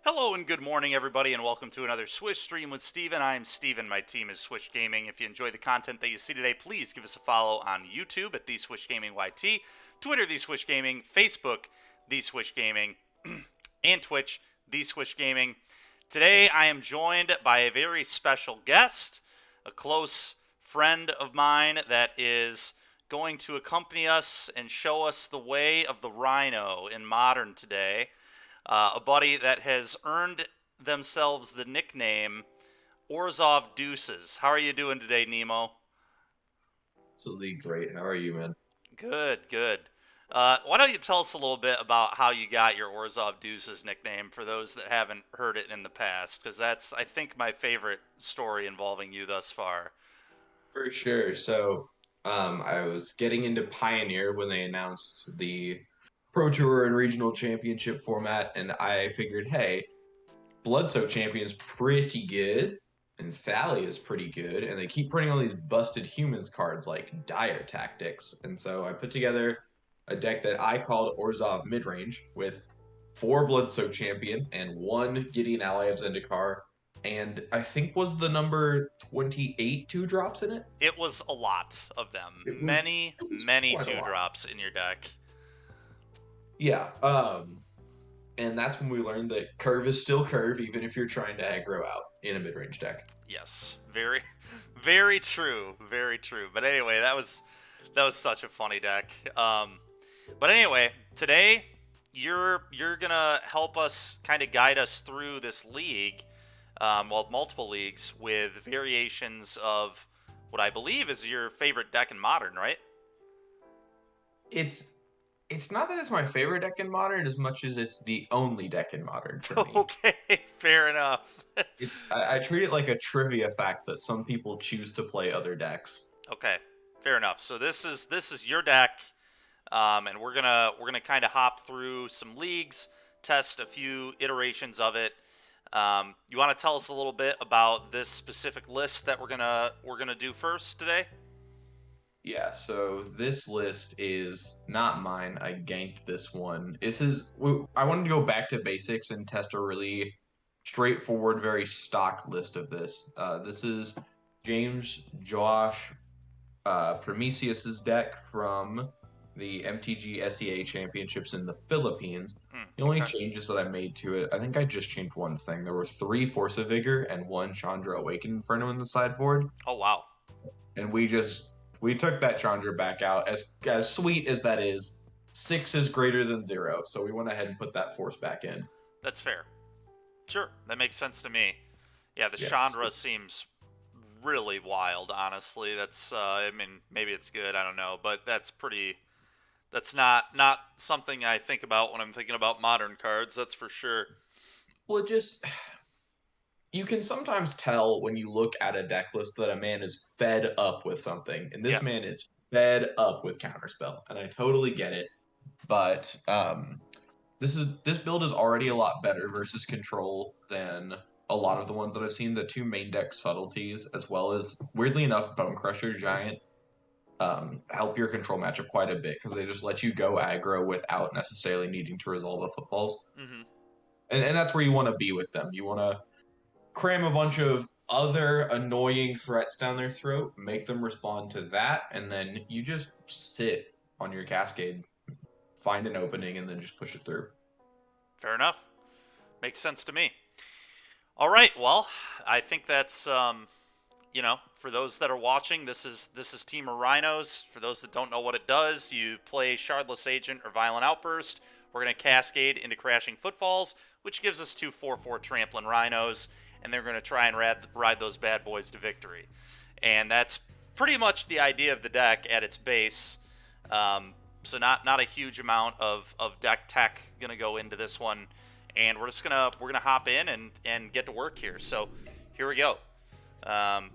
Hello and good morning, everybody, and welcome to another Swish stream with Steven. I'm Steven. My team is Swish Gaming. If you enjoy the content that you see today, please give us a follow on YouTube at The Swish Gaming YT, Twitter, The Swish Gaming, Facebook, The Swish Gaming, and Twitch, The Swish Gaming. Today, I am joined by a very special guest, a close friend of mine that is going to accompany us and show us the way of the Rhino in Modern today. A buddy that has earned themselves the nickname Orzhov Deuces. How are you doing today, Nemo? Absolutely great. How are you, man? Good, good. Why don't you tell us a little bit about how you got your Orzhov Deuces nickname for those that haven't heard it in the past? Because that's, I think, my favorite story involving you thus far. For sure. I was getting into Pioneer when they announced the Pro Tour and Regional Championship format, and I figured, hey, Bloodsoak Champion's pretty good, and Thali is pretty good, and they keep printing all these busted humans cards like Dire Tactics. And so I put together a deck that I called Orzhov Midrange with 4 Bloodsoak Champion and 1 Gideon Ally of Zendikar, and I think was the number 28 2-drops in it. It was a lot of them. It was Many, it was many quite a two lot. drops in your deck. Yeah. And that's when we learned that curve is still curve, even if you're trying to aggro out in a mid-range deck. Yes, very, very true, very true. But anyway, that was such a funny deck. But anyway, today you're gonna help us kind of guide us through this league, well, multiple leagues with variations of what I believe is your favorite deck in Modern, right? It's it's not that it's my favorite deck in Modern as much as it's the only deck in Modern for me. Okay, fair enough. I treat it like a trivia fact that some people choose to play other decks. Okay, fair enough. So this is your deck, and we're gonna kind of hop through some leagues, test a few iterations of it. You want to tell us a little bit about this specific list that we're gonna do first today? Yeah, so this list is not mine. I ganked this one. I wanted to go back to basics and test a really straightforward, very stock list of this. This is James Josh Prometheus's deck from the MTG SEA Championships in the Philippines. The only Okay. changes that I made to it, I think I just changed one thing. There were 3 Force of Vigor and 1 Chandra Awakened Inferno in the sideboard, Oh wow, and we took that Chandra back out. As sweet as that is, 6 is greater than 0, so we went ahead and put that Force back in. that's fair. Sure, that makes sense to me. Yeah, the Yeah. Chandra seems really wild. Honestly, that's I mean maybe it's good. I don't know, but that's pretty. That's not something I think about when I'm thinking about Modern cards. That's for sure. Well, it just you can sometimes tell when you look at a deck list that a man is fed up with something, and this Yes. man is fed up with Counterspell, and I totally get it. But this build is already a lot better versus Control than a lot of the ones that I've seen. The 2 main deck subtleties, as well as weirdly enough, Bone Crusher Giant, help your Control matchup quite a bit because they just let you go aggro without necessarily needing to resolve the footfalls. Mhm. And that's where you want to be with them. You want to cram a bunch of other annoying threats down their throat, make them respond to that, and then you just sit on your cascade, find an opening, and then just push it through. Fair enough. Makes sense to me. All right. Well, I think that's for those that are watching, this is Team of Rhinos. For those that don't know what it does, you play Shardless Agent or Violent Outburst. We're going to cascade into Crashing Footfalls, which gives us 2 4/4 Trampling Rhinos, and they're going to try and ride those bad boys to victory. And that's pretty much the idea of the deck at its base. So not a huge amount of deck tech going to go into this one, and we're gonna hop in and get to work here. So here we go. Um,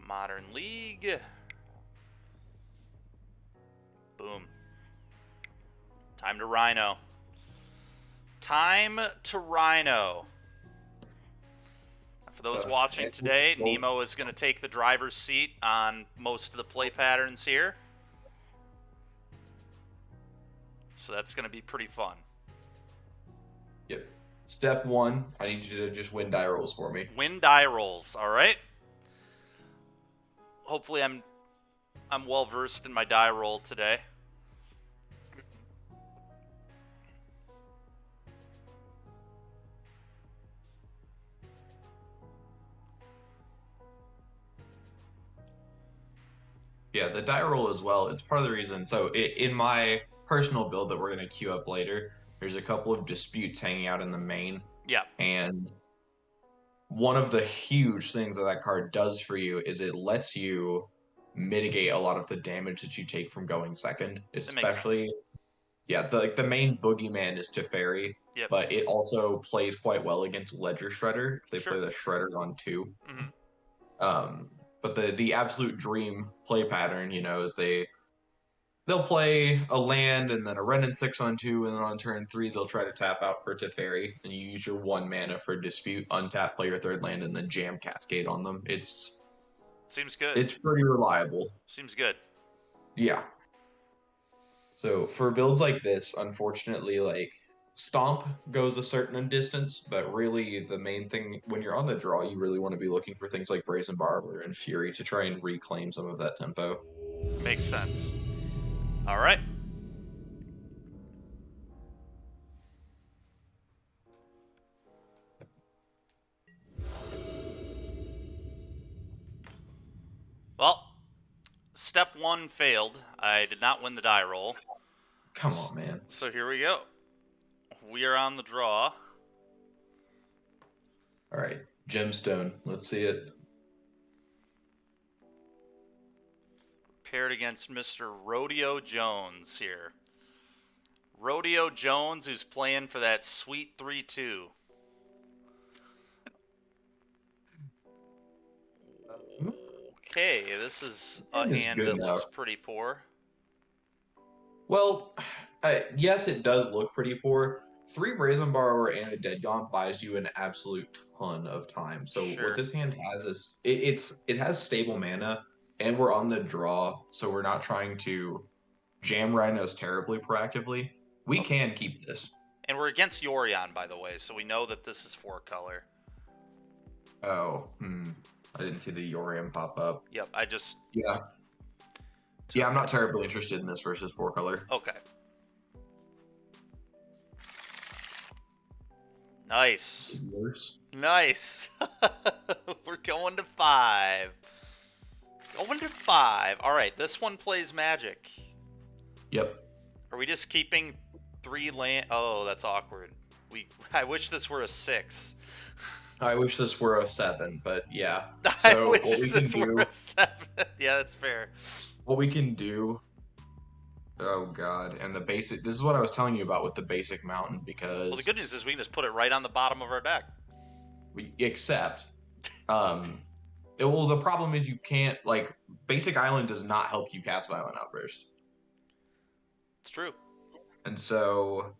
Modern League. Boom. Time to Rhino. Time to Rhino. For those watching today, Nemo is going to take the driver's seat on most of the play patterns here. So that's going to be pretty fun. Yep. Step one, I need you to just win die rolls for me. Win die rolls. All right. Hopefully, I'm well versed in my die roll today. Yeah, the die roll as well. It's part of the reason. So in my personal build that we're going to queue up later, there's a couple of disputes hanging out in the main. Yeah. And one of the huge things that that card does for you is it lets you mitigate a lot of the damage that you take from going second, That makes sense. especially yeah, the main boogeyman is Teferi, Yep. but it also plays quite well against Ledger Shredder if they Sure. play the Shredder on 2. Mhm. But the absolute dream play pattern, you know, is they'll play a land and then a Ren and 6 on 2, and then on turn 3 they'll try to tap out for Teferi, and you use your 1 mana for Dispute, untap, play your 3rd land, and then jam Cascade on them. Seems good. It's pretty reliable. Seems good. Yeah. So for builds like this, unfortunately, like Stomp goes a certain distance, but really the main thing when you're on the draw, you really want to be looking for things like Brazen Barber and Fury to try and reclaim some of that tempo. Makes sense. All right. Well, step 1 failed. I did not win the die roll. Come on, man. So here we go. We are on the draw. All right, Gemstone. Let's see it. Paired against Mr. Rodeo Jones here. Rodeo Jones, who's playing for that sweet 3-2. Okay, this is a hand that looks pretty poor. Well, yes, it does look pretty poor. 3 Brazen Borrower and a Dead Gaunt buys you an absolute ton of time. So Sure. what this hand has is it has stable mana, and we're on the draw, so we're not trying to jam Rhinos terribly proactively. We can keep this. And we're against Yorion, by the way, so we know that this is 4-color. Oh, I didn't see the Yorion pop up. Yep, I just... Yeah. Yeah, I'm not terribly interested in this versus 4-color. Okay. Nice. Nice. We're going to 5. Going to 5. All right, this one plays Magic. Yep. Are we just keeping 3 land? Oh, that's awkward. I wish this were a 6. I wish this were a 7, but yeah. I So wish what we can this were a 7. Yeah, that's fair. What we can do. Oh god, and the basic. This is what I was telling you about with the basic mountain because. Well, the good news is we can just put it right on the bottom of our deck. We accept. Well, the problem is you can't basic island does not help you cast Violent Outburst. It's true. And so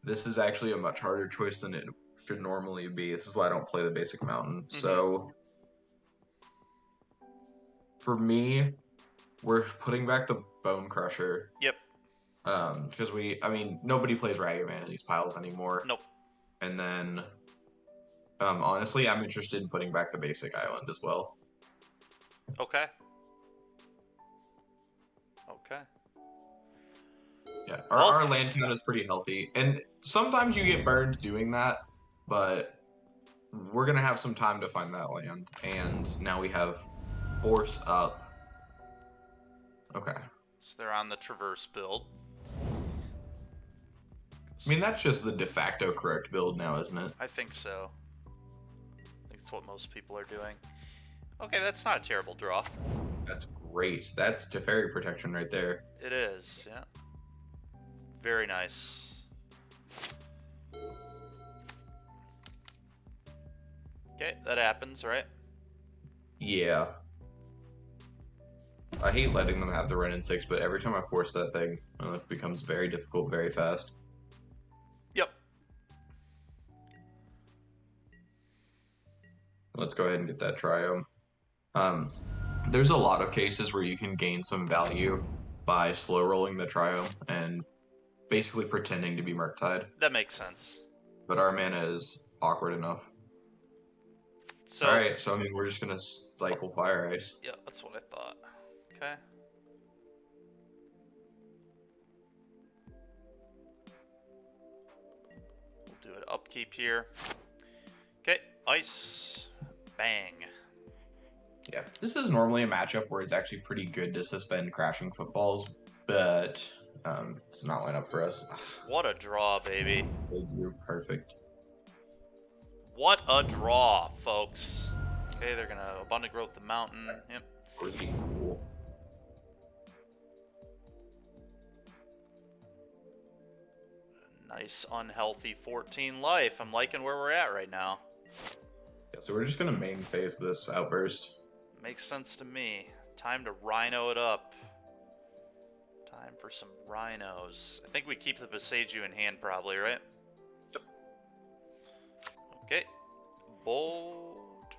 this is actually a much harder choice than it should normally be. This is why I don't play the basic mountain. Mm-hmm. So for me, we're putting back the Bone Crusher. Yep. Because nobody plays Ragavan in these piles anymore. Nope. And then, honestly, I'm interested in putting back the basic island as well. Okay. Okay. Yeah, our land count is pretty healthy, and sometimes you get burned doing that, but we're gonna have some time to find that land, and now we have Force up. Okay. So they're on the Traverse build. I mean, that's just the de facto correct build now, isn't it? I think so. I think it's what most people are doing. Okay, that's not a terrible draw. That's great. That's Teferi protection right there. It is, yeah. Very nice. Okay, that happens, right? Yeah. I hate letting them have the Ren and 6, but every time I force that thing, it becomes very difficult very fast. Yep. Let's go ahead and get that Triome. There's a lot of cases where you can gain some value by slow rolling the Triome and basically pretending to be Murktide. That makes sense. but our mana is awkward enough. So, All right, so I mean, we're just gonna cycle Fire Ice. yeah, that's what I thought. Okay. We'll do an upkeep here. Okay, ice. Bang. Yeah, this is normally a matchup where it's actually pretty good to suspend Crashing Footfalls, but it's not line up for us. What a draw, baby. They drew perfect. What a draw, folks. Okay, they're gonna Abundant Growth the mountain. Yep. Pretty cool. Nice, unhealthy 14 life. I'm liking where we're at right now. Yeah, so we're just gonna main phase this Outburst. Makes sense to me. Time to Rhino it up. Time for some Rhinos. I think we keep the Beseiju in hand probably, right? Yep. Okay. Bold.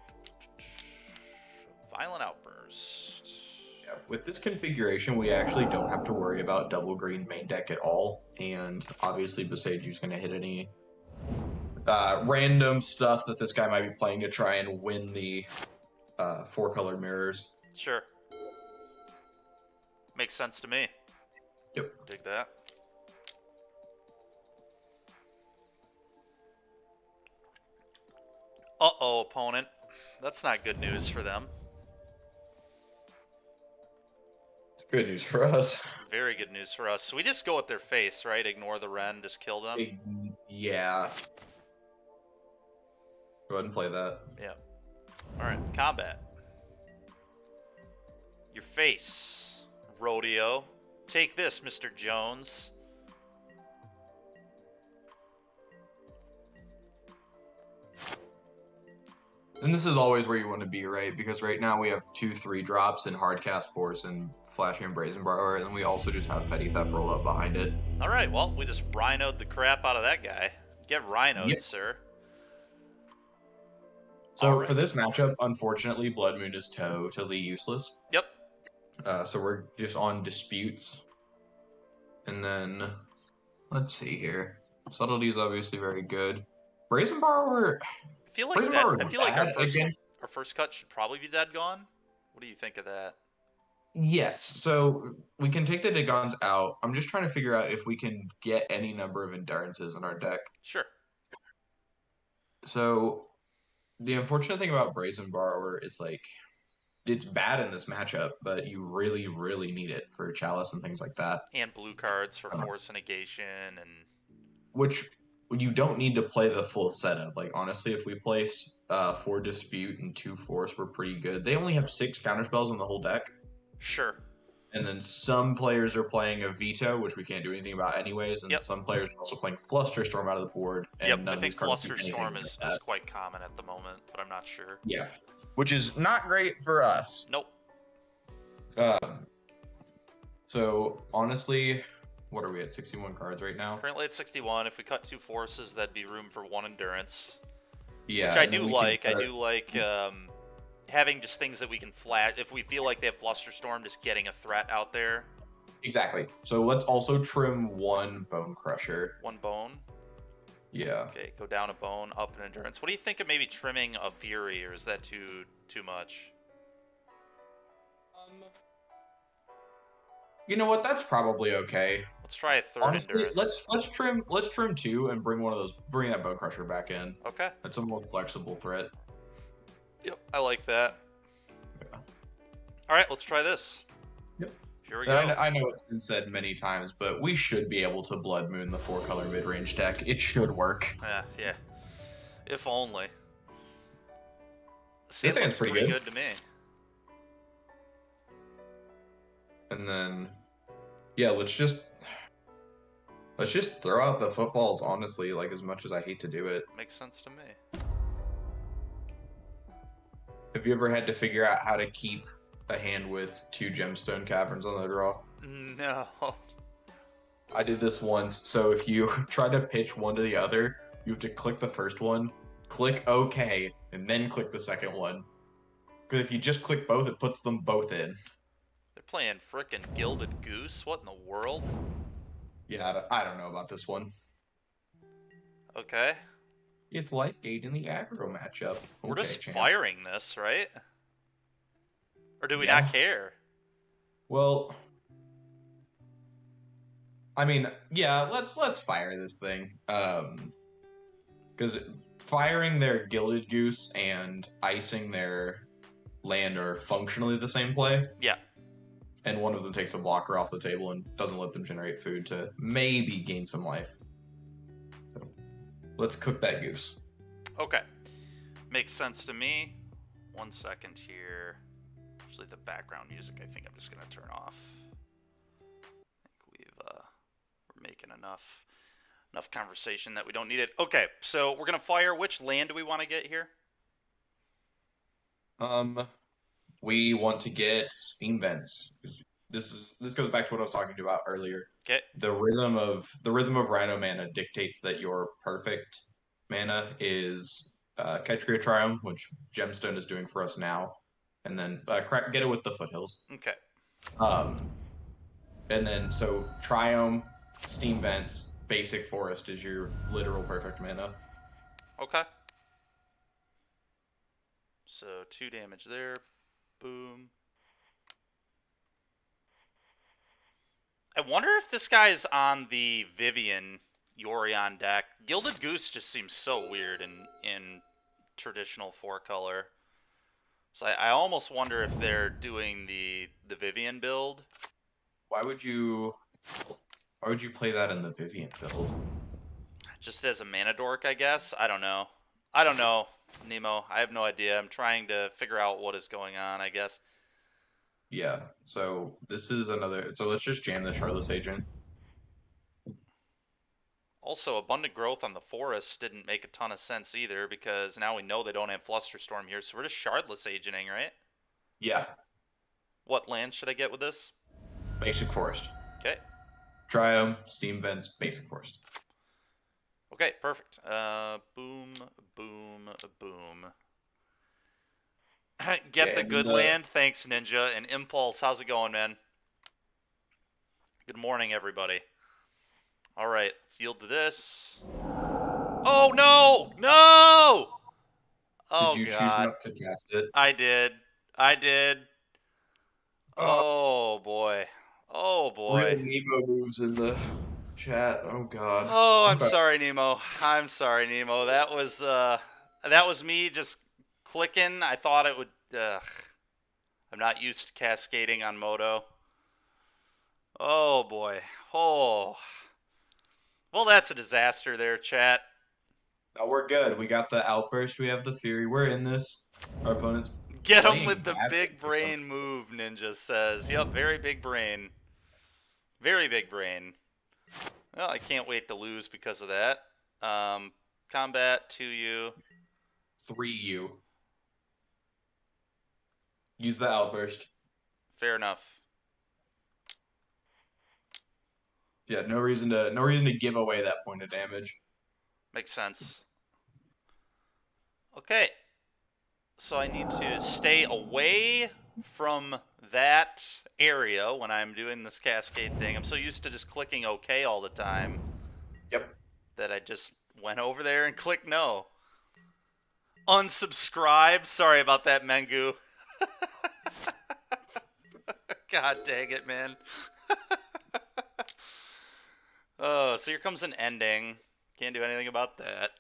Violent Outburst. Yeah, with this configuration, we actually don't have to worry about double green main deck at all, and obviously Beseiju's gonna hit any random stuff that this guy might be playing to try and win the 4-color mirrors. Sure. Makes sense to me. Yep. Dig that. Uh-oh, opponent. That's not good news for them. It's good news for us. Very good news for us. So we just go with their face, right? Ignore the Ren, just kill them. Yeah. Go ahead and play that. Yeah. Alright, combat. Your face, Rodeo. Take this, Mr. Jones. And this is always where you want to be, right? Because right now we have 2/3 drops in Hardcast Force and Flashing and Brazen Borrower, and we also just have Petty Theft rolled up behind it. Alright, well, we just rhinoed the crap out of that guy. Get rhinoed, Yep. sir. So Alright. for this matchup, unfortunately, Blood Moon is totally useless. Yep. So we're just on Disputes. And then, let's see here. Subtlety is obviously very good. Brazen Borrower... I feel like Brazen that. Borrower I feel like our bad first against... our first cut should probably be dead gone. What do you think of that? Yes, so we can take the Digons out. I'm just trying to figure out if we can get any number of endurances in our deck. Sure. So the unfortunate thing about Brazen Borrower is like it's bad in this matchup, but you really, really need it for Chalice and things like that. And blue cards for force and negation and Which you don't need to play the full setup. Like honestly, if we play 4 Dispute and 2 Force, we're pretty good. They only have 6 counterspells in the whole deck. sure. And then some players are playing a Veto, which we can't do anything about anyways. And some players are also playing Flusterstorm out of the board. And I think Flusterstorm is quite common at the moment, but I'm not sure. Yeah. Which is not great for us. Nope. So, honestly, what are we at? 61 cards right now? Currently at 61. If we cut 2 forces, that'd be room for 1 endurance. Yeah. Which I do like. I do like having just things that we can flat. If we feel like they have Flusterstorm, just getting a threat out there. Exactly. So let's also trim 1 Bone Crusher. 1 bone. Yeah. Okay, go down a bone, up an endurance. What do you think of maybe trimming a Fury, or is that too much? You know what? That's probably okay. Let's try a third Honestly, endurance. let's trim 2 and bring bring that Bone Crusher back in. Okay. That's a more flexible threat. Yep, I like that. Yeah. All right, let's try this. Yep. Here we go. I know it's been said many times, but we should be able to Blood Moon the 4-color mid-range deck. It should work. Yeah. If only. See, This it hand's looks pretty good to me. And then, yeah, let's just throw out the footfalls, honestly, like as much as I hate to do it. Makes sense to me. Have you ever had to figure out how to keep a hand with 2 gemstone caverns on the draw? No. I did this once, so if you try to pitch one to the other, you have to click the first one, click OK, and then click the second one. Because if you just click both, it puts them both in. They're playing frickin' Gilded Goose? What in the world? Yeah, I don't know about this one. Okay. It's life gate in the aggro matchup. We're Okay, just champ. firing this, right? Or do we not Yeah. care? Well, I mean, yeah, let's fire this thing. Because firing their Gilded Goose and icing their land are functionally the same play, Yeah. and one of them takes a blocker off the table and doesn't let them generate food to maybe gain some life. So let's cook that goose. Okay. Makes sense to me. 1 second here. Actually, the background music, I think I'm just gonna turn off. I think we're making enough conversation that we don't need it. Okay, so we're gonna fire. Which land do we want to get here? We want to get steam vents. This goes back to what I was talking about earlier. Okay. The rhythm of Rhino mana dictates that your perfect mana is Catch Create Triumph, which Gemstone is doing for us now, and then get it with the Foothills. Okay. Um, and then so Triumph, Steam Vents, Basic Forest is your literal perfect mana. Okay. So 2 damage there. Boom. I wonder if this guy's on the Vivian Yorion deck. Gilded Goose just seems so weird in traditional 4-color. So I almost wonder if they're doing the Vivian build. Why would you? Why would you play that in the Vivian build? Just as a mana dork, I guess. I don't know. I don't know, Nemo. I have no idea. I'm trying to figure out what is going on, I guess. Yeah. So this is another. So let's just jam the Charlotte Agent. Also, Abundant Growth on the Forest didn't make a ton of sense either, because now we know they don't have Flusterstorm here, so we're just Shardless Agenting, right? Yeah. What land should I get with this? Basic Forest. Okay. Triumph, Steam Vents, Basic Forest. Okay, perfect. Boom, boom, boom. Get Yeah, the and good land. Thanks, Ninja. And Impulse, how's it going, man? Good morning, everybody. All right, let's yield to this. Oh, no! No! did Oh, you choose God. not to cast it? I did. I did. Oh, Oh, boy. Oh, real boy. Nemo moves in the chat. Oh God. Oh, I'm Okay. sorry, Nemo. I'm sorry, Nemo. That was me just clicking. I thought it would. I'm not used to cascading on Moto. Oh boy. Oh. Well, that's a disaster there, chat. No, we're good. We got the outburst. We have the fury. We're in this. Our opponent's Get him playing with the badly big for some brain move, Ninja says. Yep, very big brain. Very big brain. Well, I can't wait to lose because of that. Combat to you. 3U. Use the outburst. Fair enough. Yeah, no reason to give away that point of damage. Makes sense. Okay. So I need to stay away from that area when I'm doing this cascade thing. I'm so used to just clicking OK all the time Yep. that I just went over there and clicked no. Unsubscribe. Sorry about that, Mengu. God dang it, man. Oh, so here comes an ending. Can't do anything about that.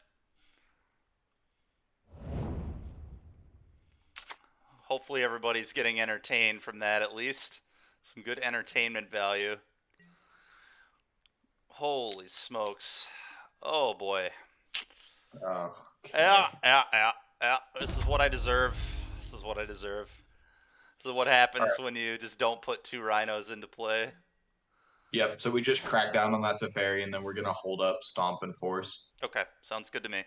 Hopefully everybody's getting entertained from that at least. Some good entertainment value. Holy smokes. Oh boy. Okay. Yeah. This is what I deserve. This is what I deserve. This is what happens Right. when you just don't put 2 Rhinos into play. Yep. So we just crack down on that Teferi, and then we're gonna hold up, stomp, and force. Okay, sounds good to me.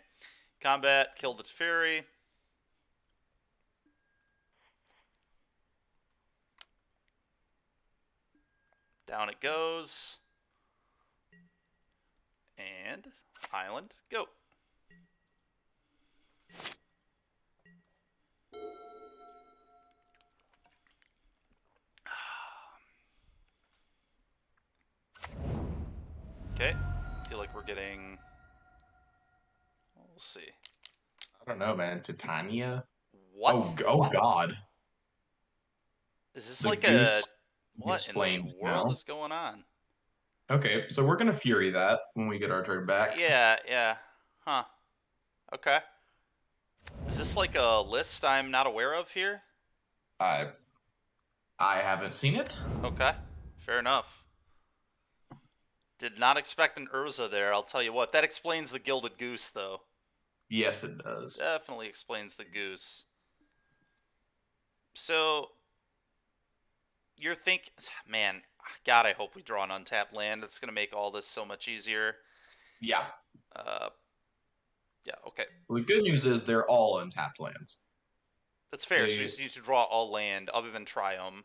Combat, kill the Teferi. Down it goes. And island, go. Okay, feel like we're getting We'll see. I don't know, man. Titania? What? Oh God. Is this The like a... goose What gives in the flames world now. is going on? Okay, so we're gonna Fury that when we get our turn back. Yeah. Huh. Okay. Is this like a list I'm not aware of here? I I haven't seen it. Okay. Fair enough. Did not expect an Urza there, I'll tell you what. That explains the Gilded Goose, though. Yes, it does. Definitely explains the goose. So, you're thinking... Man, God, I hope we draw an untapped land. It's going to make all this so much easier. Yeah. Uh, yeah, okay. Well, the good news is they're all untapped lands. That's fair. So we They, just need to draw all land other than Triome.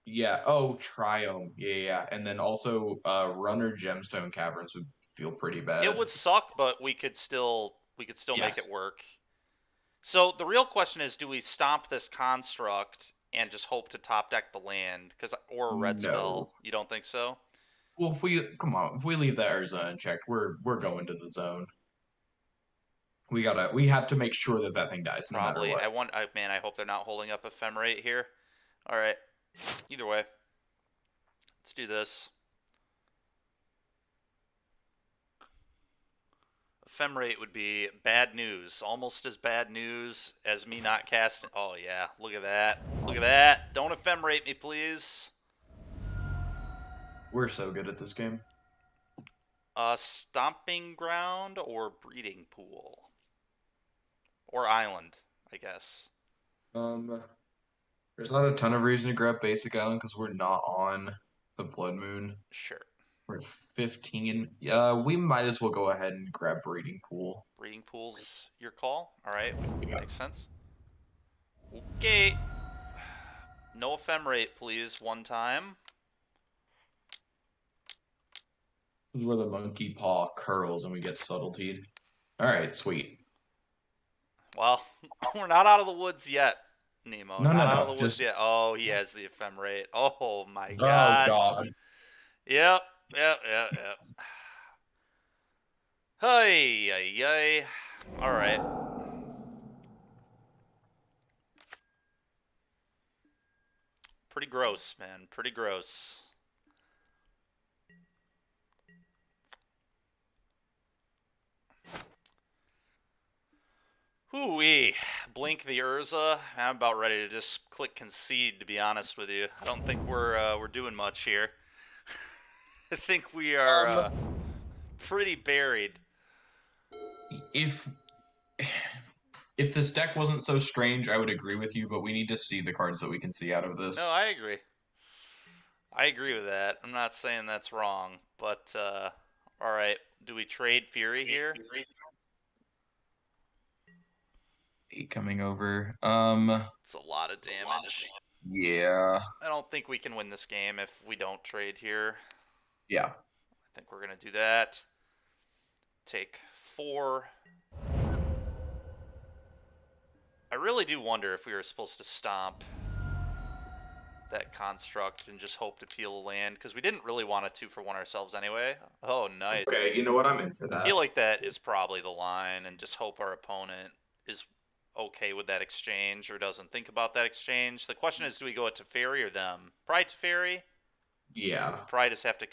yeah. Oh, Triome. Yeah. And then also, Runner Gemstone Caverns would feel pretty It bad. would suck, but we could still make it Yes. work. So the real question is, do we stomp this construct and just hope to top deck the land? Or a red No. spell? You don't think so? Well, if we leave that Urza unchecked, we're going to the zone. We have to make sure that that thing dies no matter Probably. what. Man, I hope they're not holding up Ephemerate here. All right. Either way, let's do this. Ephemerate would be bad news, almost as bad news as me not casting. Oh yeah, look at that. Look at that. Don't ephemerate me, please. We're so good at this game. Stomping ground or breeding pool? Or island, I guess. Um, there's not a ton of reason to grab Basic Island because we're not on the Blood Moon. Sure. We're at 15. We might as well go ahead and grab Breeding Pool. Breeding pool's your call. Alright, Yeah. makes sense. Okay. No ephemerate, please, one time. This is where the monkey paw curls and we get subtletied. Alright, sweet. Well, we're not out of the woods yet, Nemo. No, Not no, out of no. the woods Just, yet. Oh, he has the ephemerate. Oh my oh god. God. Yep. Hey, hey. Alright. Pretty gross, man. Pretty gross. Hoo-wee. Blink the Urza. I'm about ready to just click concede, to be honest with you. I don't think we're doing much here. I think we are pretty buried. If if this deck wasn't so strange, I would agree with you, but we need to see the cards that we can see out of No, this. I agree. I agree with that. I'm not saying that's wrong, but all right. Do we trade Fury here? Coming over. It's a lot of damage. Yeah. I don't think we can win this game if we don't trade here. Yeah. I think we're going to do that. Take 4. I really do wonder if we were supposed to stomp that construct and just hope to peel a land, because we didn't really want a 2-for-1 ourselves anyway. Oh, nice. Okay, you know what? I'm in for I that. feel like that is probably the line, and just hope our opponent is okay with that exchange or doesn't think about that exchange. The question is, do we go at Teferi or them? Probably Teferi. Yeah. Probably just have to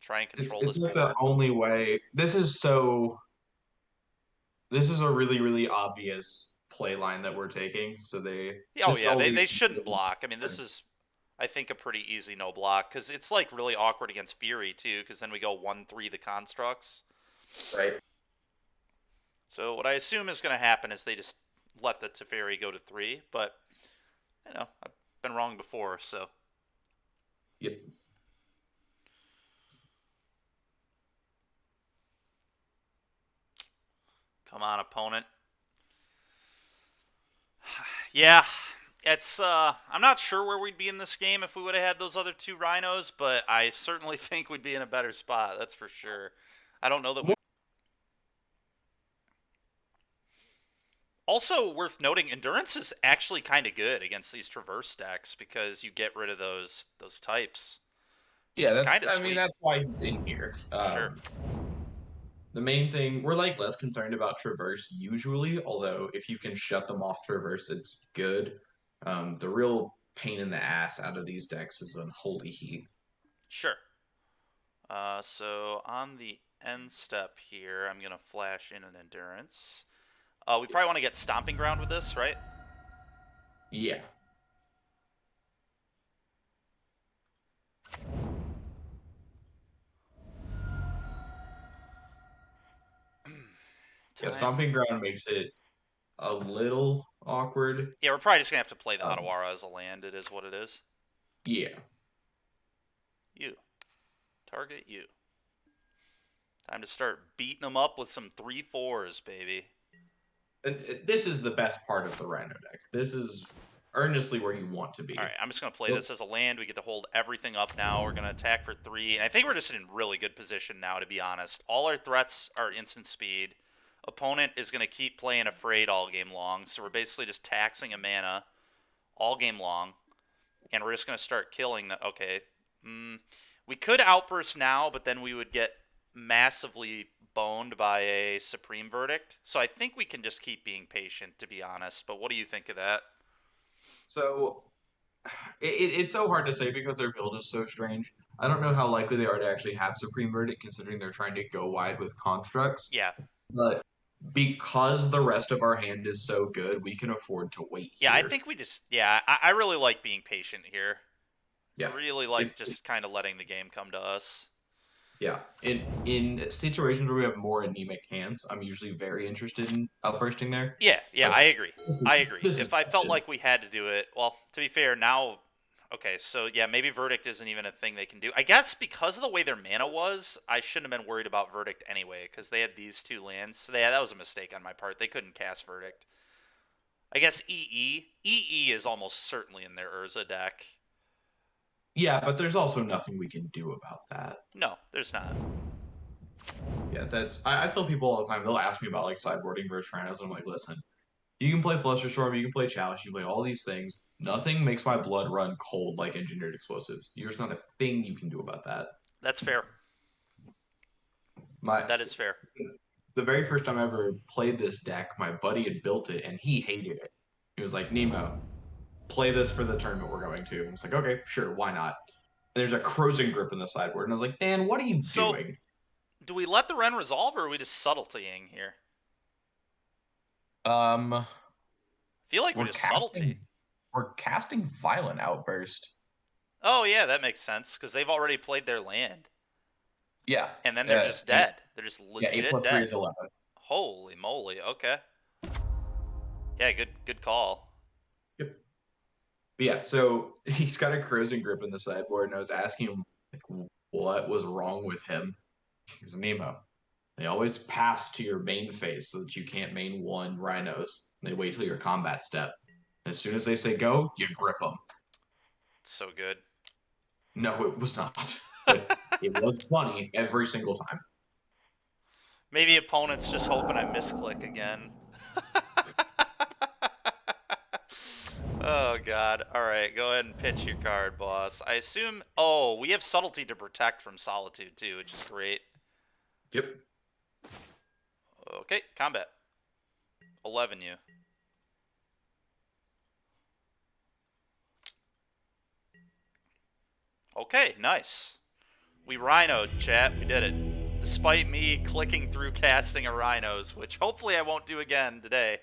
try and control It's this like board. the only way. This is a really, really obvious play line that we're taking. So Oh this is yeah, all they shouldn't block. I mean, this is, I think, a pretty easy no block, because it's like really awkward against Fury too, because then we go 1-3 the constructs. right. So what I assume is going to happen is they just let the Teferi go to 3, but I've been wrong before, so. Yep. Come on, opponent. Yeah, it's I'm not sure where we'd be in this game if we would have had those other 2 Rhinos, but I certainly think we'd be in a better spot. That's for sure. I don't know that we. Also worth noting, Endurance is actually kind of good against these Traverse decks because you get rid of those types. Yeah, It's kind of I sweet. mean, that's why he's in here. Sure. The main thing we're like less concerned about traverse usually, although if you can shut them off traverse, it's good. The real pain in the ass out of these decks is Unholy Heat. Sure. So on the end step here, I'm gonna flash in an endurance. We probably want to get stomping ground with this, right? Yeah. Yeah, Time. Stomping Ground makes it a little awkward. Yeah, we're probably just gonna have to play the Um, Otawara as a land. It is what it is. yeah. You. Target you. Time to start beating them up with some 3/4s, baby. This is the best part of the Rhino deck. This is earnestly where you want to All be. right, I'm just going to play Look, this as a land. We get to hold everything up now. We're going to attack for 3. And I think we're just in really good position now, to be honest. All our threats are instant speed. Opponent is going to keep playing Afraid all game long. So we're basically just taxing a mana all game long. And we're just going to start killing the... Okay. We could Outburst now, but then we would get massively boned by a Supreme Verdict. So I think we can just keep being patient, to be honest. But what do you think of that? so it's so hard to say because their build is so strange. I don't know how likely they are to actually have Supreme Verdict, considering they're trying to go wide with constructs. Yeah, But because the rest of our hand is so good, we can afford to wait Yeah, I here. think we just I really like being patient here. I Yeah. really It, like just kind of letting the game come to us. yeah. In situations where we have more anemic hands, I'm usually very interested in outbursting there. Yeah, But I agree. this is I agree. this is If I felt question. like we had to do it, well, to be fair, now okay, so yeah, maybe Verdict isn't even a thing they can do. I guess because of the way their mana was, I shouldn't have been worried about Verdict anyway, because they had these two lands. So yeah, that was a mistake on my part. They couldn't cast Verdict. I guess EE is almost certainly in their Urza deck. Yeah, but there's also nothing we can do about that. No, there's not. Yeah, I tell people all the time, they'll ask me about like sideboarding versus Rhinos, and I'm like, listen, you can play Flusterstorm, you can play Chalice, you can play all these things. Nothing makes my blood run cold like engineered explosives. There's not a thing you can do about that. That's fair. My That is fair. the very first time I ever played this deck, my buddy had built it and he hated it. He was like, Nemo, play this for the tournament we're going to. And I was like, okay, sure, why not? And there's a Crozen Grip in the sideboard, and I was like, Dan, what are you So, doing? do we let the Ren resolve, or are we just subtletying here? Um, I feel like we we're just subtlety. casting Violent Outburst. Oh yeah, that makes sense because they've already played their land, Yeah, and then they're just dead. They're just yeah, eight legit plus three dead. is 11. Holy moly. Okay. Yeah, good call. Yep. But yeah, so he's got a Crozen Grip in the sideboard, and I was asking him like, what was wrong with him? He's Nemo. They always pass to your main phase so that you can't main one Rhinos. They wait till your combat step. As soon as they say go, you grip them. So good. No, it was not. But it was funny every single time. Maybe opponent's just hoping I misclick again. Oh god. Alright, go ahead and pitch your card, boss. I assume oh, we have subtlety to protect from solitude too, which is great. Yep. Okay, combat. 11 you. Okay, nice. We rhinoed, chat. We did it. Despite me clicking through casting a rhinos, which hopefully I won't do again today.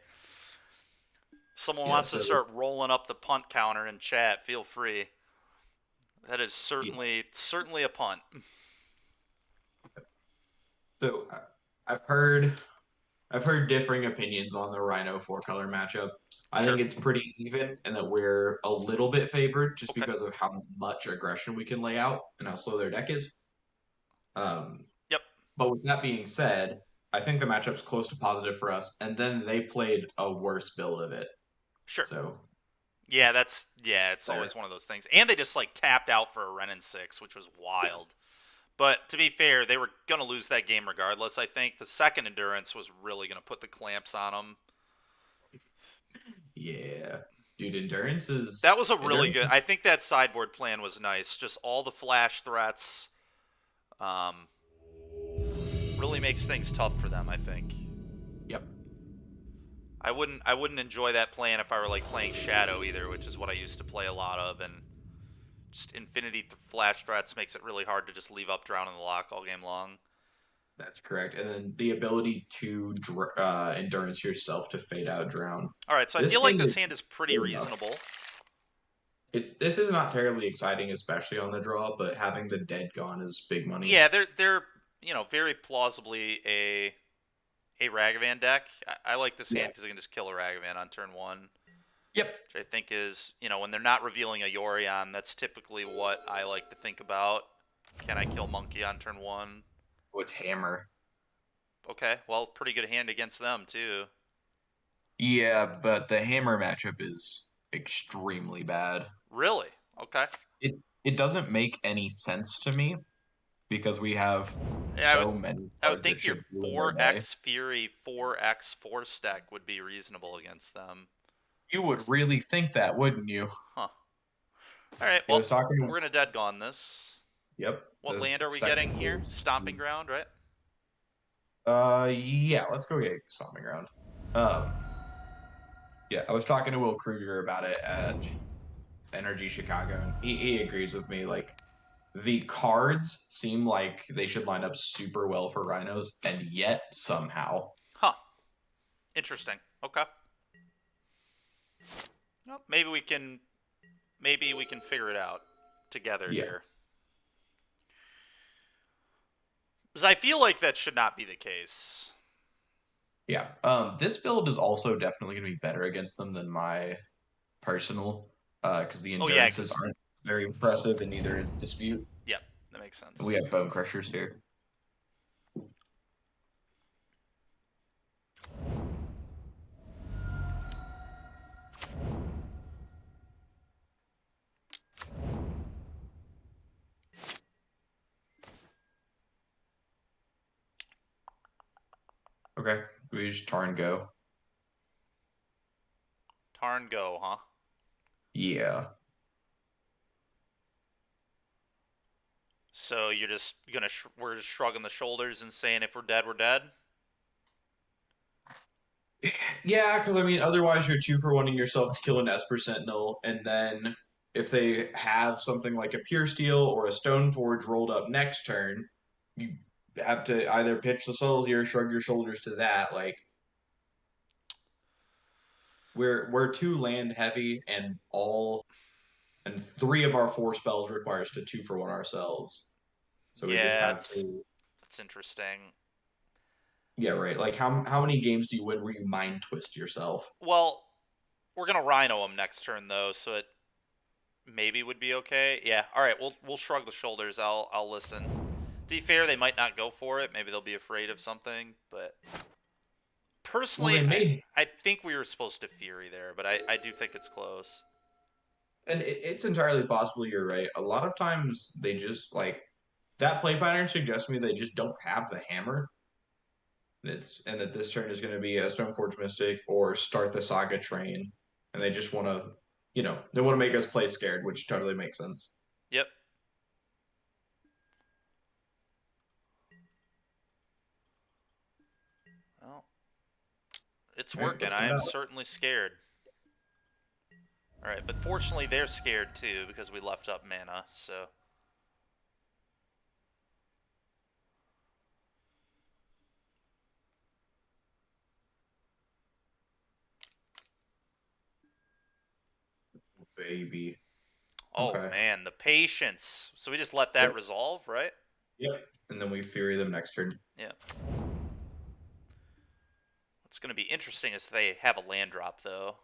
Someone Yeah, wants to so start rolling up the punt counter in chat, feel free. That is yeah. certainly a punt. So I've heard differing opinions on the Rhino four color matchup. I Sure. think it's pretty even and that we're a little bit favored just Okay. because of how much aggression we can lay out and how slow their deck is. Um, Yep. but with that being said, I think the matchup's close to positive for us, and then they played a worse build of it. Sure. So Yeah, it's there. always one of those things. And they just like tapped out for a Renin 6, which was wild. But to be fair, they were going to lose that game regardless, I think. The second endurance was really going to put the clamps on them. Yeah. Dude, endurance That is was a really endurance good. is I think that sideboard plan was nice. Just all the flash threats. Um, Really makes things tough for them, I think. Yep. I wouldn't enjoy that plan if I were like playing Shadow either, which is what I used to play a lot of, and just flash threats makes it really hard to just leave up drown in the lock all game long. That's correct. And then the ability to endurance yourself to fade out drown. All right, so I This feel like hand this is hand is pretty good enough. reasonable. This is not terribly exciting, especially on the draw, but having the dead gone is big money. Yeah, they're very plausibly a Ragavan deck. I like this Yeah. hand because I can just kill a Ragavan on turn one, Yep. which I think is when they're not revealing a Yorion, that's typically what I like to think about. Can I kill Monkey on turn one? What's hammer? Okay, well, pretty good hand against them too. Yeah, but the hammer matchup is extremely bad. Really? Okay. It doesn't make any sense to me because we have Yeah, so many I would cards that think your should ruin their day. 4x Fury 4x 4 stack would be reasonable against them. You would really think that, wouldn't you? Huh. All right. I Well, was talking. we're gonna dead gone this. Yep. What The land are we second getting here? phase. Stomping ground, right? Yeah. Let's go get stomping ground. Um, yeah. I was talking to Will Kruger about it at Energy Chicago, and he agrees with me. Like the cards seem like they should line up super well for Rhinos, and yet somehow. Huh. Interesting. Okay. Well, maybe we can figure it out together Yeah. here. Because I feel like that should not be the case. Yeah. This build is also definitely going to be better against them than my personal, because the Oh yeah, endurances because aren't very impressive, and neither is Dispute. yep, that makes sense. We have Bone Crushers here. Okay, we just tar and go. Tarn go, huh? Yeah. So you're just we're just shrugging the shoulders and saying if we're dead, we're dead. Yeah, because I mean, otherwise you're 2 for 1ing yourself to kill an Esper Sentinel, and then if they have something like a Pure Steel or a Stoneforge rolled up next turn, you have to either pitch the Subtlety or shrug your shoulders to that. Like we're too land heavy, and 3 of our 4 spells requires to 2 for 1 ourselves. So we just Yeah, have it's to. that's interesting. Yeah, right. Like how many games do you win where you mind twist yourself? Well, we're gonna Rhino him next turn though, so it maybe would be okay. Yeah. All right. We'll shrug the shoulders. I'll listen. To be fair, they might not go for it. Maybe they'll be afraid of something. But Well, personally, they made, I think we were supposed to Fury there, but I do think it's close. and it's entirely possible you're right. A lot of times they just like that play pattern suggests to me they just don't have the hammer. And that this turn is going to be a Stoneforge Mystic or start the Saga train, and they just want to, they want to make us play scared, which totally makes sense. Yep. Well, it's All right, working. let's I find am out. certainly scared. All right, but fortunately they're scared too because we left up mana. So Baby. oh Okay. man, the patience. So we just let that Yep. resolve, right? Yep. And then we Fury them next turn. Yeah. What's going to be interesting is they have a land drop though.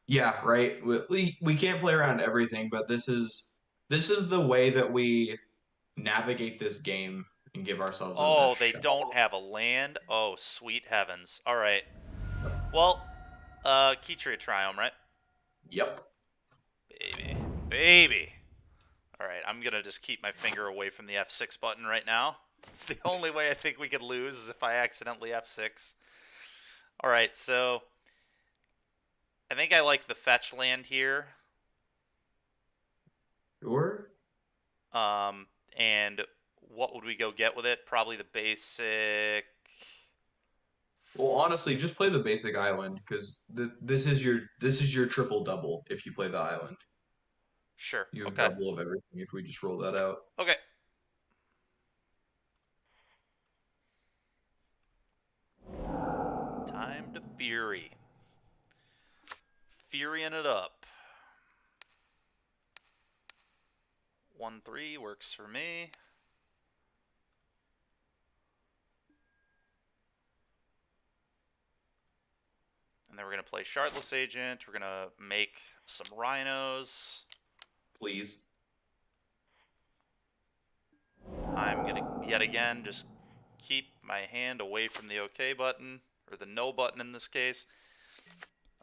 Yeah, right. We can't play around everything, but this is the way that we navigate this game and give ourselves our Oh, best they shot. don't have a land? Oh, sweet heavens. All right. Well, Keytree Triumph, right? Yep. Baby. Baby. All right, I'm going to just keep my finger away from the F6 button right now. It's the only way I think we could lose is if I accidentally F6. All right, so I think I like the fetch land here. Sure. And what would we go get with it? Probably the basic. Well, honestly, just play the basic island because this is your triple double if you play the island. Sure. You have Okay. double of everything if we just roll that out. Okay. Time to Fury. Furying it up. 1-3 works for me. And then we're going to play Shardless Agent. We're going to make some Rhinos. Please. I'm going to, yet again, just keep my hand away from the OK button, or the no button in this case.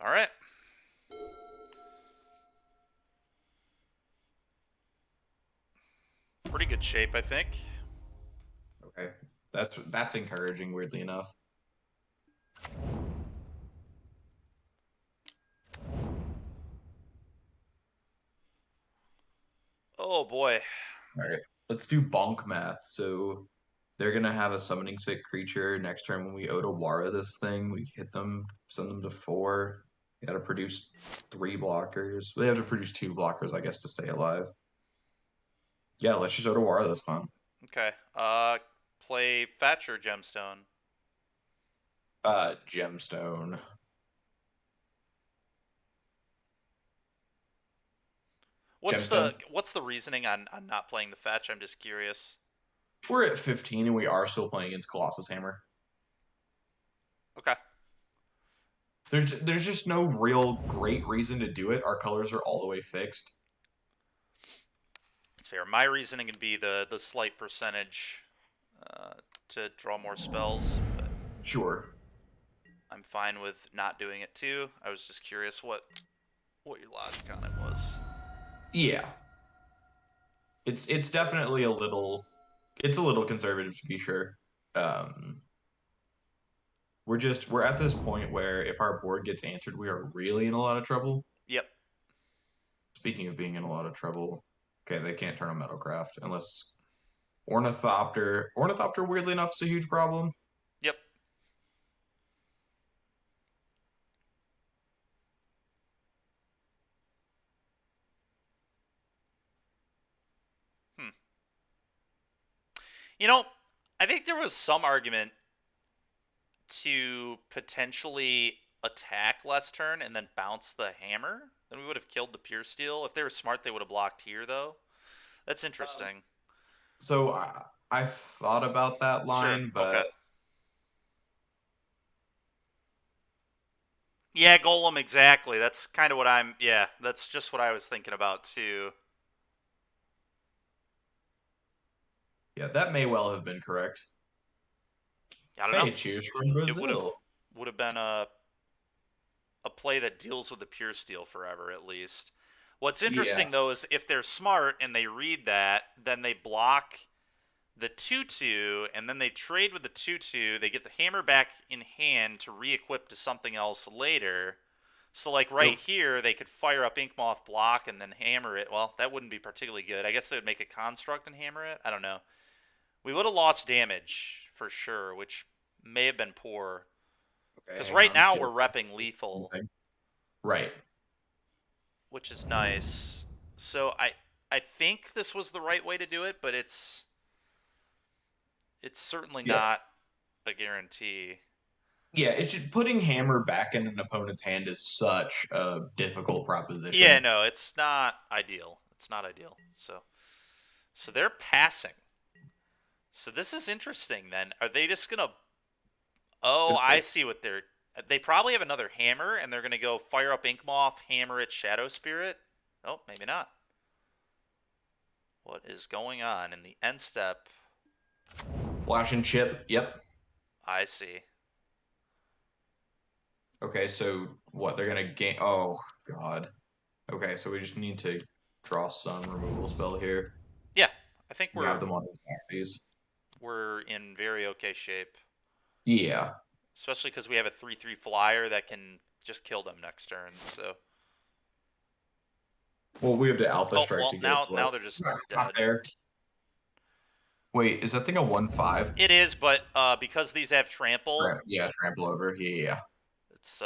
All right. Pretty good shape, I think. Okay. That's encouraging, weirdly enough. Oh, boy. All right. Let's do bonk math. So they're gonna have a summoning sick creature next turn when we Otawara this thing. We hit them, send them to 4. You gotta produce 3 blockers. They have to produce 2 blockers, I guess, to stay alive. Yeah, let's just Otawara this one. Okay. Play Fetch or Gemstone? Gemstone. Gemstone. What's the reasoning on not playing the Fetch? I'm just curious. We're at 15 and we are still playing against Colossus Hammer. Okay. There's just no real great reason to do it. Our colors are all the way fixed. It's fair. My reasoning would be the slight percentage to draw more spells, but Sure. I'm fine with not doing it too. I was just curious what your logic on it was. Yeah. It's definitely a little conservative to be sure. Um we're at this point where if our board gets answered, we are really in a lot of trouble. Yep. Speaking of being in a lot of trouble, okay, they can't turn on Metalcraft unless Ornithopter. Ornithopter, weirdly enough, is a huge problem. Yep. Hmm. You know, I think there was some argument to potentially attack last turn and then bounce the hammer. Then we would have killed the pure steel. If they were smart, they would have blocked here, though. That's interesting. So I thought about that Sure. line, Okay. but Yeah, Golem, exactly. That's kind of what I'm. Yeah, that's just what I was thinking about, too. yeah, that may well have been correct. I don't know. Hey, cheers from It Brazil. would have been a play that deals with the pure steel forever, at least. What's Yeah. interesting, though, is if they're smart and they read that, then they block the 2/2, and then they trade with the 2/2. They get the hammer back in hand to re-equip to something else later. So, like right So here, they could fire up Inkmoth, block, and then hammer it. Well, that wouldn't be particularly good. I guess they would make a construct and hammer it. I don't know. We would have lost damage for sure, which may have been poor. okay, Because hang right on. now we're repping lethal, Something. Right. which is nice. So I think this was the right way to do it, but it's certainly Yeah. not a guarantee. Yeah, it's just putting hammer back in an opponent's hand is such a difficult proposition. Yeah, no, it's not ideal. It's not ideal. So they're passing. So this is interesting then. Are they just going to Oh, I see what they probably have another hammer and they're going to go fire up Inkmoth, hammer it Shadow Spirit. Oh, maybe not. What is going on in the end step? Flash and chip. Yep. I see. Okay, so what? They're gonna gain. Oh God. Okay, so we just need to draw some removal spell here. Yeah, I think We have them on these axes. we're in very okay shape, Yeah. especially because we have a 3/3 flyer that can just kill them next turn. So Well, we have to alpha oh strike well, to get. now they're just Not dead. there. Wait, is that thing a 1/5? It is, but because these have trample, Yeah, trample over. Yeah. it's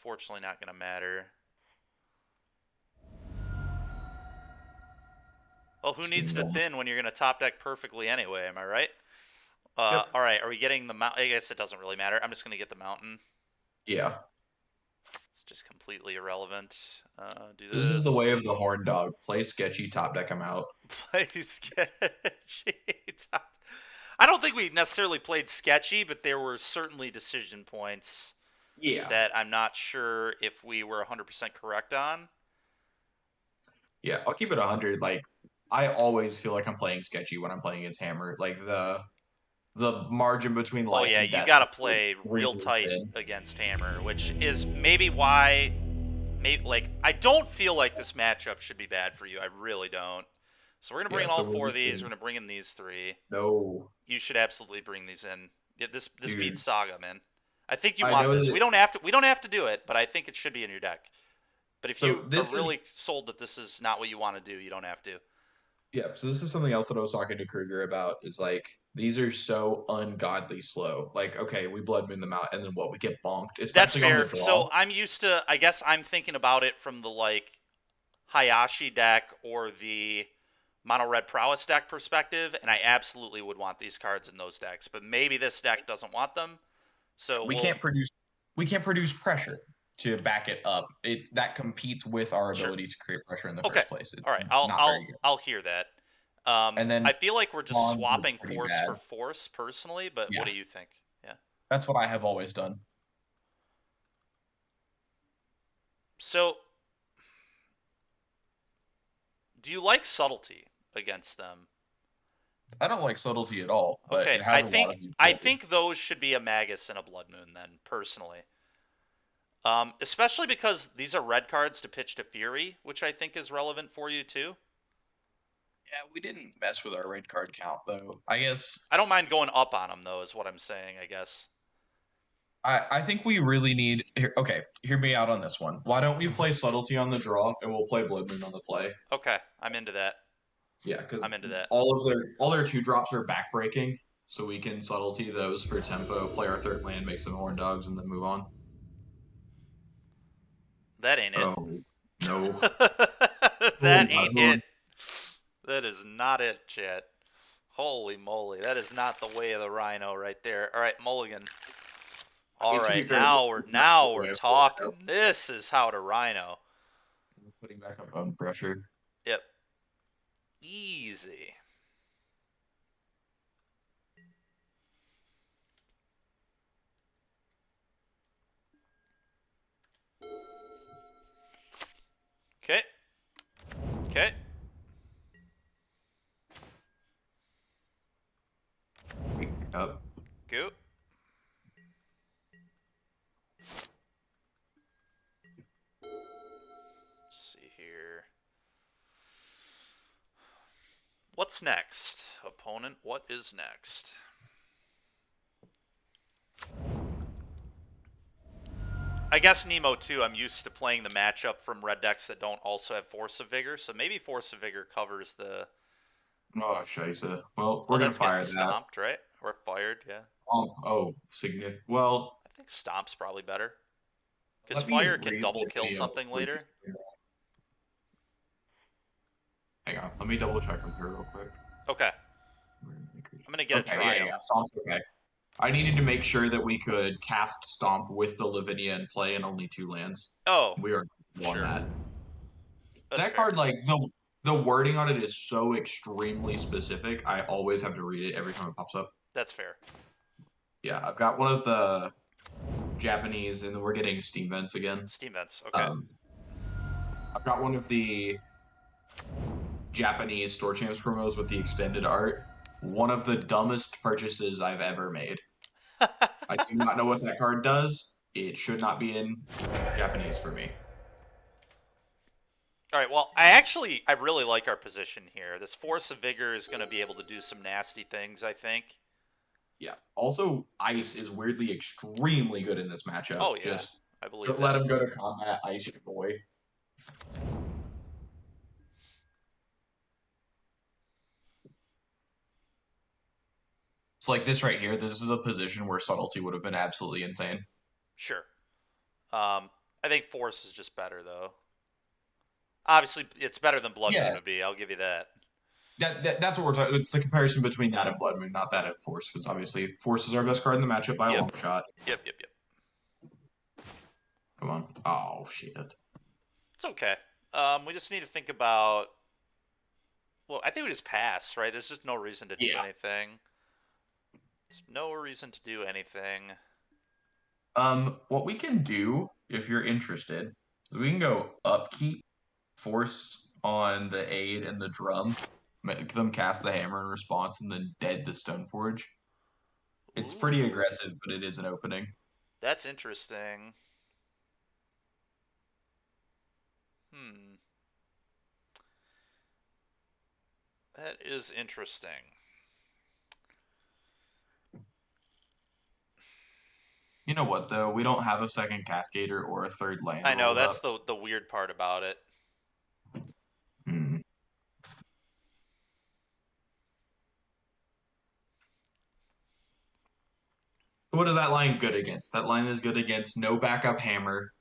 fortunately not going to matter. Well, who needs to Steamroll. thin when you're going to top deck perfectly anyway? Am I right? Yep. All right, are we getting the mount? I guess it doesn't really matter. I'm just going to get the mountain. Yeah. It's just completely irrelevant. Do This is this. the way of the horn dog. Play sketchy, top deck him out. Play sketchy. I don't think we necessarily played sketchy, but there were certainly decision points Yeah. that I'm not sure if we were 100% correct on. Yeah, I'll keep it 100. Like, I always feel like I'm playing sketchy when I'm playing against Hammer. Like the margin between Oh life yeah, and you death got to is play real extremely tight thin. against Hammer, which is maybe why. Maybe like I don't feel like this matchup should be bad for you. I really don't. So we're gonna bring Yeah, in so all we're four of these. looking. We're gonna bring in these three. No, You should absolutely bring these in. Yeah, this dude. beats Saga, man. I think you I want know this. that. We don't have to do it, but I think it should be in your deck. But if you So are this is really sold that this is not what you want to do, you don't have to. Yeah, so this is something else that I was talking to Kruger about. Is like these are so ungodly slow. Like, okay, we blood moon them out, and then what? We get bonked, That's especially on the fair. draw. So I'm used to. I guess I'm thinking about it from the like Hayashi deck or the mono red prowess deck perspective, and I absolutely would want these cards in those decks. But maybe this deck doesn't want them. So We we'll can't produce we can't produce pressure to back it up. It's that competes with our sure. ability to create pressure in the Okay. first place. It's All right. I'll not very I'll good. I'll hear that. And then I feel like we're just bonds look swapping pretty force bad. for force personally, but what Yeah, do you think? Yeah. that's what I have always done. So, do you like subtlety against them? I don't like subtlety at all, but Okay, it has a lot of I utility. think those should be a Magus and a Blood Moon then, personally. Especially because these are red cards to pitch to Fury, which I think is relevant for you too. Yeah, we didn't mess with our red card count though. I guess I don't mind going up on them though, is what I'm saying. I guess. I think we really need okay, hear me out on this one. Why don't we play subtlety on the draw and we'll play blood moon on the play? Okay, I'm into that. Yeah, because I'm into that. all their two drops are backbreaking, so we can subtlety those for tempo, play our third land, make some horn dogs, and then move on. That ain't it. Oh no. Oh That my ain't it. lord. That is not it, chat. Holy moly, that is not the way of the Rhino right there. All right, Mulligan. I All mean, to be right, fair, now the we're way of talking. This is how to Rhino. putting back up on pressure. Yep. Easy. Okay. Okay. Up. Go. Let's see here. What's next? Opponent, what is next? I guess Nemo too, I'm used to playing the matchup from red decks that don't also have Force of Vigor, so maybe Force of Vigor covers the... Oh, Scheisse. Well, Oh, we're gonna that's getting fire that. stomped, right? Or fired, yeah. Significant. Well, I think stomp's probably better. Because let me fire can read double what kill the something later. Hang on, let me double check them here real quick. Okay. I'm going to get a Okay, yeah, Triumph. Stomp's okay. I needed to make sure that we could cast Stomp with the Lavinia and play in only 2 lands. Oh, We are on sure. that. That's That fair. card, like the wording on it is so extremely specific. I always have to read it every time it pops up. That's fair. Yeah, I've got one of the Japanese, and then we're getting Steam Vents again. Steam Vents, okay. I've got one of the Japanese Store Champs promos with the extended art. One of the dumbest purchases I've ever made. I do not know what that card does. It should not be in Japanese for me. All right, well, I really like our position here. This Force of Vigor is going to be able to do some nasty things, I think. Yeah. Also, Ice is weirdly extremely good in this matchup. Oh, yeah. Just I believe don't let him go to combat, Ice your boy. It's like this right here. This is a position where subtlety would have been absolutely insane. Sure. I think Force is just better though. Obviously, it's better than Blood Moon Yeah, would be. I'll give you that. that's what we're talking. It's the comparison between that and Blood Moon, not that and Force, because obviously Force is our best card in the matchup by a Yep. long shot. Yep. Yep. Yep. Come on. Oh shit. It's okay. We just need to think about. Well, I think we just pass, right? There's just no reason to do Yeah. anything. There's no reason to do anything. What we can do if you're interested is we can go upkeep, force on the aid and the drum, make them cast the hammer in response, and then dead the Stoneforge. It's pretty Ooh, aggressive, but it is an opening. that's interesting. Hmm, that is interesting. You know what though? We don't have a second Cascader or a third land I know rolled that's up. the weird part about it. Hmm. What is that line good against? That line is good against no backup hammer.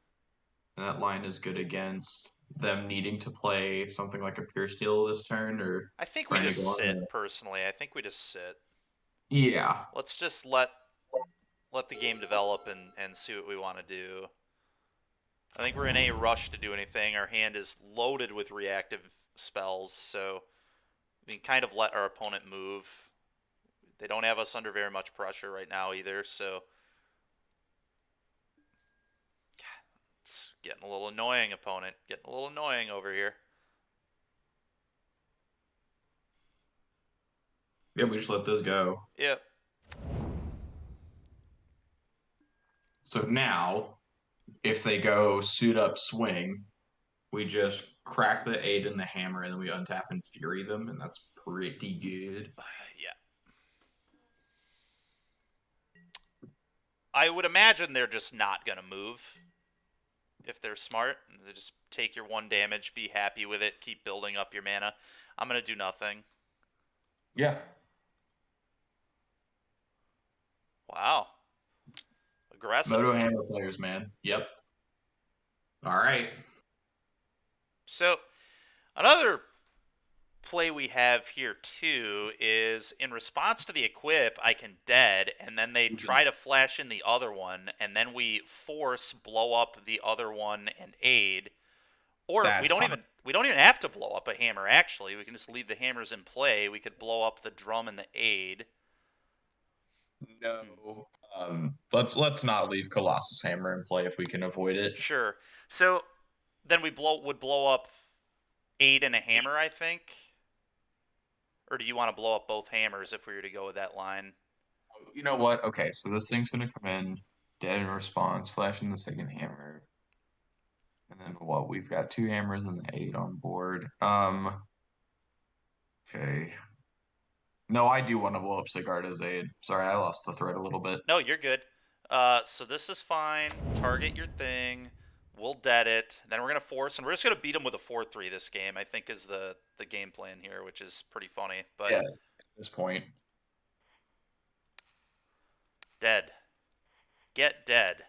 And that line is good against them needing to play something like a pure steel this turn or I think we trying to just go on sit the. personally. I think we just sit. Yeah. Let's just let the game develop and see what we want to do. I think we're in a rush to do anything. Our hand is loaded with reactive spells, so we can kind of let our opponent move. They don't have us under very much pressure right now either, so it's getting a little annoying, opponent. Getting a little annoying over here. Yeah, we just let this go. Yep. So now, if they go suit up swing, we just crack the 8 and the hammer and then we untap and fury them, and that's pretty good. Yeah. I would imagine they're just not going to move if they're smart. They just take your 1 damage, be happy with it, keep building up your mana. I'm going to do nothing. Yeah. Wow. Aggressive. Moto hammer players, man. Yep. All right. So, another play we have here too is in response to the equip, I can dead, and then they try to flash in the other one, and then we force blow up the other one and aid. Or That's fine. we don't even have to blow up a hammer. Actually, we can just leave the hammers in play. We could blow up the drum and the aid. No. Let's not leave Colossus Hammer in play if we can avoid it. Sure. So then we would blow up aid and a hammer, I think. Or do you want to blow up both hammers if we were to go with that line? You know what? Okay, so this thing's gonna come in dead in response, flashing the second hammer. And then what? We've got 2 hammers and the 8 on board. Okay. No, I do want to blow up Sigarda's aid. Sorry, I lost the thread a little bit. No, you're good. So this is fine. Target your thing. We'll dead it. Then we're gonna force, and we're just gonna beat them with a 4-3 this game. I think is the game plan here, which is pretty funny. But Yeah, at this point. dead. Get dead.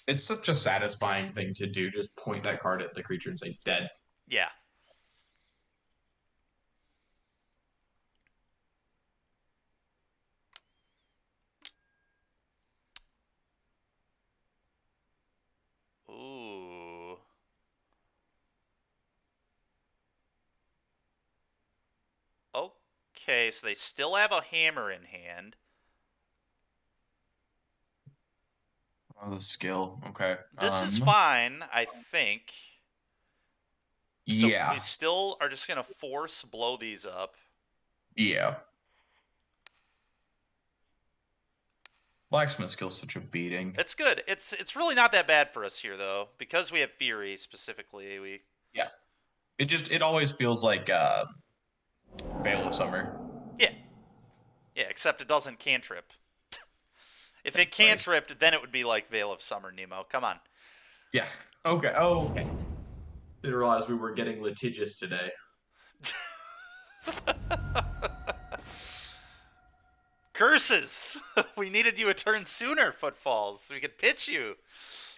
It's such a satisfying thing to do. Just point that card at the creature and say dead. Yeah. Ooh. Okay, so they still have a hammer in hand. Oh, the skill. Okay. This is fine, I think. So Yeah. we still are just gonna force blow these up. Yeah. Blacksmith skill's such a beating. It's good. It's really not that bad for us here though, because we have Fury specifically. Yeah. It always feels like Veil of Summer. Yeah, except it doesn't cantrip. If it Christ. cantripped, then it would be like Veil of Summer, Nemo. Come on. Yeah. Okay. Oh, okay. Didn't realize we were getting litigious today. curses! We needed you a turn sooner, Footfalls, so we could pitch you.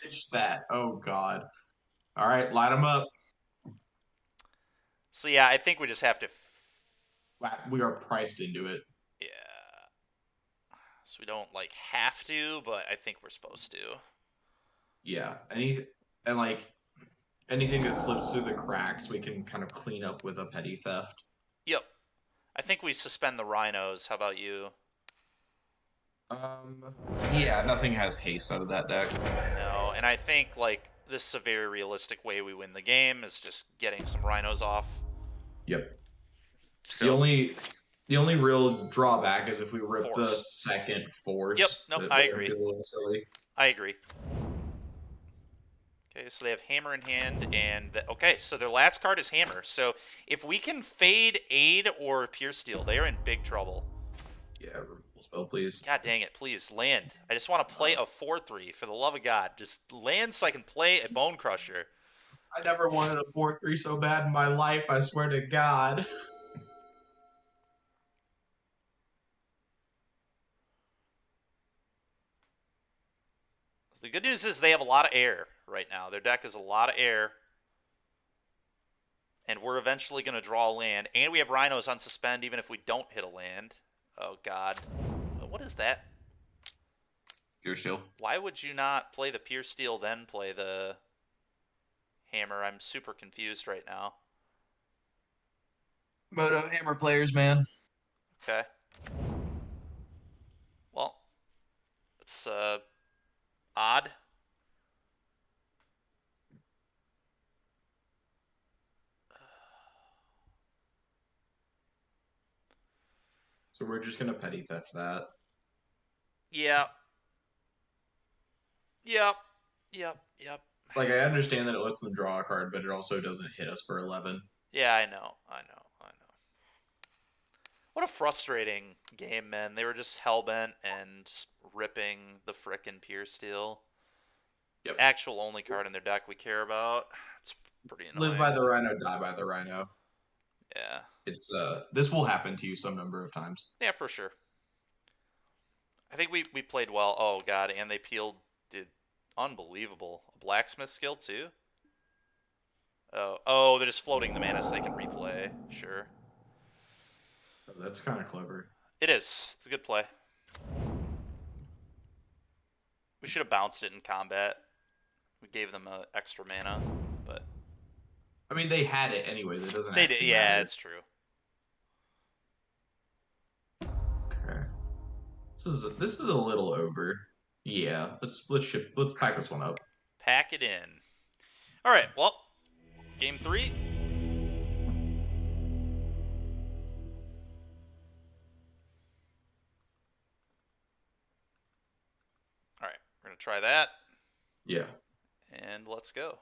Pitch that. Oh God. All right, light them up. So yeah, I think we just have to. We are priced into it. Yeah. So we don't like have to, but I think we're supposed to. Yeah. And like anything that slips through the cracks, we can kind of clean up with a petty theft. Yep. I think we suspend the Rhinos. How about you? Um, yeah, nothing has haste out of that deck. No, and I think like this is a very realistic way we win the game is just getting some Rhinos off. Yep. So, The only real drawback is if we rip the Force. second force. Yep, nope, I That would agree. feel a little silly. I agree. Okay, so they have Hammer in hand, and okay, so their last card is Hammer. So if we can fade Aid or Pure Steel, they are in big trouble. Yeah, removal spell, please. God dang it, please, land. I just want to play a 4-3, for the love of God. Just land so I can play a Bone Crusher. I never wanted a 4-3 so bad in my life, I swear to God. The good news is they have a lot of air right now. Their deck is a lot of air. And we're eventually going to draw a land. And we have Rhinos on suspend even if we don't hit a land. Oh, God. What is that? Pure Steel. Why would you not play the Pure Steel, then play the Hammer? I'm super confused right now. Moto Hammer players, man. Okay. Well, it's odd. So we're just gonna petty theft that. Yeah. Yep. Yep. Yep. Like I understand that it lets them draw a card, but it also doesn't hit us for 11. Yeah, I know. I know. I know. What a frustrating game, man. They were just hellbent and just ripping the frickin' Pure Steel. Yep. Actual only card in their deck we care about. It's pretty annoying. Live by the Rhino, die by the Rhino. Yeah. It's this will happen to you some number of times. Yeah, for sure. I think we played well. Oh god, and they did unbelievable. A blacksmith skill too? Oh, they're just floating the mana so they can replay. Sure. Oh, that's kind of clever. It is. It's a good play. We should have bounced it in combat. We gave them extra mana, but I mean, they had it anyway. That doesn't. they did. Actually Yeah, matter. it's true. Okay. This is a little over. Yeah. Let's pack this one up. Pack it in. All right. Well, game 3. All right, we're gonna try that. Yeah. And let's go.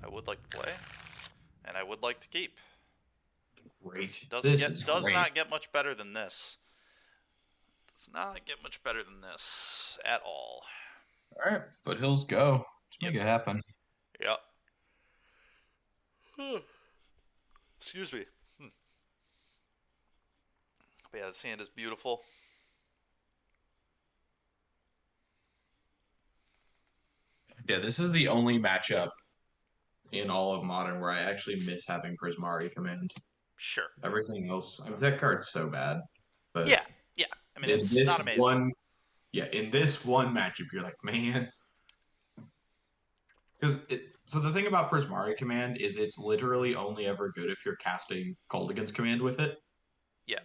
I would like to play, and I would like to keep. Great. Does not get much better than this. Does not get much better than this at all. All right, Foothills go. Let's Yep. make it happen. Yep. Excuse me. But yeah, this hand is beautiful. Yeah, this is the only matchup in all of Modern where I actually miss having Prismari command. Sure. Everything else, I mean, that card's so bad. But Yeah. I mean, it's not amazing. In this one matchup, you're like, man. So the thing about Prismari command is it's literally only ever good if you're casting Koldigan's command with it. Yeah.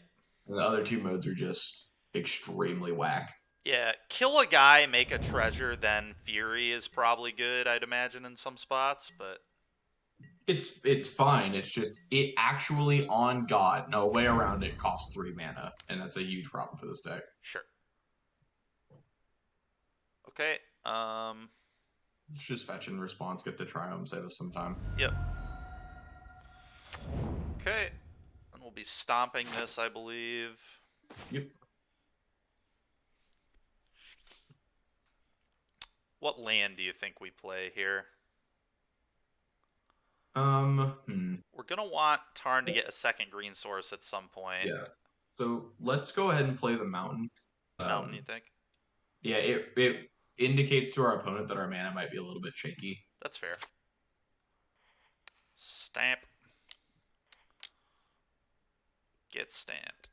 And the other two modes are just extremely whack. Yeah, kill a guy, make a treasure, then Fury is probably good, I'd imagine, in some spots, but It's fine. It's just it actually on God, no way around it, costs 3 mana, and that's a huge problem for this deck. sure. Okay, Let's just fetch and response, get the Triumph, save us some time. yep. Okay, and we'll be stomping this, I believe. Yep. What land do you think we play here? We're gonna want Tarn to get a second green source at some point. Yeah. So let's go ahead and play the mountain. Mountain, you Um, think? yeah, it indicates to our opponent that our mana might be a little bit shaky. That's fair. Stamp. Get stamped.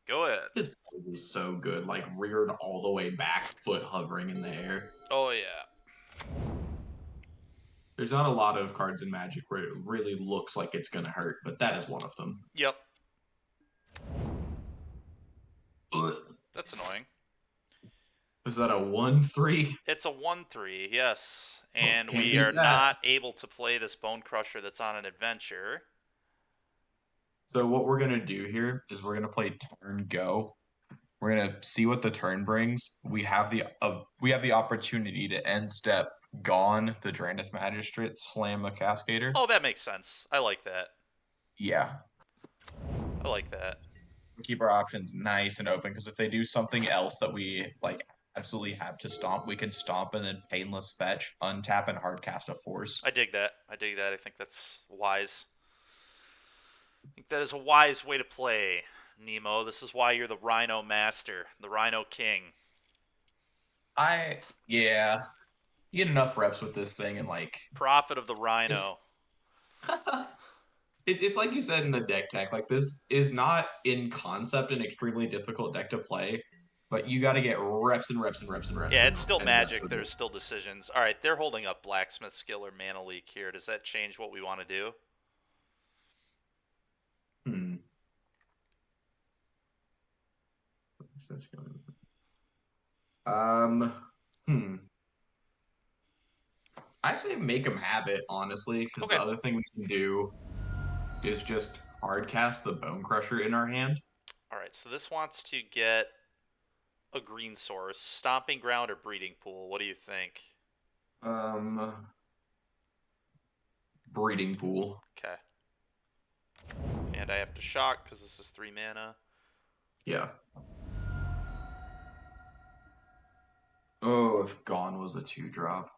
Go ahead. His play is so good, like reared all the way back, foot hovering in the air. Oh yeah. There's not a lot of cards in Magic where it really looks like it's gonna hurt, but that is one of them. Yep. Ugh. That's annoying. Is that a 1/3? It's a 1/3, yes. Oh, And can't we beat are that. not able to play this Bone Crusher that's on an adventure. So what we're gonna do here is we're gonna play turn go. We're gonna see what the turn brings. We have the opportunity to end step gone the Drannith Magistrate, slam a Cascader. Oh, that makes sense. I like that. Yeah, I like that. we keep our options nice and open because if they do something else that we like absolutely have to stomp, we can stomp and then painless fetch, untap, and hardcast a force. I dig that. I dig that. I think that's wise. I think that is a wise way to play, Nemo. This is why you're the Rhino Master, the Rhino King. Yeah, you get enough reps with this thing and like Prophet of the Rhino. it's like you said in the deck tech. Like this is not in concept an extremely difficult deck to play, but you got to get reps and reps and reps and reps. Yeah, it's still and Magic. reps. There's still decisions. All right, they're holding up Blacksmith Skill or Mana Leak here. Does that change what we want to do? Hmm. Um. Hmm. I say make them have it, honestly, because Okay. the other thing we can do is just hard cast the Bone Crusher in our hand. All right, so this wants to get a green source, Stomping Ground or Breeding Pool. What do you think? Breeding Pool. Okay. And I have to shock because this is 3 mana. Yeah. Oh, if Gone was a 2-drop.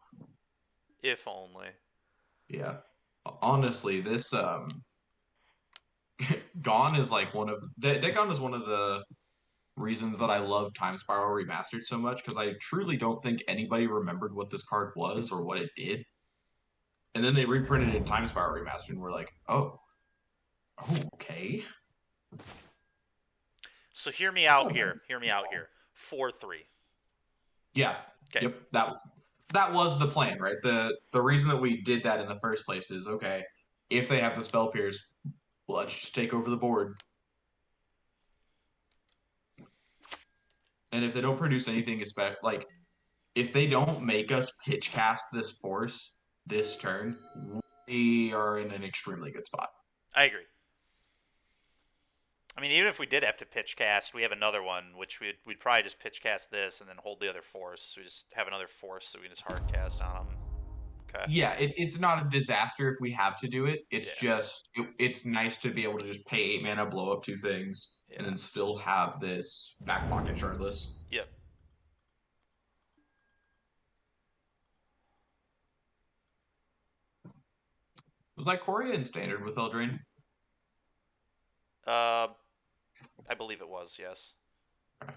If only. Yeah. Honestly, this Gone is like that Gone is one of the reasons that I love Time Spiral Remastered so much because I truly don't think anybody remembered what this card was or what it did. And then they reprinted it in Time Spiral Remastered and we're like, oh, okay. So hear me out here. Hear me out here. 4-3. Yeah. Okay. Yep. That was the plan, right? The reason that we did that in the first place is okay, if they have the Spell Pierce, let's just take over the board. And if they don't produce anything, like if they don't make us pitch cast this force this turn, we are in an extremely good spot. I agree. I mean, even if we did have to pitch cast, we have another one, which we'd probably just pitch cast this and then hold the other force. We just have another force, so we can just hard cast on them. Okay. Yeah, it's not a disaster if we have to do it. It's Yeah. just it's nice to be able to just pay 8 mana, blow up 2 things, Yeah. and then still have this back pocket shardless. Yep. Was Lycoria in standard with Eldraine? I believe it was, yes. I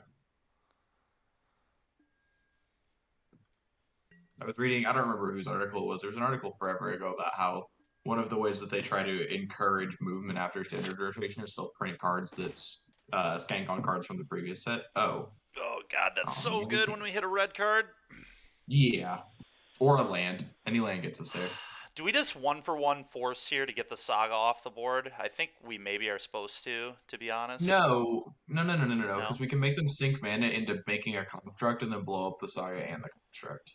was reading, I don't remember whose article it was. There was an article forever ago about how one of the ways that they try to encourage movement after standard rotation is still print cards that's skank on cards from the previous set. Oh. Oh, God, that's so good when we hit a red card. Yeah. Or a land. Any land gets us there. Do we just 1-for-1 force here to get the Saga off the board? I think we maybe are supposed to be honest. No. Because we can make them sink mana into making a construct and then blow up the Saga and the construct.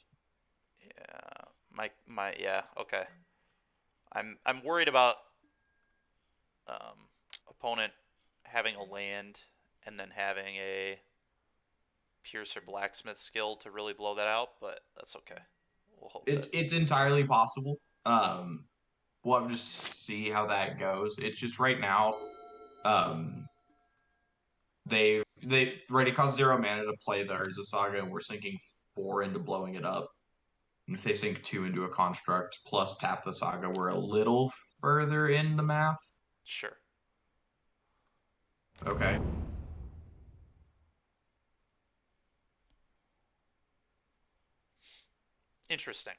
Yeah. Yeah, okay. I'm worried about opponent having a land and then having a Pierce or Blacksmith skill to really blow that out, but that's okay. We'll hope it's entirely possible. We'll have to see how that goes. It's just right now, they already cost 0 mana to play the Urza Saga, and we're sinking 4 into blowing it up. And if they sink 2 into a construct plus tap the saga, we're a little further in the math. Sure. Okay. Interesting.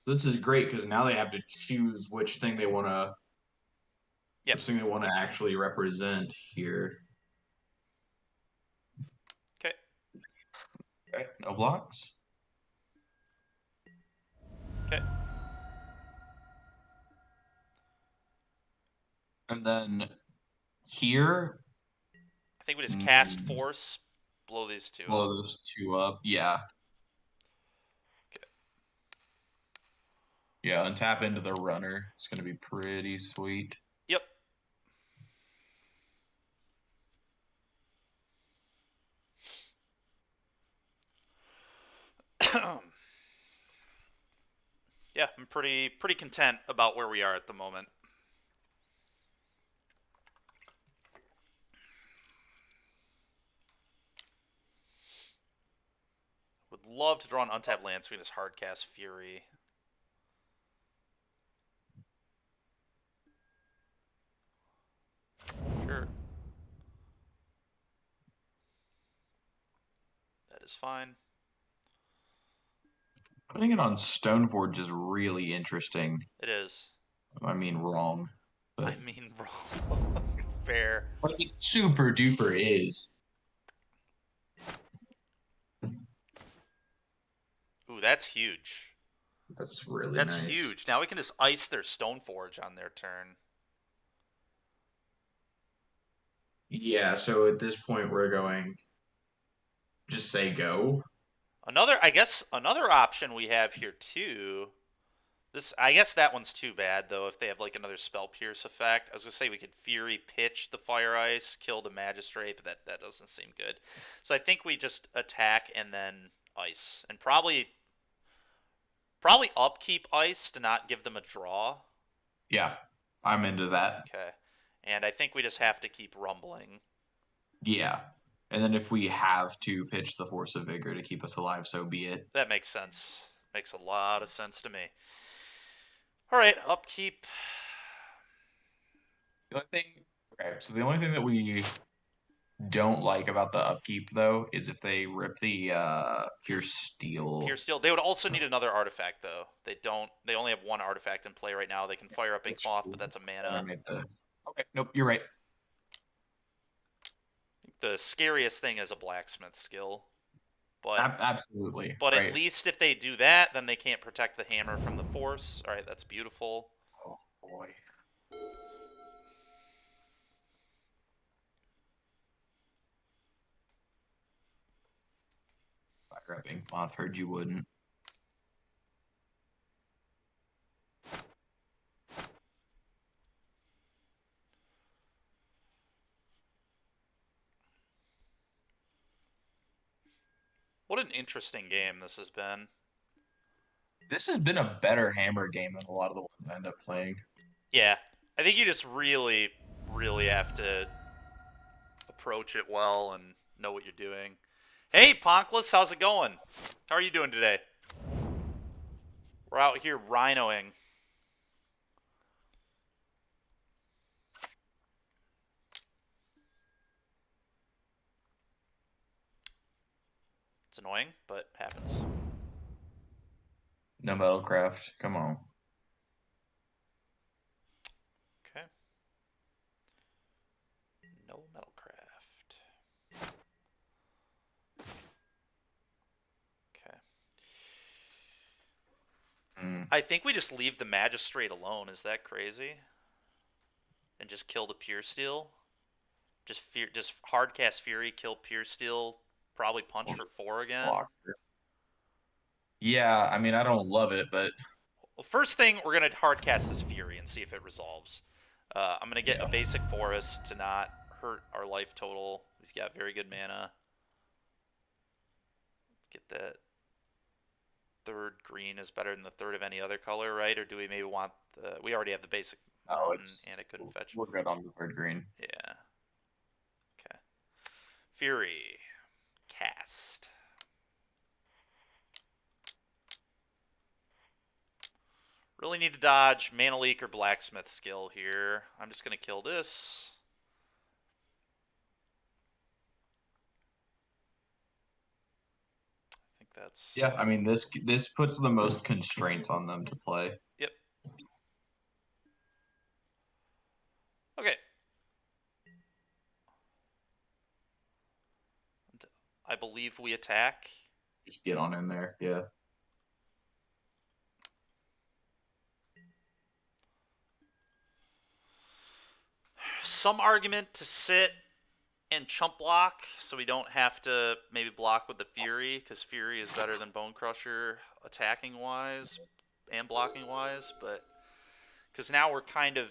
This is great because now they have to choose which thing they want to Yep. which thing they want to actually represent here. Okay. Okay. No blocks. Okay. And then here, I think we just cast Force, blow these two blow up. those 2 up. Yeah. Okay. Yeah, and tap into the runner. It's going to be pretty sweet. Yep. Yeah, I'm pretty content about where we are at the moment. Would love to draw an untapped land so we can just hardcast Fury. Sure. That is fine. Putting it on Stoneforge is really interesting. It is. I mean, wrong. But, I mean, bro. Fair. but it super duper is. Ooh, that's huge. That's really That's nice. huge. Now we can just ice their Stoneforge on their turn. Yeah, so at this point we're going just say go. I guess another option we have here too. I guess that one's too bad though. If they have like another Spell Pierce effect, I was gonna say we could Fury pitch the Fire Ice, kill the Magistrate, but that doesn't seem good. So I think we just attack and then ice, and probably upkeep ice to not give them a draw. Yeah, I'm into that. Okay, and I think we just have to keep rumbling. Yeah. And then if we have to pitch the Force of Vigor to keep us alive, so be it. That makes sense. Makes a lot of sense to me. All right, upkeep. The only thing, okay, so the only thing that we don't like about the upkeep though is if they rip the pure steel. Pure Steel. They would also need another artifact though. They don't. They only have one artifact in play right now. They can fire up Ink Moth, but that's a mana. Okay, nope, you're right. The scariest thing is a blacksmith skill, but Absolutely. but right. at least if they do that, then they can't protect the hammer from the force. All right, that's beautiful. Oh boy. Fire up Ink Moth, heard you wouldn't. What an interesting game this has been. This has been a better hammer game than a lot of the ones I end up playing. Yeah, I think you just really have to approach it well and know what you're doing. Hey, Ponkless, how's it going? How are you doing today? We're out here rhinoing. It's annoying, but happens. No Metalcraft, come on. Okay. No Metalcraft. Okay. I think we just leave the Magistrate alone. Is that crazy? And just kill the Pure Steel? Just hardcast Fury, kill Pure Steel, probably punch for 4 again. Blocker. Yeah, I mean, I don't love it, but... Well, first thing, we're going to hardcast this Fury and see if it resolves. I'm going to get a basic Forest to not hurt our life total. We've got very good mana. Let's get that. Third green is better than the third of any other color, right? Or do we maybe want the... We already have the basic mountain, and it couldn't fetch. We're good on the third green. Yeah. Okay. Fury. Cast. Really need to dodge Mana Leak or Blacksmith skill here. I'm just going to kill this. I think that's... Yeah, I mean this puts the most constraints on them to play. Yep. Okay. I believe we attack. Just get on in there, yeah. Some argument to sit and chump block so we don't have to maybe block with the Fury, because Fury is better than Bone Crusher attacking wise and blocking wise, but because now we're kind of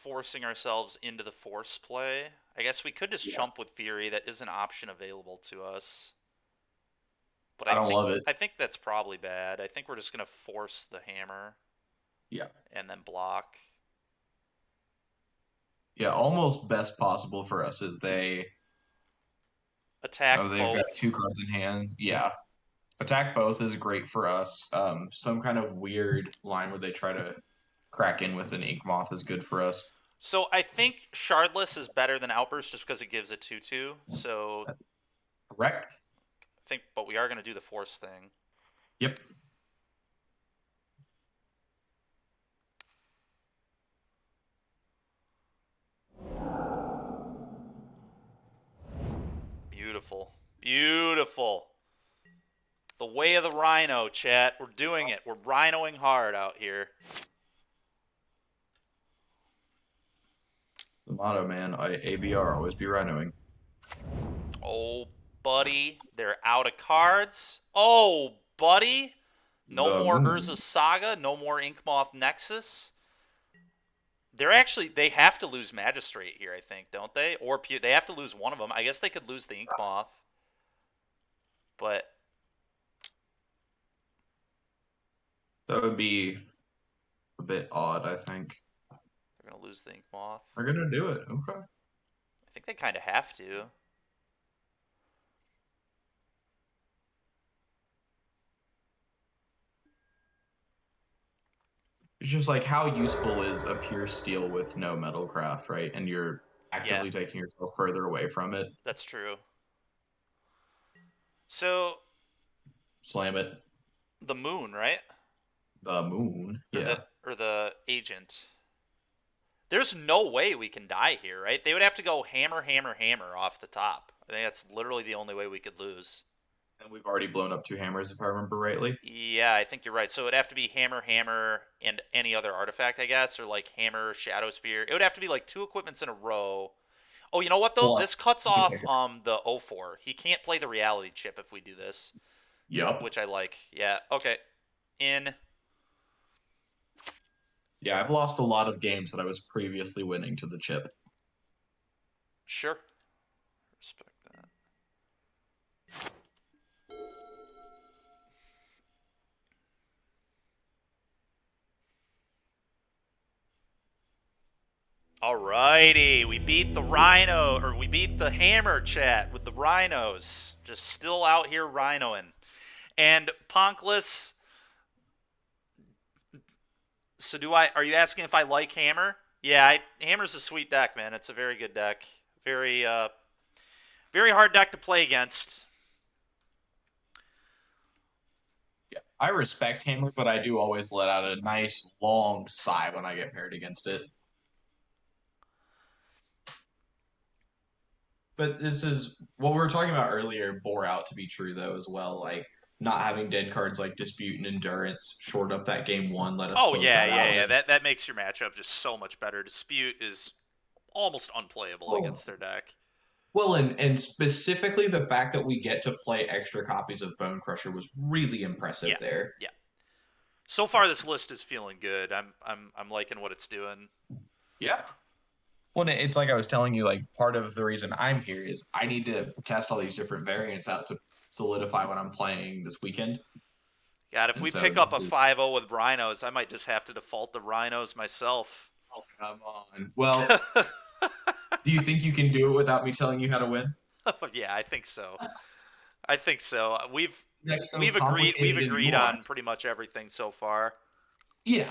forcing ourselves into the force play. I guess we could just chump with Fury. That is an option available to us. But I don't love it. I think that's probably bad. I think we're just gonna force the hammer. Yeah. And then block. Yeah, almost best possible for us is they attack they've both. got 2 cards in hand. Yeah. Attack both is great for us. Some kind of weird line where they try to crack in with an Ink Moth is good for us. So I think Shardless is better than Outburst just because it gives a 2/2. So Correct. I think, but we are going to do the force thing. Yep. Beautiful. Beautiful. The way of the Rhino, chat. We're doing it. We're rhinoing hard out here. The motto, man. ABR, always be rhinoing. Oh, buddy. They're out of cards. Oh, buddy. No more Urza Saga. No more Inkmoth Nexus. They have to lose Magistrate here, I think, don't they? Or they have to lose one of them. I guess they could lose the Inkmoth. But that would be a bit odd, I think. They're going to lose the Inkmoth. They're going to do it. Okay. I think they kind of have to. It's just like, how useful is a pure steel with no Metalcraft, right? And you're actively taking yourself further away from it. That's true. So slam it. The moon, right? The moon, yeah. Or the agent. There's no way we can die here, right? They would have to go hammer, hammer, hammer off the top. I think that's literally the only way we could lose. And we've already blown up 2 hammers, if I remember rightly. Yeah, I think you're right. So it would have to be hammer, hammer, and any other artifact, I guess, or like hammer, shadow spear. It would have to be like 2 equipments in a row. Oh, you know what though? This cuts off the 0-4. He can't play the reality chip if we do this. Yep. Which I like. Yeah. Okay. In. Yeah, I've lost a lot of games that I was previously winning to the chip. Sure. Respect that. Alrighty, we beat the Rhino, or we beat the Hammer, chat, with the Rhinos. Just still out here rhinoing. And Ponkless, so are you asking if I like Hammer? Yeah, Hammer's a sweet deck, man. It's a very good deck. Very hard deck to play against. Yeah, I respect Hammer, but I do always let out a nice long sigh when I get paired against it. But this is what we were talking about earlier, bore out to be true though as well. Like not having dead cards like Dispute and Endurance short up that game 1, let us close that out. Yeah. That makes your matchup just so much better. Dispute is almost unplayable against their deck. Well, and specifically the fact that we get to play extra copies of Bone Crusher was really impressive there. Yeah. So far this list is feeling good. I'm liking what it's doing. Yeah. Well, it's like I was telling you, like, part of the reason I'm here is I need to test all these different variants out to solidify what I'm playing this weekend. God, if we pick up a 5-0 with Rhinos, I might just have to default the Rhinos myself. Oh, come on. Well, do you think you can do it without me telling you how to win? Yeah, I think so. We've agreed on pretty much everything so far. Yeah.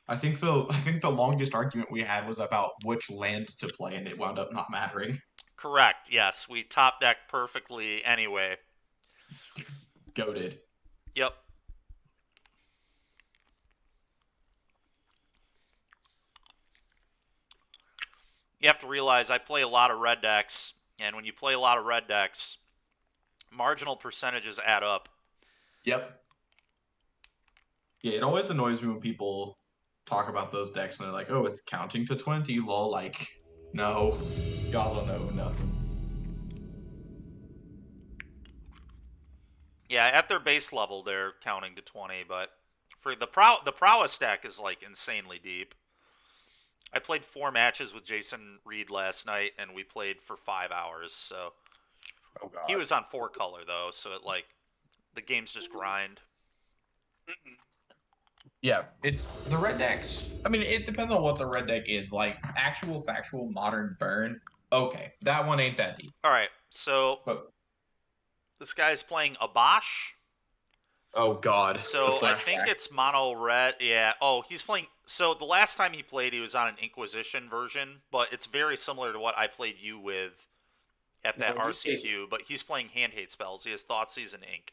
I think the longest argument we had was about which land to play, and it wound up not mattering. Correct. Yes, we top decked perfectly anyway. Goated. Yep. You have to realize I play a lot of red decks, and when you play a lot of red decks, marginal percentages add up. Yep. Yeah, it always annoys me when people talk about those decks and they're like, "Oh, it's counting to 20." Lol. Like, no, y'all don't know nothing. Yeah, at their base level, they're counting to 20, but for the prowess deck is like insanely deep. I played 4 matches with Jason Reed last night, and we played for 5 hours. So Oh he God. was on 4 color though, so it like the games just grind. Yeah, it's the red decks. I mean, it depends on what the red deck is. Like actual factual modern burn. Okay, that one ain't that deep. All right, so But this guy's playing Abash. oh God, the So I think flashback. it's mono red. Yeah. Oh, he's playing. So the last time he played, he was on an Inquisition version, but it's very similar to what I played you with at Now, that when you say, RCQ. But he's playing hand hate spells. He has Thoughtseize and Ink.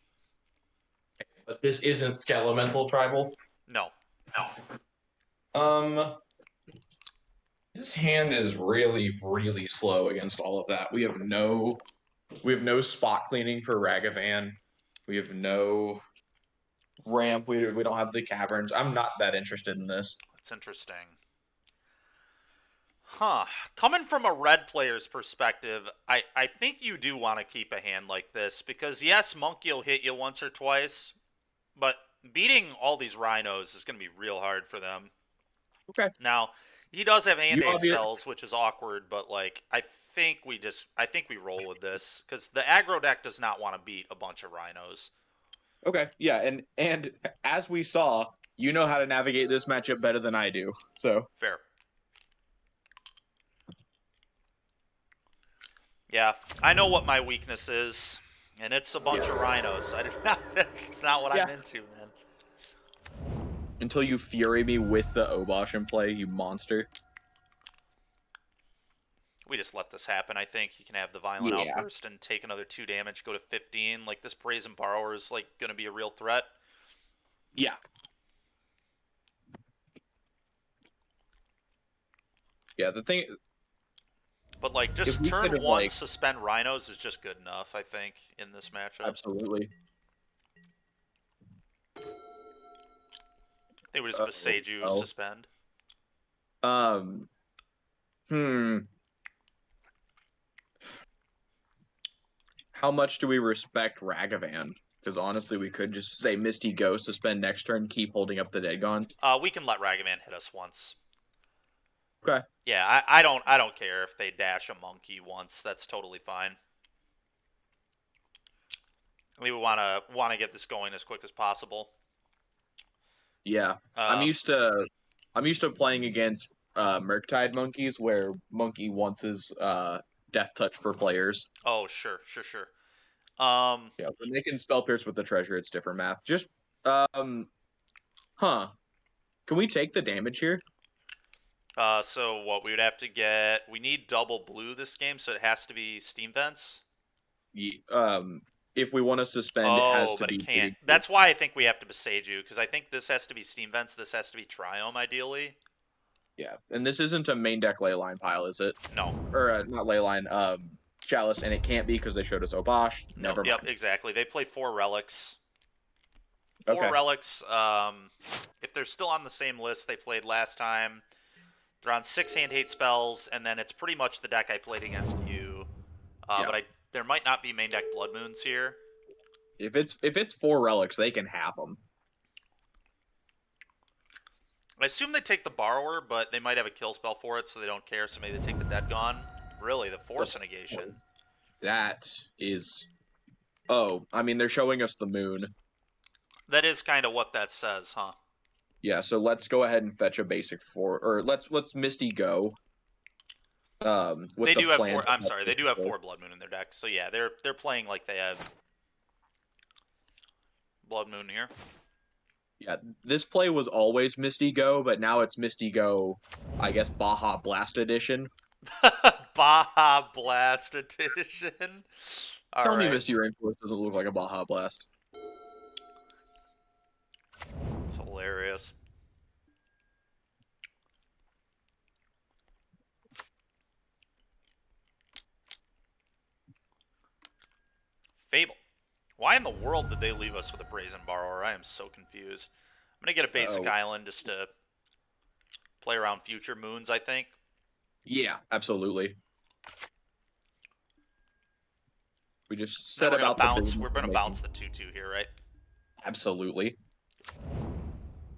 but this isn't Skelemental Tribal. No. Um, this hand is really, really slow against all of that. We have no spot cleaning for Ragavan. We have no ramp. We don't have the caverns. I'm not that interested in this. That's interesting. Huh. Coming from a red player's perspective, I think you do want to keep a hand like this because, yes, Monkey will hit you once or twice, but beating all these Rhinos is going to be real hard for them. Okay. Now, he does have hand You aid obvious- spells, which is awkward, but like I think we roll with this because the aggro deck does not want to beat a bunch of Rhinos. Okay, yeah, and as we saw, you know how to navigate this matchup better than I do. So Fair. Yeah, I know what my weakness is, and it's a bunch of Rhinos. I do not. It's not what Yeah. I'm into, man. until you fury me with the Obosh in play, you monster. We just let this happen. I think you can have the violent Yeah. outburst and take another 2 damage, go to 15. Like this brazen borrower is like going to be a real threat. Yeah. Yeah, the thing. But like If just we turn could've, 1 like- suspend Rhinos is just good enough, I think, in this matchup. Absolutely. They would just Beseiju, oh. suspend. Hmm. How much do we respect Ragavan? Because honestly, we could just say Misty Go, suspend next turn, keep holding up the Dead Gone. We can let Ragavan hit us once. Okay. Yeah, I don't care if they dash a monkey once. That's totally fine. We wanna get this going as quick as possible. Yeah. I'm used to playing against Murktide monkeys where monkey wants his death touch for players. Oh, sure. Yeah, when they can spell pierce with the treasure, it's different math. Just huh. Can we take the damage here? So what we would have to get? We need double blue this game, so it has to be Steam Vents. If we want to suspend, it has to but be. it can't. That's why I think we have to Beseiju, because I think this has to be Steam Vents. This has to be Triome, ideally. Yeah, and this isn't a main deck leyline pile, is it? No. Or not leyline, Chalice, and it can't be because they showed us Obosh. Never mind. Yep, exactly. They play 4 relics. 4 Okay. relics. If they're still on the same list they played last time, they're on 6 hand hate spells, and then it's pretty much the deck I played against you. Yeah. But there might not be main deck Blood Moons here. If it's 4 relics, they can have them. I assume they take the Borrower, but they might have a kill spell for it, so they don't care. So maybe they take the Dead Gone. Really, the Force negation. That is. Oh, I mean, they're showing us the moon. That is kind of what that says, huh? Yeah, so let's go ahead and fetch a basic 4, or let's Misty Go. With They the do have plan 4. to I'm fetch sorry, they Misty do have Go. 4 Blood Moon in their deck. So yeah, they're playing like they have Blood Moon here. Yeah, this play was always Misty Go, but now it's Misty Go, I guess, Baja Blast Edition. Baja Blast Edition. All Tell me right. Misty Rainforest doesn't look like a Baja Blast. It's hilarious. Fable. Why in the world did they leave us with a Brazen Borrower? I am so confused. I'm going to get a basic Uh-oh. island just to play around future moons, I think. Yeah, absolutely. We just Then set about the business we're of gonna making. bounce the 2/2 here, right? Absolutely.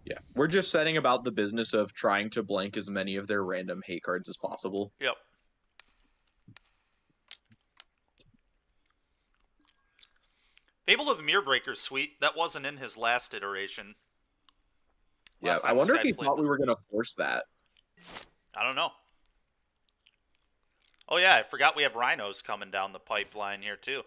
Yeah, we're just setting about the business of trying to blank as many of their random hate cards as possible. Yep. Fable of the Mirror Breaker's sweet. That wasn't in his last iteration. Yeah, Last I time this wonder if guy he played thought we were going to force that. I don't know. Oh yeah, I forgot we have Rhinos coming down the pipeline here too.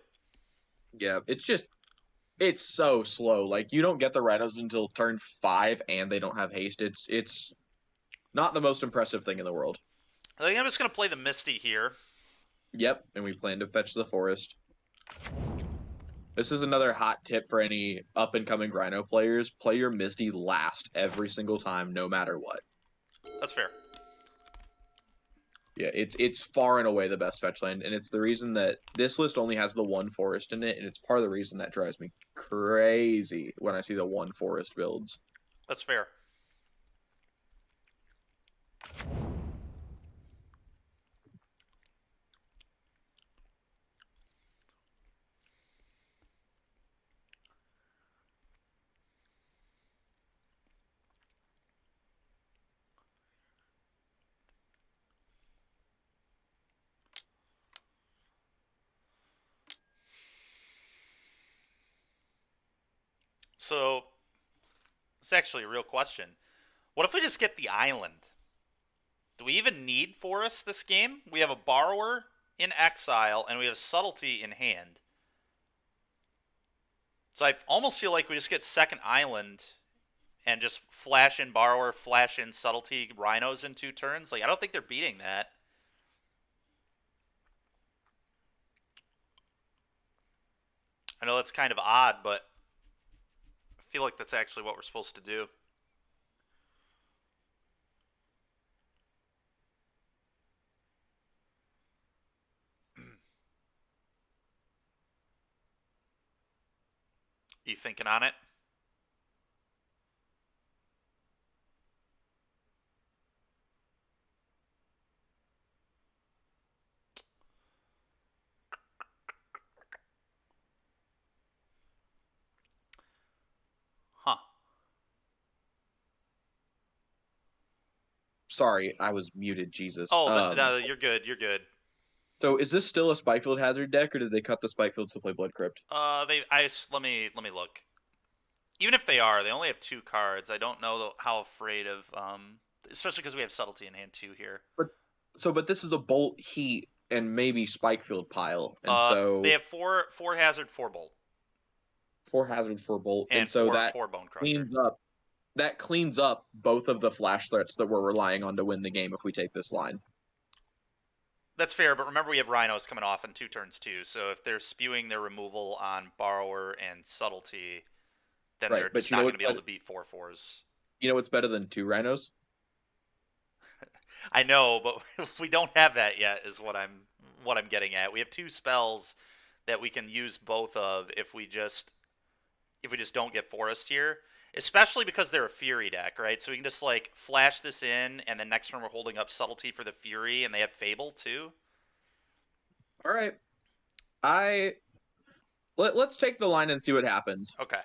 Yeah, it's so slow. Like, you don't get the Rhinos until turn 5, and they don't have haste. It's not the most impressive thing in the world. I think I'm just gonna play the Misty here. Yep, and we plan to fetch the forest. This is another hot tip for any up-and-coming Rhino players. Play your Misty last every single time, no matter what. That's fair. Yeah, it's far and away the best fetch land, and it's the reason that this list only has the one forest in it, and it's part of the reason that drives me crazy when I see the one forest builds. That's fair. So, it's actually a real question. What if we just get the island? Do we even need Forest this game? We have a Borrower in exile, and we have Subtlety in hand. So I almost feel like we just get second island and just flash in Borrower, flash in Subtlety, Rhinos in 2 turns. Like, I don't think they're beating that. I know that's kind of odd, but I feel like that's actually what we're supposed to do. You thinking on it? Huh. Sorry, I was muted, Jesus. Oh, no, you're good. You're good. So is this still a Spikefield Hazard deck, or did they cut the Spikefields to play Blood Crypt? Let me look. Even if they are, they only have 2 cards. I don't know how afraid of especially because we have Subtlety in hand too here. But this is a Bolt, Heat, and maybe Spikefield pile, and They so have four hazard, 4 bolt, 4 Hazard for Bolt, and and so four that four bone crusher. cleans up both of the flash threats that we're relying on to win the game if we take this line. That's fair, but remember we have Rhinos coming off in 2 turns too. So if they're spewing their removal on Borrower and Subtlety, then Right, they're but just you not know going to what's be able better? to beat 4/4s. You know what's better than 2 Rhinos? I know, but we don't have that yet. Is what I'm getting at. We have 2 spells that we can use both of if we just don't get Forest here. Especially because they're a Fury deck, right? So we can just like flash this in, and then next turn we're holding up Subtlety for the Fury, and they have Fable too. All right, let's take the line and see what happens. Okay.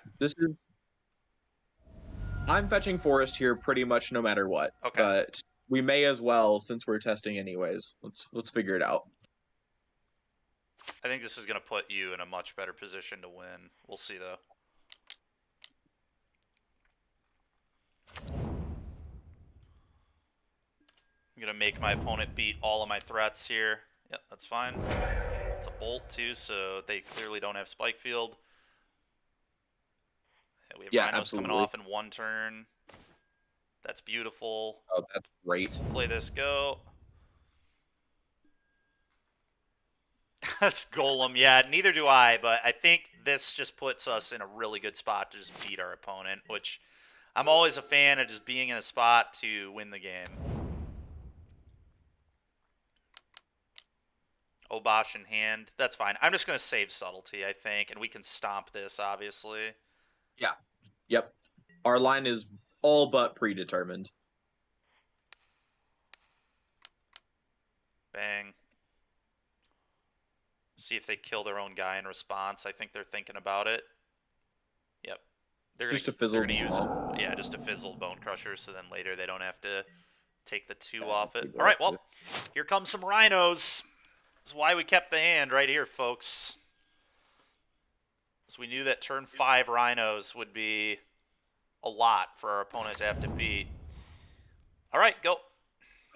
I'm fetching Forest here pretty much no matter what. Okay. But we may as well, since we're testing anyways. Let's figure it out. I think this is going to put you in a much better position to win. We'll see, though. I'm going to make my opponent beat all of my threats here. Yep, that's fine. It's a Bolt, too, so they clearly don't have Spikefield. Okay, we have Yeah, Rhinos coming absolutely. off in 1 turn. That's beautiful. Oh, that's great. Play this, go. That's Golem. Yeah, neither do I, but I think this just puts us in a really good spot to just beat our opponent, which I'm always a fan of just being in a spot to win the game. Obosh in hand. That's fine. I'm just going to save Subtlety, I think, and we can stomp this, obviously. Yeah. Yep. Our line is all but predetermined. Bang. See if they kill their own guy in response. I think they're thinking about it. Yep. Just a They're fizzle gonna use it. bomb. Yeah, just a fizzle Bone Crusher, so then later they don't have to take the 2 Yeah, off it. actually, All right, well, that's here comes some Rhinos. That's why we kept the hand right here, folks. So we knew that turn 5 Rhinos would be a lot for our opponent to have to beat. All right, go.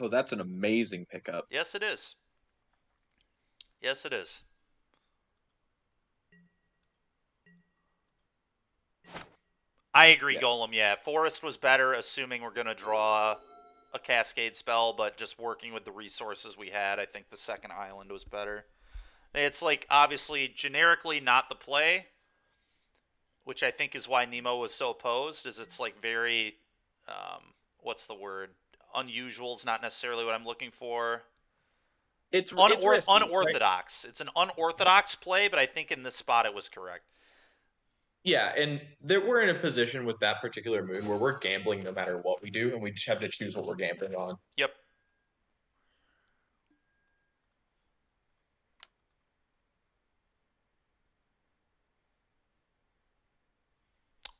Oh, that's an amazing pickup. Yes, it is. Yes, it is. I agree, Yeah. Golem. Yeah, Forest was better, assuming we're going to draw a Cascade spell, but just working with the resources we had, I think the second island was better. It's like, obviously, generically not the play, which I think is why Nemo was so opposed, is it's like very, what's the word? Unusual is not necessarily what I'm looking for. It's risky, right? Unorthodox. It's an unorthodox play, but I think in this spot it was correct. Yeah, and we're in a position with that particular moon where we're gambling no matter what we do, and we just have to choose what we're gambling on. Yep.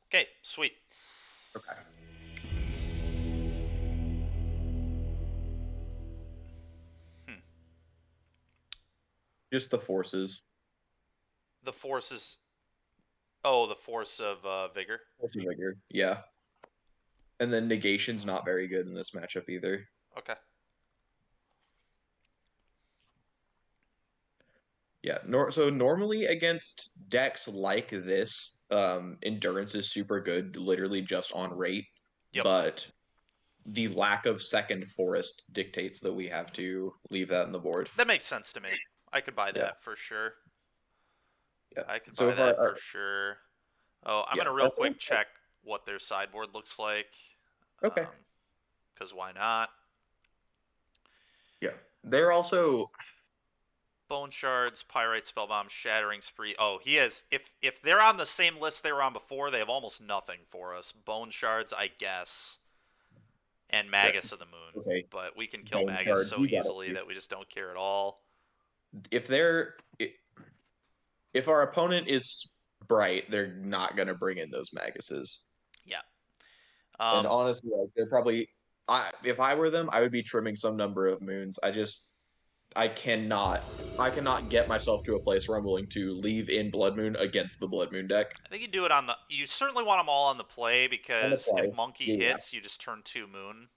Okay, sweet. Okay. Just the forces. The force is... Oh, the force of vigor. Force of vigor. Yeah. And then negation's not very good in this matchup either. Okay. Yeah. So normally against decks like this, endurance is super good, literally just on rate. Yep. But the lack of second forest dictates that we have to leave that on the board. That makes sense to me. I could buy that Yeah. for sure. Yeah. I could So buy if that for sure. Oh, I'm yeah, going to real quick check what their sideboard looks like. Okay. Because why not? Yeah. They're also Bone Shards, Pyrite, Spellbomb, Shattering Spree. Oh, he has... If they're on the same list they were on before, they have almost nothing for us. Bone Shards, I guess. And Magus of the Moon. Okay. But we can kill Bone Magus Shards, so you got it, easily dude. that we just don't care at all. If our opponent is bright, they're not gonna bring in those Maguses. Yeah. And honestly, like, they're probably if I were them, I would be trimming some number of moons. I cannot get myself to a place where I'm willing to leave in Blood Moon against the Blood Moon deck. I think you do it on the... You certainly want them all on the play because play. if Monkey Yeah. hits, you just turn 2 Moon.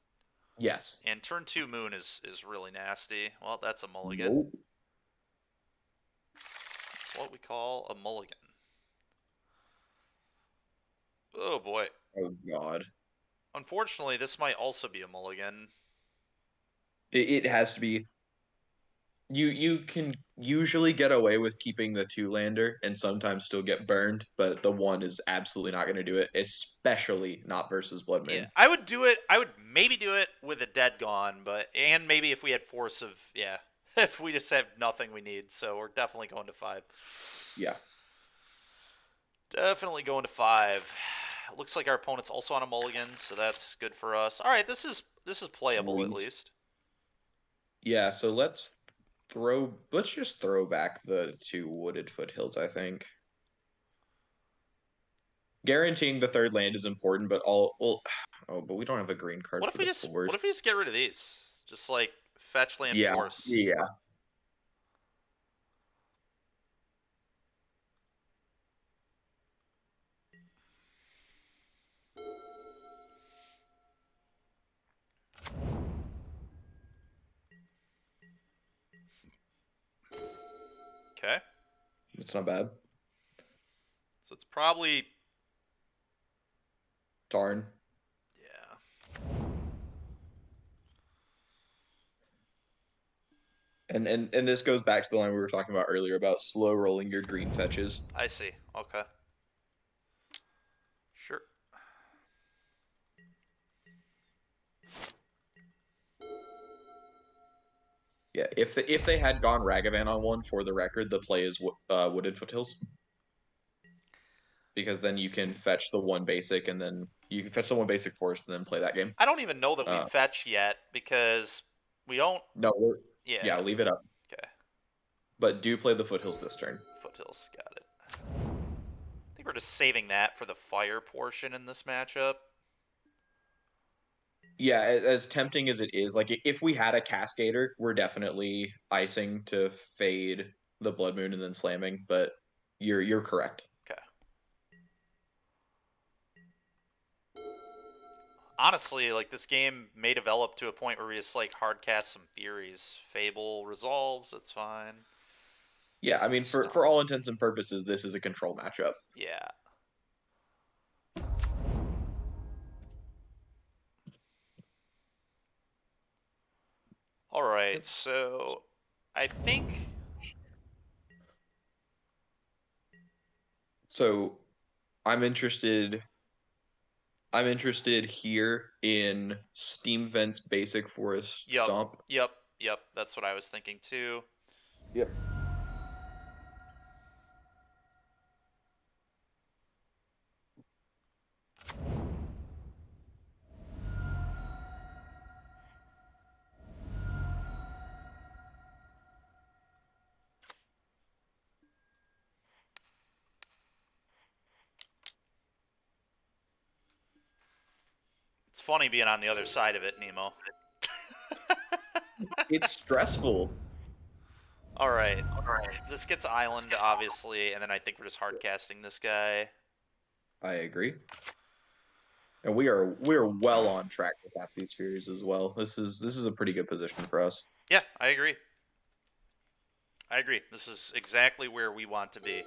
Yes. And turn 2 Moon is really nasty. Well, that's a mulligan. Nope. It's what we call a mulligan. Oh, boy. Oh god. Unfortunately, this might also be a mulligan. It has to be. You can usually get away with keeping the 2-lander and sometimes still get burned, but the 1 is absolutely not going to do it, especially not versus Blood Moon. Yeah, I would do it. I would maybe do it with a dead gone, and maybe if we had force of... Yeah, if we just have nothing we need. So we're definitely going to 5. Yeah. Definitely going to 5. Looks like our opponent's also on a mulligan, so that's good for us. All right, this is playable at Sweet. least. Yeah, so let's just throw back the 2 wooded foothills, I think. Guaranteeing the 3rd land is important, but but we don't have a green card What for if we the just 4s. what if we just get rid of these? Just like fetch land Yeah. force. Yeah. Okay. It's not bad. So it's probably Tarn. Yeah. And this goes back to the line we were talking about earlier about slow rolling your green fetches. I see. Okay. Sure. Yeah, if they had gone Ragavan on one, for the record, the play is Wooded Foothills. Because then you can fetch the one basic, and then you can fetch the one basic first, and then play that game. I don't even know that we Uh, fetch yet because we don't. No, Yeah. yeah, leave it up. Okay. But do play the Foothills this turn. Foothills. Got it. I think we're just saving that for the fire portion in this matchup. Yeah, as tempting as it is, like if we had a Cascader, we're definitely icing to fade the Blood Moon and then slamming. But you're correct. Okay. Honestly, like this game may develop to a point where we just like hard cast some Furies. Fable resolves. It's fine. Yeah, I mean for all intents and purposes, this is a control matchup. Yeah. All right, so I think. So I'm interested here in Steam Vent's Basic Forest Yep. Stomp. Yep. That's what I was thinking too. Yep. It's funny being on the other side of it, Nemo. It's stressful. All right. This gets island, obviously, and then I think we're just hard casting this guy. I agree. And we are well on track to pass these Furies as well. This is a pretty good position for us. Yeah, I agree. This is exactly where we want to be.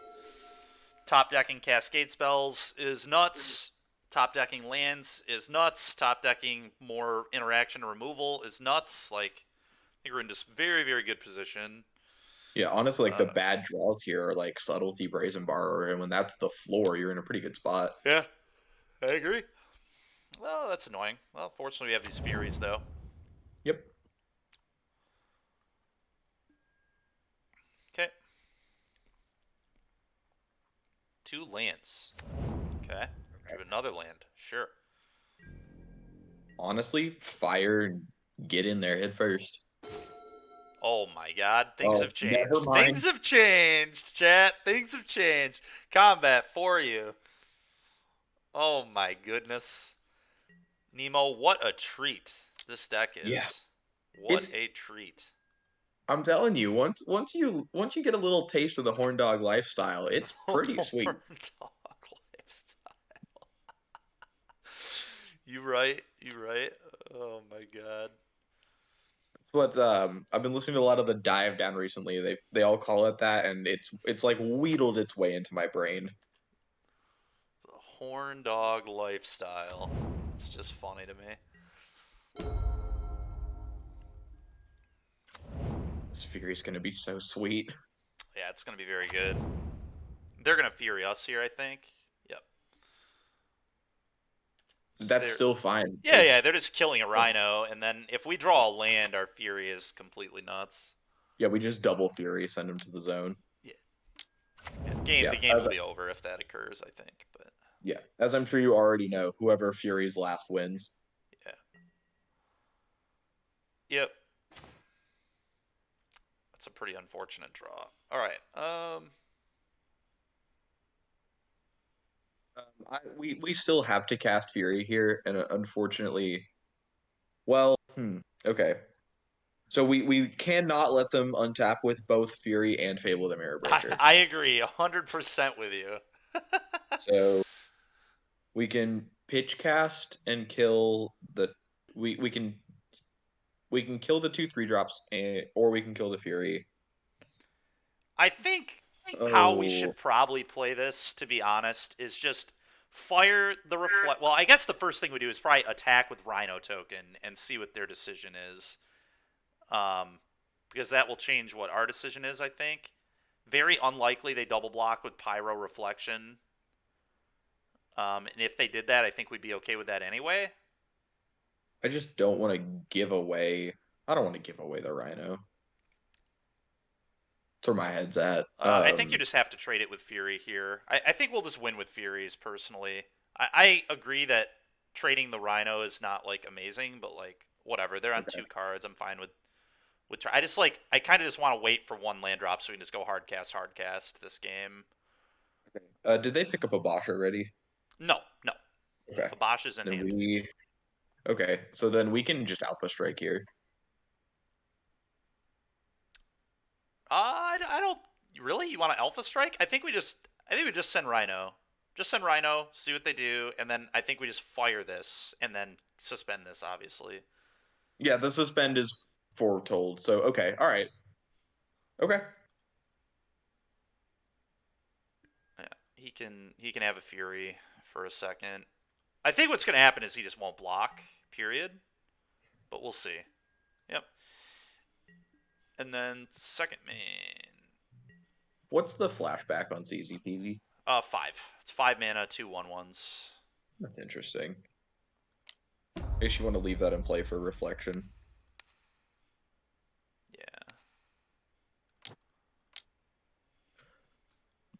Top decking Cascade spells is nuts. Top decking lands is nuts. Top decking more interaction removal is nuts. Like, I think we're in just very, very good position. Yeah, honestly, like the bad draws here are like Subtlety, Brazen Borrower, and when that's the floor, you're in a pretty good spot. Yeah, I agree. Well, that's annoying. Well, fortunately, we have these Furies, though. Yep. Okay. 2 lands. Okay. Another land. Sure. Honestly, fire and get in there head first. Oh my god, things have changed. Never mind. Things have changed, chat. Things have changed. Combat for you. Oh my goodness. Nemo, what a treat this deck is. Yeah. What a treat. I'm telling you, once you get a little taste of the horn dog lifestyle, it's pretty sweet. Horn dog lifestyle. You right. Oh my god. But I've been listening to a lot of the dive down recently. They all call it that, and it's like wheedled its way into my brain. The horn dog lifestyle. It's just funny to me. This Fury's gonna be so sweet. Yeah, it's gonna be very good. They're gonna Fury us here, I think. Yep. That's still fine. Yeah, they're just killing a Rhino, and then if we draw a land, our Fury is completely nuts. Yeah, we just double Fury, send them to the zone. Yeah. The game will be over if that occurs, I think. But yeah, as I'm sure you already know, whoever Fury's last wins. Yeah. Yep. That's a pretty unfortunate draw. All right. We still have to cast Fury here, and unfortunately, well, okay. So we cannot let them untap with both Fury and Fable the Mirror Breaker. I agree 100% with you. So we can pitch cast and kill the we can kill the 2/3 drops, or we can kill the Fury. I think how we should probably play this, to be honest, is just fire the reflect. Well, I guess the first thing we do is probably attack with Rhino token and see what their decision is. Because that will change what our decision is, I think. Very unlikely they double block with Pyro Reflection. And if they did that, I think we'd be okay with that anyway. I just don't want to give away. I don't want to give away the Rhino. That's where my head's at. I think you just have to trade it with Fury here. I think we'll just win with Furies, personally. I agree that trading the Rhino is not, like, amazing, but, like, whatever. They're on 2 cards. I'm fine with I just, like, I kind of just want to wait for 1 land drop so we can just go hard cast this game. Did they pick up a Bosch already? No. Okay. The Bosch is in Then hand. Okay, so then we can just Alpha Strike here. I don't really. You want to Alpha Strike? I think we just send Rhino. Just send Rhino, see what they do, and then I think we just fire this and then suspend this, obviously. Yeah, the suspend is foretold. So okay, all right. Okay. Yeah, he can have a Fury for a second. I think what's going to happen is he just won't block, period. But we'll see. Yep. And then second main. What's the flashback on CZ Peasy? 5. It's 5 mana, 2 1/1s. That's interesting. I guess you want to leave that in play for reflection. Yeah.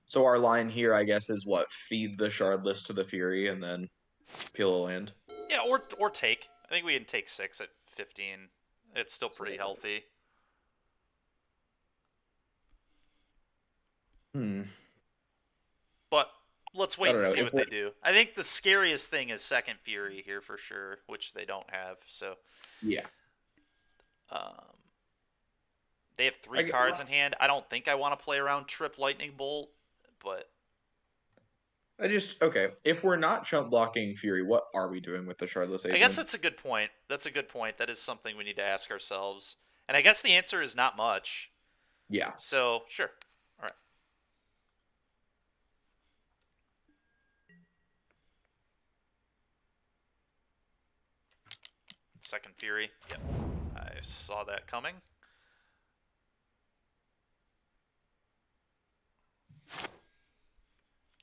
So our line here, I guess, is what? Feed the Shardless to the Fury and then peel a land. Yeah, or take. I think we can take 6 at 15. It's still pretty healthy. But let's wait and see what they do. I think the scariest thing is second Fury here for sure, which they don't have. So yeah, they have 3 cards in hand. I don't think I want to play around Trip Lightning Bolt, but okay. If we're not chump blocking Fury, what are we doing with the Shardless Agent? I guess that's a good point. That is something we need to ask ourselves. And I guess the answer is not much. Yeah. So sure. All right. Second Fury. Yep. I saw that coming.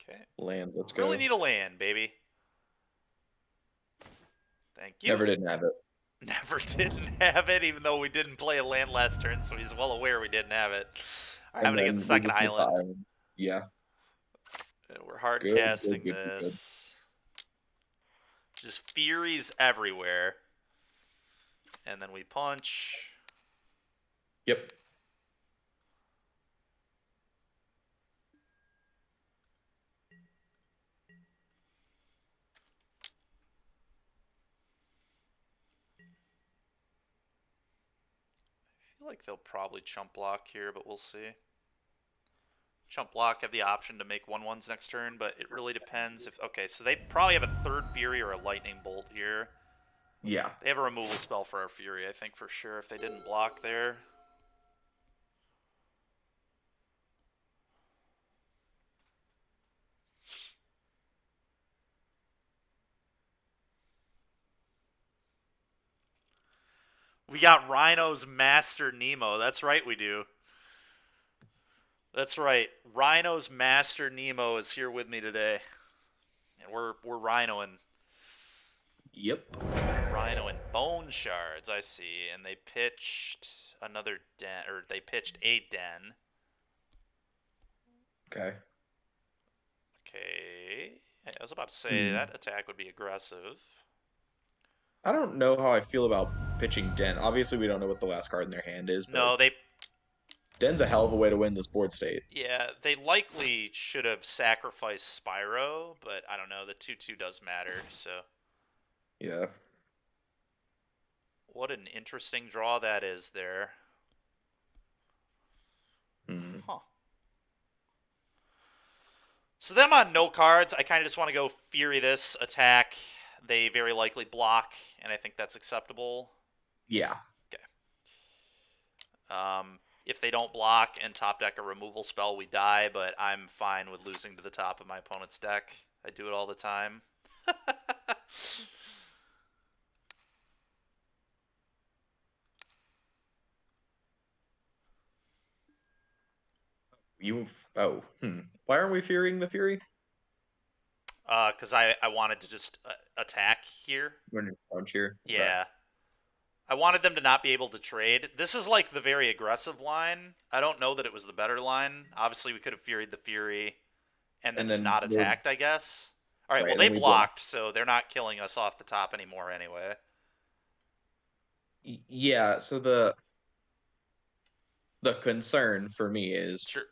Okay. Land, let's go. Really need a land, baby. Thank you. Never didn't have it. Never didn't have it, even though we didn't play a land last turn, so he's well aware we didn't have it. All right, I'm going to get the second island. Yeah. We're hard casting this. Just Furies everywhere. And then we punch. Yep. I feel like they'll probably chump block here, but we'll see. Chump block have the option to make 1/1s next turn, but it really depends if... Okay, so they probably have a third Fury or a Lightning Bolt here. Yeah. They have a removal spell for our Fury, I think, for sure, if they didn't block there. We got Rhino's Master Nemo. That's right, we do. That's right. Rhino's Master Nemo is here with me today. And we're Rhinoing. Yep. Rhinoing Bone Shards, I see. And they pitched another den, or they pitched a den. Okay. Okay. I was about to say that attack would be aggressive. I don't know how I feel about pitching Den. Obviously, we don't know what the last card in their hand is. But No, Den's a hell of a way to win this board state. Yeah, they likely should have sacrificed Spyro, but I don't know. The 2/2 does matter, so. Yeah. What an interesting draw that is there. Huh. So them on no cards, I kind of just want to go Fury this, attack. They very likely block, and I think that's acceptable. Yeah. Okay. If they don't block and top deck a removal spell, we die, but I'm fine with losing to the top of my opponent's deck. I do it all the time. Why aren't we fearing the Fury? Because I wanted to just attack here. We're in punch here. Okay. Yeah. I wanted them to not be able to trade. This is like the very aggressive line. I don't know that it was the better line. Obviously, we could have Furied the Fury and then And just then not attacked, I guess. All right, right, well, and they then we block. blocked, so they're not killing us off the top anymore anyway. Yeah, so the concern for me is Sure.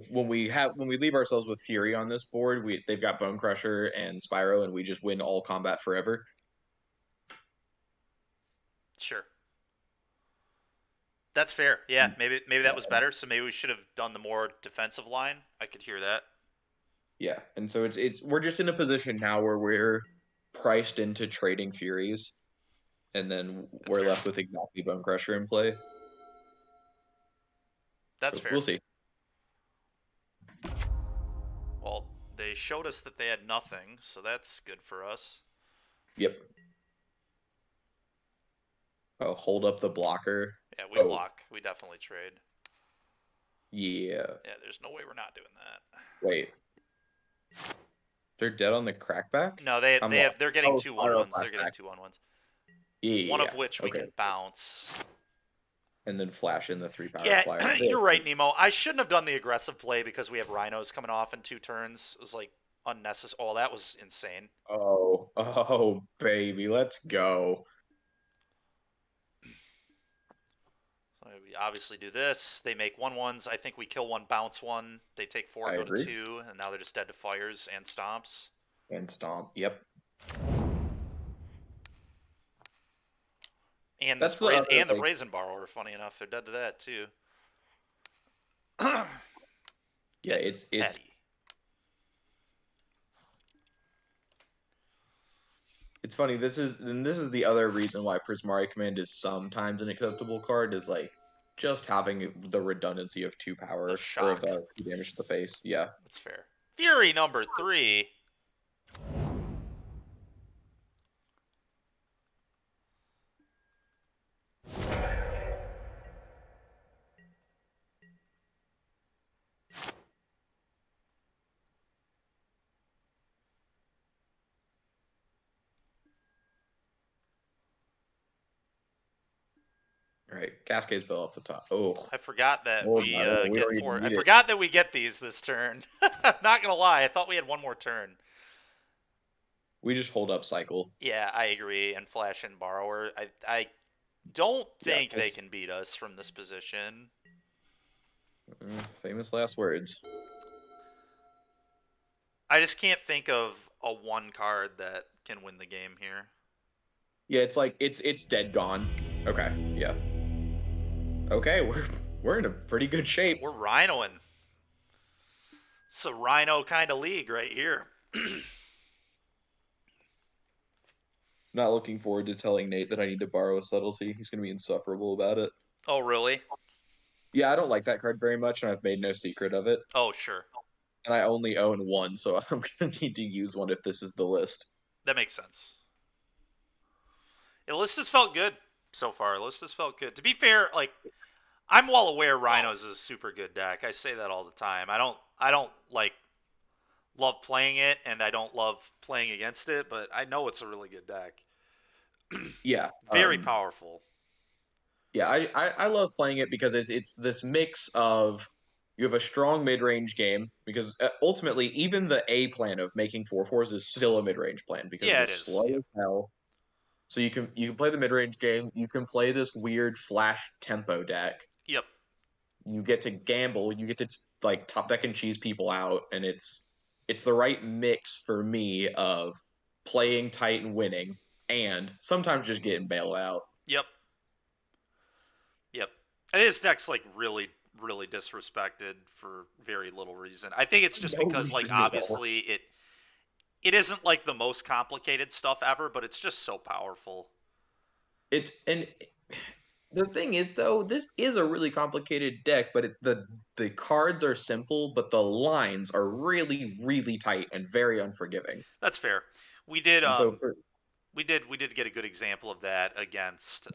when we leave ourselves with Fury on this board, they've got Bone Crusher and Spyro, and we just win all combat forever. Sure. That's fair. Yeah, maybe that was better. So maybe we should have done the more defensive line. I could hear that. Yeah, and so it's we're just in a position now where we're priced into trading Furies, and then That's we're fair. left with exactly Bone Crusher in play. That's So fair. we'll see. Well, they showed us that they had nothing, so that's good for us. Yep. Oh, hold up the blocker. Yeah, we Oh. block. We definitely trade. Yeah. Yeah, there's no way we're not doing that. Wait. They're dead on the crackback? No, they're getting two Spyro 1/1s. They're getting flashback. two 1/1s. Yeah. One of which we Okay. can bounce. And then flash in the 3 power Yeah, flyer. you're right, Nemo. I shouldn't have done the aggressive play because we have Rhinos coming off in 2 turns. It was like unnecessary. Oh, that was insane. Oh, baby, let's go. So we obviously do this. They make 1/1s. I think we kill one, bounce one. They take 4, I go agree. to 2, and now they're just dead to fires and stomps. And stomp. Yep. And That's the the brazen borrower. Funny enough, they're dead to that too. yeah, it's petty. it's funny. This is the other reason why Prismari Command is sometimes an acceptable card, is like just having the redundancy of 2 power or shock. of 2 damage to the face. Yeah. That's fair. Fury number 3. All right, Cascade spell off the top. Oh, I forgot that Oh, we I don't get even 4. need I it. forgot that we get these this turn. Not gonna lie, I thought we had one more turn. we just hold up cycle. Yeah, I agree. And Flash and Borrower. I don't think they can beat us from this position. Famous last words. I just can't think of a 1 card that can win the game here. Yeah, it's like it's dead gone. Okay, yeah. Okay, we're in a pretty good shape. We're Rhinoing. It's a Rhino kind of league right here. Not looking forward to telling Nate that I need to borrow a subtlety. He's gonna be insufferable about it. Oh, really? Yeah, I don't like that card very much, and I've made no secret of it. Oh, sure. And I only own 1, so I'm gonna need to use one if this is the list. That makes sense. The list has felt good so far. The list has felt good. To be fair, like, I'm well aware Rhinos is a super good deck. I say that all the time. I don't like love playing it, and I don't love playing against it, but I know it's a really good deck. Yeah, Very powerful. Yeah, I love playing it because it's this mix of, you have a strong mid-range game, because ultimately even the A plan of making 4/4s is still a mid-range plan, because Yeah, it it is is, slow yeah. as hell. So you can play the mid-range game, you can play this weird flash tempo deck. Yep. You get to gamble, you get to like top deck and cheese people out, and it's the right mix for me of playing tight and winning, and sometimes just getting bailed out. Yep. Yep. I think this deck's like really, really disrespected for very little reason. I think it's just No because, like, reason at all. obviously it isn't like the most complicated stuff ever, but it's just so powerful. And The thing is, though, this is a really complicated deck, but the cards are simple, but the lines are really, really tight and very unforgiving. That's fair. We did And so, for, we did get a good example of that against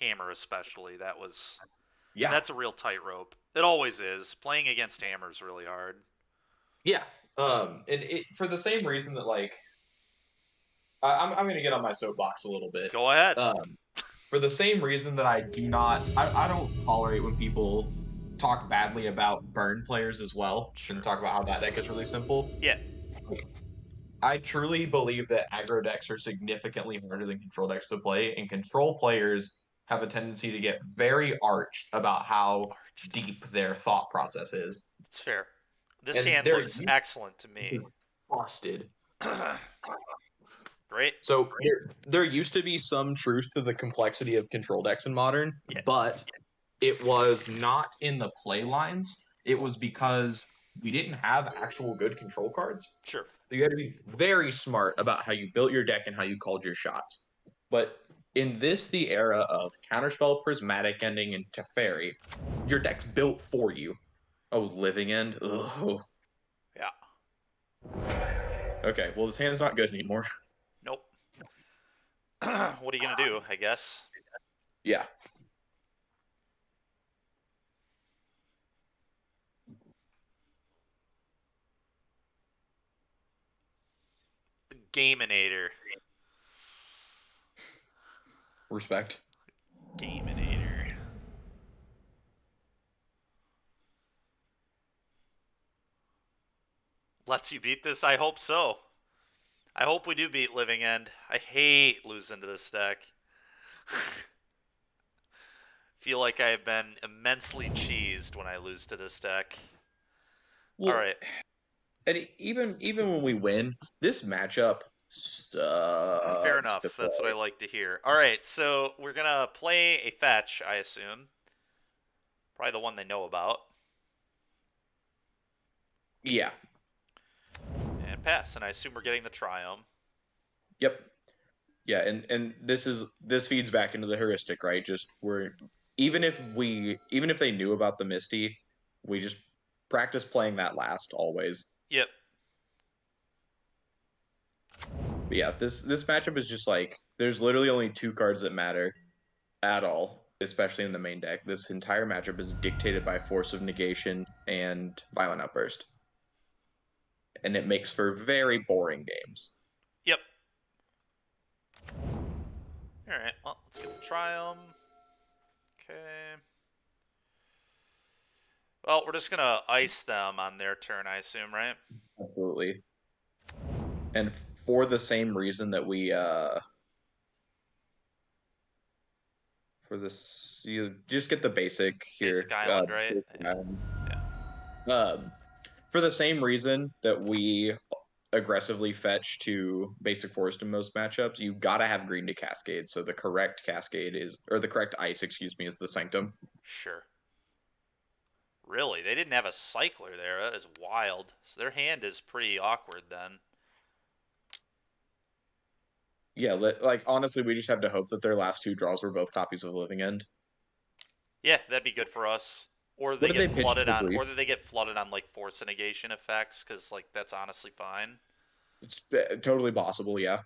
Hammer, especially. yeah, That's a real tightrope. It always is. Playing against Hammer is really hard. Yeah. And it for the same reason that like I'm gonna get on my soapbox a little bit. Go ahead. For the same reason that I don't tolerate when people talk badly about burn players as well Sure. and talk about how that deck is really simple. Yeah. I truly believe that aggro decks are significantly harder than control decks to play, and control players have a tendency to get very arched about how Arched. deep their thought process is. It's fair. This And hand they're looks excellent to me. exhausted. Great. So there used to be some truth to the complexity of control decks in modern, Yeah. but it was not in the play lines. It was because we didn't have actual good control cards. Sure. So you had to be very smart about how you built your deck and how you called your shots. But in the era of Counterspell, Prismatic Ending, and Teferi, your deck's built for you. Oh, Living End? Ugh. Yeah. Okay, well, this hand's not good anymore. Nope. What are you gonna do? I guess. Yeah. The Gaminator. Respect. Gaminator. Lets you beat this? I hope so. I hope we do beat Living End. I hate losing to this deck. Feel like I have been immensely cheesed when I lose to this deck. well, All right. And even when we win, this matchup sucks. Fair enough. That's what I like to hear. All right, so we're gonna play a fetch, I assume. Probably the one they know about. Yeah. And pass. And I assume we're getting the Triumph. Yep. Yeah, and this feeds back into the heuristic, right? Just even if they knew about the Misty, we just practice playing that last always. Yep. But yeah, this matchup is just like there's literally only two cards that matter at all, especially in the main deck. This entire matchup is dictated by Force of Negation and Violent Outburst. And it makes for very boring games. Yep. All right. Well, let's get the Triumph. Okay. Well, we're just gonna ice them on their turn, I assume, right? Absolutely. And for the same reason that we for this you just get the basic here. Basic island, right? Basic island. For the same reason that we aggressively fetch to basic forest in most matchups, you gotta have green to cascade. So the correct cascade is, or the correct ice, excuse me, is the sanctum. Sure. Really? They didn't have a cycler there. That is wild. So their hand is pretty awkward then. Yeah, like honestly, we just have to hope that their last two draws were both copies of Living End. Yeah, that'd be good for us. Or they What did they get pitch flooded for on, brief? or they get flooded on like force negation effects, because like that's honestly fine. It's totally possible, yeah.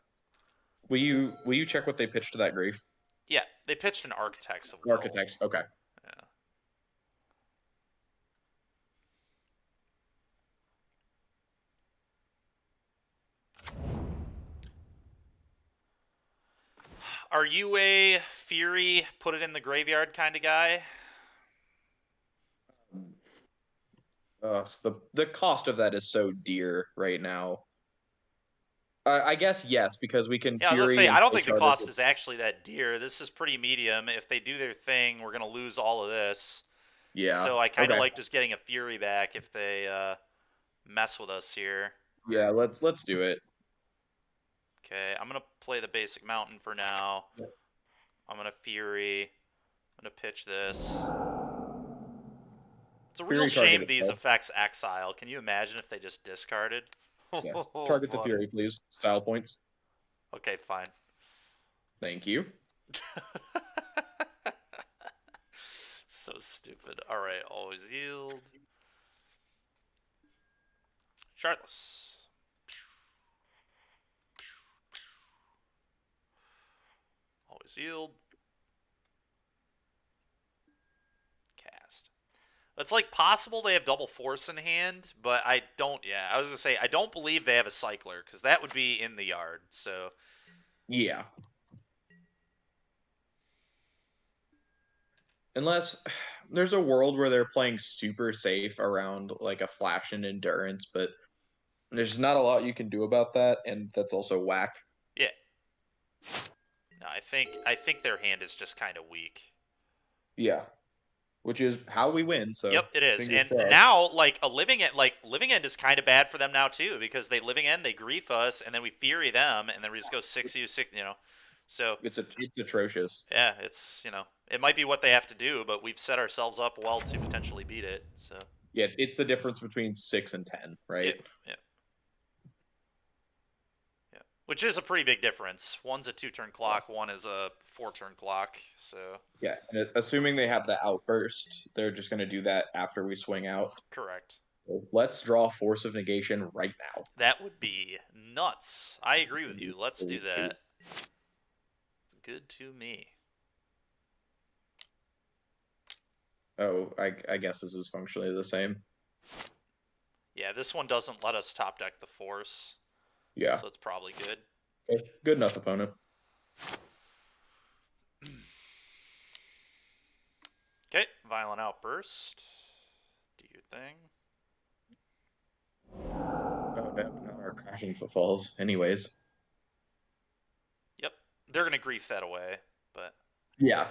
Will you check what they pitched to that grief? Yeah, they pitched an Architects of Will. Architects. Okay. Yeah. Are you a Fury, put it in the graveyard kind of guy? The cost of that is so dear right now. I guess yes, because we can Yeah, I was gonna Fury say, and I don't play think the Charter cost with- is actually that dear. This is pretty medium. If they do their thing, we're gonna lose all of this. Yeah. So I kind of Okay. like just getting a Fury back if they mess with us here. Yeah, let's do it. Okay, I'm gonna play the basic mountain for now. Yep. I'm gonna Fury. I'm gonna pitch this. It's a Fury real shame target these itself. effects exile. Can you imagine if they just discarded? Yeah. Oh, Target the boy. Fury, please. Style points. Okay, fine. Thank you. So stupid. All right, always yield. Chartless. Always yield. Cast. It's like possible they have double force in hand, but I don't. Yeah, I was gonna say I don't believe they have a cycler because that would be in the yard. So Yeah. Unless there's a world where they're playing super safe around like a flash and endurance, but there's not a lot you can do about that, and that's also whack. yeah, no, I think their hand is just kind of weak. Yeah. Which is how we win, so Yep, it is. fingers And crossed. now, like a living end is kind of bad for them now too because they living end, they grief us, and then we fury them, and then we just go 6u6. So It's atrocious. yeah, it's it might be what they have to do, but we've set ourselves up well to potentially beat it. So Yeah, it's the difference between 6 and 10, right? yeah. Which is a pretty big difference. One's a 2-turn clock, one is a 4-turn clock. So Yeah, and assuming they have the outburst, they're just going to do that after we swing out. correct. So let's draw Force of Negation right now. That would be nuts. I agree with you. Let's do that. It's good to me. Oh, I guess this is functionally the same. Yeah, this one doesn't let us top deck the force. Yeah. So it's probably good. Okay, good enough, opponent. Okay, Violent Outburst. Do your thing. Oh, no, not our Crashing Footfalls. Anyways. Yep, they're gonna grief that away, but Yeah.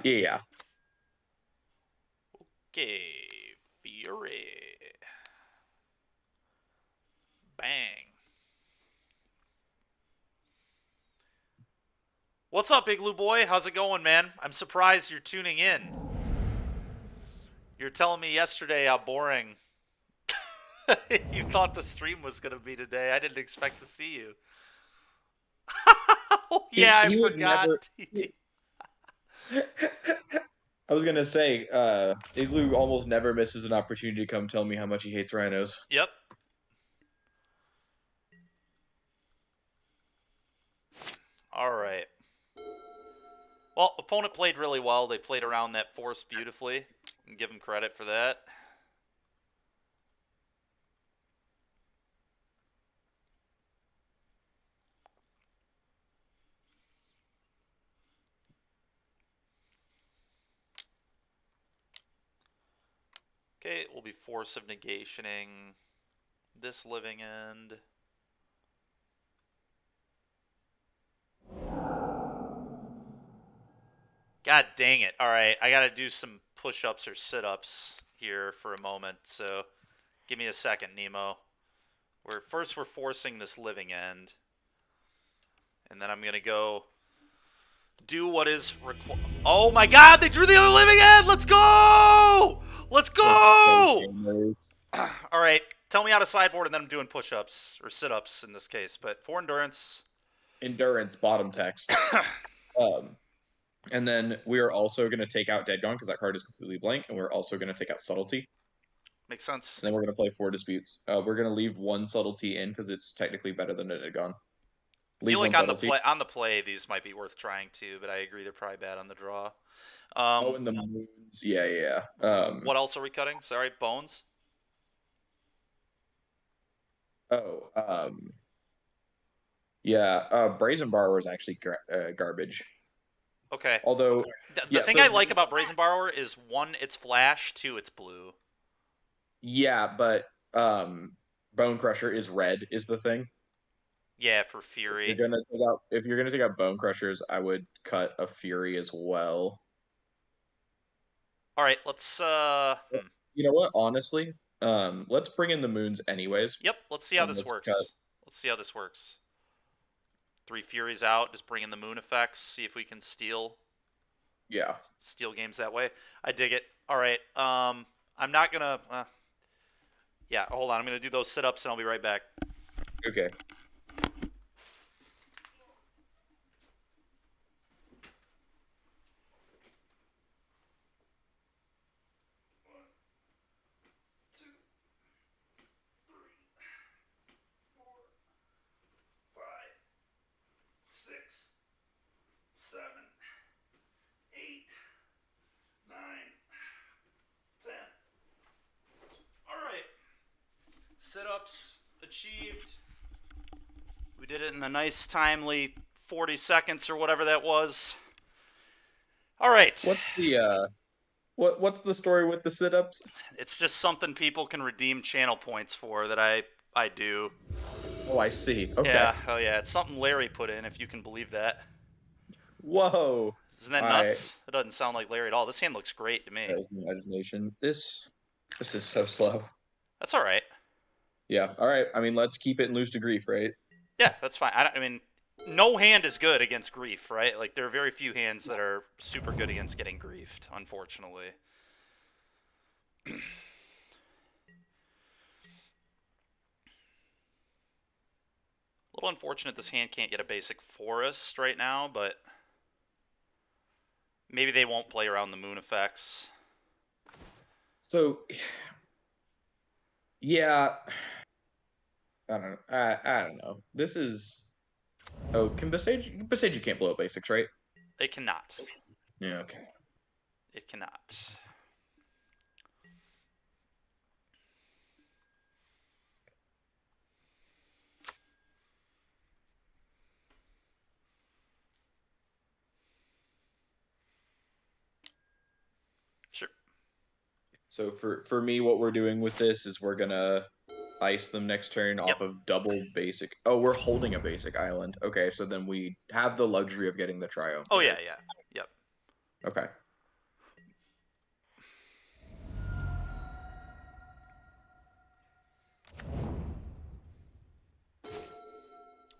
okay, Fury. Bang. What's up, Igloo Boy? How's it going, man? I'm surprised you're tuning in. You're telling me yesterday how boring you thought the stream was going to be today. I didn't expect to see you. Oh, yeah, He I would forgot. never- I was gonna say, Igloo almost never misses an opportunity to come tell me how much he hates rhinos. Yep. All right. Well, opponent played really well. They played around that force beautifully. And give them credit for that. Okay, we'll be force of negationing this living end. God dang it. All right, I got to do some push-ups or sit-ups here for a moment. So give me a second, Nemo. First we're forcing this living end. And then I'm going to go do what is required. Oh my god, they drew the other living end! Let's go! Let's go! All right, tell me how to sideboard, and then I'm doing push-ups, or sit-ups in this case. But for endurance... Endurance, bottom text. And then we are also going to take out Dead Gone because that card is completely blank, and we're also going to take out Subtlety. Makes sense. And then we're going to play 4 Disputes. We're going to leave 1 Subtlety in because it's technically better than a Dead Gone. I feel like on the play, these might be worth trying too, but I agree they're probably bad on the draw. And the moons. Yeah. What else are we cutting? Sorry, bones? Yeah, Brazen Borrower is actually garbage. Okay. Although... The thing I like about Brazen Borrower is, 1, it's flash, 2, it's blue. Yeah, but Bone Crusher is red, is the thing. Yeah, for Fury. If you're gonna take out Bone Crushers, I would cut a Fury as well. All right, let's. You know what? Honestly, let's bring in the moons anyways. Yep, let's see how this works. Let's see how this works. 3 Furies out, just bring in the moon effects. See if we can steal. Yeah. Steal games that way. I dig it. All right. I'm not gonna. Yeah, hold on. I'm gonna do those sit-ups and I'll be right back. Okay. sit-ups achieved. We did it in a nice, timely 40 seconds or whatever that was. All right. What's the what's the story with the sit-ups? It's just something people can redeem channel points for that I do. Oh, I see. Okay. Yeah, oh yeah, it's something Larry put in, if you can believe that. Whoa. Isn't that nuts? It doesn't sound like Larry at all. This hand looks great to me. That was the imagination. This is so slow. That's all right. Yeah. All right. I mean, let's keep it and lose to grief, right? Yeah, that's fine. I mean, no hand is good against grief, right? Like, there are very few hands that are super good against getting griefed, unfortunately. A little unfortunate this hand can't get a basic forest right now, but maybe they won't play around the moon effects. So, yeah, I don't know. I don't know. This is. Oh, can Besage you can't blow up basics, right? It cannot. Yeah. Okay. It cannot. Sure. So for me, what we're doing with this is we're gonna ice them next turn Yep. off of double basic. Oh, we're holding a basic island. Okay, so then we have the luxury of getting the triumph. Oh, right? yeah, yeah. Yep. Okay.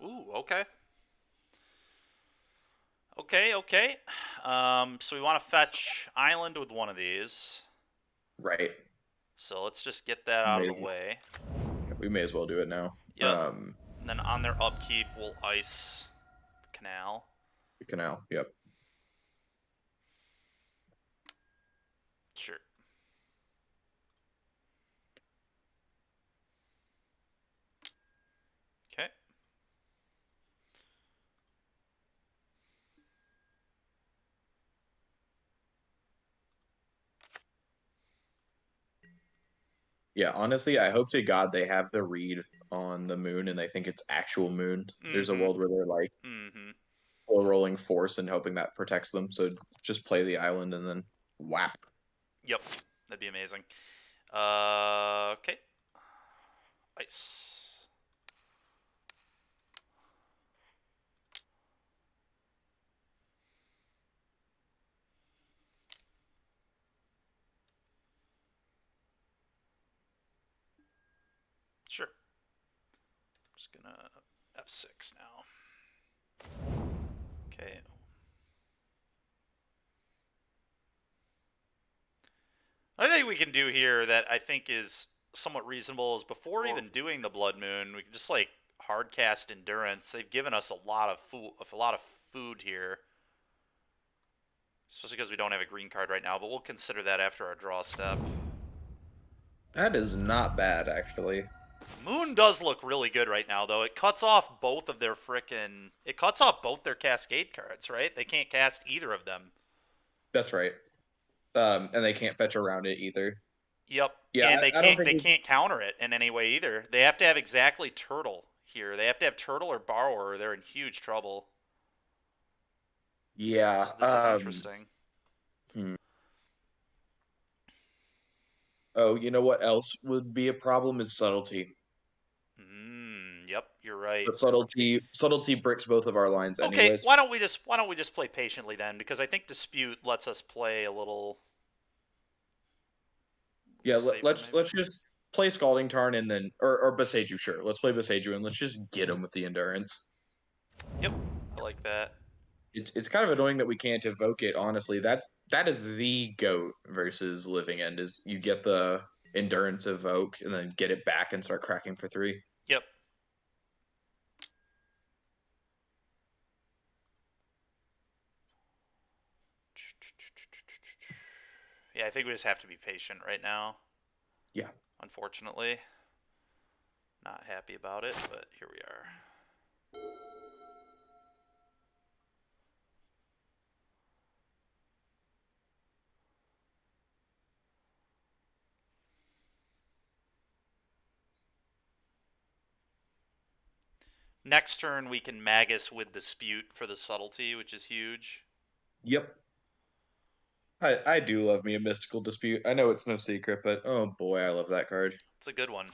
Ooh, okay. Okay. So we want to fetch island with one of these. Right. So let's just get that out of the way. We may as well do it now. Yep. And then on their upkeep, we'll ice the canal. The canal. Yep. Sure. Okay. Yeah, honestly, I hope to God they have the read on the moon and they think it's actual moon. There's a world where they're like full rolling force and hoping that protects them. So just play the island and then whap. Yep. That'd be amazing. Okay. Ice. Sure. Just gonna F6 now. Okay. Another thing we can do here that I think is somewhat reasonable is before even doing the Blood Moon, we can just like hard cast Endurance. They've given us a lot of food here, especially because we don't have a green card right now. But we'll consider that after our draw step. That is not bad, actually. Moon does look really good right now, though. It cuts off both of their It cuts off both their Cascade cards, right? They can't cast either of them. That's right. And they can't fetch around it either. Yep. Yeah, And they we... can't counter it in any way either. They have to have exactly Turtle here. They have to have Turtle or Borrower, or they're in huge trouble. Yeah. So this is interesting. Oh, you know what else would be a problem is subtlety. Yep, you're right. But subtlety bricks both of our lines anyways. Okay, why don't we just play patiently then? Because I think Dispute lets us play a little. Yeah, let's just play Scalding Tarn and then or Beseju, sure. Let's play Beseju and let's just get him with the endurance. Yep, I like that. It's kind of annoying that we can't evoke it, honestly. That is the GOAT versus Living End is you get the endurance evoke and then get it back and start cracking for 3. Yep. Yeah, I think we just have to be patient right now. Yeah. Unfortunately. Not happy about it, but here we are. Next turn, we can Magus with Dispute for the subtlety, which is huge. Yep. I do love me a mystical dispute. I know it's no secret, but oh boy, I love that card. It's a good one.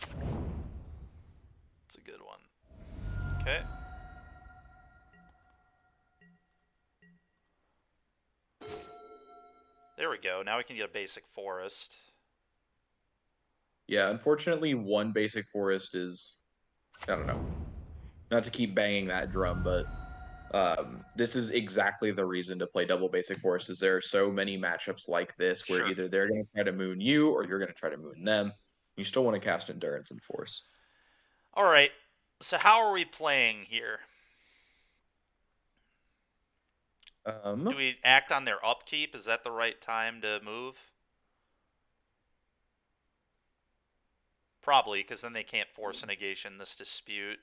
It's a good one. Okay. There we go. Now we can get a basic forest. Yeah, unfortunately, one basic forest is, I don't know, not to keep banging that drum, but this is exactly the reason to play double basic forest. Is there are so many matchups like this where Sure. either they're going to try to moon you or you're going to try to moon them. You still want to cast endurance and force. All right. So how are we playing here? Do we act on their upkeep? Is that the right time to move? Probably, because then they can't force a negation this dispute.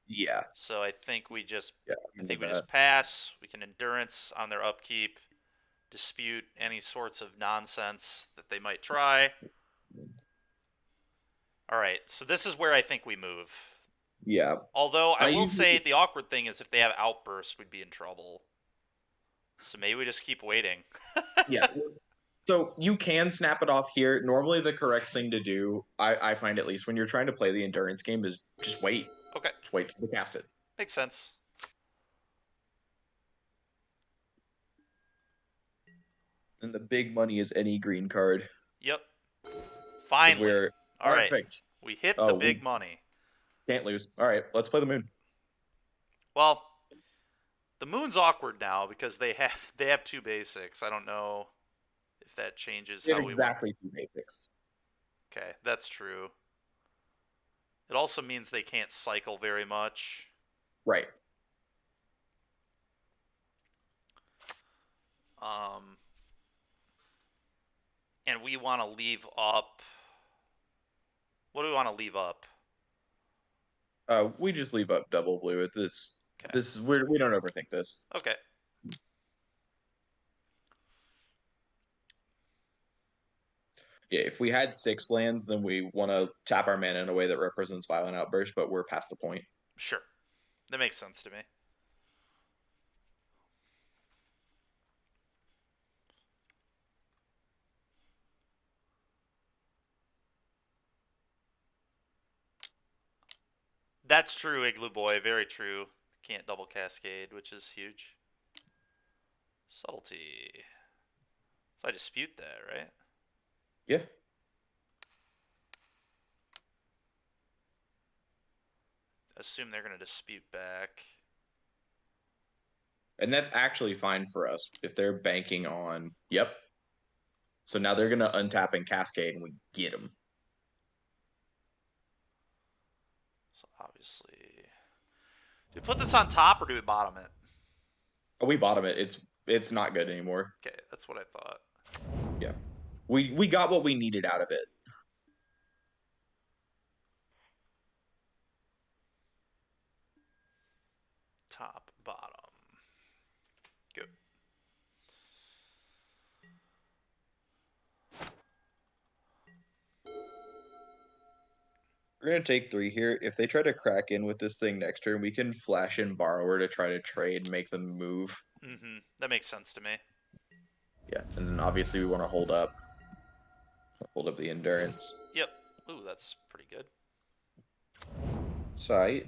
Yeah. So I think we just Yeah. just pass. We can endurance on their upkeep, dispute any sorts of nonsense that they might try. All right, so this is where I think we move. Yeah. Although I will usually- say the awkward thing is if they have outburst, we'd be in trouble. So maybe we just keep waiting. Yeah. So you can snap it off here. Normally, the correct thing to do, I find at least when you're trying to play the endurance game, is just wait. Okay, Just wait till they cast it. makes sense. And the big money is any green card. Yep. 'Cause Finally. we're All right. perfect. We hit Oh, the we- big money. Can't lose. All right, let's play the moon. Well, the moon's awkward now because they have two basics. I don't know if that changes how we Exactly two basics. Okay, that's true. It also means they can't cycle very much. Right. And we want to leave up. What do we want to leave up? We just leave up double blue at this. Okay. This is we don't overthink this. Okay. Yeah, if we had 6 lands, then we want to tap our mana in a way that represents violent outburst, but we're past the point. Sure. That makes sense to me. That's true, Igloo Boy. Very true. Can't double cascade, which is huge. Subtlety. So I dispute that, right? Yeah. Assume they're going to dispute back. And that's actually fine for us if they're banking on. Yep. So now they're going to untap and cascade and we get them. So obviously. Do we put this on top or do we bottom it? Oh, we bottom it. It's not good anymore. Okay, that's what I thought. Yeah. We got what we needed out of it. Top, bottom. Good. We're going to take 3 here. If they try to crack in with this thing next turn, we can flash in Borrower to try to trade and make them move. Mm-hmm. That makes sense to me. Yeah, and then obviously we want to hold up the endurance. Yep. Ooh, that's pretty good. Sight.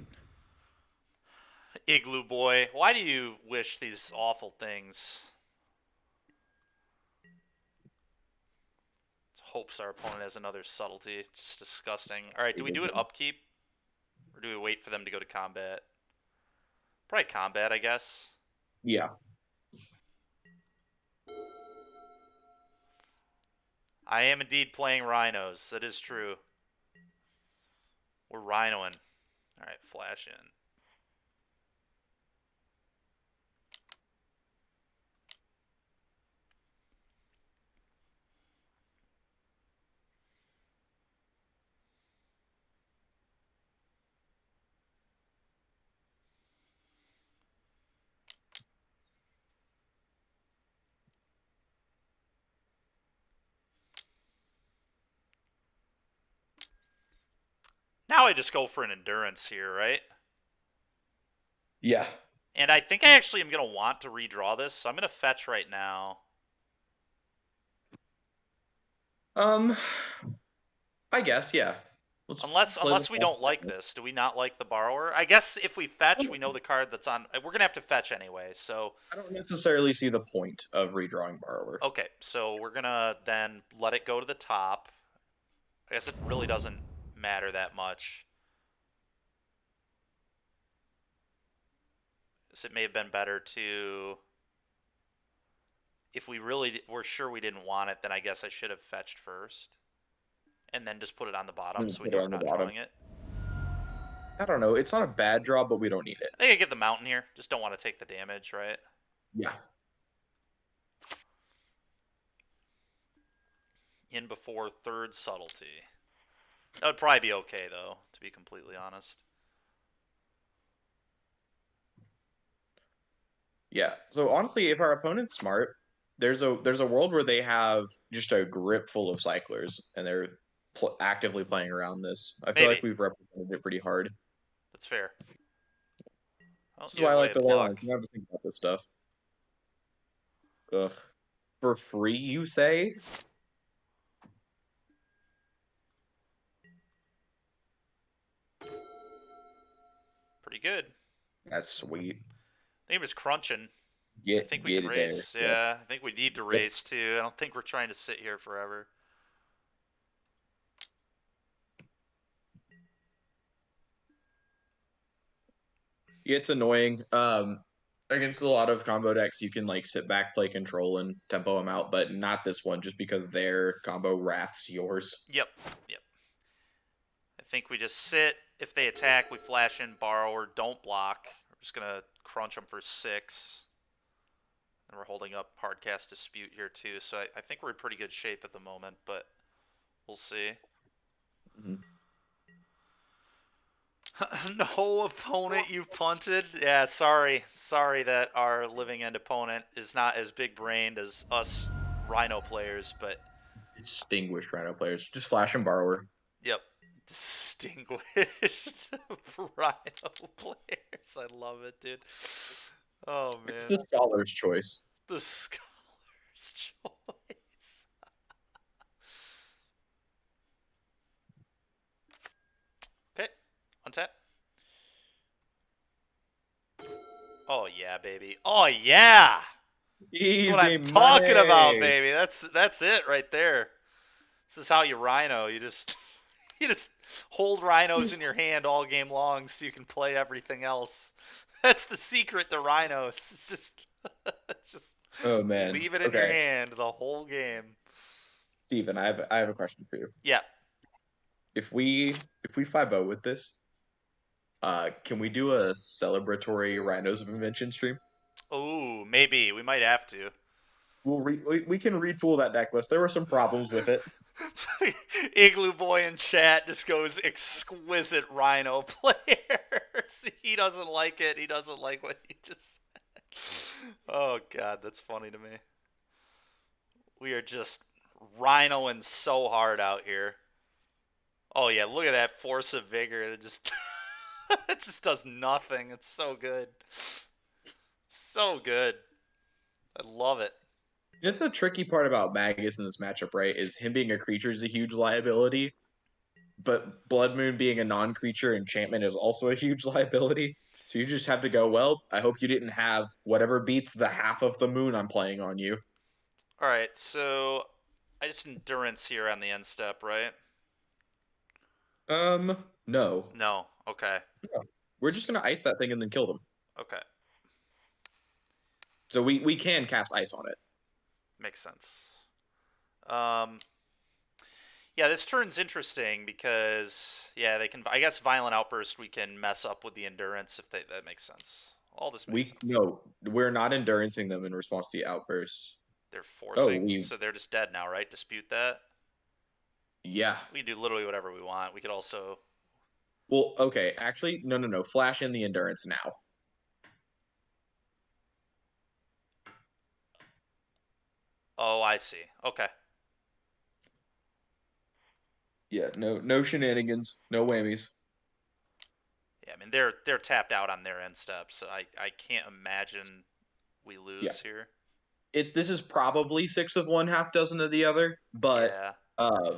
Igloo Boy, why do you wish these awful things? Hopes our opponent has another subtlety. It's disgusting. Alright, do we do it upkeep? Or do we wait for them to go to combat? Probably combat, I guess. Yeah. I am indeed playing Rhinos. That is true. We're Rhinoing. Alright, flash in. Now I just go for an endurance here, right? Yeah. And I think I actually am going to want to redraw this, so I'm going to fetch right now. I guess, yeah. Let's play Unless this we off. don't like this. Do we not like the borrower? I guess if we fetch, we know the card that's on. We're going to have to fetch anyway, so. I don't necessarily see the point of redrawing borrower. Okay, so we're going to then let it go to the top. I guess it really doesn't matter that much. It may have been better to, if we really were sure we didn't want it, then I guess I should have fetched first. And then just put it on the bottom so we know we're not drawing it. I don't know. It's not a bad draw, but we don't need it. I think I get the mountain here. Just don't want to take the damage, right? Yeah. In before third subtlety. That would probably be okay, though, to be completely honest. Yeah. So honestly, if our opponent's smart, there's a world where they have just a grip full of cyclers, and they're actively playing around this. I feel like we've represented it pretty hard. That's fair. This is why I like the Rhions. You have to think about this stuff. Ugh. For free, you say? Pretty good. That's sweet. I think he was crunching. I think we can race. Yeah, I think we need to race too. I don't think we're trying to sit here forever. Yeah, it's annoying. Against a lot of combo decks, you can like sit back, play control, and tempo them out, but not this one, just because their combo wraths yours. Yep. I think we just sit. If they attack, we flash in borrower. Don't block. We're just gonna crunch them for 6. And we're holding up Hardcast Dispute here too, so I think we're in pretty good shape at the moment, but we'll see. No opponent you punted? Yeah, sorry that our living end opponent is not as big brained as us Rhino players, but distinguished Rhino players. Just flash and borrower. Yep. Distinguished Rhino players. I love it, dude. Oh man. It's the scholar's choice. The scholar's choice. Okay. Untap. Oh yeah, baby. Oh yeah. Easy That's what I'm talking about, baby. That's it right there. This is how you Rhino. You just hold Rhinos in your hand all game long so you can play everything else. That's the secret to Rhinos. It's just oh man, leave it in your hand the whole game. Steven, I have a question for you. Yeah. If we 5-0 with this, can we do a celebratory Rhinos of Invention stream? Oh, maybe we might have to. We can retool that deck list. There were some problems with it. Igloo Boy in chat just goes exquisite Rhino players. He doesn't like it. He doesn't like what he just said. Oh god, that's funny to me. We are just Rhinoing so hard out here. Oh yeah, look at that force of vigor. It just it just does nothing. It's so good. So good. I love it. It's the tricky part about Magus in this matchup, right? Is him being a creature is a huge liability, but Blood Moon being a non-creature enchantment is also a huge liability. So you just have to go, well, I hope you didn't have whatever beats the half of the moon I'm playing on you. All right, so I just endurance here on the end step, right? No. No. Okay. No. We're just gonna ice that thing and then kill them. Okay. So we can cast ice on it. Makes sense. Yeah, this turn's interesting because they can. I guess Violent Outburst we can mess up with the endurance if that makes sense. All this makes sense. No, we're not endurancing them in response to the outbursts. They're forcing, so they're just dead now, right? Dispute that. Yeah. We can do literally whatever we want. We could also. Well, okay. Actually, no. Flash in the endurance now. Oh, I see. Okay. Yeah, no shenanigans, no whammies. Yeah, I mean they're tapped out on their end steps, so I can't imagine we lose here. This is probably 6 of one, half dozen of the other, but Yeah.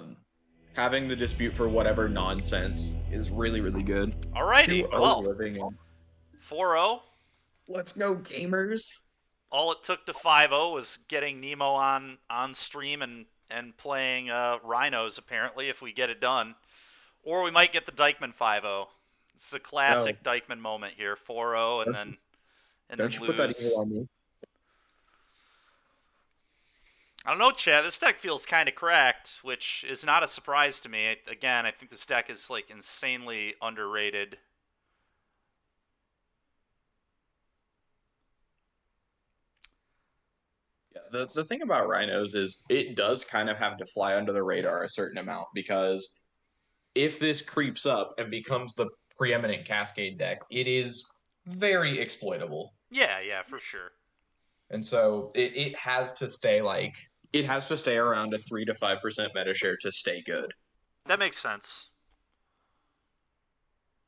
having the dispute for whatever nonsense is really, really good. Alrighty. 2-0 Well, living in. 4-0. Let's go, gamers. All it took to 5-0 was getting Nemo on stream and playing Rhinos, apparently, if we get it done. Or we might get the Dykeman 5-0. It's a classic Dykeman moment here. 4-0 and then Don't you lose. put that evil on me. I don't know, Chad. This deck feels kind of cracked, which is not a surprise to me. Again, I think this deck is like insanely underrated. Yeah, the thing about Rhinos is it does kind of have to fly under the radar a certain amount, because if this creeps up and becomes the preeminent Cascade deck, it is very exploitable. Yeah, for sure. And so it has to stay around a 3 to 5% meta share to stay good. That makes sense.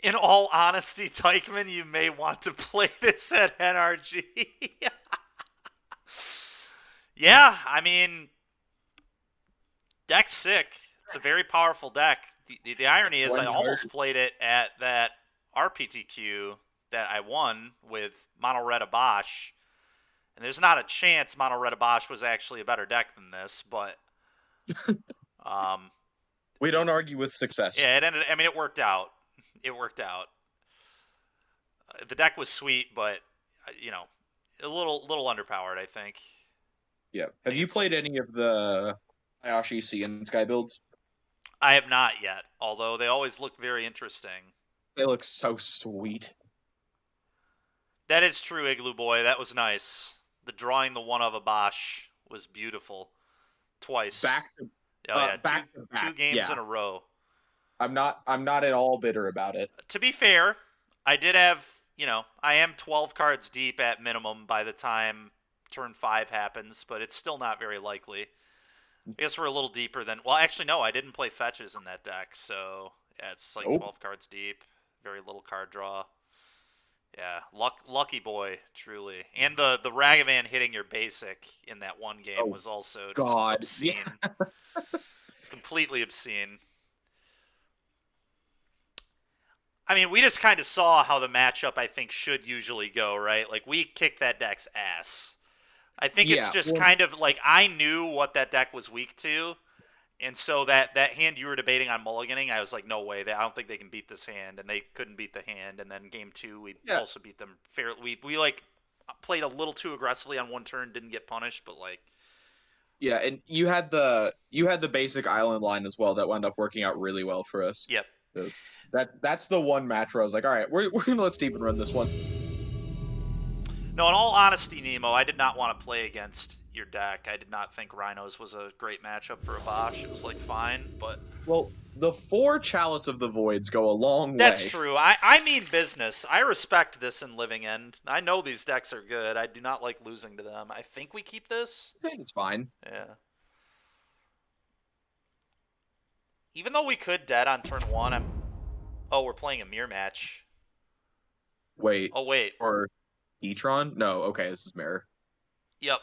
In all honesty, Teichman, you may want to play this at NRG. Yeah, I mean, deck's sick. It's a very powerful deck. The irony is I almost played it at that RPTQ that I won with Mono Red Abash. And there's not a chance Mono Red Abash was actually a better deck than this, but we don't argue with success. Yeah, it worked out. It worked out. The deck was sweet, but a little underpowered, I think. Yeah. Have you played any of the Hayashi Sea and Sky builds? I have not yet, although they always look very interesting. They look so sweet. That is true, Igloo Boy. That was nice. The drawing the one of Abash was beautiful. Twice. Back to back. Two games in a row. I'm not at all bitter about it. To be fair, I did have, I am 12 cards deep at minimum by the time turn 5 happens, but it's still not very likely. I guess we're a little deeper than... Well, actually, no, I didn't play fetches in that deck, so yeah, it's like 12 cards deep. Very little card draw. Yeah, lucky boy, truly. And the Ragavan hitting your basic in that one game was also just obscene. Yeah. Completely obscene. I mean, we just kind of saw how the matchup, I think, should usually go, right? Like, we kick that deck's ass. I think it's just kind of like I knew what that deck was weak to, and so that hand you were debating on mulliganing, I was like, no way, I don't think they can beat this hand, and they couldn't beat the hand. And then game 2, we also beat them fairly. We like played a little too aggressively on one turn, didn't get punished, but like. Yeah, and you had the basic island line as well that wound up working out really well for us. Yep. So that's the one match where I was like, all right, we're gonna let Steven run this one. No, in all honesty, Nemo, I did not want to play against your deck. I did not think Rhinos was a great matchup for Abash. It was like fine, but well, the 4 Chalice of the Voids go a long way. That's true. I mean business. I respect this in Living End. I know these decks are good. I do not like losing to them. I think we keep this. I think it's fine. Yeah. Even though we could dead on turn 1, Oh, we're playing a mirror match. Wait. Oh, wait. Or E-Tron? No, okay, this is mirror. Yep.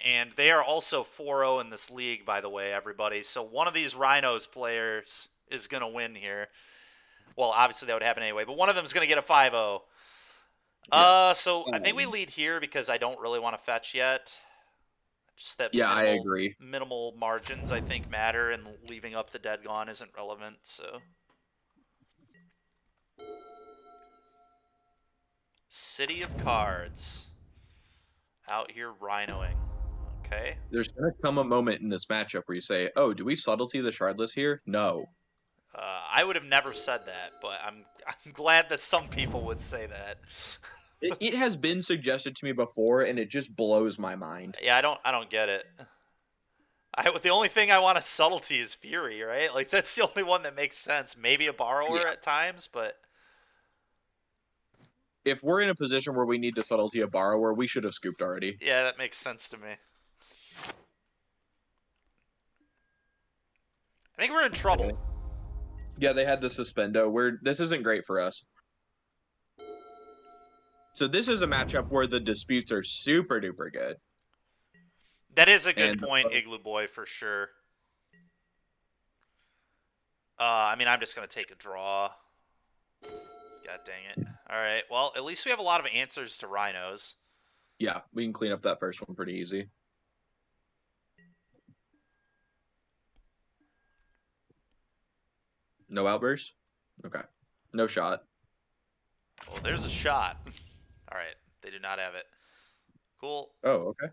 And they are also 4-0 in this league, by the way, everybody. So one of these Rhinos players is going to win here. Well, obviously that would happen anyway, but one of them is going to get a 5-0. So I think we lead here because I don't really want to fetch yet. Just that I agree. Minimal margins, I think, matter, and leaving up the dead gone isn't relevant, so... City of Cards. Out here rhinoing. Okay. There's going to come a moment in this matchup where you say, oh, do we subtlety the Shardless here? No. I would have never said that, but I'm glad that some people would say that. It has been suggested to me before, and it just blows my mind. Yeah, I don't get it. The only thing I want to subtlety is Fury, right? Like, that's the only one that makes sense. Maybe a Borrower at times, but... If we're in a position where we need to subtlety a Borrower, we should have scooped already. Yeah, that makes sense to me. I think we're in trouble. Yeah, they had the Suspendo. This isn't great for us. So this is a matchup where the disputes are super duper good. That is a good And point, Igloo Boy, for sure. I mean, I'm just going to take a draw. God dang it. All right, well, at least we have a lot of answers to Rhinos. yeah, we can clean up that first one pretty easy. No outburst? Okay. No shot. Oh, there's a shot. All right, they do not have it. Cool. Oh, okay.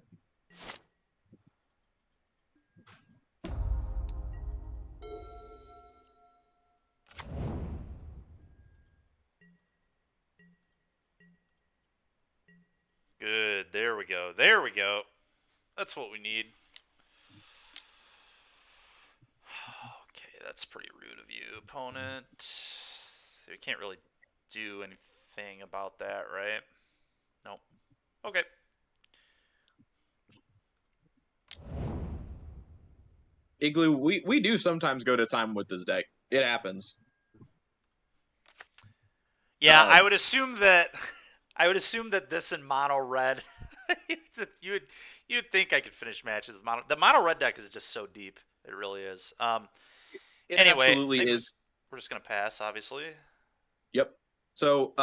Good. There we go. There we go. That's what we need. Okay, that's pretty rude of you, opponent. We can't really do anything about that, right? Nope. Okay. Igloo, we do sometimes go to time with this deck. It happens. Yeah, I would assume that this in mono red you'd think I could finish matches with mono. The mono red deck is just so deep. It really is. It Anyway, absolutely is. We're just gonna pass, obviously. Yep. So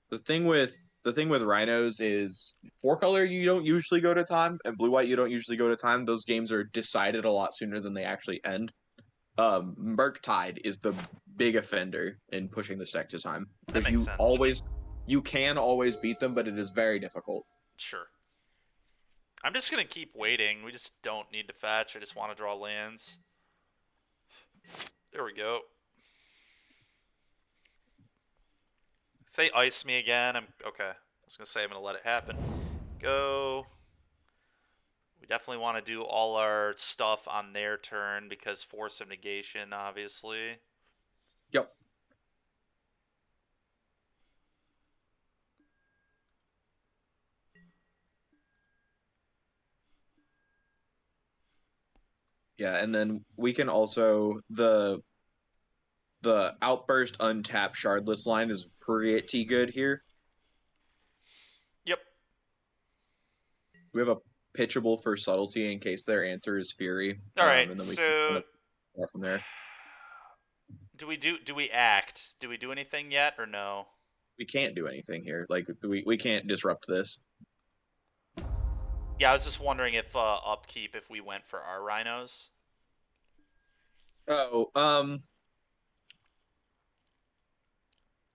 the thing with Rhinos is 4-color you don't usually go to time, and blue-white you don't usually go to time. Those games are decided a lot sooner than they actually end. Murktide is the big offender in pushing this deck to time. That Because makes sense. you can always beat them, but it is very difficult. Sure. I'm just gonna keep waiting. We just don't need to fetch. I just want to draw lands. There we go. If they ice me again, I'm okay. I was gonna say I'm gonna let it happen. Go. We definitely want to do all our stuff on their turn because force of negation, obviously. Yep. Yeah, and then we can also the outburst untap shardless line is pretty good here. Yep. We have a pitchable for subtlety in case their answer is fury. All right. And then we can So kind of go from there. do we act? Do we do anything yet or no? We can't do anything here. Like we can't disrupt this. Yeah, I was just wondering if upkeep if we went for our Rhinos. Oh,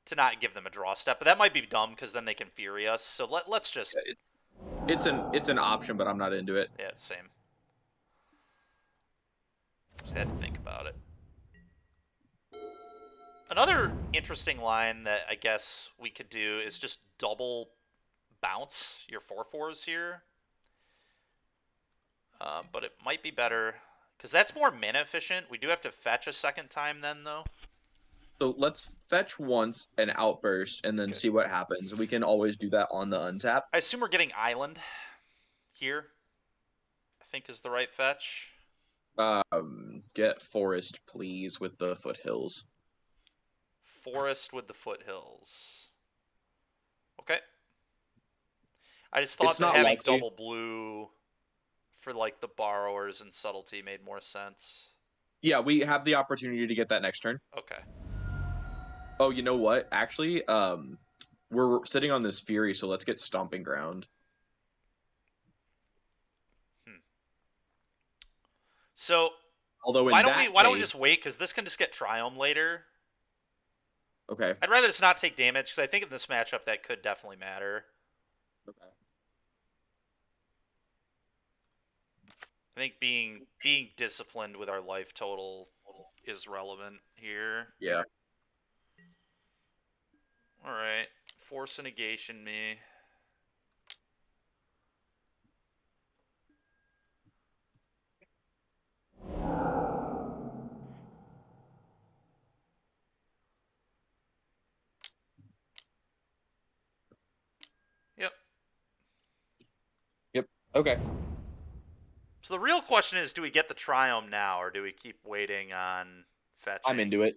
To not give them a draw step, but that might be dumb because then they can fury us. So let's just it's an option, but I'm not into it. yeah, same. Just had to think about it. Another interesting line that I guess we could do is just double bounce your 4/4s here. But it might be better because that's more mana efficient. We do have to fetch a second time then, though. So let's fetch once an outburst and then see what happens. We can always do that on the untap. I assume we're getting island here. I think is the right fetch. Get forest, please, with the foothills. Forest with the foothills. Okay. I just thought that having double blue for like the borrowers and subtlety made more sense. Yeah, we have the opportunity to get that next turn. Okay. Oh, you know what? Actually, we're sitting on this fury, so let's get stomping ground. So although why don't we just wait because this can just get Triome later. Okay. I'd rather just not take damage because I think in this matchup that could definitely matter. Okay. I think being disciplined with our life total is relevant here. Yeah. All right. Force a negation me. Yep. Yep. Okay. So the real question is, do we get the Triome now, or do we keep waiting on fetching? I'm into it.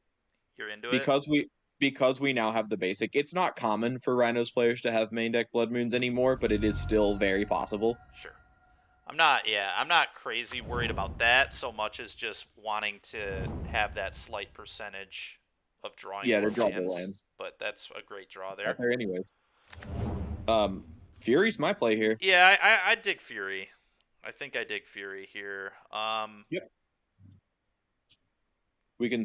You're into because it? because we now have the basic, it's not common for Rhinos players to have main deck Blood Moons anymore, but it is still very possible. Sure. I'm not crazy worried about that so much as just wanting to have that slight percentage of drawing Yeah, more to draw more lands. lands. But that's a great draw Out there. there anyways. Fury's my play here. Yeah, I dig Fury. I think I dig Fury here. Yep. We can,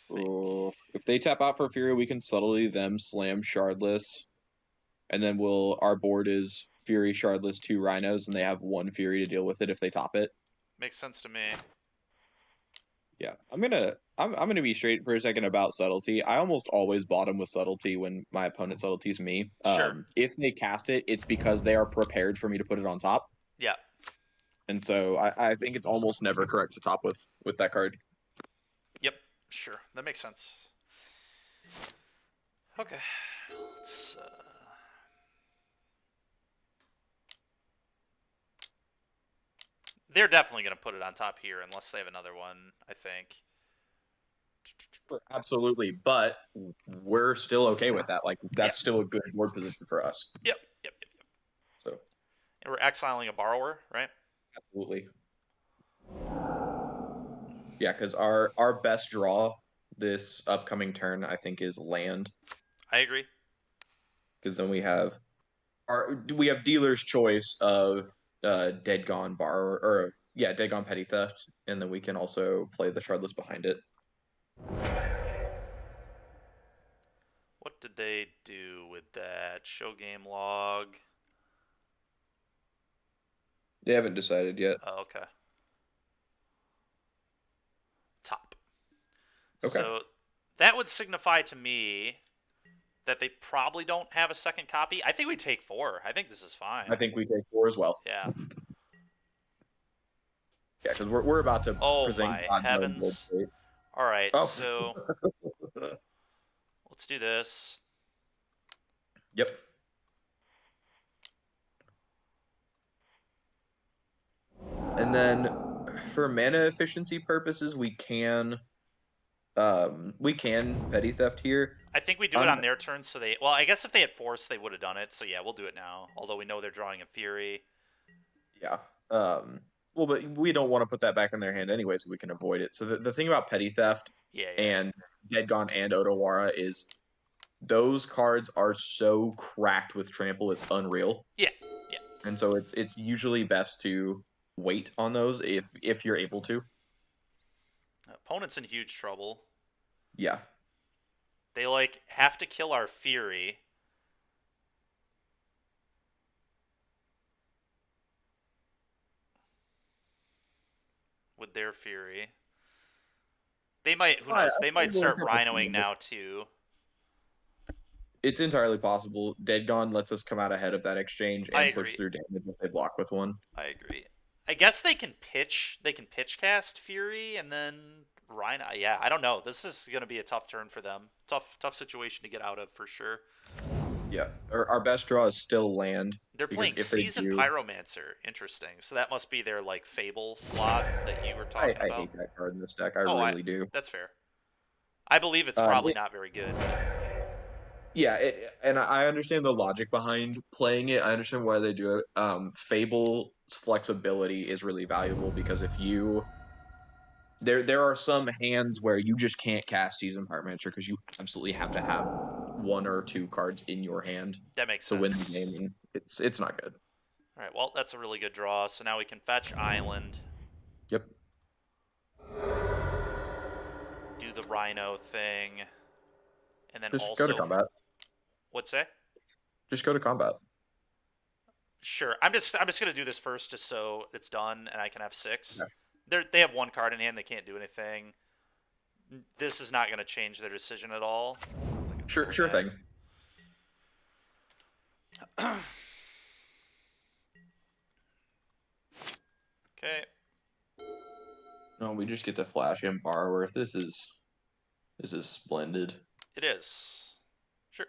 if they tap out for Fury, we can subtly them slam Shardless, and then our board is Fury, Shardless, 2 Rhinos, and they have 1 Fury to deal with it if they top it. Makes sense to me. Yeah, I'm gonna be straight for a second about subtlety. I almost always bottom with subtlety when my opponent subtleties me. Sure. If they cast it, it's because they are prepared for me to put it on top. Yeah. And so I think it's almost never correct to top with that card. Yep. Sure. That makes sense. Okay. Let's. They're definitely going to put it on top here unless they have another one, I think. Absolutely, but we're still okay with that. Like, that's still a good board position for us. Yep. So, And we're exiling a borrower, right? absolutely. Yeah, because our best draw this upcoming turn, I think, is land. I agree. Because then we have dealer's choice of dead gone borrower, or dead gone petty theft, and then we can also play the shardless behind it. What did they do with that? Show game log. They haven't decided yet. Oh, okay. Top. Okay. So that would signify to me that they probably don't have a second copy. I think we take 4. I think this is fine. I think we take 4 as well. Yeah. Yeah, because we're about to present. Oh my heavens! All right, so let's do this. Yep. And then for mana efficiency purposes, we can petty theft here. I think we do it on their turn, so they. Well, I guess if they had force, they would have done it. So yeah, we'll do it now. Although we know they're drawing a Fury. Yeah. Well, but we don't want to put that back in their hand anyway, so we can avoid it. So the thing about petty theft and Dead Gone and Otawara is those cards are so cracked with trample, it's unreal. Yeah. And so it's usually best to wait on those if you're able to. Opponent's in huge trouble. Yeah. They have to kill our Fury. With their Fury. They might, who knows, they might start Rhinoing now too. It's entirely possible. Dead Gone lets us come out ahead of that exchange and push through damage if they block with one. I agree. I guess they can pitch cast Fury and then Rhino. Yeah, I don't know. This is going to be a tough turn for them. Tough situation to get out of for sure. Yeah, our best draw is still land. They're playing Seasoned Pyromancer. Interesting. So that must be their Fable slot that you were talking about. I hate that card in this deck. I really do. That's fair. I believe it's probably not very good. Yeah, and I understand the logic behind playing it. I understand why they do it. Fable's flexibility is really valuable because if you there are some hands where you just can't cast Seasoned Pyromancer because you absolutely have to have 1 or 2 cards in your hand. That makes sense. To win the game, and it's not good. All right, well, that's a really good draw. So now we can fetch Island. Yep. Do the Rhino thing. And then just also go to combat. What's that? Just go to combat. Sure. I'm just gonna do this first just so it's done and I can have 6. Okay. They have 1 card in hand, they can't do anything. This is not gonna change their decision at all. Sure thing. Okay. No, we just get to flash in borrower. This is splendid. It is. Sure.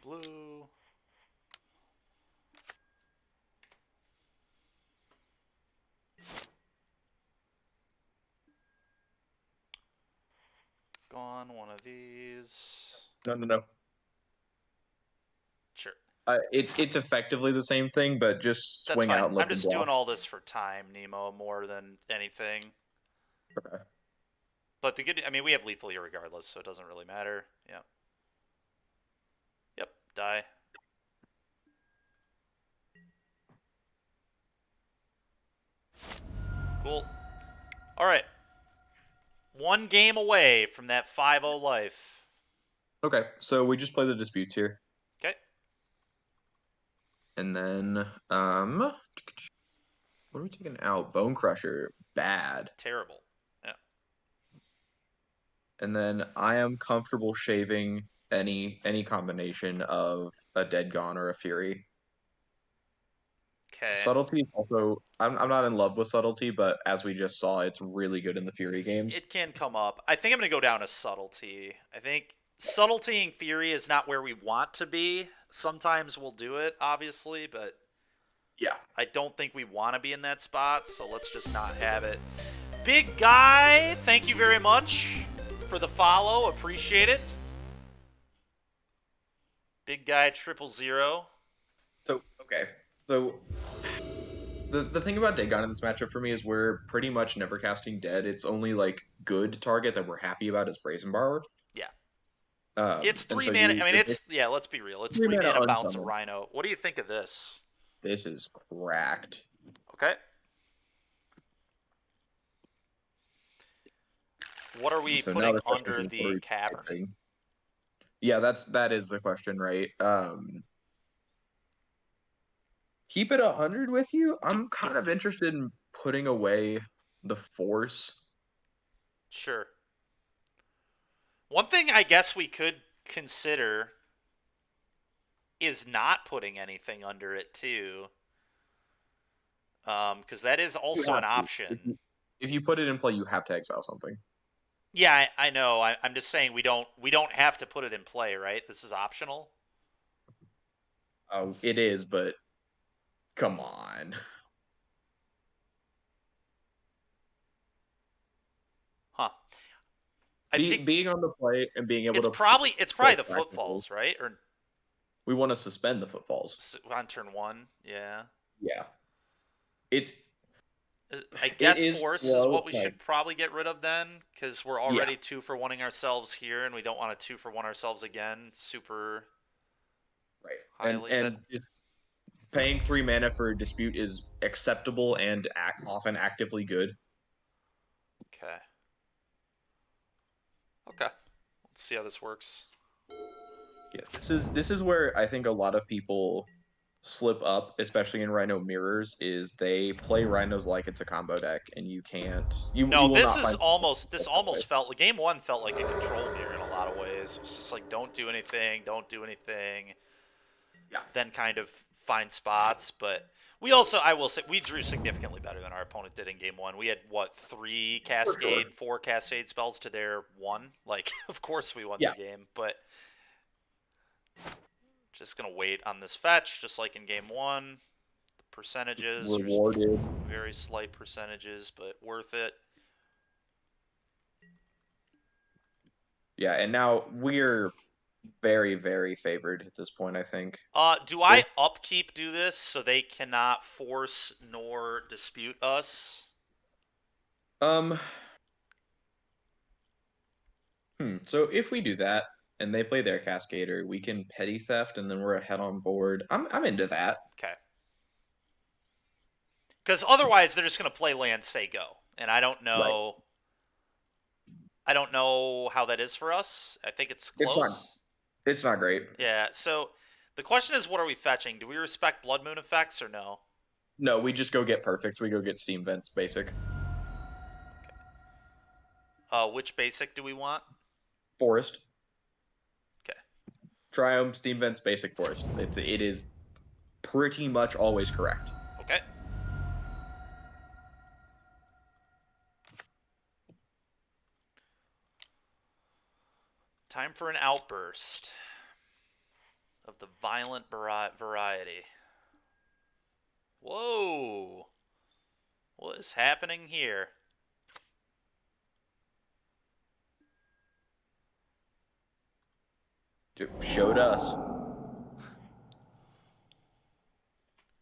blue. Gone one of these. No. Sure. It's effectively the same thing, but just That's swing fine. out and let I'm them just doing block. all this for time, Nemo, more than anything. Okay. But the good, I mean, we have lethal here regardless, so it doesn't really matter. Yeah. Yep. Die. Cool. All right. One game away from that 5-0 life. Okay, so we just play the disputes here. Okay. And then, what are we taking out? Bone Crusher, bad. Terrible. Yeah. And then I am comfortable shaving any combination of a Dead Gone or a Fury. Okay. Subtlety also, I'm not in love with Subtlety, but as we just saw, it's really good in the Fury games. It can come up. I think I'm going to go down to subtlety. I think subtlety and fury is not where we want to be. Sometimes we'll do it, obviously, but Yeah. I don't think we want to be in that spot, so let's just not have it. Big guy, thank you very much for the follow. Appreciate it. Big guy 000. So, okay. So, the thing about Dead Gone in this matchup for me is we're pretty much never casting Dead. It's only, like, good target that we're happy about is Brazen Borrower. Yeah. It's And 3 so mana. you I mean, it's, yeah, let's be real. It's 3 3 mana mana bounce a unsummon. Rhino. What do you think of this? This is cracked. Okay. What are we So now putting the question under is, what are the we cavern? fixing? Yeah, that is the question, right? Keep it 100 with you. I'm kind of interested in putting away the Force. Sure. One thing I guess we could consider is not putting anything under it too, because that is You also have an to. option. If you put it in play, you have to exile something. Yeah, I know. I'm just saying we don't have to put it in play, right? This is optional. Oh, it is, but come on. Huh. I think Being on the play and being able it's to probably play the practically, footfalls, right? Or we want to suspend the footfalls. on turn 1. Yeah. Yeah, it's I it guess is force is slow. what we Like, should probably get rid of then, because we're yeah, already 2 for 1ing ourselves here, and we don't want to 2 for 1 ourselves again. Super right. highly. And just paying 3 mana for a dispute is acceptable and often actively good. Okay. Okay. Let's see how this works. Yeah, this is where I think a lot of people slip up, especially in Rhino mirrors, is they play Rhinos like it's a combo deck, and you can't. You No, will this not is find almost that way. felt like game 1 felt like a control mirror in a lot of ways. It was just like don't do anything, Yeah. then kind of find spots, but we also, I will say, we drew significantly better than our opponent did in game 1. We had what, 3 cascade, 4 cascade spells to their 1. Like, of course we won Yeah. the game, but just gonna wait on this fetch, just like in game 1. The percentages are Rewarded. very slight percentages, but worth it. Yeah, and now we're very, very favored at this point, I think. Do I upkeep do this so they cannot force nor dispute us? So if we do that and they play their Cascader, we can petty theft and then we're ahead on board. I'm into that. Okay. Because otherwise they're just gonna play land, say go, and I don't know. Right. I don't know how that is for us. I think it's close. It's not great. Yeah. So the question is, what are we fetching? Do we respect Blood Moon effects or no? No, we just go get perfect. We go get Steam Vents basic. Which basic do we want? Forest. Okay. Triome, Steam Vents, basic forest. It is pretty much always correct. Okay. Time for an outburst. of the violent variety. Whoa! What is happening here? Showed us.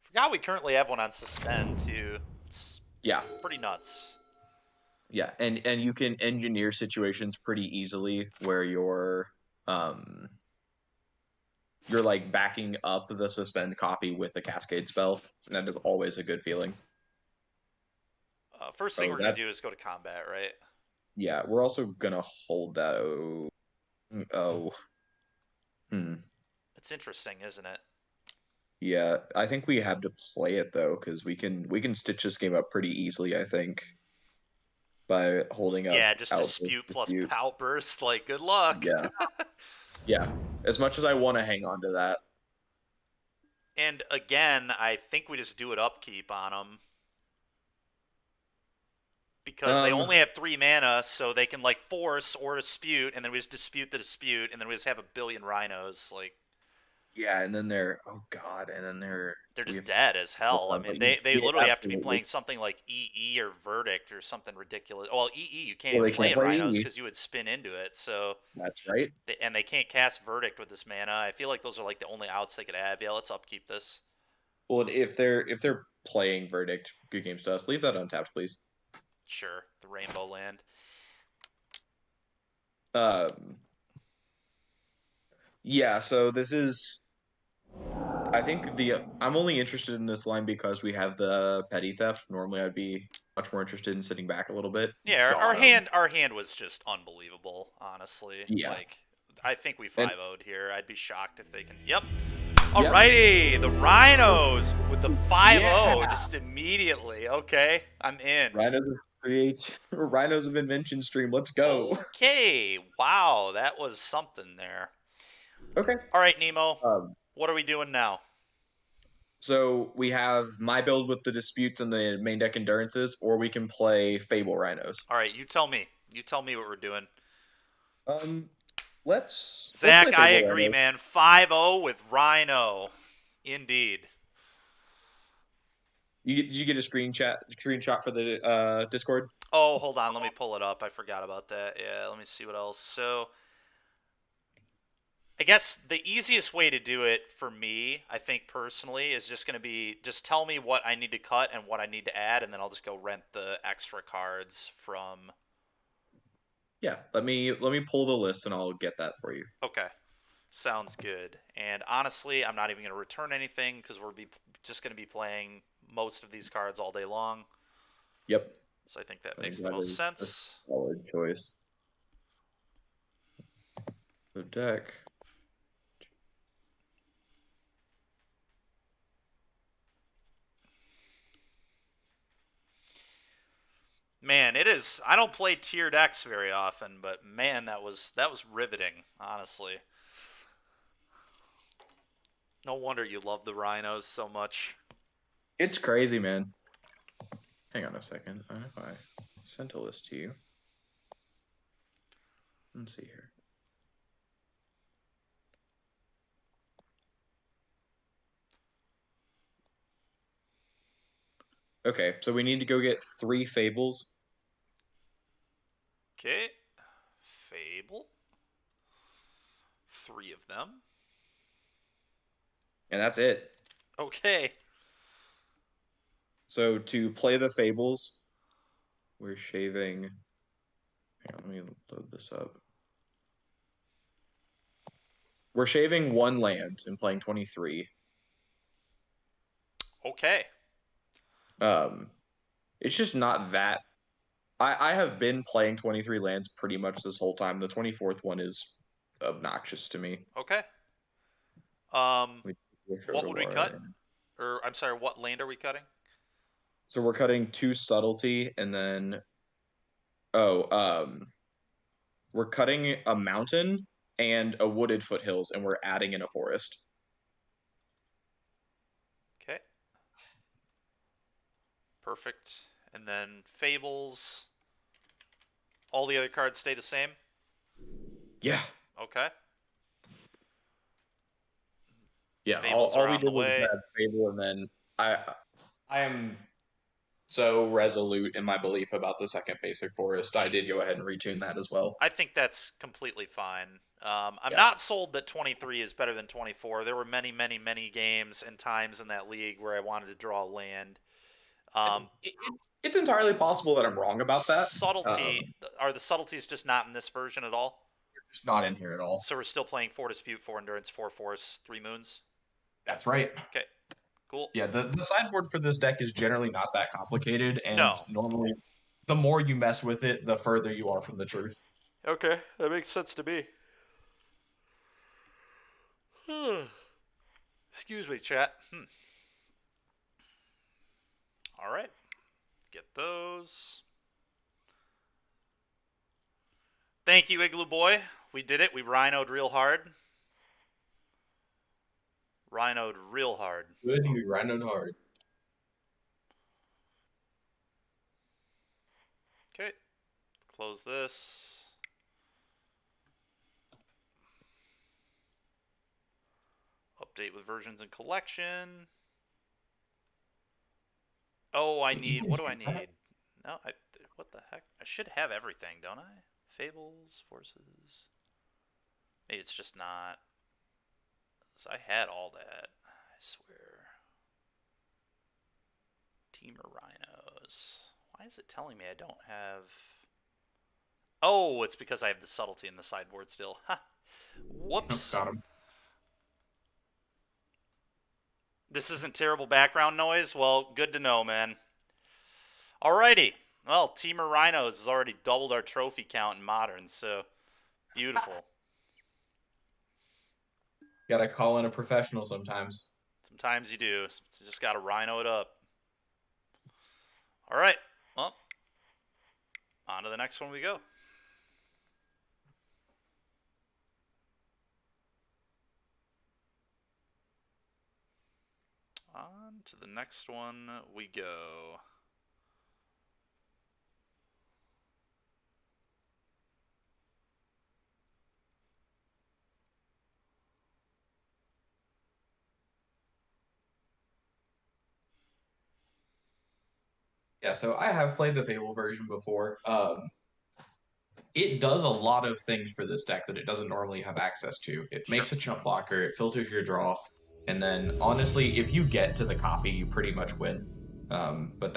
Forgot we currently have one on suspend too. It's Yeah. pretty nuts. Yeah, and you can engineer situations pretty easily where you're like backing up the suspend copy with a cascade spell, and that is always a good feeling. First thing we're gonna do is go to combat, right? Yeah, we're also gonna hold that. Oh. It's interesting, isn't it? Yeah, I think we have to play it though, because we can stitch this game up pretty easily. I think by holding up. Yeah, just Outburst dispute plus Dispute. outburst. Like, good luck. Yeah, yeah. As much as I want to hang on to that. And again, I think we just do it upkeep on them. Because they only have 3 mana, so they can, like, force or dispute, and then we just dispute the dispute, and then we just have a billion Rhinos. Like, Yeah, and then they're they're just dead as hell. I mean, they literally have to be playing something like EE or Verdict or something ridiculous. Well, EE you can't even play in Rhinos because you would spin into it. So that's right. And they can't cast Verdict with this mana. I feel like those are like the only outs they could have. Yeah, let's upkeep this. Well, if they're playing Verdict, good games to us. Leave that untapped, please. Sure, the Rainbow Land. Yeah. So this is. I think I'm only interested in this line because we have the petty theft. Normally, I'd be much more interested in sitting back a little bit. Yeah, our hand was just unbelievable, honestly. Yeah. Like, I think we 5-0'd here. I'd be shocked if they can. Yep. Yep. Alrighty, the Rhinos with the 5-0 just immediately. Okay, I'm in. Rhinos of Invention stream. Let's go. Okay, wow, that was something there. Okay. All right, Nemo. What are we doing now? So we have my build with the disputes and the main deck endurances, or we can play Fable Rhinos. All right, you tell me. You tell me what we're doing. Let's Zach, let's I agree, man. 5-0 with Rhino. Indeed. Did you get a screenshot for the Discord? Oh, hold on. Let me pull it up. I forgot about that. Yeah, let me see what else. So, I guess the easiest way to do it for me, I think personally, is just going to be just tell me what I need to cut and what I need to add, and then I'll just go rent the extra cards from. Yeah, let me pull the list and I'll get that for you. Okay, sounds good. And honestly, I'm not even going to return anything because we're just going to be playing most of these cards all day long. Yep. So I think that makes the most sense. Solid choice. The deck. Man, it is. I don't play tier decks very often, but man, that was riveting, honestly. No wonder you love the Rhinos so much. It's crazy, man. Hang on a second. I sent a list to you. Let's see here. Okay, so we need to go get 3 Fables. Okay. Fable. 3 of them. And that's it. Okay. So to play the Fables, we're shaving. Hang on, let me load this up. We're shaving 1 land and playing 23. Okay. It's just not that. I have been playing 23 lands pretty much this whole time. The 24th one is obnoxious to me. Okay. What would we cut? Or I'm sorry, what land are we cutting? So we're cutting 2 subtlety and then we're cutting a mountain and a wooded foothills and we're adding in a forest. Okay. Perfect. And then Fables. All the other cards stay the same? Yeah. Okay. Yeah, Fables all are we on the did was way. grab Fable, and then I am so resolute in my belief about the second basic forest. I did go ahead and retune that as well. I think that's completely fine. I'm Yeah. not sold that 23 is better than 24. There were many, many, many games and times in that league where I wanted to draw land. It's entirely possible that I'm wrong about that. Subtlety are the subtleties just not in this version at all? Just not in here at all. So we're still playing 4 dispute, 4 endurance, 4 force, 3 moons. That's right. Okay, cool. Yeah, the sideboard for this deck is generally not that complicated, and No. normally the more you mess with it, the further you are from the truth. Okay, that makes sense to me. Excuse me, chat. All right, get those. Thank you, Igloo Boy. We did it. We rhinoed real hard. Rhinoed real hard. Good, you rhinoed hard. Okay, close this. Update with versions and collection. Oh, I need. What do I need? No, what the heck? I should have everything, don't I? Fables, forces. Maybe it's just not. So I had all that. I swear. Teamer Rhinos. Why is it telling me I don't have? Oh, it's because I have the subtlety in the sideboard still. Ha. Whoops. Got him. This isn't terrible background noise? Well, good to know, man. Alrighty. Well, Teamer Rhinos has already doubled our trophy count in Modern, so beautiful. Gotta call in a professional sometimes. Sometimes you do. You just gotta Rhino it up. Alright. Well, on to the next one we go. On to the next one we go. Yeah, so I have played the Fable version before. It does a lot of things for this deck that it doesn't normally have access to. It makes a chump blocker, it filters your draw, and then honestly, if you get to the copy, you pretty much win. But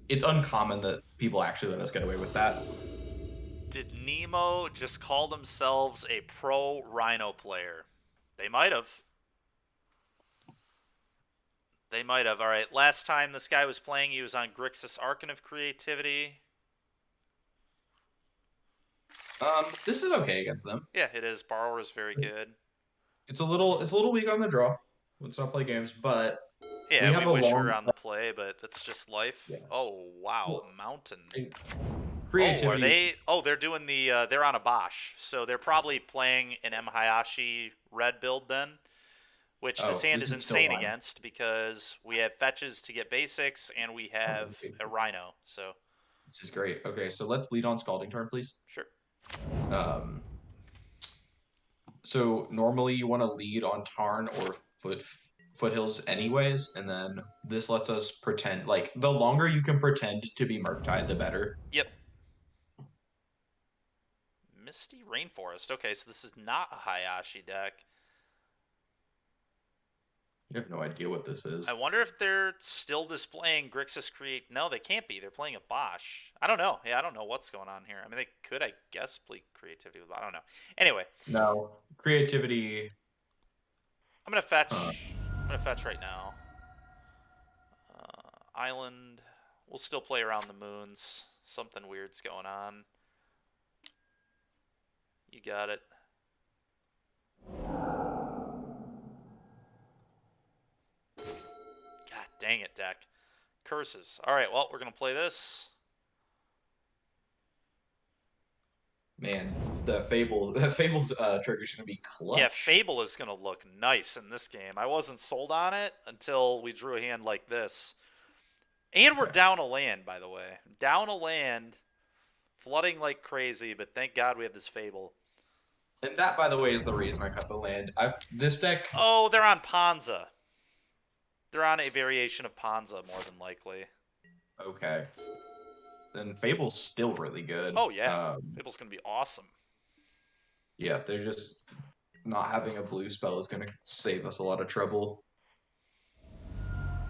it's uncommon that people actually let us get away with that. Did Nemo just call themselves a pro Rhino player? They might have. They might have. All right, last time this guy was playing, he was on Grixis Archon of Creativity. This is okay against them. Yeah, it is. Borrower is very good. It's a little weak on the draw. Let's not play games, but Yeah, have we a wish we were long- on the play, but that's just life. Yeah. Oh, wow. Well, Mountain. creativity. Oh, are they? Oh, they're doing the. They're on a Bosch, so they're probably playing an M Hayashi red build then, which this hand this is is still insane fine. against because we have fetches to get basics and we have okay. a Rhino. So This is great. Okay, so let's lead on Scalding Turn, please. sure. So normally you want to lead on Tarn or Foothills anyways, and then this lets us pretend, like, the longer you can pretend to be Murktide, the better. Yep. Misty Rainforest. Okay, so this is not a Hayashi deck. You have no idea what this is. I wonder if they're still displaying Grixis Create. No, they can't be. They're playing a Bosch. I don't know. Yeah, I don't know what's going on here. I mean, they could, I guess, play Creativity with. I don't know. Anyway, No. Creativity. I'm gonna fetch. I'm gonna fetch right now. Island. We'll still play around the moons. Something weird's going on. You got it. God dang it, deck. Curses. All right, well, we're going to play this. Man, Fable's trigger's gonna be clutch. Yeah, Fable is going to look nice in this game. I wasn't sold on it until we drew a hand like this. And we're down a land, by the way. Down a land, flooding like crazy, but thank God we have this Fable. And that, by the way, is the reason I cut the land. This deck. Oh, they're on Ponza. They're on a variation of Ponza, more than likely. Okay. Then Fable's still really good. Oh, yeah. Fable's going to be awesome. Yeah, they're just not having a blue spell is going to save us a lot of trouble.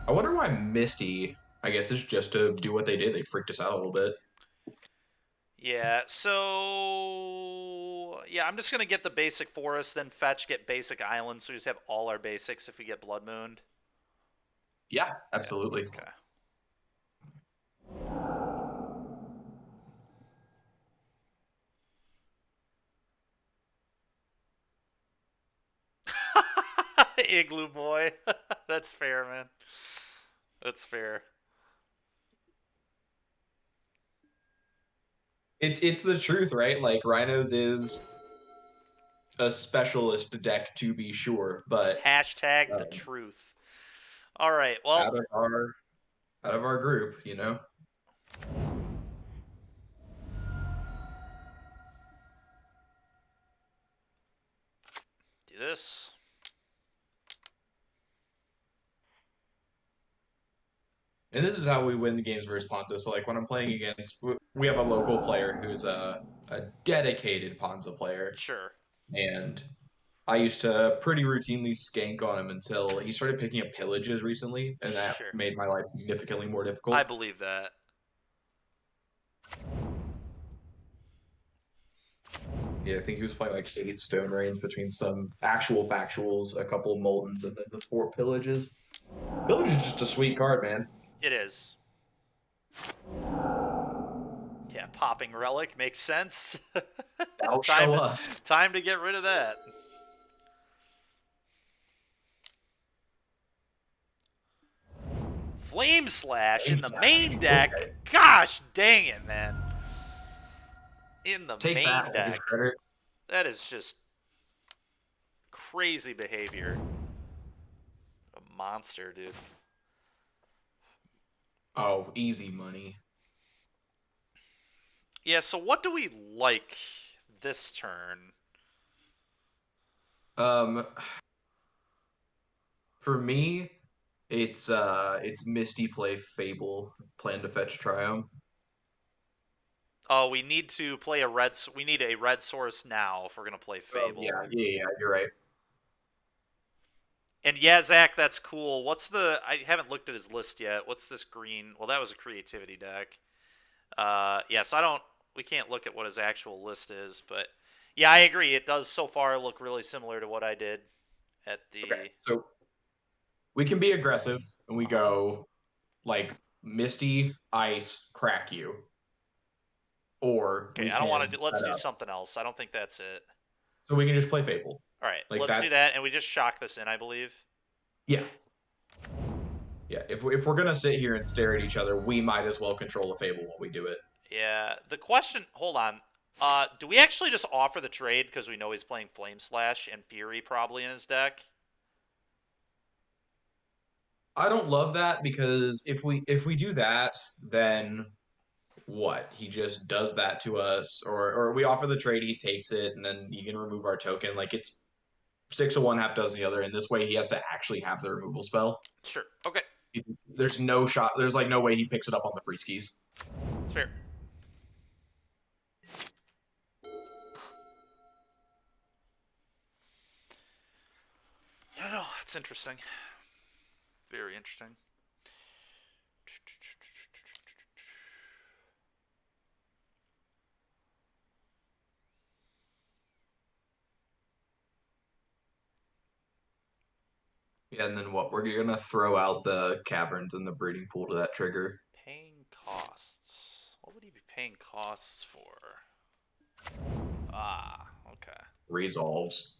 I wonder why Misty, I guess, is just to do what they did. They freaked us out a little bit. Yeah, so... Yeah, I'm just going to get the basic forest, then fetch, get basic island, so we just have all our basics if we get Blood Mooned. Yeah, absolutely. Yeah, okay. Igloo boy. That's fair, man. That's fair. It's the truth, right? Like Rhinos is a specialist deck to be sure, It's but hashtag the truth. All right, well... out of our group, you know. Do this. And this is how we win the games versus Ponza. So, like, when I'm playing against, we have a local player who's a dedicated Ponza player. Sure. And I used to pretty routinely skank on him until he started picking up pillages recently. And that Sure. made my life significantly more I difficult. believe that. Yeah, I think he was playing like 8 Stone Rains between some actual factuals, a couple of Moltons, and then the 4 pillages. Pillage is just a sweet card, man. It is. Yeah, popping relic makes sense. That'll time show to, us. Time to get rid of that. Flame Slash in the main deck. Okay. Gosh dang it, man. In the Take main that, deck. Shredder. That is just crazy behavior. A monster, dude. Oh, easy money. Yeah, so what do we like this turn? For me, it's Misty play Fable, plan to fetch Triumph. Oh, we need to play a red. We need a red source now if we're gonna play Fable. Yeah, you're right. And yeah, Zach, that's cool. What's the? I haven't looked at his list yet. What's this green? Well, that was a creativity deck. Yeah, so I don't. We can't look at what his actual list is, but yeah, I agree. It does so far look really similar to what I did at the. Okay, so we can be aggressive and we go like Misty, Ice, crack you. Or Okay, we I don't want can to. Let's set do up. something else. I don't think that's it. So we can just play Fable. All right, Like let's that. do that, and we just shock this in, I believe. Yeah. Yeah, if we're gonna sit here and stare at each other, we might as well control the Fable while we do it. Yeah. The question. Hold on. Do we actually just offer the trade because we know he's playing Flame Slash and Fury probably in his deck? I don't love that because if we do that, then what? He just does that to us, or we offer the trade, he takes it, and then he can remove our token. Like it's 6 of one, half dozen the other. And this way, he has to actually have the removal spell. Sure. Okay. There's no shot. There's like no way he picks it up on the free skis. It's fair. I don't know. It's interesting. Very interesting. Yeah, and then what? We're gonna throw out the caverns and the breeding pool to that trigger. Paying costs. What would he be paying costs for? Ah, okay. Resolves.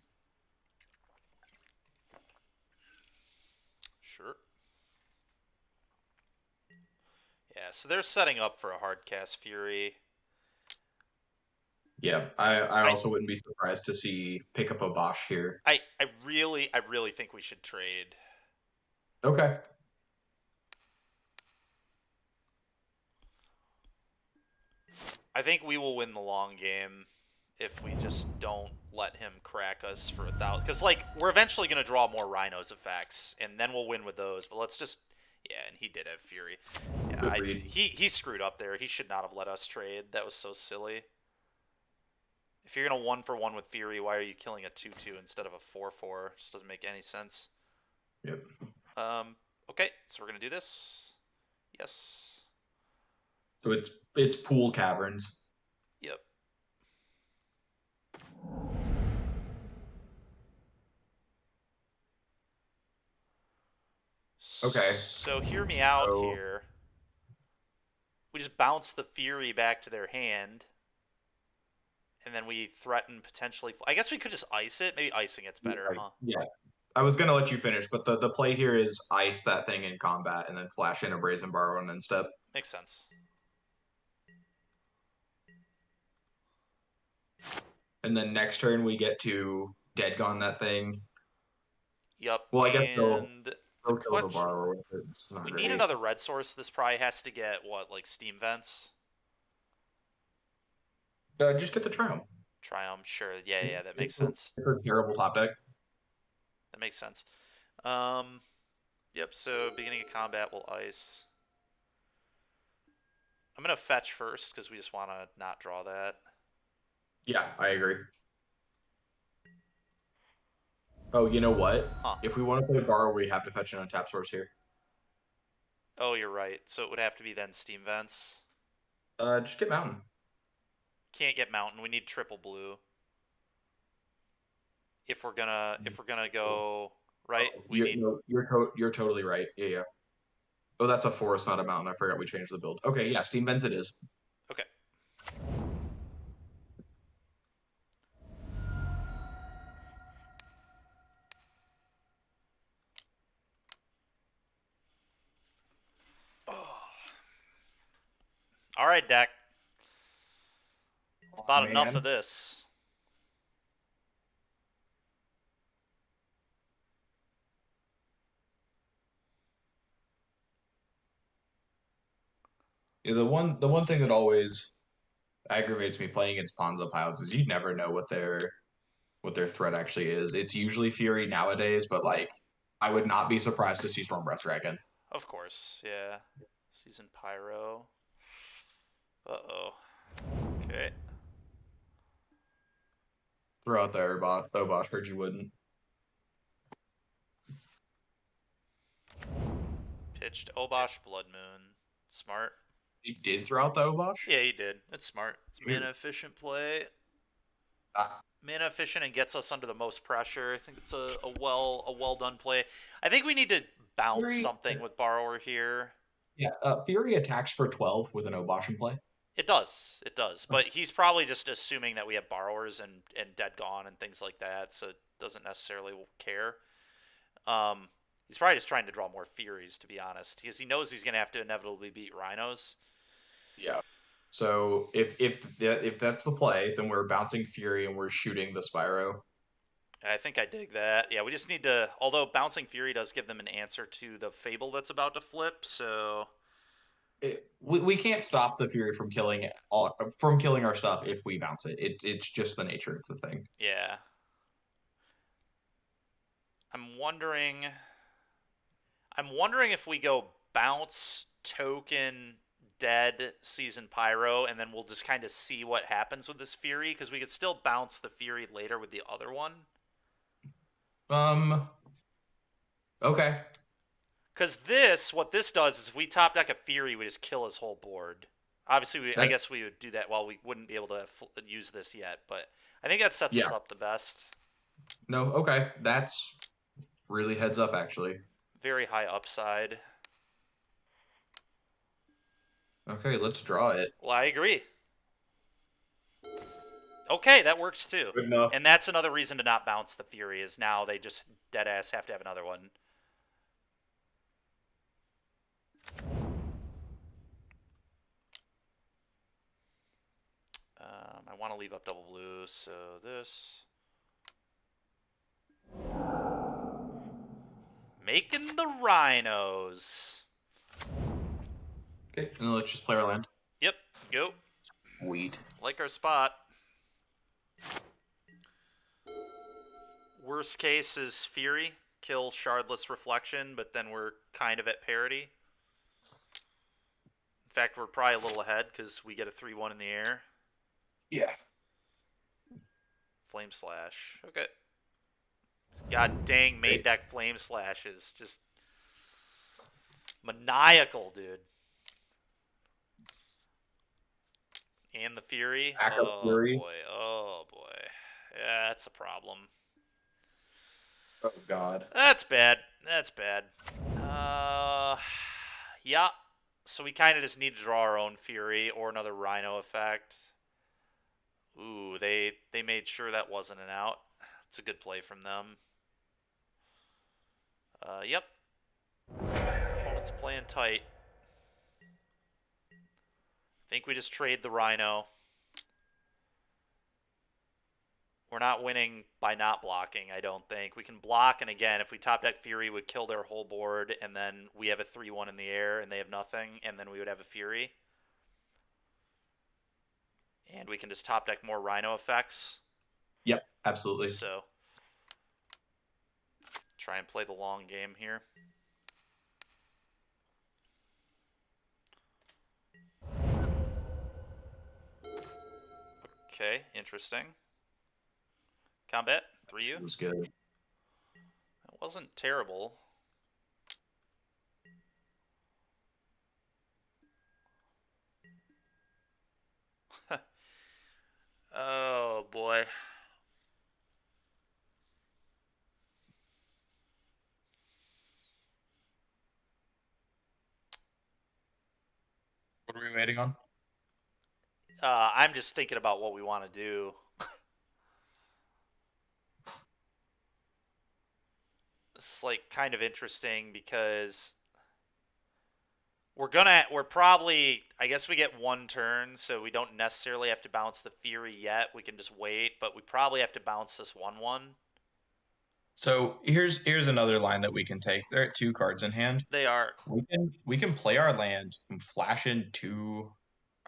Sure. Yeah, so they're setting up for a hard cast Fury. Yeah, I also wouldn't be surprised to see pick up a Bosch here. I really think we should trade. Okay. I think we will win the long game. if we just don't let him crack us for 1,000. Because, like, we're eventually going to draw more Rhinos effects, and then we'll win with those. But let's just... Yeah, and he did have Fury. Yeah, he screwed up there. He should not have let us trade. That was so silly. If you're going to 1-for-1 with Fury, why are you killing a 2-2 instead of a 4-4? Just doesn't make any sense. Yep. Okay, so we're going to do this. Yes. So it's Pool Caverns. Yep. Okay. So hear me out here. We just bounce the Fury back to their hand. And then we threaten potentially... I guess we could just ice it. Maybe icing it's better, huh? Yeah. I was going to let you finish, but the play here is ice that thing in combat and then flash in a Brazen Borrow and then step. Makes sense. And then next turn we get to Dead Gone that thing. Yep. Well, I guess and they'll kill the Borrower with it. We need another red source. This probably has to get, what, like Steam Vents? Just get the Triumph. Triumph, sure. Yeah, that makes sense. It's a terrible top deck. That makes sense. Yep, so beginning of combat, we'll ice. I'm going to fetch first, because we just want to not draw that. Yeah, I agree. Oh, you know what? Huh. If we want to play Borrower, we have to fetch an untap source here. Oh, you're right. So it would have to be then Steam Vents. Just get Mountain. Can't get Mountain. We need triple blue. If we're gonna go right, you're totally right. Yeah. Oh, that's a forest, not a mountain. I forgot we changed the build. Okay, yeah, Steam Vents it is. Okay. Oh. All right, deck. About enough of this. Yeah, the one thing that always aggravates me playing against Ponza piles is you never know what their threat actually is. It's usually Fury nowadays, but like I would not be surprised to see Storm Breath Dragon. Of course, yeah. Season Pyro. Uh-oh. Okay. Throw out the Obosh, heard you wouldn't. Pitched Obosh, Blood Moon. Smart. He did throw out the Obosh? Yeah, he did. That's smart. It's mana efficient play. Mana efficient and gets us under the most pressure. I think it's a well done play. I think we need to bounce something with Borrower here. Yeah, Fury attacks for 12 with an Obosh in play. It does. But he's probably just assuming that we have Borrowers and Dead Gone and things like that, so doesn't necessarily care. He's probably just trying to draw more Furies, to be honest, because he knows he's going to have to inevitably beat Rhinos. Yeah. So if that's the play, then we're bouncing Fury and we're shooting the Spyro. I think I dig that. Yeah, we just need to... Although bouncing Fury does give them an answer to the Fable that's about to flip, so... We can't stop the Fury from killing our stuff if we bounce it. It's just the nature of the thing. Yeah. I'm wondering if we go bounce, token, dead, season Pyro, and then we'll just kind of see what happens with this Fury, because we could still bounce the Fury later with the other one. Okay. Because what this does is if we top deck a Fury, we just kill his whole board. Obviously, I guess we would do that while we wouldn't be able to use this yet, but I think that sets us up the best. No, okay. That's really heads up, actually. Very high upside. Okay, let's draw it. Well, I agree. Okay, that works too. Good enough. And that's another reason to not bounce the Fury, is now they just deadass have to have another one. I want to leave up double blue, so this. Making the Rhinos. Okay, and then let's just play our land. Yep, go. Sweet. Like our spot. Worst case is Fury, kill Shardless Reflection, but then we're kind of at parity. In fact, we're probably a little ahead because we get a 3-1 in the air. Yeah. Flame Slash. Okay. God dang, main deck Flame Slash is just maniacal, dude. And the Fury. Backup Fury. Boy. Oh boy. Yeah, that's a problem. Oh God. That's bad. That's bad. Yeah. So we kind of just need to draw our own Fury or another Rhino effect. Ooh, they made sure that wasn't an out. It's a good play from them. Yep. Opponent's playing tight. Think we just trade the Rhino. We're not winning by not blocking, I don't think. We can block, and again, if we top deck Fury, would kill their whole board, and then we have a 3-1 in the air, and they have nothing, and then we would have a Fury. And we can just top deck more Rhino effects. Yep, absolutely. So, try and play the long game here. Okay, interesting. Combat, 3U. It was good. It wasn't terrible. Oh, boy. What are we waiting on? I'm just thinking about what we want to do. It's like kind of interesting because we're probably, I guess we get one turn, so we don't necessarily have to bounce the Fury yet. We can just wait, but we probably have to bounce this 1-1. So here's another line that we can take. There are 2 cards in hand. They are. We can play our land and flash in 2.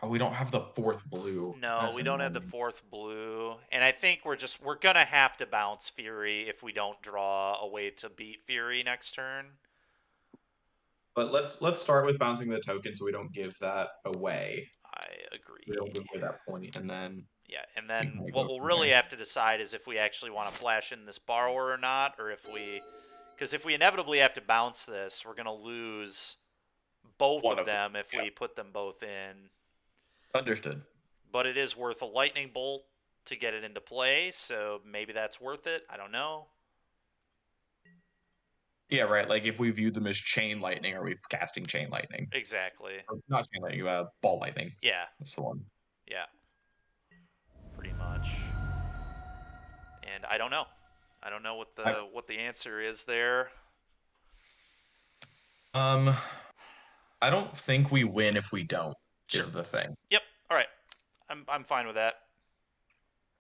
Oh, we don't have the 4th blue. No, That's we don't have the annoying. 4th blue. And I think we're gonna have to bounce Fury if we don't draw a way to beat Fury next turn. But let's start with bouncing the token so we don't give that away. I agree. We don't give away that point, and then Yeah, and then can what go we'll from really there. have to decide is if we actually want to flash in this borrower or not, or if we... Because if we inevitably have to bounce this, we're going to lose both One of of them, them if we put them both in. Understood. But it is worth a lightning bolt to get it into play, so maybe that's worth it. I don't know. Yeah, right. Like if we view them as chain lightning, are we casting chain lightning? Exactly. Or not chain lightning, ball lightning. Yeah. That's the one. Yeah. Pretty much. And I don't know. I don't know what the answer is there. I don't think we win if we don't. Sure. Is the thing. Yep. All right. I'm fine with that.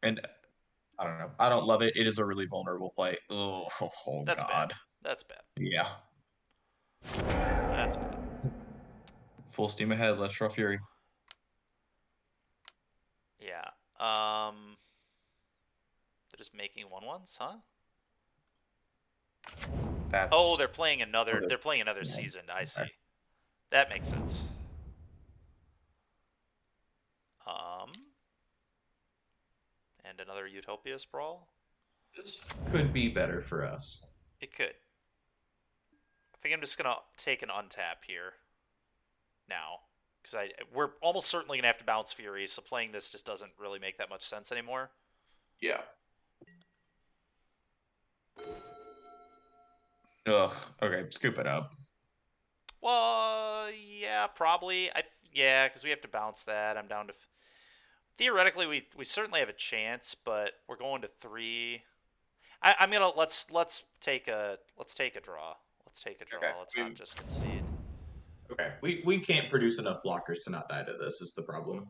And I don't know. I don't love it. It is a really vulnerable play. Oh That's God. bad. That's bad. Yeah. That's bad. Full steam ahead. Let's draw Fury. Yeah. They're just making 1-1s, huh? That's Oh, they're playing another. Okay. They're playing another Yeah. season. I see. Okay. That makes sense. And another Utopia Sprawl. this could be better for us. It could. I think I'm just gonna take an untap here. Now, because we're almost certainly gonna have to bounce Fury, so playing this just doesn't really make that much sense anymore. Yeah. Ugh. Okay, scoop it up. Well, yeah, probably. Yeah, because we have to bounce that. I'm down to. Theoretically, we certainly have a chance, but we're going to 3. I'm gonna let's take a draw. Let's take a draw. Okay. Let's not just concede. Okay. We can't produce enough blockers to not die to this is the problem.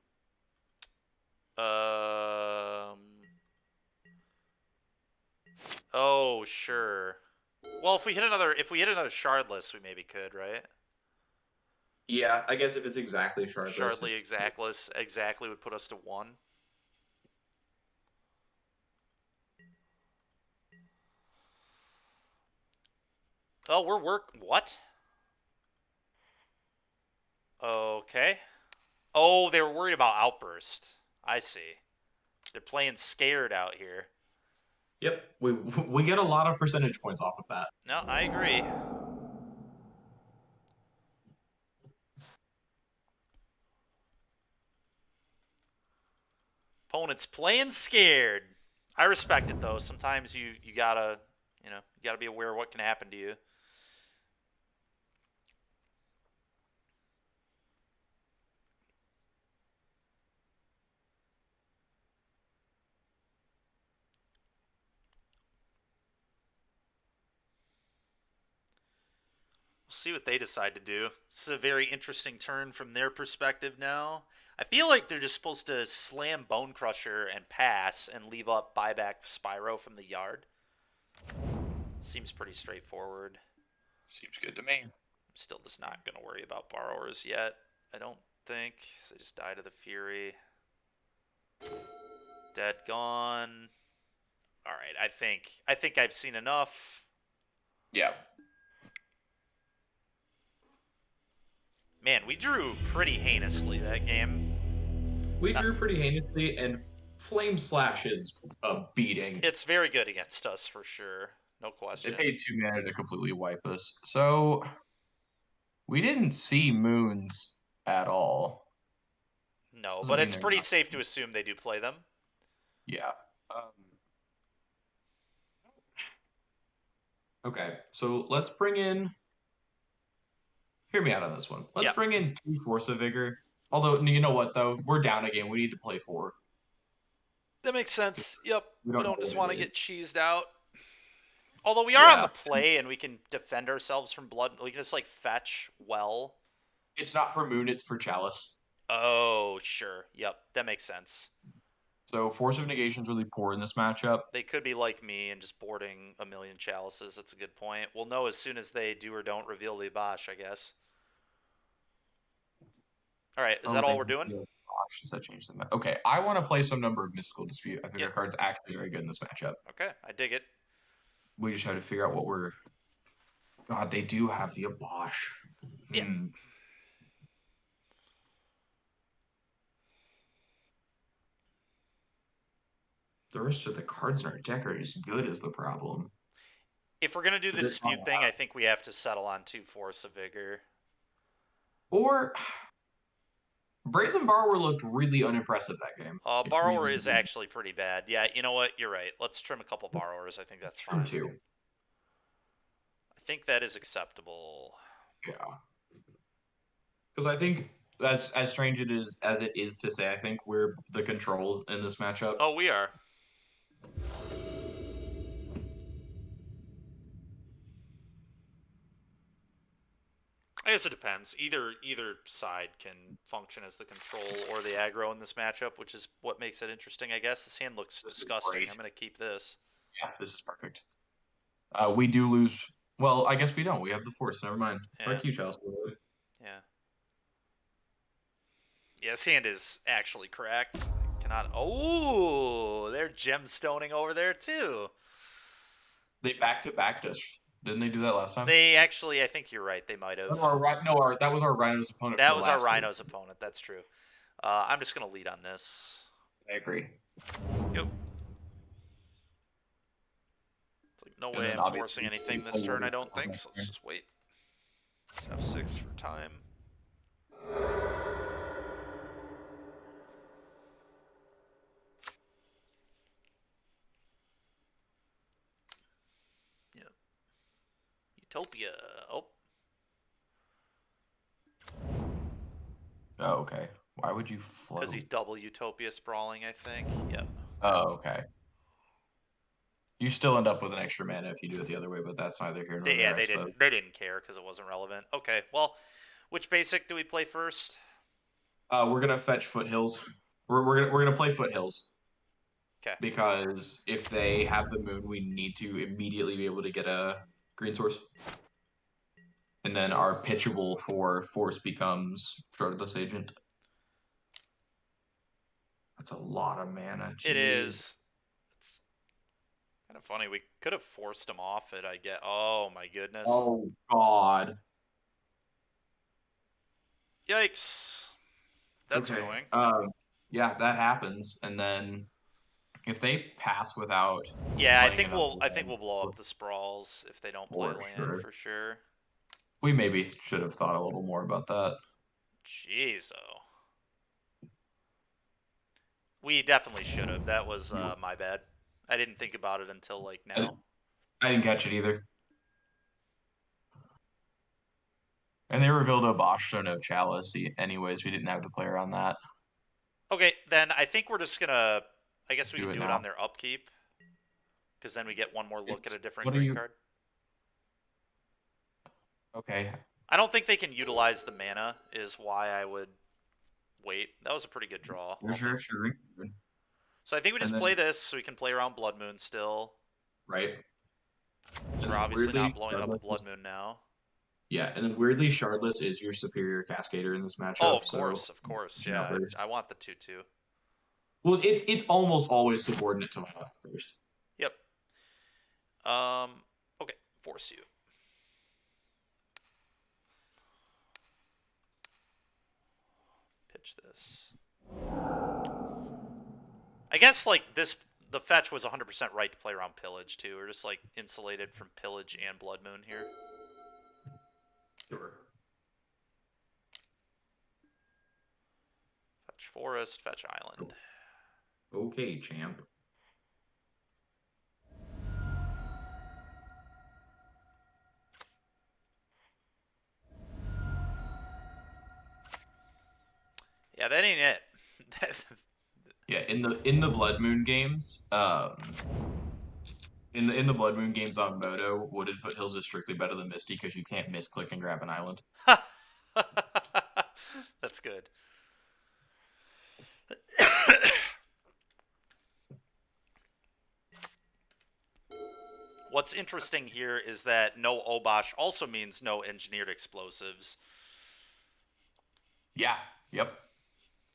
Oh, sure. Well, if we hit another shardless, we maybe could, right? Yeah, I guess if it's exactly shardless. Shardly exactly would put us to 1. Oh, what? Okay. Oh, they were worried about outburst. I see. They're playing scared out here. Yep, we get a lot of percentage points off of that. No, I agree. Opponent's playing scared. I respect it though. Sometimes you gotta you gotta be aware of what can happen to you. We'll see what they decide to do. This is a very interesting turn from their perspective now. I feel like they're just supposed to slam Bone Crusher and pass and leave up buyback Spyro from the yard. Seems pretty straightforward. Seems good to me. I'm still just not going to worry about borrowers yet. I don't think. They just die to the Fury. Dead, gone. All right, I think I've seen enough. Yeah. Man, we drew pretty heinously that game. We drew pretty heinously, and Flame Slash is a beating. It's very good against us for sure. No They question. paid 2 mana to completely wipe us. So we didn't see moons at all. No, Doesn't but mean it's they're pretty not. safe to assume they do play them. Yeah. Okay, so let's bring in. Hear me out on this one. Let's Yeah. bring in 2 Force of Vigor. Although, you know what, though? We're down again. We need to play 4. That makes sense. Yep. We We don't know don't just what want to it is. get cheesed out. Although we are on Yeah. the play and we can defend ourselves from blood. We can just like fetch well. It's not for Moon, it's for Chalice. Oh, sure. Yep. That makes sense. So Force of Negation is really poor in this matchup. They could be like me and just boarding a million chalices. That's a good point. We'll know as soon as they do or don't reveal the Abash, I guess. All right. Is that all we're doing? Gosh, does that change the match? Okay, I want to play some number of Mystical Dispute. I think Yep. our card's actually very good in this matchup. Okay. I dig it. We just have to figure out what we're. God, they do have the Abash. Yeah. The rest of the cards in our deck are as good as the problem. If we're gonna do So the this dispute one, thing, I think we have to settle on 2 Force of Vigor. Or Brazen Borrower looked really unimpressive that game. It Borrower really is did. actually pretty bad. Yeah, you know what? You're right. Let's trim a couple borrowers. I think that's Trim fine. 2. I think that is acceptable. Yeah. Because I think as strange as it is to say, I think we're the control in this matchup. Oh, we are. I guess it depends. Either side can function as the control or the aggro in this matchup, which is what makes it interesting, I guess. This hand looks disgusting. great. I'm going to keep this. Yeah, this is perfect. We do lose. Well, I guess we don't. We have the Force. Never mind. Yeah. Fuck you, Chelsea. Yeah. Yeah, this hand is actually correct. I cannot. Oh, they're gemstoning over there too. They back-to-backed us. Didn't they do that last time? They actually, I think you're right. They might have. that was our Rhinos opponent. That for was the our last week. Rhinos opponent. That's true. I'm just gonna lead on this. I agree. Yep. It's like no And way then I'm obviously forcing anything this turn. I don't think. So let's just wait. F6 for time. Yep. Utopia. Oh. Oh, okay. Why would you float? Because he's double Utopia sprawling, I think. Yep. Oh, okay. You still end up with an extra mana if you do it the other way, but that's neither here nor there. They didn't care because it wasn't relevant. Okay, well, which basic do we play first? We're gonna fetch Foothills. We're gonna play Foothills. Okay. Because if they have the moon, we need to immediately be able to get a green source. And then our pitchable for Force becomes Shroudless Agent. That's a lot of mana. Jeez. It is. Kind of funny. We could have forced him off it, I get. Oh, my goodness. Oh, God. Yikes. That's Okay. annoying. Yeah, that happens. And then if they pass without Yeah, I playing think another we'll land, blow up the sprawls if they don't play for land sure. for sure. We maybe should have thought a little more about that. Jeez, oh. We definitely should have. That was my bad. I didn't think about it until like now. I didn't catch it either. And they revealed a Bosch, so no Chalice. Anyways, we didn't have the player on that. Okay, then I think we're just gonna. I guess we Do can it do it now. on their upkeep, because then we get one more look at a different What are green you- card. Okay. I don't think they can utilize the mana, is why I would wait. That was a pretty good draw. Sure. So I think we just And then- play this so we can play around Blood Moon still. Right. So we're obviously not blowing up a Blood Moon now. Yeah, and then weirdly, Shardless is your superior Cascader in this matchup. Oh, of course. Yeah, Outburst. I want the 2/2. Well, it's almost always subordinate to my Outburst. Yep. Okay, force you. Pitch this. I guess like this, the fetch was 100% right to play around Pillage too. We're just like insulated from Pillage and Blood Moon here. Sure. Fetch Forest, fetch Island. Okay, champ. Yeah, that ain't it. Yeah, in the Blood Moon games, in the Blood Moon games on Moto, Wooded Foothills is strictly better than Misty because you can't misclick and grab an island. That's good. What's interesting here is that no Obosh also means no engineered explosives. Yeah. Yep.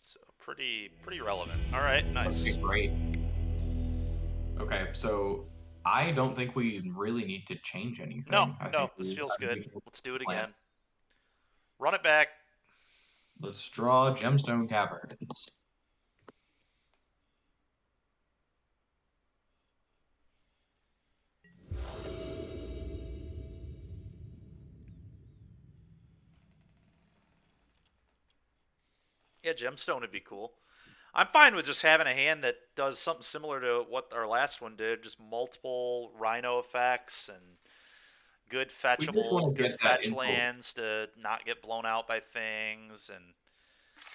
So pretty relevant. All right, nice. Okay, great. Okay, so I don't think we really need to change anything. No, I think this feels we good. can Let's do it plan. again. Run it back. Let's draw Gemstone Caverns. Yeah, Gemstone would be cool. I'm fine with just having a hand that does something similar to what our last one did. Just multiple Rhino effects and good fetchable, good fetch lands to not get blown out by things, and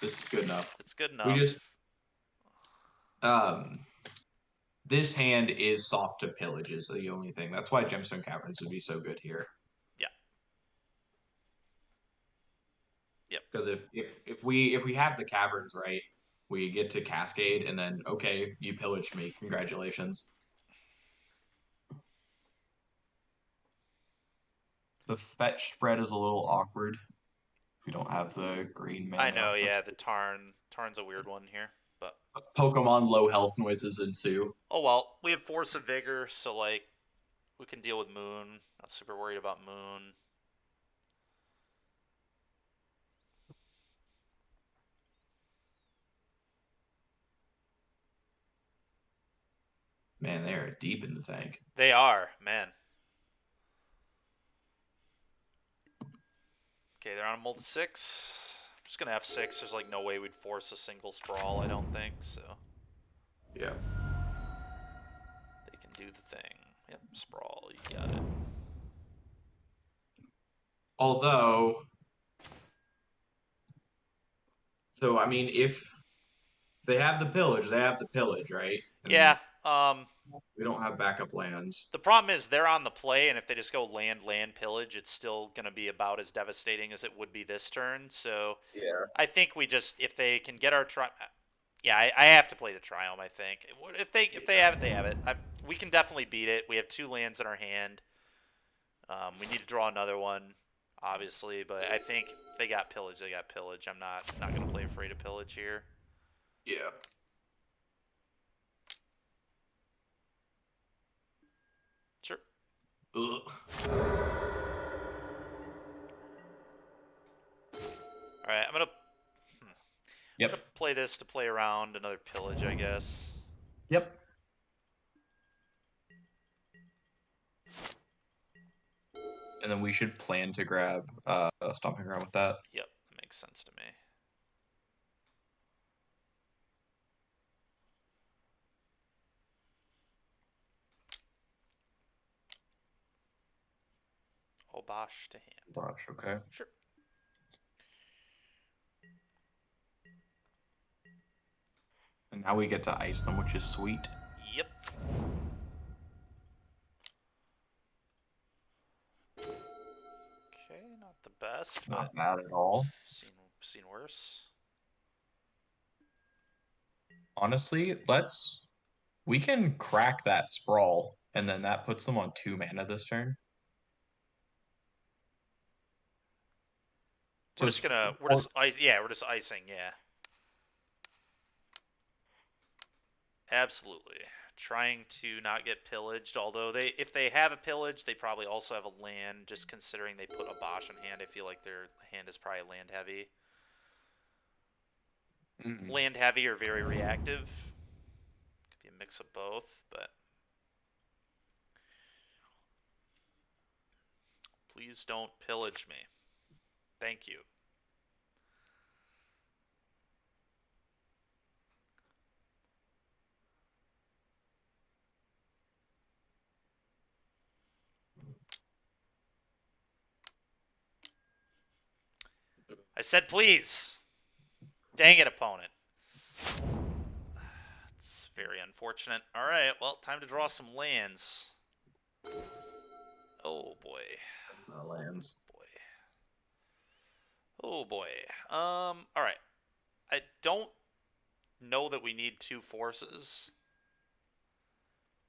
this is good enough. it's good enough. We just this hand is soft to pillage is the only thing. That's why Gemstone Caverns would be so good here. Yeah. Yep. Because if we have the caverns right, we get to Cascade, and then okay, you pillaged me. Congratulations. The fetch spread is a little awkward. We don't have the green mana. I know, yeah, the Tarn's a weird one here, but Pokemon low health noises ensue. oh well. We have Force of Vigor, so like we can deal with Moon. Not super worried about Moon. Man, they are deep in the tank. They are, man. Okay, they're on a mold 6. I'm just gonna F6. There's like no way we'd force a single sprawl, I don't think, so. Yeah. They can do the thing. Yep, sprawl, you got it. Although, so I mean, if they have the pillage, they have the pillage, right? And Yeah, we don't have backup lands. the problem is they're on the play, and if they just go land, pillage, it's still going to be about as devastating as it would be this turn. So Yeah. I think we just, if they can get our yeah, I have to play the Triumph. I think if they have it, they have it. We can definitely beat it. We have 2 lands in our hand. We need to draw another one, obviously, but I think if they got pillage, they got pillage. I'm not going to play afraid of pillage here. Yeah. Ugh. Alright, I'm gonna Yep. play this to play around another pillage, I guess. Yep. And then we should plan to grab a stomping ground with that. Yep, that makes sense to me. Obosh to hand. Gosh, okay. Sure. And now we get to ice them, which is sweet. Yep. Okay, not the best, Not but bad at all. seen worse. Honestly, we can crack that sprawl, and then that puts them on 2 mana this turn. We're just icing, yeah. Absolutely. Trying to not get pillaged, although if they have a pillage, they probably also have a land, just considering they put a Bosch in hand. I feel like their hand is probably land heavy. Land heavy or very reactive. Could be a mix of both, but please don't pillage me. Thank you. I said please. Dang it, opponent. It's very unfortunate. Alright, well, time to draw some lands. Oh boy. Lands. Oh boy. Alright. I don't know that we need 2 forces.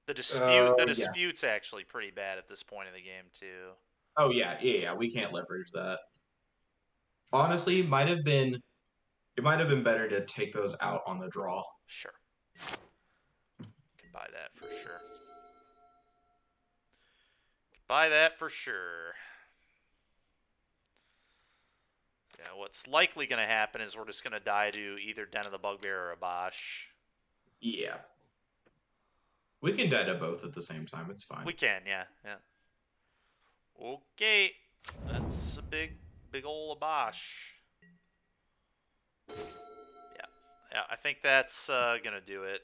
The dispute's actually pretty bad at this point in the game too. Oh yeah. We can't leverage that. Honestly, it might have been better to take those out on the draw. Sure. Can buy that for sure. Buy that for sure. Yeah, what's likely going to happen is we're just going to die to either Den of the Bugbear or a Bosch. Yeah. We can die to both at the same time. It's fine. We can, yeah. Okay. That's a big ol' Bosch. Yeah, I think that's going to do it.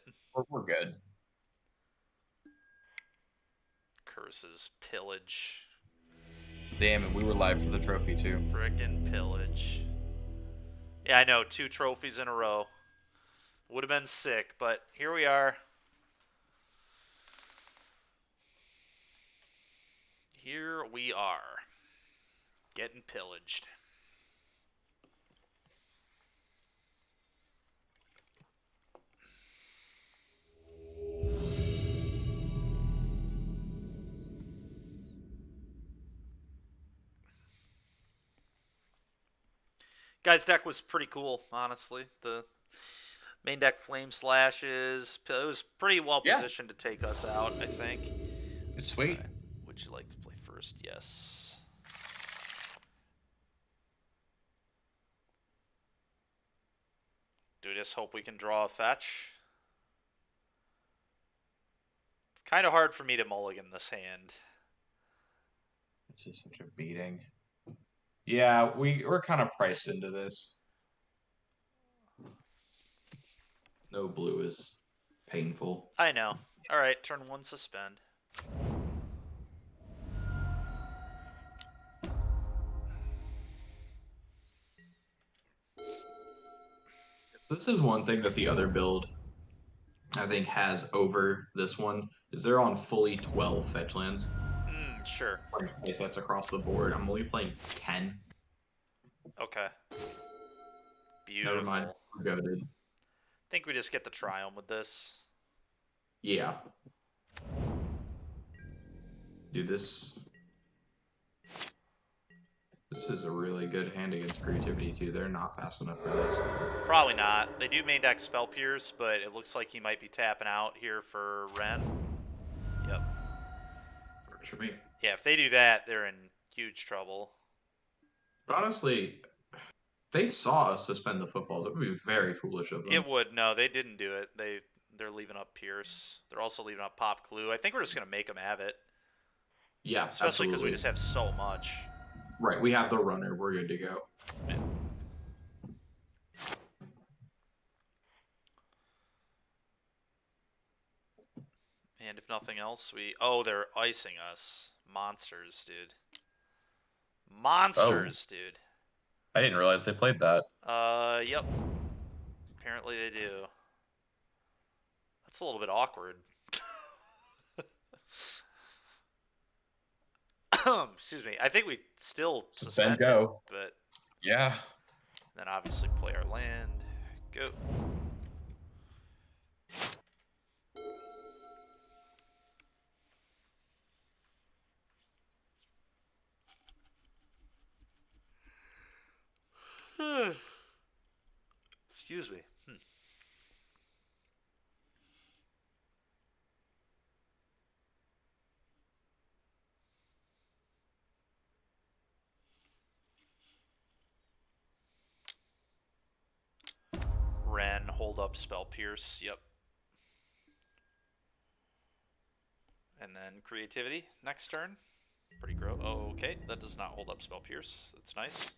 We're good. Curses. Pillage. Damn, and we were live for the trophy too. Frickin' pillage. Yeah, I know. 2 trophies in a row. Would have been sick, but here we are. Here we are. Getting pillaged. Guy's deck was pretty cool, honestly. The main deck Flame Slashes. It was pretty well positioned to take us out, I think. It's sweet. Right. Would you like to play first? Yes. Do we just hope we can draw a fetch? It's kind of hard for me to mulligan this hand. It's just such a beating. Yeah, we're kind of priced into this. No blue is painful. I know. All right, turn 1, suspend. So this is one thing that the other build, I think, has over this one, is they're on fully 12 fetch lands. Sure. Place that's across the board. I'm only playing 10. Okay. Beautiful. Never mind. We're goated. I think we just get the Triumph with this. Yeah. Dude, this is a really good hand against creativity, too. They're not fast enough for this. Probably not. They do main deck Spell Pierce, but it looks like he might be tapping out here for Ren. Yep. For me. Yeah, if they do that, they're in huge trouble. Honestly, they saw us suspend the footfalls. It would be very foolish of them. It would. No, they didn't do it. They're leaving up Pierce. They're also leaving up Pop Clue. I think we're just gonna make them have it, Yeah, especially because we absolutely. just have so much. Right, we have the runner. We're good to go. Yeah. And if nothing else, they're icing us. Monsters, dude. Monsters, dude. I didn't realize they played that. Yep. Apparently they do. That's a little bit awkward. Excuse me. I think we still Suspend suspend go. it, but Yeah. then obviously play our land. Go. Excuse me. Ren, hold up, spell pierce. Yep. And then creativity next turn. Pretty gross. Oh, okay, that does not hold up spell pierce. That's nice.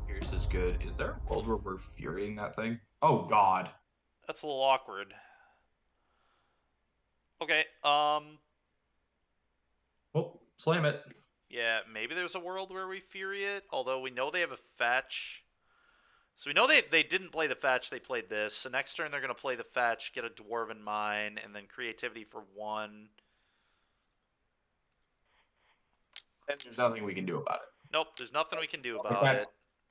Pierce is good. Is there a world where we're furying that thing? Oh God. That's a little awkward. Okay. Oh, slam it. Yeah, maybe there's a world where we fury it. Although we know they have a fetch. So we know they didn't play the fetch, they played this. So next turn they're going to play the fetch, get a Dwarven Mine, and then creativity for 1. And there's nothing we can do about it. Nope, there's nothing we can do Like, about it.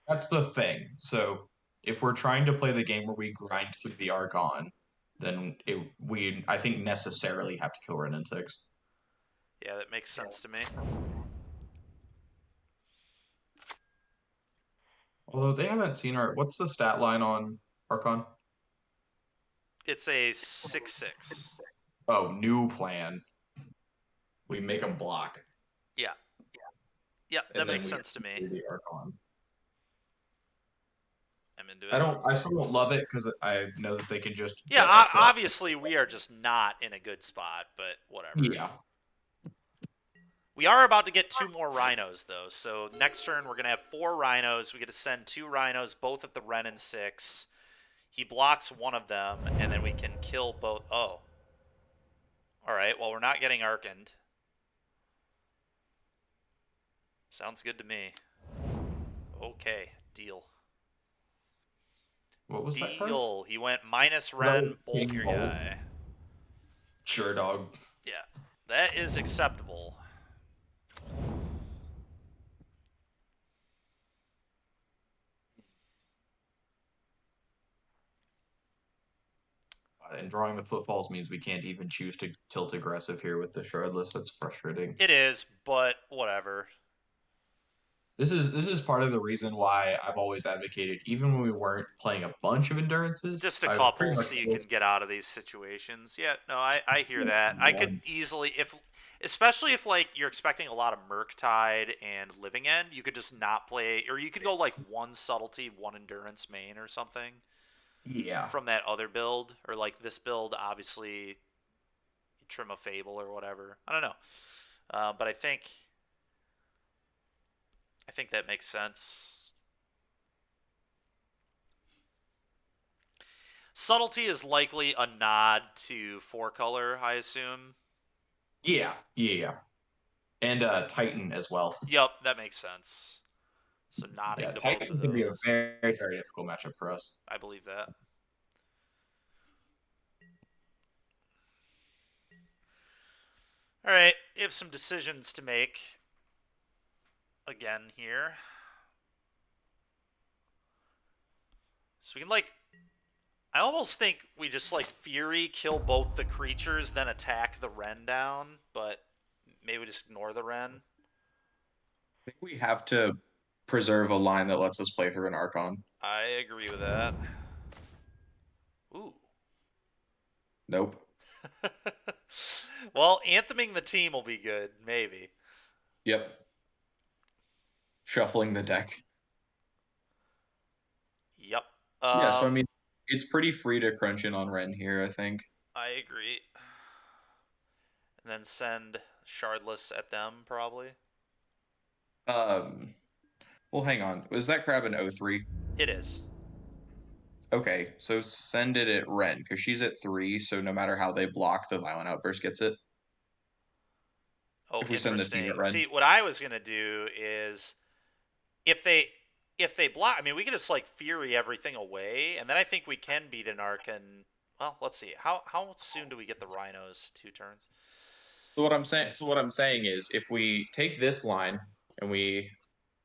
That's the thing. So if we're trying to play the game where we grind through the Archon, then we I think necessarily have to kill Ren in 6. Yeah, that makes sense to me. Although they haven't seen what's the stat line on Archon? It's a 6/6. Oh, new plan. We make them block. Yeah. Yep, that makes sense to me. The Archon. I'm into it. I still don't love it because I know that they can just. Yeah, obviously we are just not in a good spot, but whatever. Yeah. We are about to get 2 more Rhinos, though. So next turn, we're going to have 4 Rhinos. We get to send 2 Rhinos, both at the Ren and 6. He blocks one of them, and then we can kill both. Oh. All right, well, we're not getting Arcaned. Sounds good to me. Okay, deal. What was that card? Deal. He went minus Ren, bolt your guy. Sure, dog. Yeah, that is acceptable. And drawing the footfalls means we can't even choose to tilt aggressive here with the shardless. That's frustrating. It is, but whatever. This is part of the reason why I've always advocated, even when we weren't playing a bunch of endurances. Just a couple so you can get out of these situations. Yeah, no, I hear that. I could easily, especially if like you're expecting a lot of Murktide and Living End, you could just not play, or you could go like 1 subtlety, 1 endurance main or something. Yeah. From that other build, or like this build, obviously, you trim a Fable or whatever. I don't know, but I think that makes sense. Subtlety is likely a nod to 4-color, I assume. Yeah. And Titan as well. Yep, that makes sense. So nodding to Titan both of those. can be a very, very difficult matchup for us. I believe that. All right, we have some decisions to make again here. So we can like, I almost think we just like Fury, kill both the creatures, then attack the Ren down, but maybe we just ignore the Ren. I think we have to preserve a line that lets us play through an Archon. I agree with that. Ooh. Nope. Well, antheming the team will be good, maybe. Yep. Shuffling the deck. Yep. Yeah, so I mean, it's pretty free to crunch in on Ren here, I think. I agree. And then send Shardless at them, probably. Um, well, hang on. Was that crab an 03? It is. Okay, so send it at Ren, because she's at 3, so no matter how they block, the Violent Outburst gets it. Oh, If we send the team at interesting. Ren. See, what I was gonna do is if they block, I mean, we can just like Fury everything away, and then I think we can beat an Arcan. Well, let's see. How soon do we get the Rhinos? 2 turns. So what I'm saying is, if we take this line and we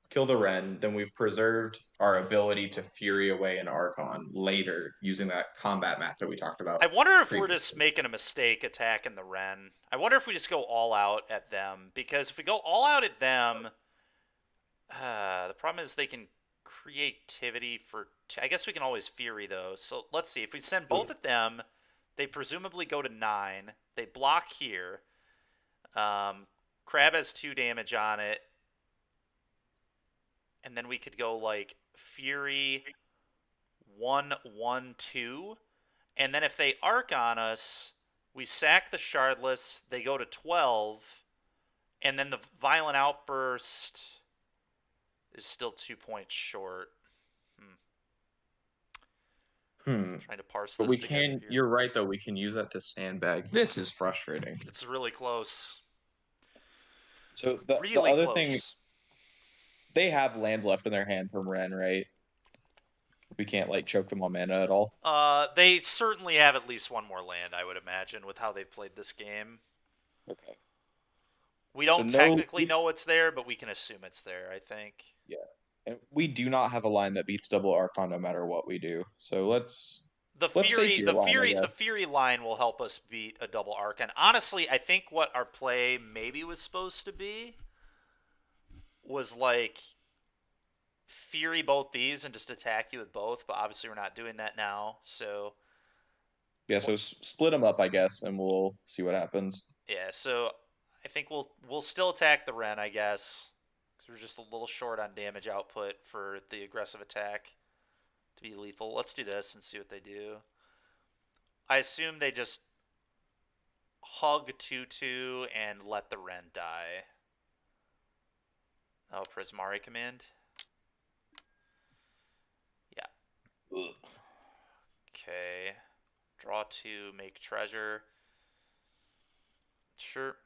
kill the Ren, then we've preserved our ability to Fury away an Archon later using that combat math that we talked about I wonder if we're just previously. making a mistake attacking the Ren. I wonder if we just go all out at them, because if we go all out at them, the problem is they can creativity for. I guess we can always Fury though. So let's see. If we send both at them, they presumably go to 9. They block here. Crab has 2 damage on it, and then we could go like Fury 1/1/2, and then if they arc on us, we sack the Shardless. They go to 12, and then the Violent Outburst is still 2 points short. Trying to parse But this we together can, here. you're right though, we can use that to sandbag. This is frustrating. It's really close. So the Really other thing, close. they have lands left in their hand from Ren, right? We can't like choke them on mana at all. They certainly have at least one more land, I would imagine, with how they've played this game. Okay. We So don't no, technically know it's there, but we can assume it's there, I think. yeah. And we do not have a line that beats double Archon no matter what we do. So let's The take Fury, your the line, I Fury, guess. the Fury line will help us beat a double arc. And honestly, I think what our play maybe was supposed to be was like Fury both these and just attack you with both. But obviously, we're not doing that now. So Yeah, so split them up, I guess, and we'll see what happens. yeah, so I think we'll still attack the Ren, I guess, because we're just a little short on damage output for the aggressive attack to be lethal. Let's do this and see what they do. I assume they just hug 2/2 and let the Ren die. Oh, Prismari command? Yeah. Ugh. Okay. Draw 2, make treasure. Sure.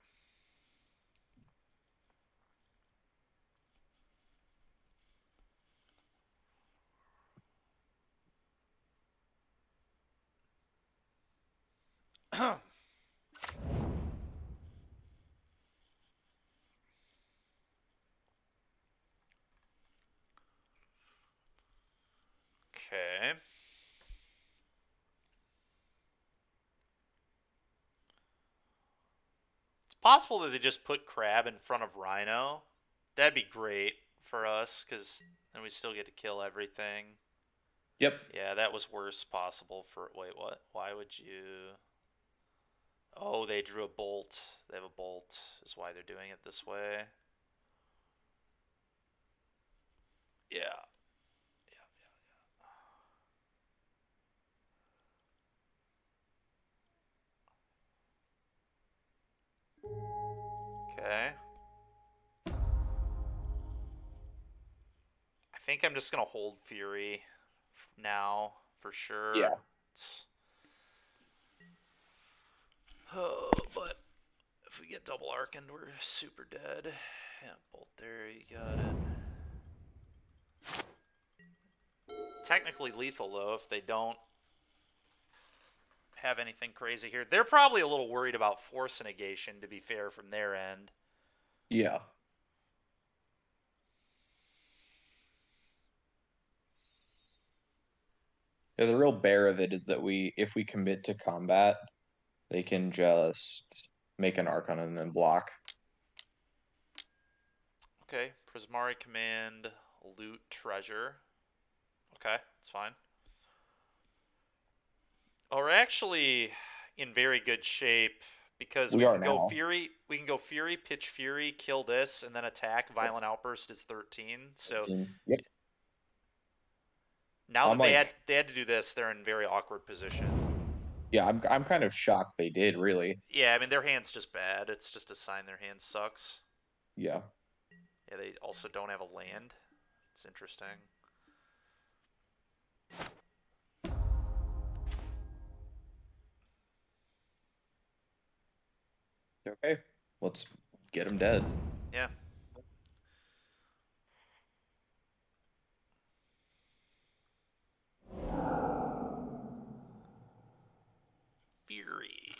Okay. It's possible that they just put Crab in front of Rhino. That'd be great for us, because then we still get to kill everything. Yep. Yeah, that was worst possible for. Wait, what? Why would you. Oh, they drew a bolt. They have a bolt, is why they're doing it this way. Yeah. Okay. I think I'm just gonna hold Fury now for sure. Yeah. Oh, but if we get double Arcand, we're super dead. Yeah, bolt there, you got it. Technically lethal though if they don't have anything crazy here. They're probably a little worried about force negation, to be fair, from their end. Yeah. Yeah, the real bear of it is that if we commit to combat, they can just make an Archon and then block. Okay, Prismari command, loot, treasure. Okay, that's fine. Oh, we're actually in very good shape Because We we are can go now. Fury, pitch Fury, kill this, and then attack. Violent Outburst is 13. So Yep. now I'm that like, they had to do this, they're in very awkward position. yeah, I'm kind of shocked they did, really. Yeah, I mean their hand's just bad. It's just a sign their hand sucks. Yeah. Yeah, they also don't have a land. It's interesting. Okay. Let's get him dead. Yeah. Fury.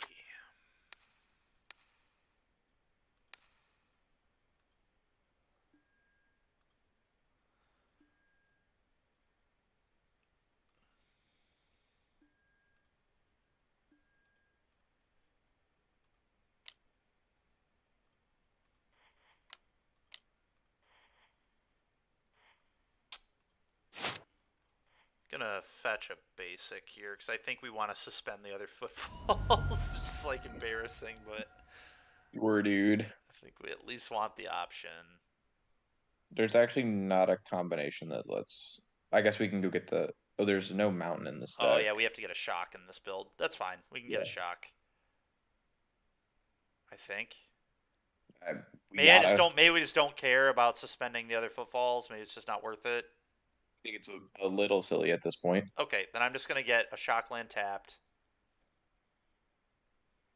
Gonna fetch a basic here because I think we want to suspend the other footfalls. It's just like embarrassing, but Word, dude. I think we at least want the option. There's actually not a combination that lets. I guess we can go get the. Oh, there's no mountain in this deck. Oh yeah, we have to get a shock in this build. That's fine. We can get a Yeah. shock. I think. We Maybe I just gotta. don't. Maybe we just don't care about suspending the other footfalls. Maybe it's just not worth it. I think it's a little silly at this point. Okay, then I'm just gonna get a shock land tapped.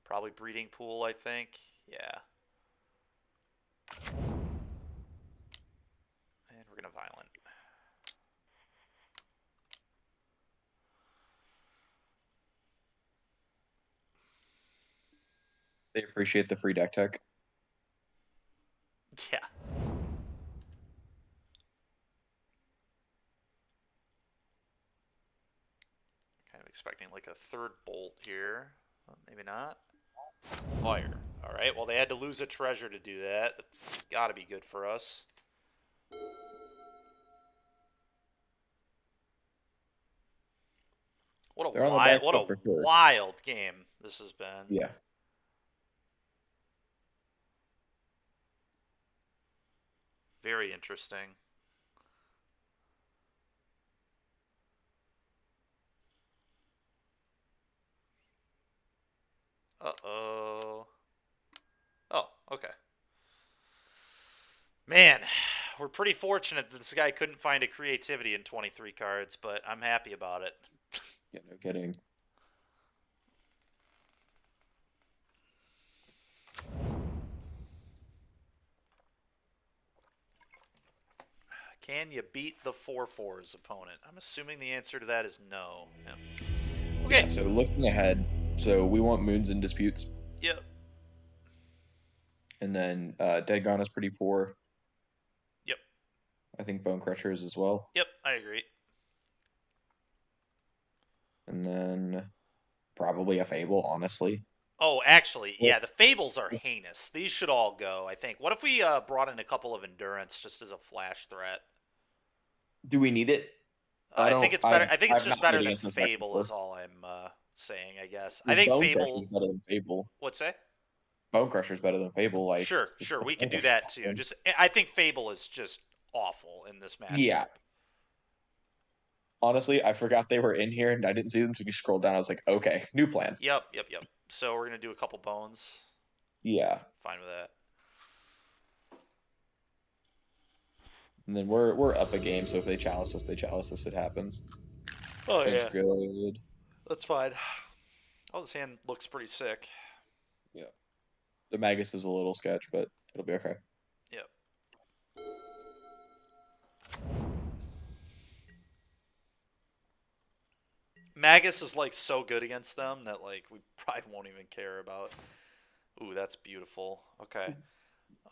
Probably breeding pool. I think. Yeah. And we're gonna violent. They appreciate the free deck tech. Yeah. Kind of expecting like a third bolt here. Well, maybe not. Fire. Alright, well, they had to lose a treasure to do that. That's gotta be good for us. What They're on the back what foot a for sure. wild game this has been. Yeah. Very interesting. Uh-oh. Oh, okay. Man, we're pretty fortunate that this guy couldn't find a creativity in 23 cards, but I'm happy about it. Yeah, no kidding. Can you beat the 4/4's opponent? I'm assuming the answer to that is no. Yeah. Okay. Yeah, so looking ahead, so we want Moons and Disputes. Yep. And then Dead Gone is pretty poor. Yep. I think Bone Crusher is as well. Yep, I agree. And then probably a Fable, honestly. Oh, actually, yeah, the Fables are heinous. These should all go, I think. What if we brought in a couple of Endurance just as a flash threat? Do we need it? I think it's better. I think it's I've just not played better than against this deck Fable before. is all I'm saying, I guess. Well, I think Bone Fable... Crusher is better than Fable. What's that? Bone Crusher is better than Fable. Like Sure, we can do that too. Just I think Fable is just awful in this matchup. Yeah. Honestly, I forgot they were in here and I didn't see them, so we scrolled down. I was like, okay, new plan. Yep. So we're gonna do a couple bones. Yeah. Fine with that. And then we're up a game, so if they chalice us, they chalice us. It happens. Oh It's yeah, good. that's fine. Oh, this hand looks pretty sick. Yeah. The Magus is a little sketch, but it'll be okay. Yep. Magus is like so good against them that like we probably won't even care about. Ooh, that's beautiful. Okay.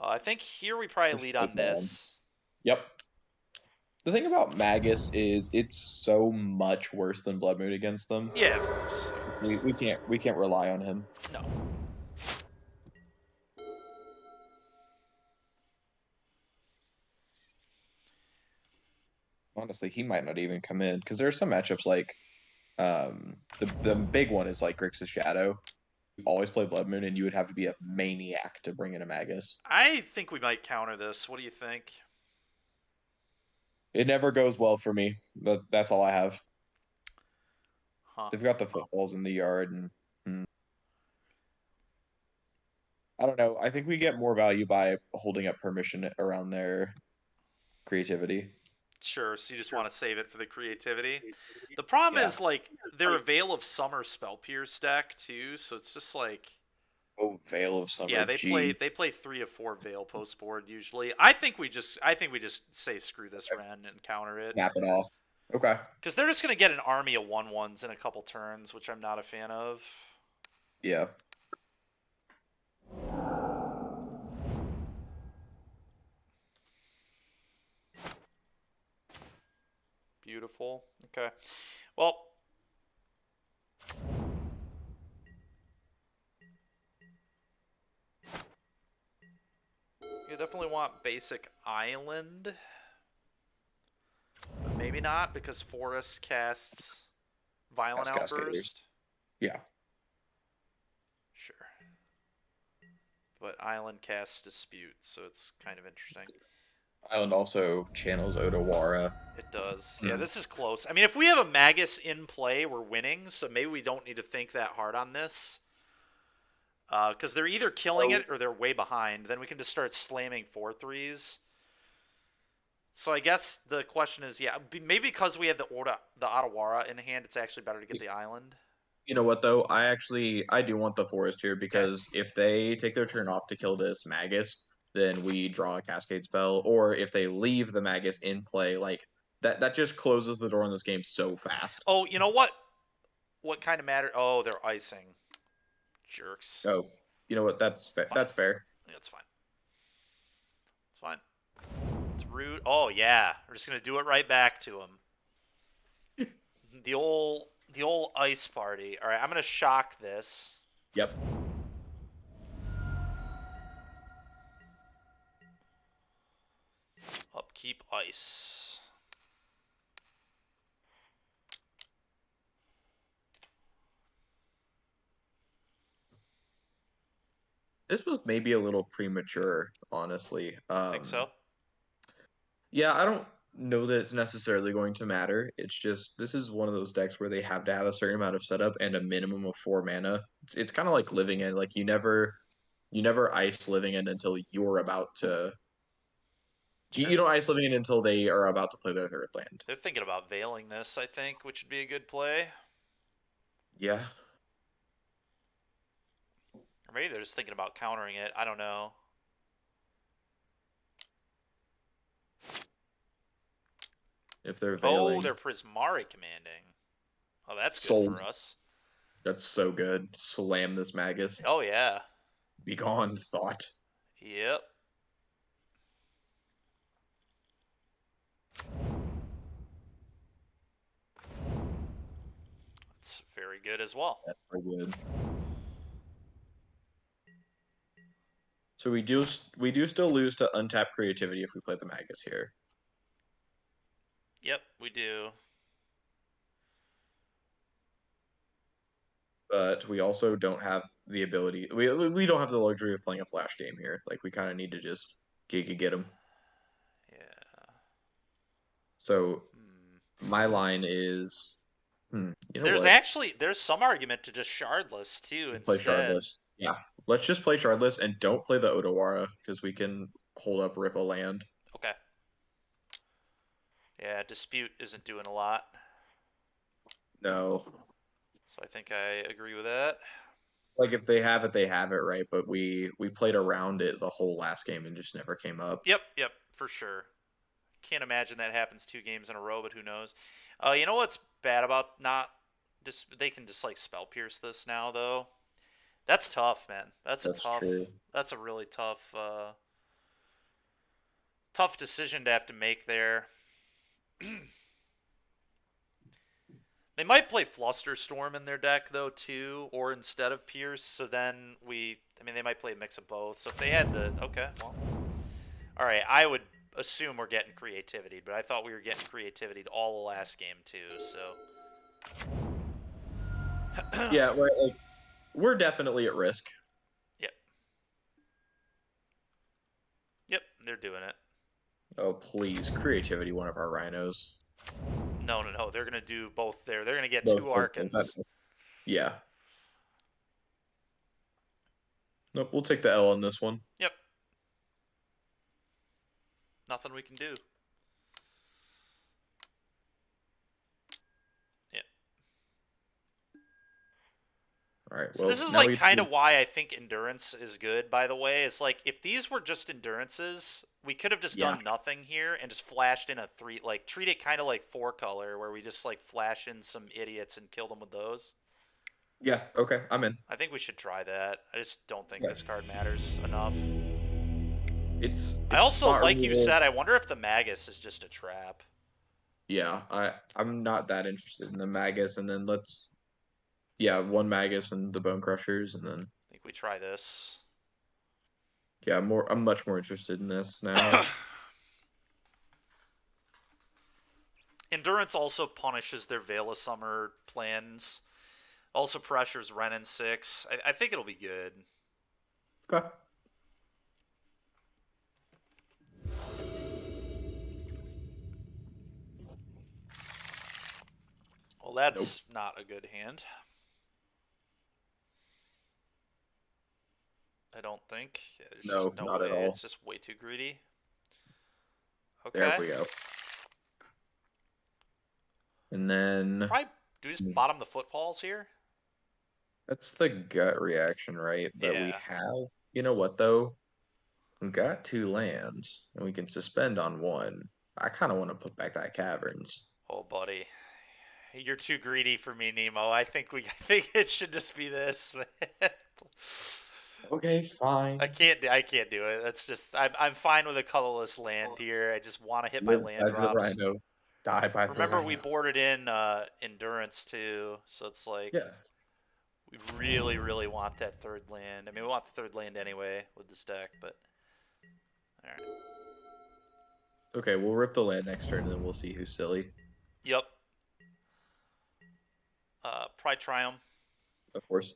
I think here we probably lead on this. Yep. The thing about Magus is it's so much worse than Blood Moon against them. Yeah, of course. We can't rely on him. No. Honestly, he might not even come in because there are some matchups like the big one is like Grixis Shadow. always play Blood Moon, and you would have to be a maniac to bring in a Magus. I think we might counter this. What do you think? It never goes well for me, but that's all I have. Huh. They've got the footballs in the yard, and I don't know. I think we get more value by holding up permission around their creativity. Sure, so you just want to save it for the creativity. The problem Yeah. is, like, they're a Veil of Summer Spell Pierce deck, too, so it's just like... Oh, Veil of Summer. Yeah, they play 3 of 4 Veil post board usually. I think we just say screw this Ren and counter it. Snap it off. Okay. Because they're just gonna get an army of 1/1s in a couple turns, which I'm not a fan of. Yeah. Beautiful. Okay. Well, you definitely want basic island. But maybe not, because Forest casts Violent That's Cascaders. Outburst. Yeah. Sure. But Island casts Dispute, so it's kind of interesting. Island also channels Odawara. It does. Yeah, this is close. I mean, if we have a Magus in play, we're winning, so maybe we don't need to think that hard on this. Because they're either killing it or they're way behind. Then we can just start slamming 4/3s. So I guess the question is, yeah, maybe because we have the Otawara in hand, it's actually better to get the island. You know what though? I do want the forest here because if they take their turn off to kill this Magus, then we draw a Cascade spell. Or if they leave the Magus in play, like that just closes the door on this game so fast. Oh, you know what? What kind of matter? Oh, they're icing. Jerks. Oh, you know what? That's fair. That's fair. Yeah, it's fine. It's fine. It's rude. Oh yeah, we're just gonna do it right back to him. The old ice party. All right, I'm gonna shock this. Yep. Upkeep ice. This was maybe a little premature, honestly. Think so? Yeah, I don't know that it's necessarily going to matter. It's just this is one of those decks where they have to have a certain amount of setup and a minimum of 4 mana. It's kind of like Living End. Like you never ice Living End until you're about to. Sure. You don't ice Living End until they are about to play their third land. They're thinking about veiling this, I think, which would be a good play. Yeah. Or maybe they're just thinking about countering it. I don't know. If they're veiling. Oh, they're Prismari commanding. Oh, that's good Sold. for us. That's so good. Slam this Magus. Oh, yeah. Be gone, thought. Yep. That's very good as well. That's very good. So we do still lose to untapped creativity if we play the Magus here. Yep, we do. But we also don't have the ability. We don't have the luxury of playing a flash game here. Like we kind of need to just get them. Yeah. So my line is, there's some argument to just shardless too instead. Play shardless. Yeah, let's just play shardless and don't play the Odawara because we can hold up Ripple land. Okay. Yeah, Dispute isn't doing a lot. No. So I think I agree with that. Like if they have it, they have it, right? But we played around it the whole last game and just never came up. Yep, for sure. Can't imagine that happens 2 games in a row, but who knows? You know what's bad about not just they can just like spell pierce this now though. That's tough, man. That's true. That's a really tough tough decision to have to make there. They might play Flusterstorm in their deck though too, or instead of Pierce. So then they might play a mix of both. So if they had okay, well, all right. I would assume we're getting creativity, but I thought we were getting creativity all the last game too. So yeah, right. Like We're definitely at risk. Yep, they're doing it. Oh, please. Creativity, one of our Rhinos. No. They're gonna do both there. They're gonna get Both 2 third things. Arkans. Yeah. Nope, we'll take the L on this one. Yep. Nothing we can do. Yep. All right. So Well, this is now like we kind of why I think endurance is good, by the way. It's like if these were just endurances, we could have just done nothing here and just flashed in a 3, like treat it kind of like 4-color where we just like flash in some idiots and kill them with those. Yeah, okay, I'm in. I think we should try that. I just don't think Yeah. this card matters enough. It's I also, spot like you removal. said, I wonder if the Magus is just a trap. Yeah, I'm not that interested in the Magus, and then yeah, 1 Magus and the Bone Crushers, and then I think we try this. yeah, I'm much more interested in this now. Endurance also punishes their Veil of Summer plans. Also pressures Ren in 6. I think it'll be good. Okay. Well, that's not a good hand. I don't think. There's No, just no not way. at all. It's just way too greedy. Okay. There we go. And then Probably do we just bottom the footfalls here? that's the gut reaction, right? But we Yeah. have, you know what though? We got 2 lands, and we can suspend on 1. I kind of want to put back that Caverns. Oh, buddy. You're too greedy for me, Nemo. I think I think it should just be this. Okay, fine. I can't do it. That's just I'm fine with a colorless land here. I just want to hit my Live land by the drops. Rhino. Die by the Remember, Rhino. we boarded in endurance too, so it's like Yeah. we really want that 3rd land. I mean, we want the 3rd land anyway with this deck, but all right. Okay, we'll rip the land next turn, and then we'll see who's silly. Yep. Probably try 'em. Of course.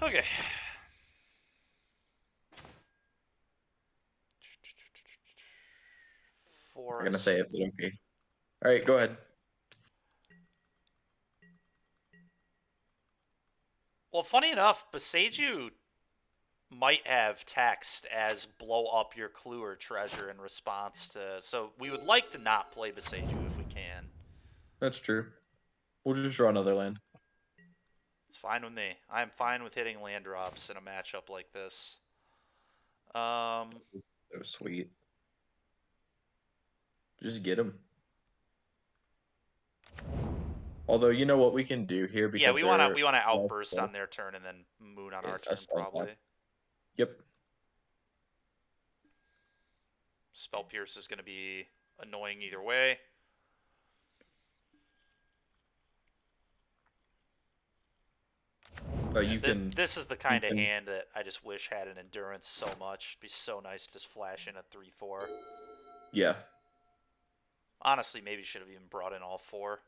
Okay. I'm gonna say it, but okay. All right, go ahead. Well, funny enough, Beseiju might have text as blow up your clue or treasure in response to. So we would like to not play Beseiju if we can. That's true. We'll just draw another land. It's fine with me. I'm fine with hitting land drops in a matchup like this. That was sweet. Just get him. Although you know what we can do here because yeah, we want to outburst on their turn and then moon on our turn probably. Yep. Spell Pierce is going to be annoying either way. This is the kind of hand that I just wish had an endurance so much. It'd be so nice to just flash in a 3/4. Yeah. Honestly, maybe should have even brought in all 4.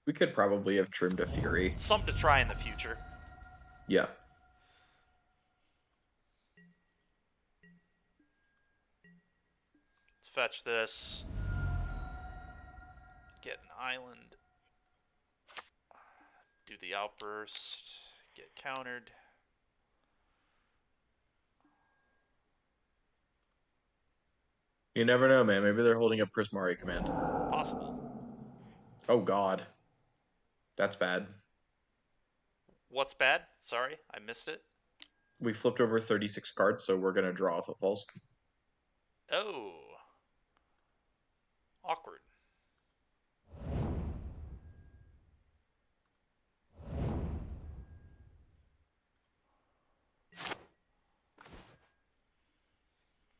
We could probably have trimmed a Fury. Something to try in the future. Yeah. Let's fetch this. Get an island. Do the outburst. Get countered. You never know, man. Maybe they're holding up Prismari command. Possible. Oh, God. That's bad. What's bad? Sorry, I missed it. We flipped over 36 cards, so we're going to draw if it falls. Oh. Awkward.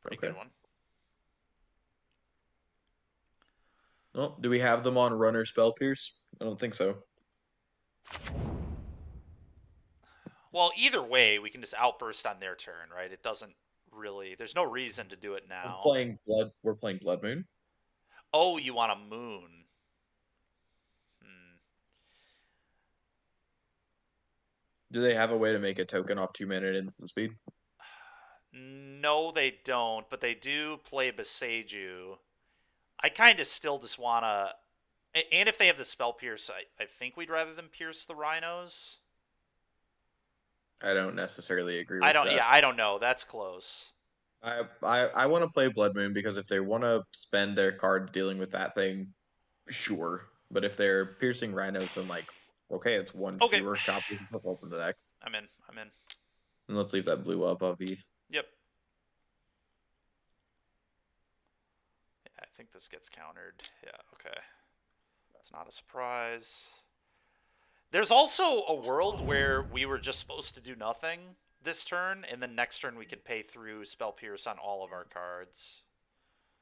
Pretty good one. Well, do we have them on Runner Spell Pierce? I don't think so. Well, either way, we can just outburst on their turn, right? It doesn't really. There's no reason to do it now. We're playing Blood Moon. Oh, you want a moon? Hmm. Do they have a way to make a token off 2 minute instant speed? No, they don't, but they do play Beseju. I kind of still just want to. And if they have the spell pierce, I think we'd rather them pierce the Rhinos. I don't necessarily agree I with don't. that. Yeah, I don't know. That's close. I want to play Blood Moon because if they want to spend their cards dealing with that thing, sure. But if they're piercing rhinos, then like, okay, it's one Okay, fewer copies of footballs in the deck. I'm in. I'm in. And let's leave that blue up, Avi. Yep. Yeah, I think this gets countered. Yeah. Okay. That's not a surprise. There's also a world where we were just supposed to do nothing this turn, and then next turn we could pay through Spell Pierce on all of our cards,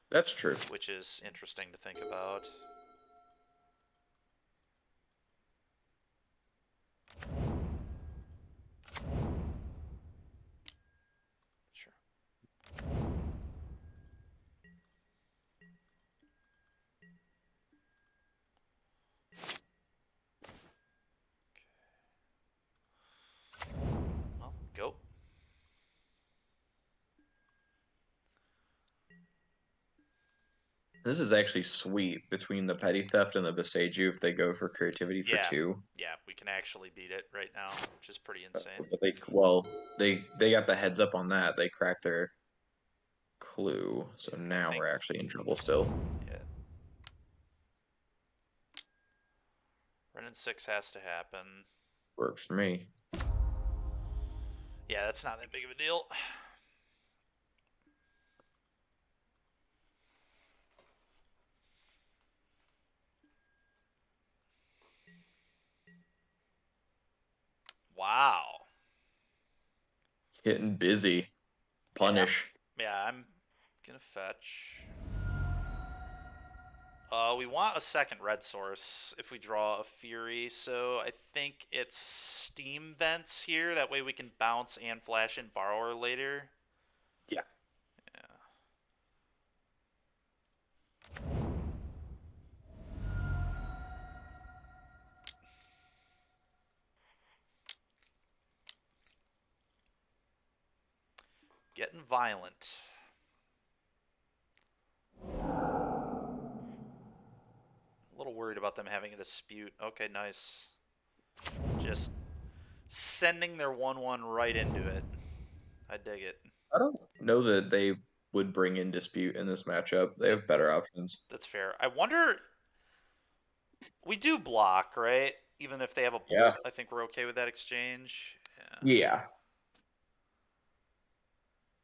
That's true. which is interesting to think about. Sure. Well, go. This is actually sweet between the petty theft and the Beseju if they go for creativity for Yeah. 2. Yeah, we can actually beat it right now, which is pretty insane. But they got the heads up on that. They cracked their clue, so Yeah, now we're actually in trouble still. Yeah. Run in 6 has to happen. Works for me. Yeah, that's not that big of a deal. Wow. Getting busy. Punish. Yeah, I'm gonna fetch. We want a second red source if we draw a Fury, so I think it's Steam Vents here. That way we can bounce and flash in Borrower later. Yeah. Yeah. Getting violent. A little worried about them having a dispute. Okay, nice. Just sending their 1/1 right into it. I dig it. I don't know that they would bring in dispute in this matchup. They have better options. That's fair. I wonder. We do block, right? Even if they have a bolt, Yeah. I think we're okay with that exchange. Yeah. Yeah.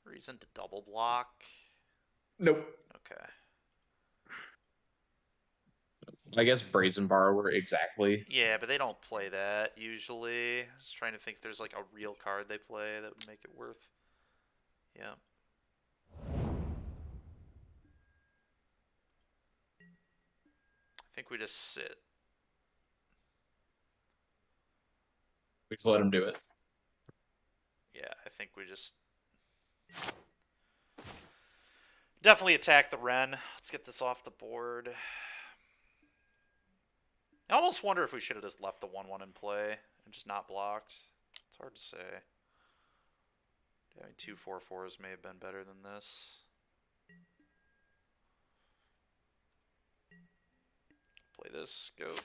Reason to double block. Nope. Okay. I guess Brazen Borrower, exactly. Yeah, but they don't play that usually. Just trying to think if there's like a real card they play that would make it worth. Yeah. I think we just sit. We just let them do it. Yeah, I think we just definitely attack the Ren. Let's get this off the board. I almost wonder if we should have just left the 1/1 in play and just not blocked. It's hard to say. I mean, 2 4/4s may have been better than this. Play this, go.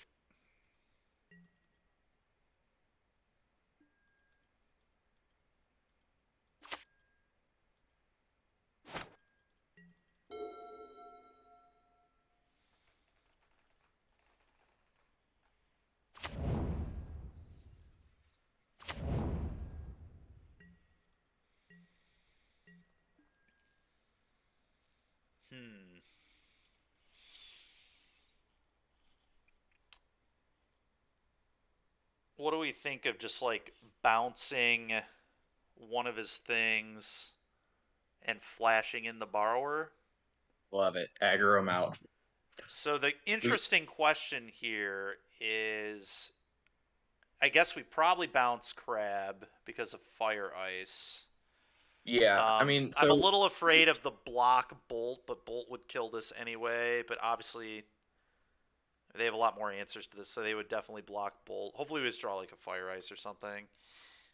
Hmm. What do we think of just like bouncing one of his things and flashing in the borrower? Love it. Aggro them out. So the interesting question here is, I guess we probably bounce Crab because of Fire Ice. Yeah, I mean, I'm a so little afraid of the block Bolt, but Bolt would kill this anyway. But obviously, they have a lot more answers to this, so they would definitely block Bolt. Hopefully, we just draw like a Fire Ice or something.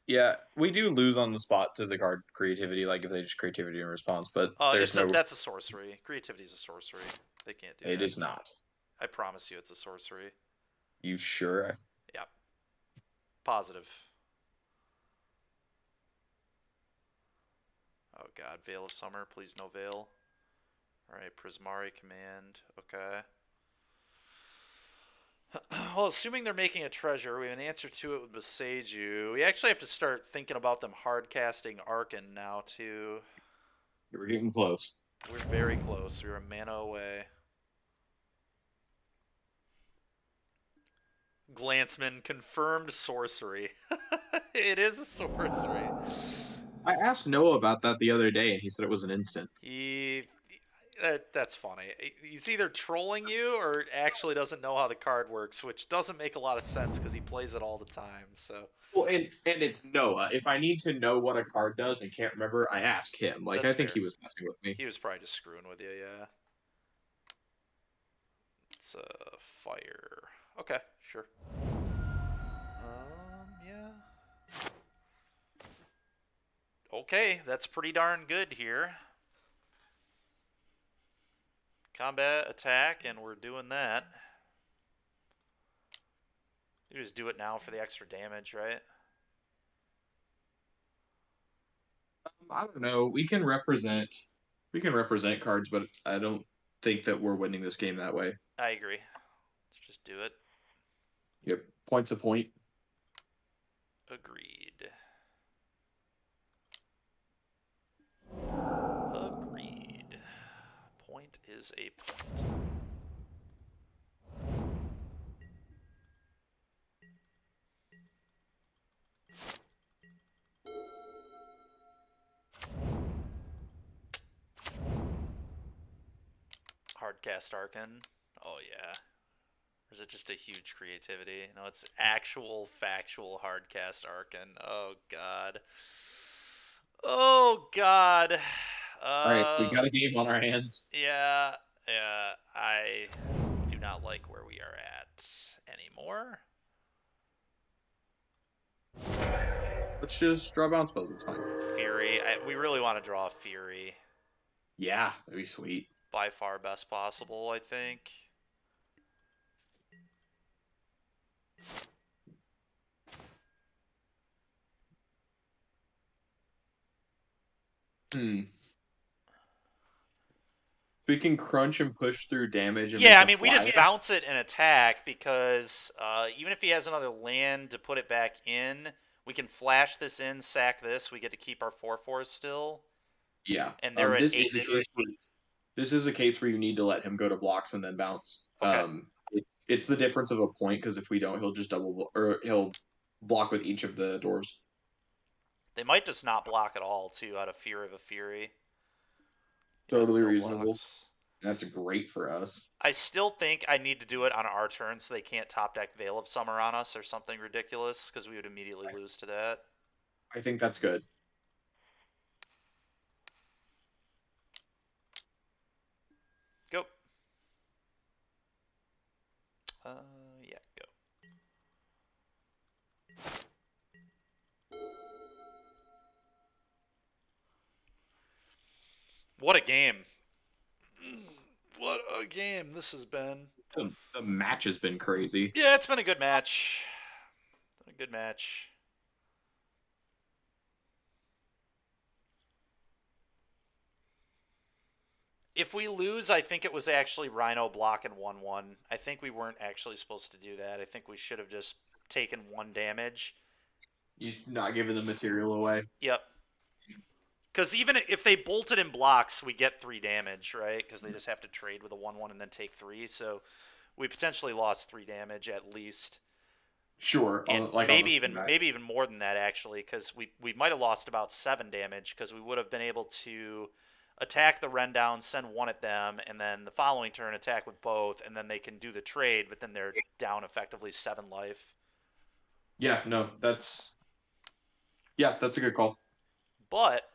yeah, we do lose on the spot to the card creativity, like if they just creativity in response, but there's no. That's a sorcery. Creativity is a sorcery. They can't do It that. is not. I promise you, it's a sorcery. You sure? Yeah, positive. Oh god, Veil of Summer, please no Veil. Alright, Prismari command. Okay. Well, assuming they're making a treasure, we have an answer to it with Boseiju. We actually have to start thinking about them hard casting Arkan now, too. We're getting close. We're very close. We're a mana away. Glanceman, confirmed sorcery. It is a sorcery. I asked Noah about that the other day, and he said it was an instant. That's funny. He's either trolling you or actually doesn't know how the card works, which doesn't make a lot of sense because he plays it all the time. So Well, and it's Noah. If I need to know what a card does and can't remember, I ask him. Like, that's I think fair. he was messing with me. He was probably just screwing with you, yeah. It's fire. Okay, sure. Yeah. Okay, that's pretty darn good here. Combat, attack, and we're doing that. You just do it now for the extra damage, right? I don't know. We can represent cards, but I don't think that we're winning this game that way. I agree. Let's just do it. Yep. Point's a point. Agreed. Agreed. Point is a point. Hardcast Arkan. Oh yeah. Or is it just a huge creativity? No, it's actual factual hardcast Arkan. Oh god. Oh god. All right, we got a game on our hands. Yeah, I do not like where we are at anymore. Let's just draw bounce spells. It's fine. Fury. We really want to draw Fury. Yeah, that'd be sweet. By far best possible, I think. We can crunch and push through damage. And Yeah, I make mean, a we just flyer. bounce it and attack because even if he has another land to put it back in, we can flash this in, sack this. We get to keep our 4/4 still. Yeah, And they're at this 8. is a case where you need to let him go to blocks and then bounce. Okay. It's the difference of a point because if we don't, he'll just or he'll block with each of the doors. They might just not block at all, too, out of fear of a Fury. Totally No reasonable. blocks. That's great for us. I still think I need to do it on our turn so they can't top deck Veil of Summer on us or something ridiculous because we would immediately lose to that. I think that's good. Go. Yeah, go. What a game. What a game this has been. The match has been crazy. Yeah, it's been a good match. A good match. If we lose, I think it was actually Rhino blocking 1/1. I think we weren't actually supposed to do that. I think we should have just taken 1 damage. You're not giving the material away. Yep. Because even if they bolted in blocks, we get 3 damage, right? Because they just have to trade with a 1/1 and then take 3. So we potentially lost 3 damage at least. Sure, And maybe even more than that actually, because we might have lost about 7 damage because we would have been able to attack the Ren down, send 1 at them, and then the following turn attack with both, and then they can do the trade, but then they're down effectively 7 life. Yeah, no, that's a good call. But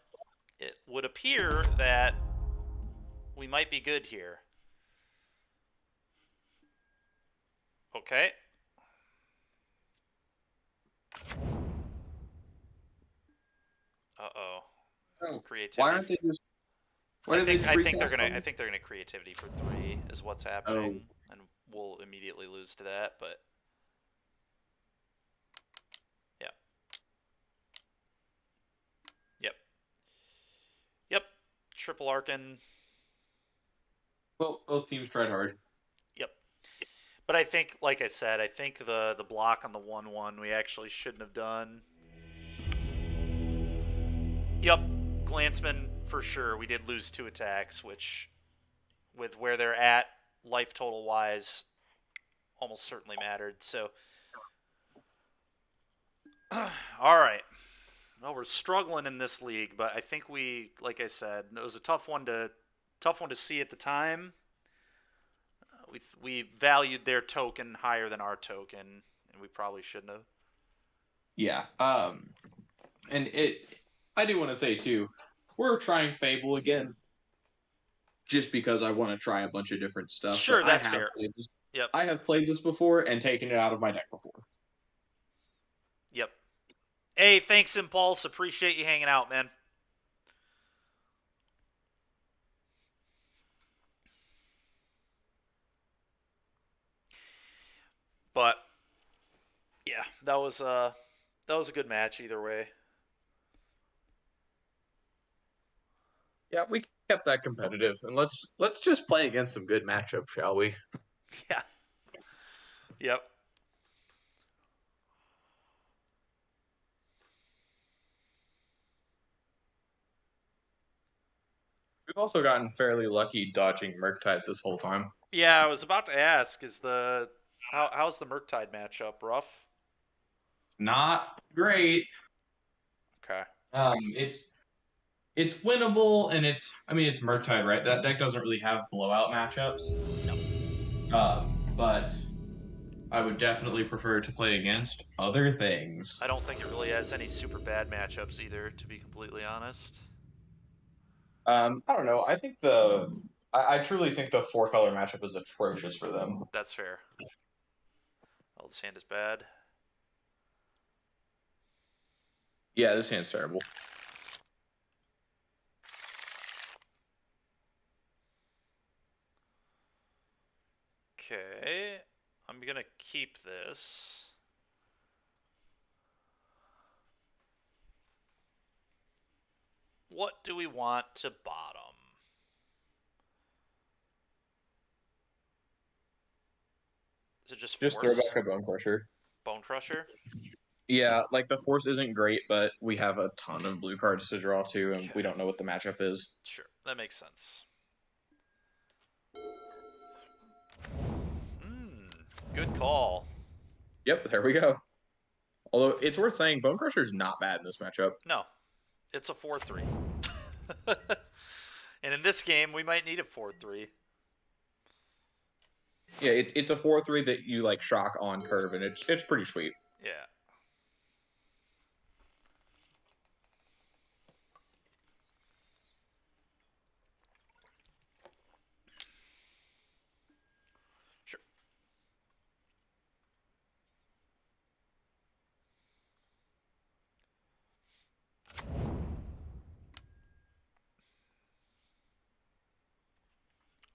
it would appear that we might be good here. Okay. Uh-oh. Oh, Creativity. why aren't they just? Why did they just I think they're recast gonna them? creativity for 3 is what's happening, and we'll immediately lose to that. But yeah, yep, yep. Triple Arkin. Well, both teams tried hard. Yep. But I think, like I said, I think the block on the 1-1 we actually shouldn't have done. Yep, Glanceman for sure. We did lose 2 attacks, which, with where they're at, life total wise, almost certainly mattered. So, all right. Well, we're struggling in this league, but I think we, like I said, it was a tough one to see at the time. We valued their token higher than our token, and we probably shouldn't have. Yeah. And I do want to say too, we're trying Fable again, just because I want to try a bunch of different stuff. Sure, But that's fair. Played this. Yep. I have played this before and taken it out of my deck before. Yep. Hey, thanks, Impulse. Appreciate you hanging out, man. But yeah, that was a good match either way. Yeah, we kept that competitive, and let's just play against some good matchups, shall we? Yeah. Yep. We've also gotten fairly lucky dodging Murktide this whole time. Yeah, I was about to ask, is the how's the Murktide matchup? Rough? Not great. Okay. It's winnable, and it's Murktide, right? That deck doesn't really have blowout matchups. But I would definitely prefer to play against other things. I don't think it really has any super bad matchups either, to be completely honest. I don't know. I truly think the 4-color matchup is atrocious for them. That's fair. Oh, this hand is bad. Yeah, this hand's terrible. Okay. I'm gonna keep this. What do we want to bottom? Is it just Just force? throw back a Bone Crusher. Bone Crusher? Yeah, like the force isn't great, but we have a ton of blue cards to draw to, and Okay. we don't know what the matchup is. Sure, that makes sense. Good call. Yep, there we go. Although it's worth saying, Bone Crusher's not bad in this matchup. No, it's a 4-3. And in this game, we might need a 4-3. Yeah, it's a 4-3 that you like shock on curve, and it's pretty sweet. Yeah. Sure.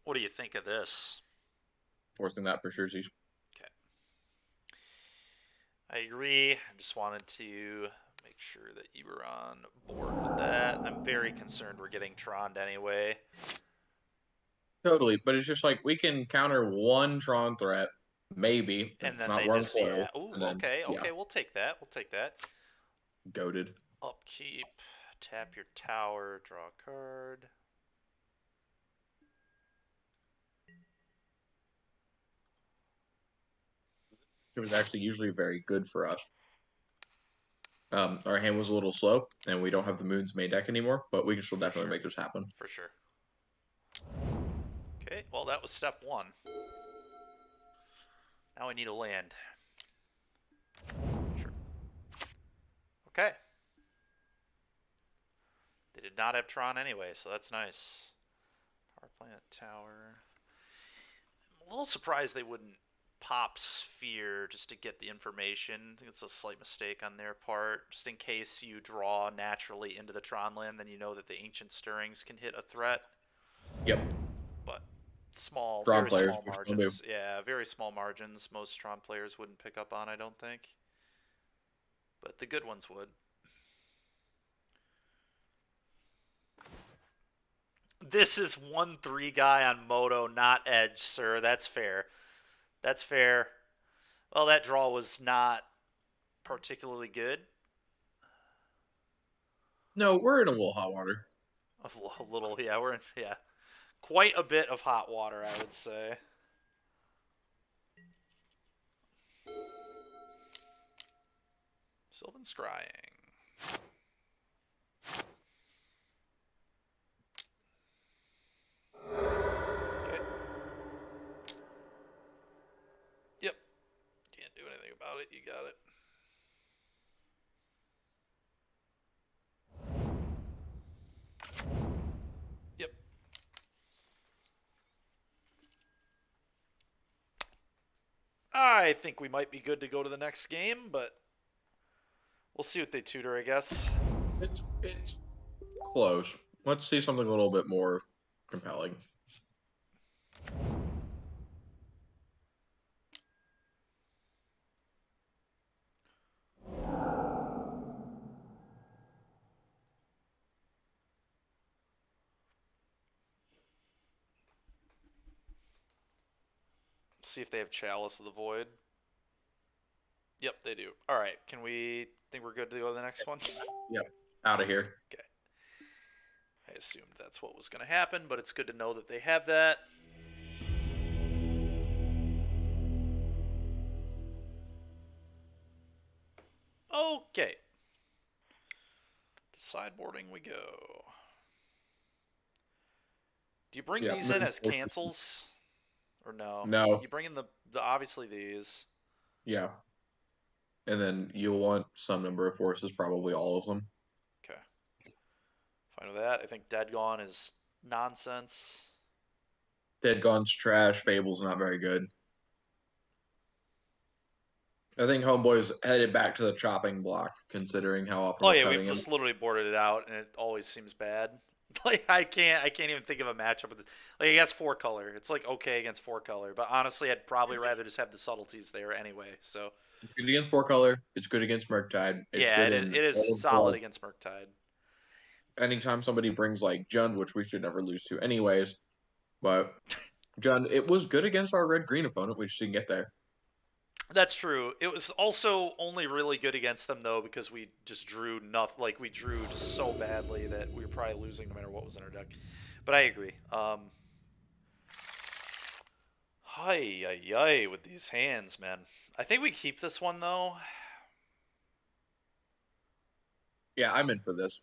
What do you think of this? Forcing that for sure. Okay. I agree. I just wanted to make sure that you were on board with that. I'm very concerned we're getting Tron'd anyway. Totally, but it's just like we can counter one Tron threat, maybe. And It's then not they Worm just, Coil. yeah. Ooh, Then, okay, yeah. okay, we'll take that. We'll take that. Goated. Upkeep, tap your tower, draw a card. It was actually usually very good for us. Our hand was a little slow, and we don't have the Moon's main deck anymore, but we can still definitely make this happen. For sure. Okay, well, that was step 1. Now I need a land. Sure. Okay. They did not have Tron anyway, so that's nice. Power plant tower. I'm a little surprised they wouldn't pop Sphere just to get the information. I think it's a slight mistake on their part. Just in case you draw naturally into the Tron land, then you know that the Ancient Stirrings can hit a threat. Yep. But small, Tron very players small would still do. margins. Yeah, very small margins. Most Tron players wouldn't pick up on, I don't think. But the good ones would. This is 1-3 guy on Moto, not Edge, sir. That's fair. That's fair. Well, that draw was not particularly good. No, we're in a little hot water. A little, yeah, we're in, yeah. Quite a bit of hot water, I would say. Sylvan Scrying. Okay. Yep. Can't do anything about it. You got it. Yep. I think we might be good to go to the next game, but we'll see what they tutor, I guess. It's close. Let's see something a little bit more compelling. See if they have Chalice of the Void. Yep, they do. All right, can we think we're good to go to the next one? Yep. Out of here. Okay. I assumed that's what was going to happen, but it's good to know that they have that. Okay. To sideboarding we go. Do you bring these in as cancels? Or no? No. You bring in the obviously these. Yeah. And then you'll want some number of forces, probably all of them. Okay. Fine with that. I think Dead Gone is nonsense. Dead Gone's trash. Fable's not very good. I think Homeboy's headed back to the chopping block, considering how often we're Yeah, cutting we've him. just literally boarded it out, and it always seems bad. Like I can't even think of a matchup with it. Like I guess 4-color, it's like okay against 4-color, but honestly, I'd probably rather just have the subtleties there anyway. So It's good against 4-color. It's good against Murktide. It's yeah, good it is all of solid the- against Murktide. Anytime somebody brings like Jund, which we should never lose to anyways, but Jund, it was good against our red-green opponent. We just didn't get there. That's true. It was also only really good against them though because we just drew nothing. Like we drew just so badly that we were probably losing no matter what was in our deck. But I agree. Hi with these hands, man. I think we keep this one though. Yeah, I'm in for this.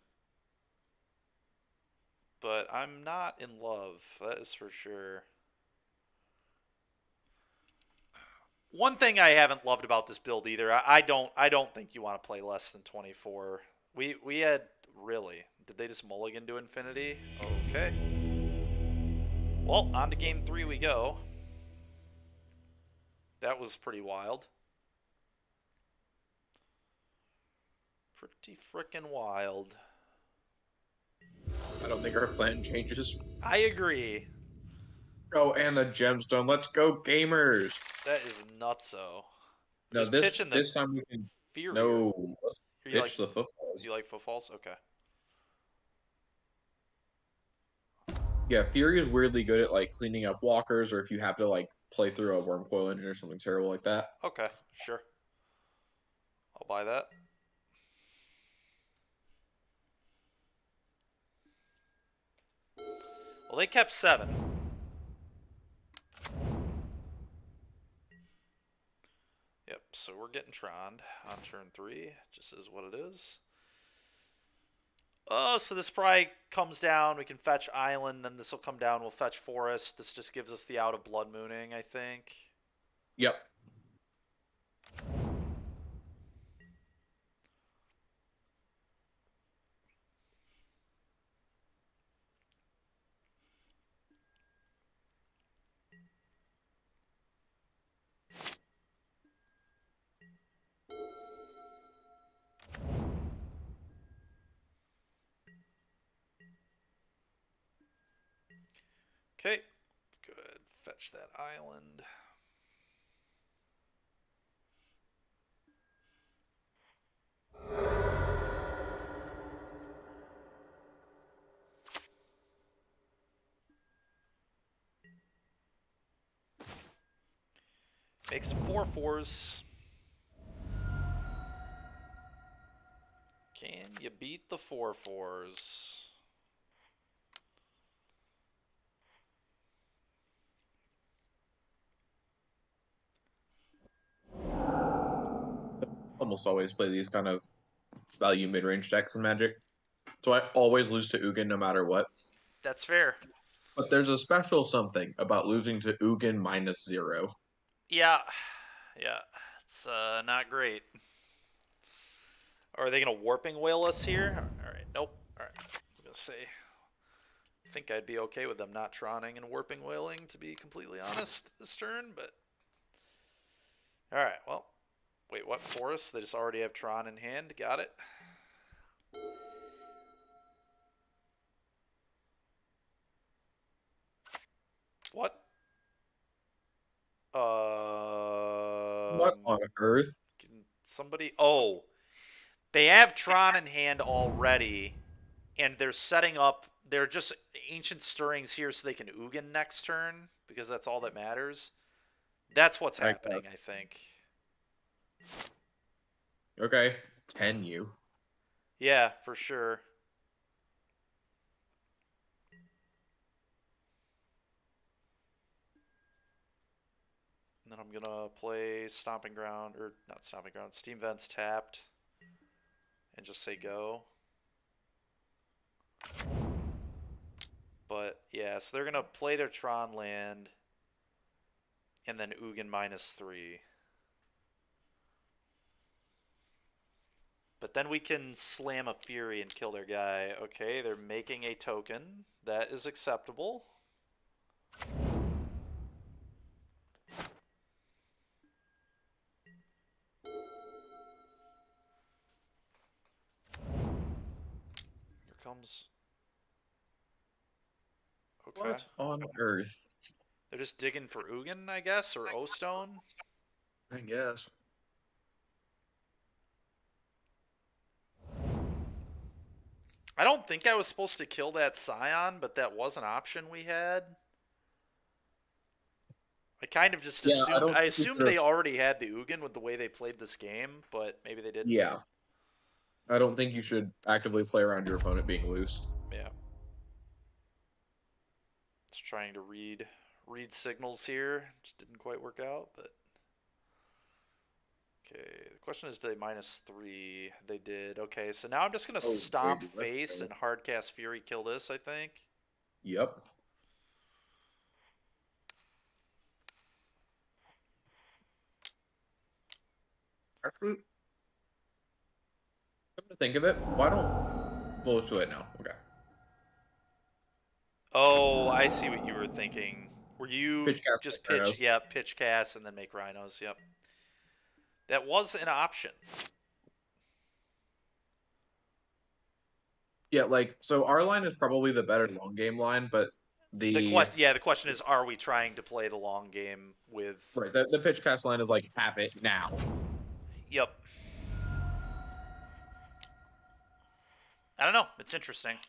But I'm not in love. That is for sure. One thing I haven't loved about this build either. I don't think you want to play less than 24. We had really. Did they just mulligan to infinity? Okay. Well, on to game 3 we go. That was pretty wild. Pretty frickin' wild. I don't think our plan changes. I agree. Oh, and the gemstone. Let's go, gamers. That is nutso. No, Just this pitching the this time we can. Fury. No, let's You pitch the footballs. you like footfalls? Okay. Yeah, Fury is weirdly good at like cleaning up walkers, or if you have to like play through a wormcoil engine or something terrible like that. Okay, sure. I'll buy that. Well, they kept 7. Yep, so we're getting Troned on turn 3. Just is what it is. Oh, so this probably comes down. We can fetch Island, then this will come down. We'll fetch Forest. This just gives us the out of Blood Mooning, I think. Yep. Okay, let's go ahead and fetch that island. Make some 4/4s. Can you beat the 4/4s? Almost always play these kind of value mid-range decks in Magic. So I always lose to Ugin no matter what. That's fair. But there's a special something about losing to Ugin -0. Yeah, yeah, it's not great. Are they gonna warping whale us here? All right, nope. All right, I was gonna say, I think I'd be okay with them not Troning and warping whaling, to be completely honest, this turn. But all right, well, wait, what forest? They just already have Tron in hand. Got it. What? What on earth? Can somebody? Oh, they have Tron in hand already, and they're setting up. They're just Ancient Stirrings here so they can Ugin next turn, because that's all that matters. That's what's happening, I think. Okay, 10 you. Yeah, for sure. And then I'm gonna play Stomping Ground, or not Stomping Ground, Steam Vents tapped, and just say go. But yeah, so they're gonna play their Tron land, and then Ugin -3. But then we can slam a Fury and kill their guy. Okay, they're making a token. That is acceptable. Here comes... Okay. What on earth? They're just digging for Ugin, I guess, or O-Stone? I guess. I don't think I was supposed to kill that Scion, but that was an option we had. I kind of just assumed. I assumed they already had the Ugin with the way they played this game, but maybe they didn't. Yeah. I don't think you should actively play around your opponent being loose. Yeah. Just trying to read signals here. Just didn't quite work out, but okay. The question is, did they -3? They did. Okay, so now I'm just gonna stomp face and hardcast Fury kill this, I think. Yep. Actually, come to think of it, why don't... Well, let's do it now. Okay. Oh, I see what you were thinking. Were you Pitch cast just like pitch? Rhinos. Yeah, pitch cast and then make Rhinos. Yep. That was an option. Yeah, like, so our line is probably the better long game line, but the question is, are we trying to play the long game with... Right, the pitch cast line is like, have it now. Yep. I don't know. It's interesting.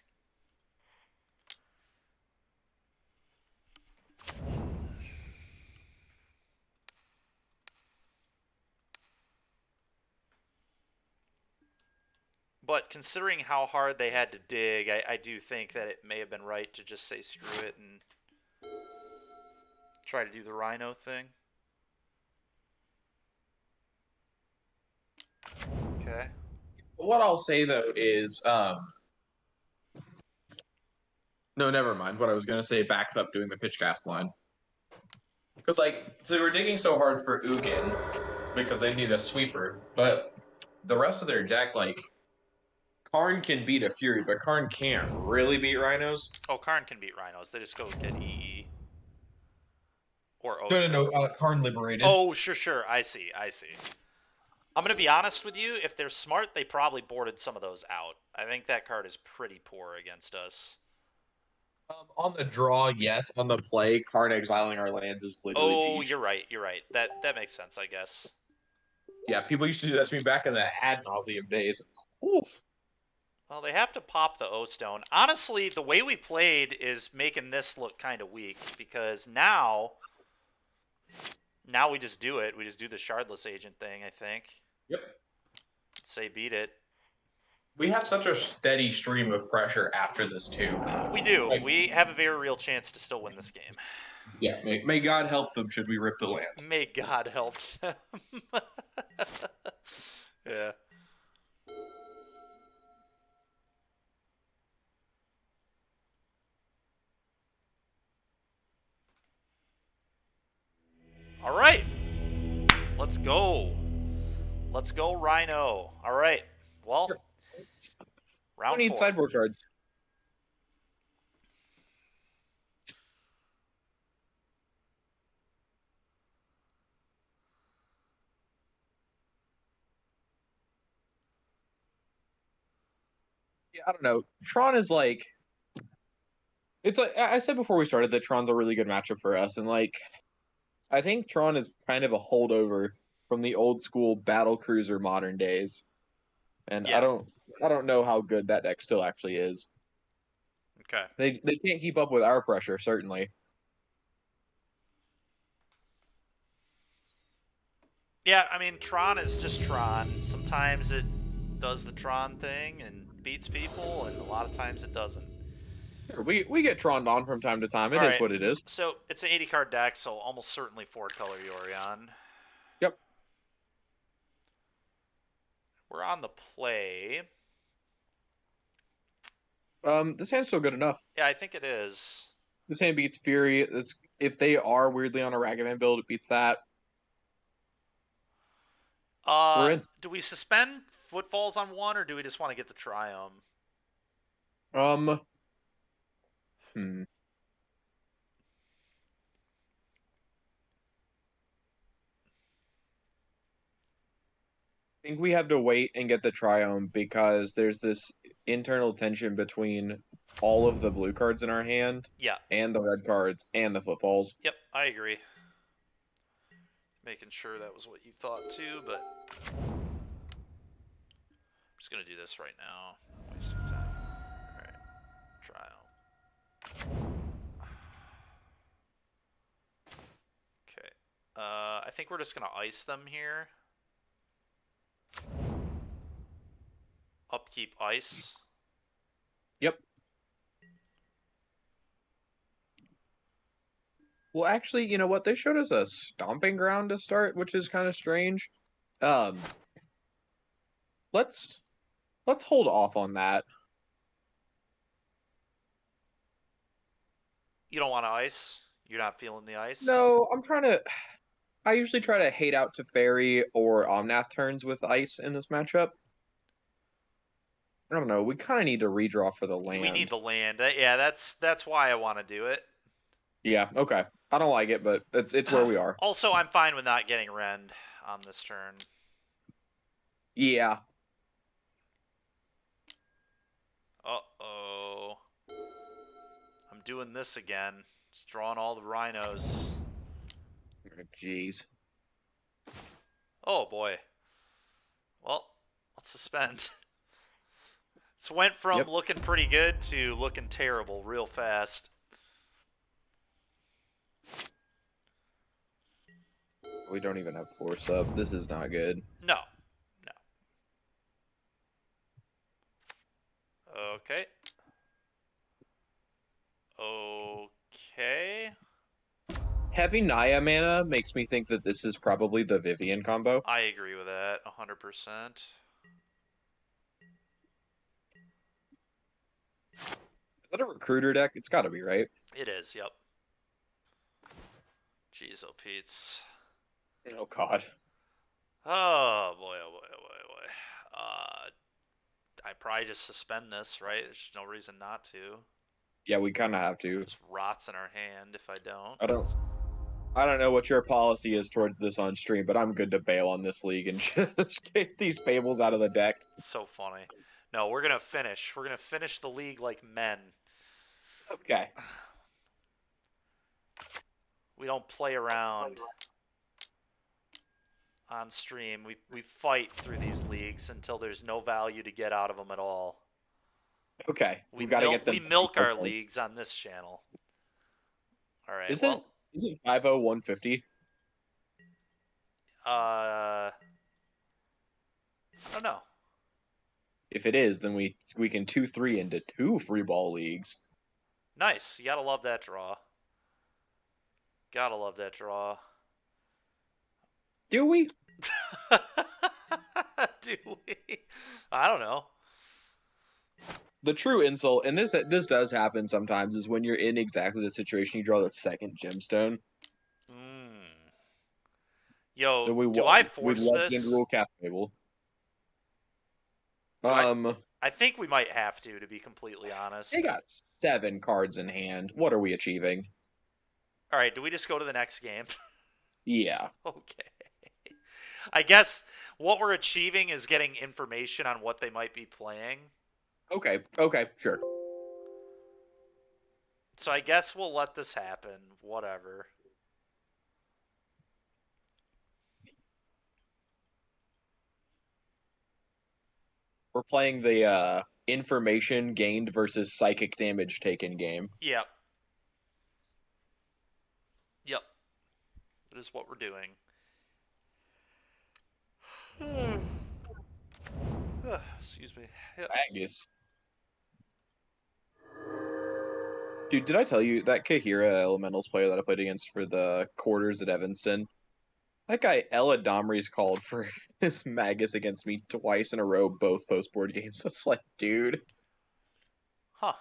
But considering how hard they had to dig, I do think that it may have been right to just say screw it and try to do the Rhino thing. Okay. What I'll say though is, no, never mind. What I was gonna say backs up doing the pitch cast line. Because like, so we're digging so hard for Ugin because they need a sweeper, but the rest of their deck, like, Karn can beat a Fury, but Karn can't really beat Rhinos. Oh, Karn can beat Rhinos. They just go get EE. Or No, Karn liberated. Oh, sure. I see. I'm going to be honest with you. If they're smart, they probably boarded some of those out. I think that card is pretty poor against us. On the draw, yes. On the play, card exiling our lands is literally Oh, Peach. you're right. You're right. That makes sense, I guess. Yeah, people used to do that to me back in the ad nauseum days. Oof. Well, they have to pop the O stone. Honestly, the way we played is making this look kind of weak because now we just do it. We just do the shardless agent thing, I think. Yep. Say beat it. We have such a steady stream of pressure after this too. We do. Like, We have a very real chance to still win this game. yeah, may God help them should we rip the land. May God help them. Yeah. All right. Let's go. Let's go, Rhino. All right. Well, round We need 4. sideboard cards. Yeah, I don't know. Tron is like, it's like I said before we started that Tron's a really good matchup for us, and like, I think Tron is kind of a holdover from the old school battle cruiser modern days, and Yeah. I don't know how good that deck still actually is. Okay. They can't keep up with our pressure, certainly. Yeah, I mean, Tron is just Tron. Sometimes it does the Tron thing and beats people, and a lot of times it doesn't. Sure, we get Troned on from time to time. It All is right. what it is. So it's an 80 card deck, so almost certainly 4-color Yorion. Yep. We're on the play. This hand's still good enough. Yeah, I think it is. This hand beats Fury. If they are weirdly on a Ragavan build, it beats that. We're in. Do we suspend Footfalls on one, or do we just want to get the Triumph? Hmm. I think we have to wait and get the Triumph because there's this internal tension between all of the blue cards in our hand Yeah. and the red cards and the footfalls. Yep, I agree. Making sure that was what you thought too, but I'm just gonna do this right now. Wasting time. All right, Trial. Okay. I think we're just gonna ice them here. Upkeep ice. Yep. Well, actually, you know what? They showed us a stomping ground to start, which is kind of strange. Let's hold off on that. You don't want to ice? You're not feeling the ice? No, I usually try to hate out to Fairy or Omnath turns with ice in this matchup. I don't know. We kind of need to redraw for the land. We need the land. Yeah, that's why I want to do it. Yeah, okay. I don't like it, but it's where we are. Also, I'm fine with not getting rend on this turn. Yeah. Uh-oh. I'm doing this again. Just drawing all the Rhinos. Jeez. Oh, boy. Well, let's suspend. This went from looking pretty good to looking terrible real fast. We don't even have force up. This is not good. No. Okay. Okay. Heavy Naya mana makes me think that this is probably the Vivian combo. I agree with that 100%. Is that a recruiter deck? It's got to be, right? It is, yep. Jeez, oh Pete's. Oh, God. Oh, boy, oh, boy, oh, boy, oh, boy. I probably just suspend this, right? There's no reason not to. Yeah, we kind of have to. Just rots in our hand if I don't. I don't know what your policy is towards this on stream, but I'm good to bail on this league and just get these fables out of the deck. It's so funny. No, we're gonna finish. We're gonna finish the league like men. Okay. We don't play around on stream. We fight through these leagues until there's no value to get out of them at all. Okay. We We got to milk get them. we milk our leagues on this channel. All right. Isn't 50150? I don't know. If it is, then we can 2-3 into 2 free ball leagues. Nice. You gotta love that draw. Gotta love that draw. Do we? Do we? I don't know. The true insult, and this does happen sometimes, is when you're in exactly the situation you draw the second gemstone. Yo, So do I we force legend this? rule cast table. I think we might have to be completely honest. They got 7 cards in hand. What are we achieving? All right, do we just go to the next game? Yeah. Okay. I guess what we're achieving is getting information on what they might be playing. Okay, sure. So I guess we'll let this happen. Whatever. We're playing the information gained versus psychic damage taken game. Yep. Yep. That is what we're doing. Excuse me. Yep. Magus. Dude, did I tell you that Kahira Elementals player that I played against for the quarters at Evanston? That guy Ella Domries called for his Magus against me twice in a row, both post board games. It's like, dude. Huh.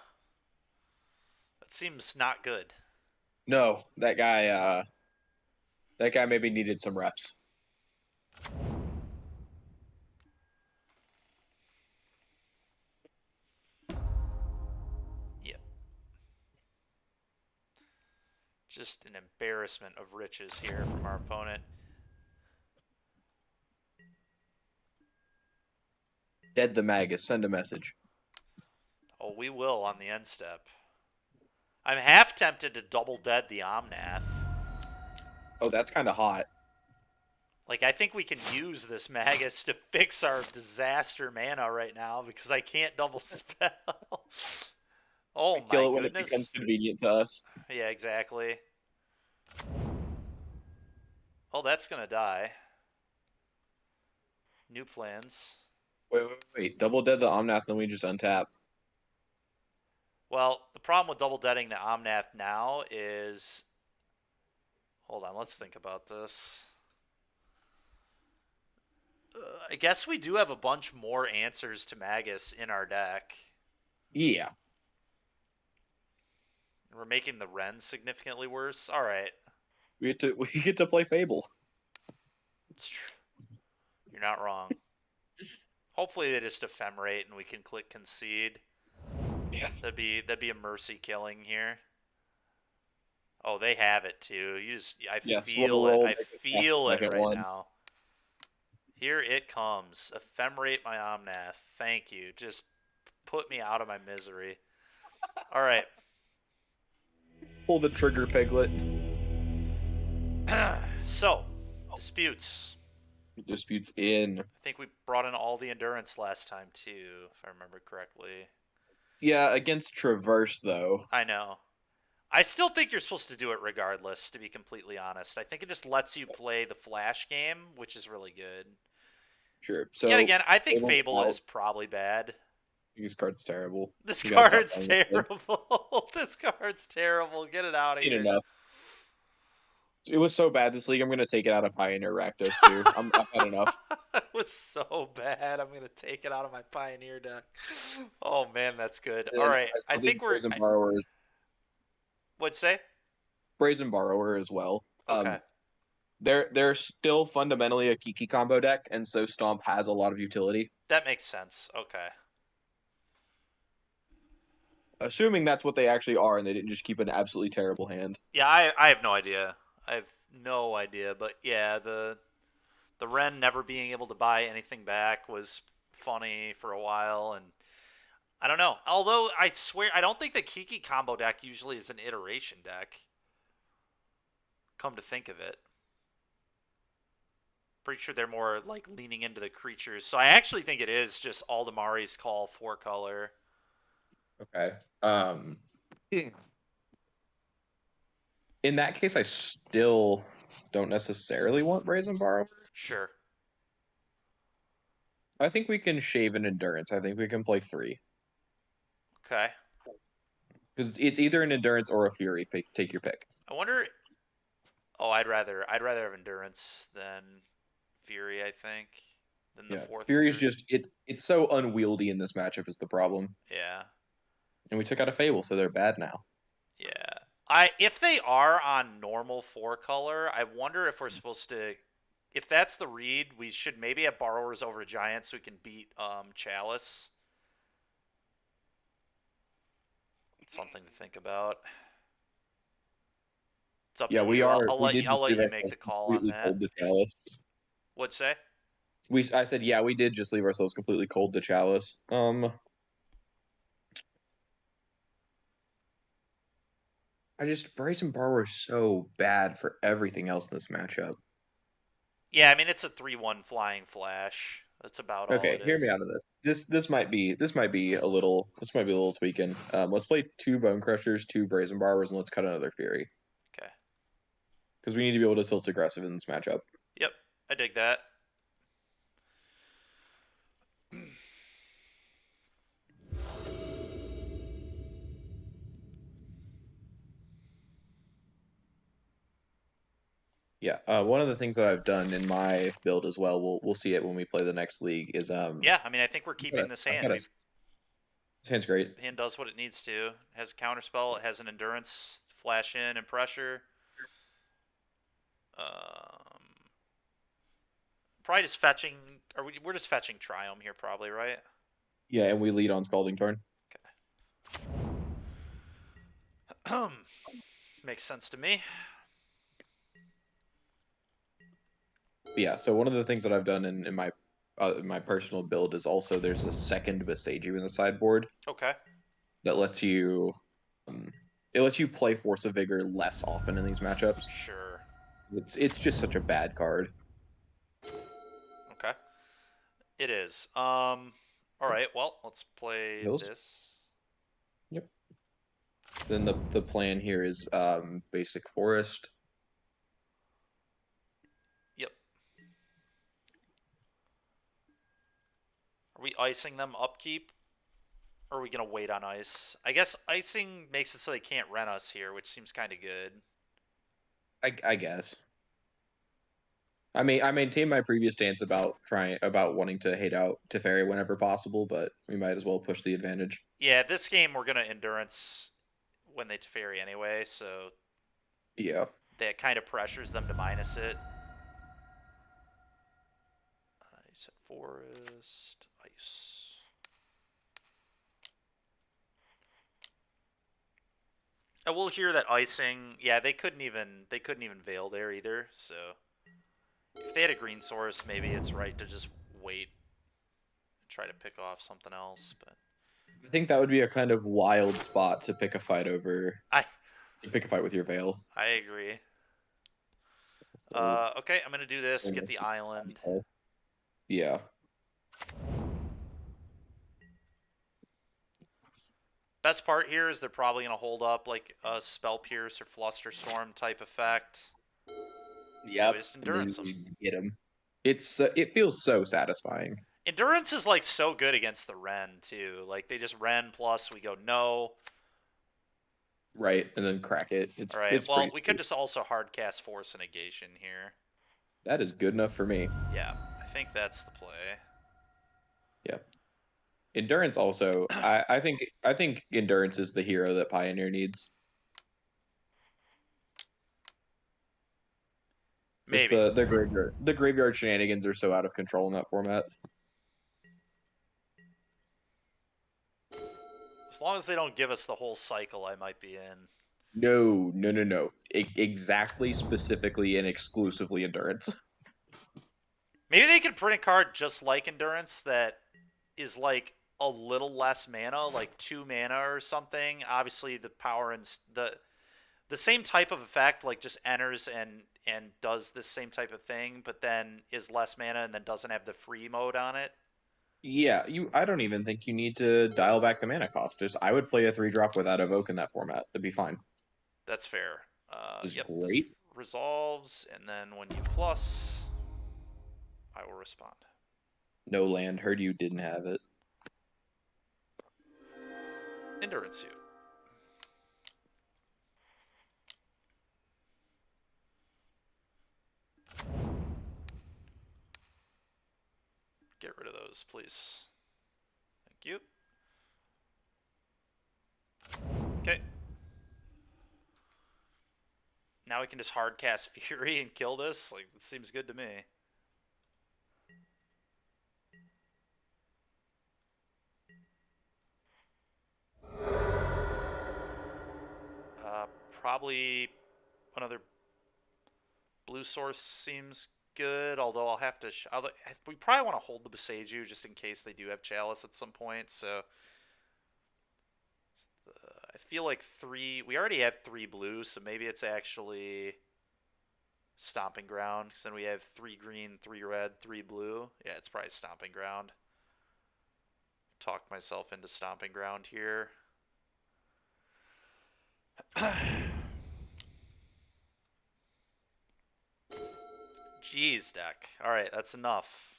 That seems not good. No, that guy maybe needed some reps. Yep. Just an embarrassment of riches here from our opponent. Dead the Magus, send a message. Oh, we will on the end step. I'm half tempted to double dead the Omnath. Oh, that's kind of hot. Like, I think we can use this Magus to fix our disaster mana right now because I can't double spell. Oh my Kill it when goodness. it becomes convenient to us. Yeah, exactly. Oh, that's gonna die. New plans. Wait. Double dead the Omnath, then we just untap. Well, the problem with double deading the Omnath now is... Hold on, let's think about this. I guess we do have a bunch more answers to Magus in our deck. Yeah. We're making the Ren significantly worse. All right. We get to play Fable. It's true. You're not wrong. Hopefully they just ephemerate and we can click concede. Yeah. That'd be a mercy killing here. Oh, they have it too. I feel it. I feel it right now. Here it comes. Ephemerate my Omnath. Thank you. Just put me out of my misery. All right. Pull the trigger, Piglet. So, disputes. Disputes in. I think we brought in all the endurance last time too, if I remember correctly. Yeah, against Traverse though. I know. I still think you're supposed to do it regardless, to be completely honest. I think it just lets you play the flash game, which is really good. Sure. So yet again, I think Fable is probably bad. This card's terrible. This card's terrible. This card's terrible. Get it out of here. Enough. It was so bad this league. I'm gonna take it out of Pioneer Rakdos too. I've had enough. It was so bad. I'm gonna take it out of my Pioneer deck. Oh man, that's good. All right, I think we're. Brazen Borrower. What'd you say? Brazen Borrower as well. Okay. They're still fundamentally a Kiki combo deck, and so Stomp has a lot of utility. That makes sense. Okay. Assuming that's what they actually are, and they didn't just keep an absolutely terrible hand. Yeah, I have no idea. I have no idea, but yeah, the Ren never being able to buy anything back was funny for a while, and I don't know. Although I swear I don't think the Kiki combo deck usually is an iteration deck. Come to think of it. Pretty sure they're more like leaning into the creatures. So I actually think it is just Aldemari's Call 4-color. Okay. In that case, I still don't necessarily want Brazen Borrower. Sure. I think we can shave an Endurance. I think we can play 3. Okay. Because it's either an Endurance or a Fury. Take your pick. I wonder. Oh, I'd rather have Endurance than Fury. I think than the fourth. Fury is just it's so unwieldy in this matchup is the problem. Yeah. And we took out a Fable, so they're bad now. Yeah. If they are on normal 4-color, I wonder if we're supposed to. If that's the read, we should maybe have Borrowers over Giants so we can beat Chalice. Something to think about. It's up to we you. are. I'll let you make the call on that. Cold to Chalice. What'd say? I said we did just leave ourselves completely cold to Chalice. Brazen Borrower is so bad for everything else in this matchup. Yeah, I mean it's a 3/1 flying flash. That's about all it is. Okay, hear me out of this. This might be a little tweaking. Let's play 2 Bone Crushers, 2 Brazen Borrowers, and let's cut another Fury. Okay. Because we need to be able to tilt aggressive in this matchup. Yep, I dig that. Yeah, one of the things that I've done in my build as well, we'll see it when we play the next league, is Yeah, I mean I think we're keeping this hand. This hand's great. The hand does what it needs to. It has a counter spell, it has an endurance, flash in and pressure. Probably just fetching we're just fetching Triome here probably, right? Yeah, and we lead on Scalding Tarn. Okay. Makes sense to me. Yeah, so one of the things that I've done in my personal build is also there's a second Besaju in the sideboard. Okay. That lets you it lets you play Force of Vigor less often in these matchups. Sure. It's just such a bad card. Okay. It is. All right. Well, let's play this. Yep. Then the plan here is basic forest. Yep. Are we icing them upkeep? Or are we gonna wait on ice? I guess icing makes it so they can't rent us here, which seems kind of good. I guess. I maintain my previous stance about wanting to hate out Teferi whenever possible, but we might as well push the advantage. Yeah, this game we're gonna endurance when they Teferi anyway, so yeah, that kind of pressures them to minus it. You said forest, ice. I will hear that icing. Yeah, they couldn't even veil there either. So if they had a green source, maybe it's right to just wait and try to pick off something else. But I think that would be a kind of wild spot to pick a fight over. To pick a fight with your veil. I agree. Okay, I'm gonna do this. Get the island. Yeah. Best part here is they're probably going to hold up like a Spell Pierce or Flusterstorm type effect. Yeah, just endurance them. Get him. It feels so satisfying. Endurance is like so good against the Ren too. Like they just Ren plus we go no. Right, and then crack it. All right. Well, we could just also hard cast Force and Negation here. That is good enough for me. Yeah, I think that's the play. Yeah. Endurance also, I think Endurance is the hero that Pioneer needs. Maybe. The graveyard shenanigans are so out of control in that format. As long as they don't give us the whole cycle, I might be in. No. Exactly, specifically, and exclusively Endurance. Maybe they could print a card just like Endurance that is like a little less mana, like 2 mana or something. Obviously, the power and the same type of effect, like just enters and does the same type of thing, but then is less mana and then doesn't have the free mode on it. Yeah, I don't even think you need to dial back the mana cost. Just I would play a 3-drop without Evoke in that format. It'd be fine. That's fair. This is Yep, this great. resolves, and then when you plus, I will respond. No land. Heard you didn't have it. Endurance suit. Get rid of those, please. Thank you. Okay. Now we can just hard cast Fury and kill this. Like, it seems good to me. Probably another blue source seems good, although I'll have to... we probably want to hold the Boseiju just in case they do have Chalice at some point, so... I feel like 3... We already have 3 blue, so maybe it's actually Stomping Ground, because then we have 3 green, 3 red, 3 blue. Yeah, it's probably Stomping Ground. Talked myself into Stomping Ground here. Jeez, deck. Alright, that's enough.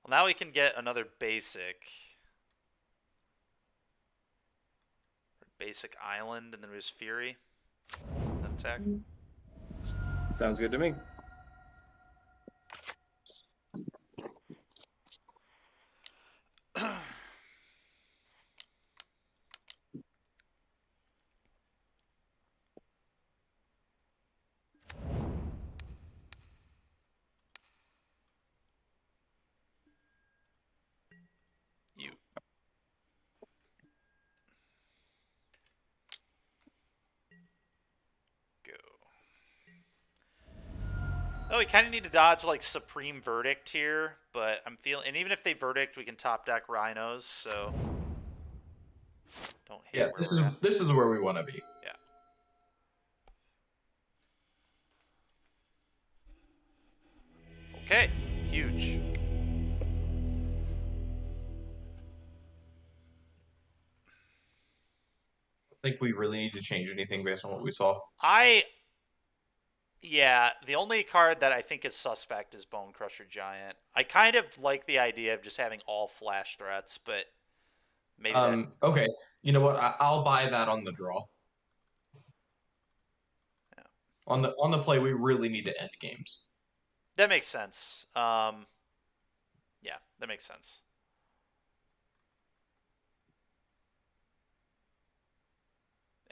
Well, now we can get another basic. Basic island, and then there's Fury. That attack. Sounds good to me. You. Go. Oh, we kind of need to dodge like Supreme Verdict here, but I'm feeling, and even if they Verdict, we can top deck Rhinos, so don't hate Yeah, where this we're is at. this is where we want to be. Yeah. Okay, huge. I think we really need to change anything based on what we saw. Yeah, the only card that I think is suspect is Bone Crusher Giant. I kind of like the idea of just having all flash threats, but maybe that... Okay, you know what? I'll buy that on the draw. Yeah. On the play, we really need to end games. That makes sense. Yeah, that makes sense.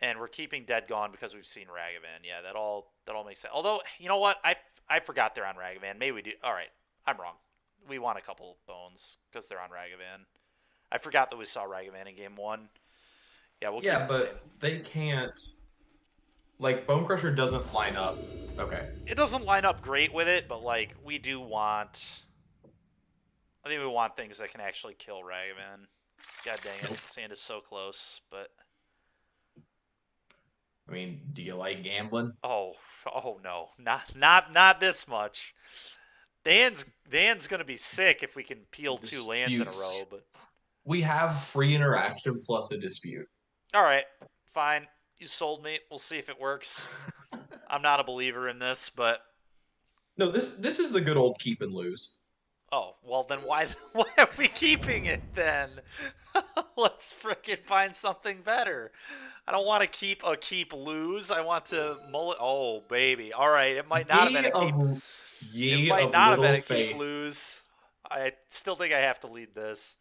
And we're keeping Dead Gone because we've seen Ragavan. Yeah, that all makes sense. Although, you know what? I forgot they're on Ragavan. Maybe we do. All right, I'm wrong. We want a couple bones because they're on Ragavan. I forgot that we saw Ragavan in game 1. Yeah, we'll keep it the but same. they can't. Like Bone Crusher doesn't line up. Okay. It doesn't line up great with it, but like we do want... I think we want things that can actually kill Ragavan. God dang it, Sand is so close, but... I mean, do you like gambling? Oh no, not this much. Dan's gonna be sick if we can peel 2 lands in a row. But we have free interaction plus a dispute. all right, fine. You sold me. We'll see if it works. I'm not a believer in this, but no, this is the good old keep and lose. oh well, then why are we keeping it then? Let's frickin' find something better. I don't want to keep lose. I want to mullet. Oh baby, all right. It might not have been a keep. It might not have been a keep lose. I still think I have to lead this.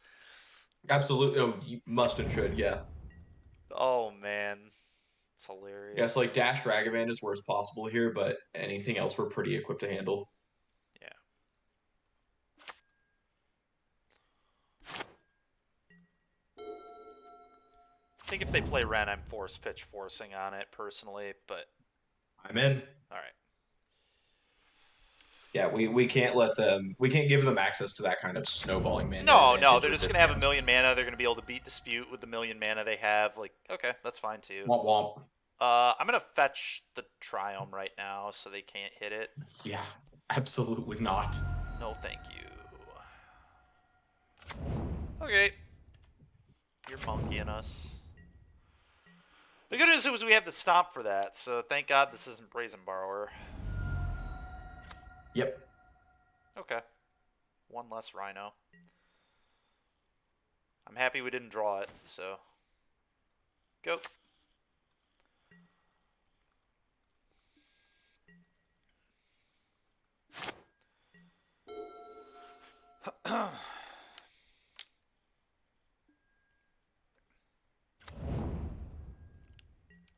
Absolutely, oh, you must and should, yeah. Oh man, it's hilarious. Yeah, so like Dash Ragavan is worst possible here, but anything else we're pretty equipped to handle. Yeah. I think if they play Ren, I'm forcing on it personally, but I'm in. all right. Yeah, we can't let them. We can't give them access to that kind of snowballing mana No, advantage they're with just this gonna have a hand. million mana. They're gonna be able to beat Dispute with the million mana they have. Like, okay, that's fine too. Womp womp. I'm gonna fetch the Triome right now, so they can't hit it. Yeah, absolutely not. No, thank you. Okay, you're monkeying us. The good news is we have the stomp for that, so thank God this isn't Brazen Borrower. Yep. Okay, one less Rhino. I'm happy we didn't draw it, so go.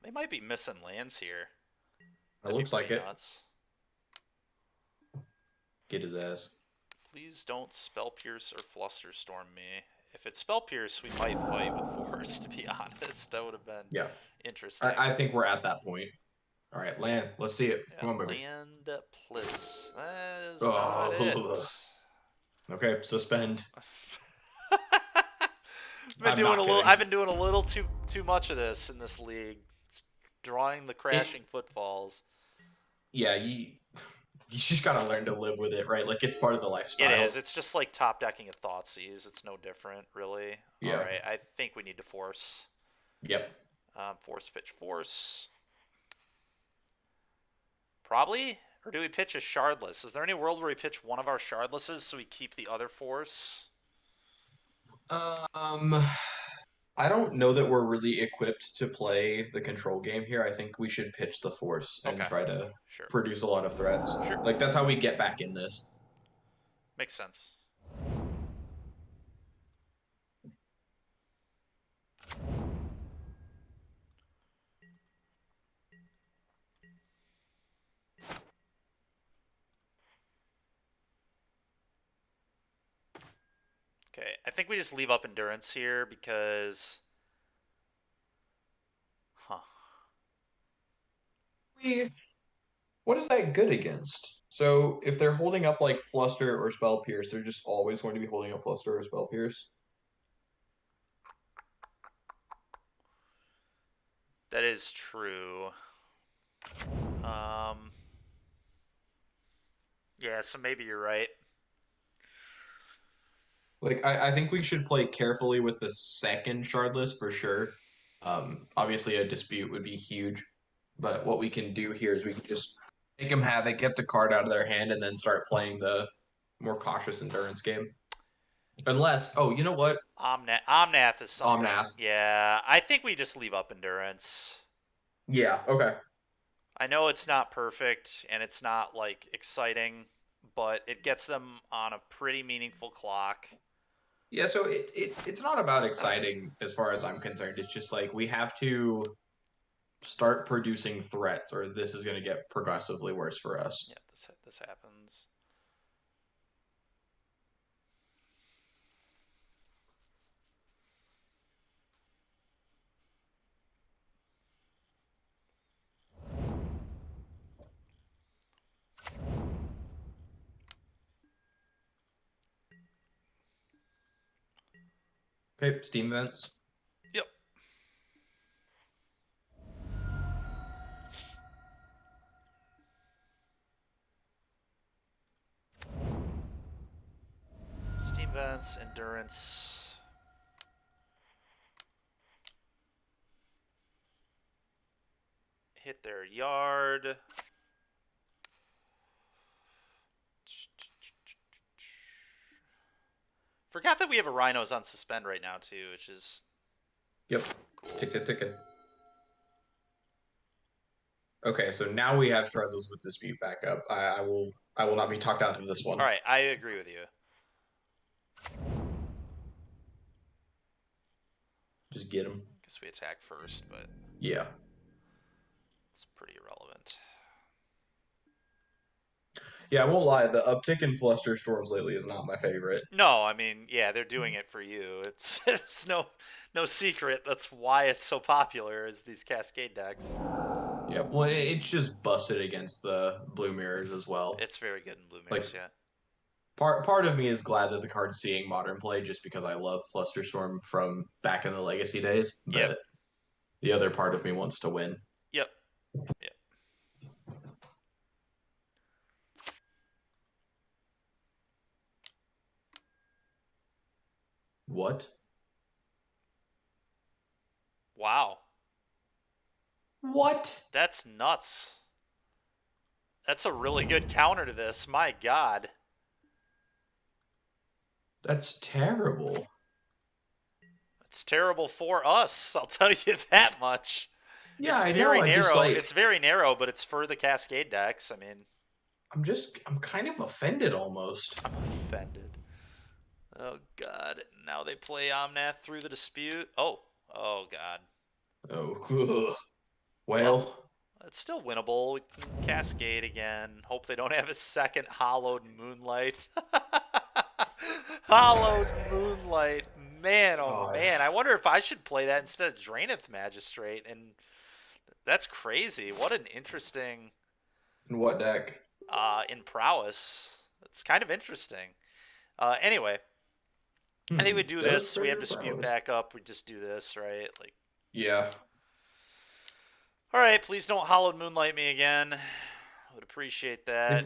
They might be missing lands here. It looks like it. Nuts. Get his ass. Please don't Spell Pierce or Flusterstorm me. If it's Spell Pierce, we might fight with Force, to be honest. That would have been interesting. I think we're at that point. All right, land. Let's see it. Yeah, Come on, baby. land Pliss. That is not it. Okay, suspend. I've been doing a little too much of this in this league. Drawing the crashing footfalls. Yeah, you just gotta learn to live with it, right? Like, it's part of the lifestyle. It is. It's just like top decking a Thoughtseize. It's no different, really. Yeah. All right, I think we need to force. Yep. Force pitch force. Probably? Or do we pitch a shardless? Is there any world where we pitch one of our shardlesses so we keep the other force? I don't know that we're really equipped to play the control game here. I think we should pitch the force and try to produce a lot of threats. Sure. Like, that's how we get back in this. Makes sense. Okay, I think we just leave up endurance here because... Huh. What is that good against? So if they're holding up like Fluster or Spell Pierce, they're just always going to be holding up Fluster or Spell Pierce? That is true. Yeah, so maybe you're right. Like, I think we should play carefully with the second shardless for sure. Obviously, a dispute would be huge, but what we can do here is we can just make them have it, get the card out of their hand, and then start playing the more cautious endurance game. Unless, oh, you know what? Omnath is something. Omnath. Yeah, I think we just leave up endurance. Yeah, okay. I know it's not perfect and it's not like exciting, but it gets them on a pretty meaningful clock. Yeah, so it's not about exciting as far as I'm concerned. It's just like we have to start producing threats or this is going to get progressively worse for us. Yeah, this happens. Okay, Steam vents. Yep. Steam vents, endurance. Hit their yard. Forgot that we have a Rhinos on suspend right now too, which is Yep. cool. Ticket. Okay, so now we have struggles with dispute back up. I will not be talked out of this one. All right, I agree with you. Just get him. Guess we attack first, but yeah, it's pretty irrelevant. Yeah, I won't lie. The uptick in Fluster Storms lately is not my favorite. No, I mean, yeah, they're doing it for you. It's no secret. That's why it's so popular. Is these Cascade decks. Yep. Well, it's just busted against the blue mirrors as well. It's very good in blue Like mirrors, yeah. part of me is glad that the card's seeing modern play just because I love Flusterstorm from back in the Legacy days, Yep. but the other part of me wants to win. Yep. Yep. What? Wow. What? That's nuts. That's a really good counter to this. My God. That's terrible. It's terrible for us. I'll tell you that much. Yeah, It's I know. very I'm just narrow. like It's very narrow, but it's for the Cascade decks. I mean, I'm kind of offended almost. I'm offended. Oh God! Now they play Omnath through the dispute. Oh, oh God. Oh, ugh. Well, Well, it's still winnable. We can Cascade again. Hope they don't have a second Hollowed Moonlight. Hollowed Moonlight. Man, oh God. man. I wonder if I should play that instead of Draenith Magistrate. And that's crazy. What an interesting In what deck? in prowess. It's kind of interesting. Anyway, I think we do That was this. We have pretty dispute prowess. back up. We just do this, right? Like, Yeah. all right, please don't Hollowed Moonlight me again. I would appreciate that.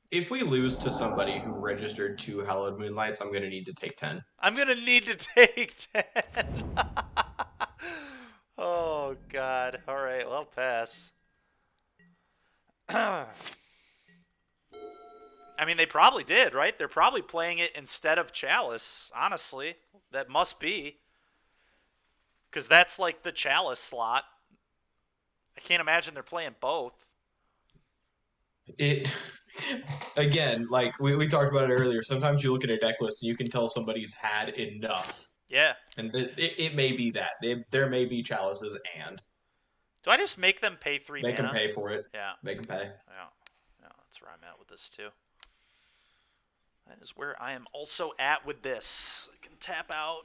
If we lose to somebody who registered 2 Hallowed Moonlights, I'm gonna need to take 10. I'm gonna need to take 10. Oh God. All right. Well, pass. I mean, they probably did, right? They're probably playing it instead of Chalice. Honestly, that must be because that's like the Chalice slot. I can't imagine they're playing both. It again, like we talked about it earlier. Sometimes you look at a deck list and you can tell somebody's had enough, Yeah. and it may be that there may be chalices and Do I just make them pay 3 make them mana? pay for it. Yeah. Make them pay. Yeah. Yeah. That's where I'm at with this too. That is where I am also at with this. I can tap out.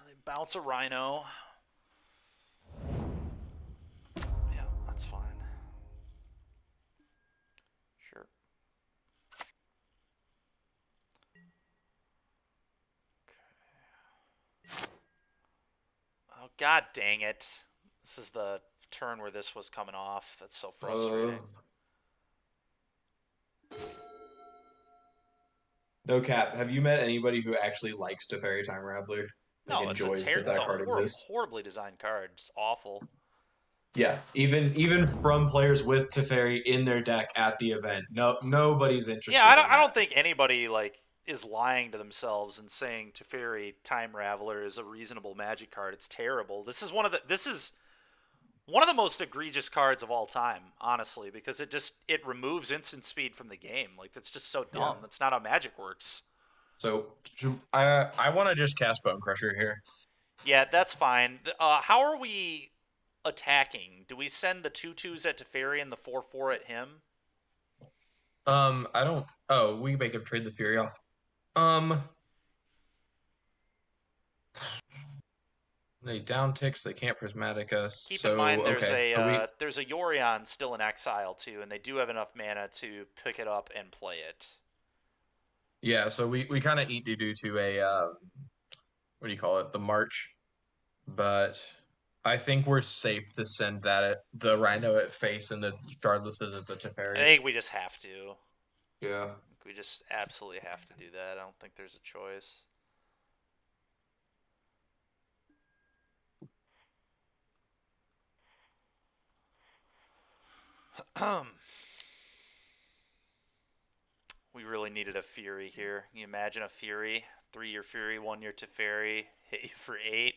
They bounce a Rhino. Yeah, that's fine. Sure. Okay. Oh, God dang it. This is the turn where this was coming off. That's so frustrating. No cap. Have you met anybody who actually likes Teferi Time Raveler? Like No, enjoys that it's a card exists? horribly designed card. It's awful. Yeah, even from players with Teferi in their deck at the event, nobody's interested. Yeah, in I don't that. think anybody like is lying to themselves and saying Teferi Time Raveler is a reasonable Magic card. It's terrible. This is one of the most egregious cards of all time, honestly, because it removes instant speed from the game. Like that's just so dumb. Yeah. That's not how Magic works. So I want to just cast Bone Crusher here. Yeah, that's fine. How are we attacking? Do we send the 2/2s at Teferi and the 4/4 at him? I don't. Oh, we make him trade the Fury off. They down ticks. They can't prismatic us. Keep so in mind, there's okay. there's a Yorion still in exile too, and they do have enough mana to pick it up and play it. Yeah, so we kind of eat to do to a what do you call it? The March, but I think we're safe to send that at the Rhino at face and the regardless of the I Teferi. think we just have to. yeah. We just absolutely have to do that. I don't think there's a choice. We really needed a Fury here. Can you imagine a Fury? 3-year Fury, 1-year Teferi, hit you for 8.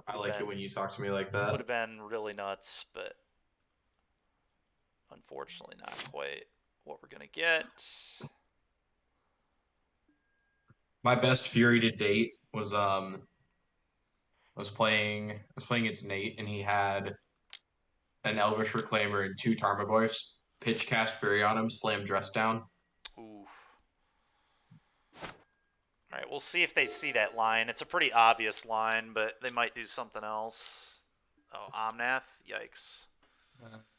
I like it when you talk to me like that. Would have been really nuts, but unfortunately not quite what we're going to get. My best Fury to date was I was playing against Nate and he had an Elvish Reclaimer and 2 Tarmogoyfs. Pitch cast Fury on him, slam dress down. Oof. All right, we'll see if they see that line. It's a pretty obvious line, but they might do something else. Oh, Omnath? Yikes.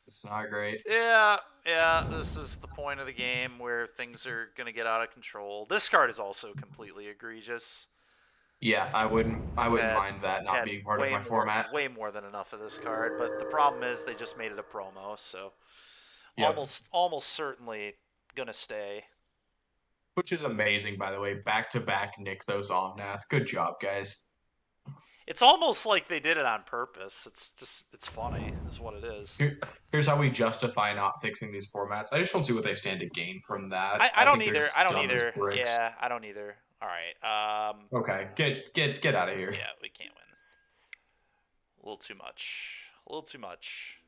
It's not great. Yeah, this is the point of the game where things are going to get out of control. This card is also completely egregious. Yeah, I wouldn't Had mind that not had being part of my format. way more than enough of this card, but the problem is they just made it a promo, so Yep. almost certainly going to stay. Which is amazing, by the way. Back to back Nick those Omnath. Good job, guys. It's almost like they did it on purpose. It's funny, is what it is. Here's how we justify not fixing these formats. I just don't see what they stand to gain from that. I I don't think they're either. just I don't dumb as either. bricks. Yeah, I don't either. All right. Okay, get out of here. Yeah, we can't win. A little too much. A little too much.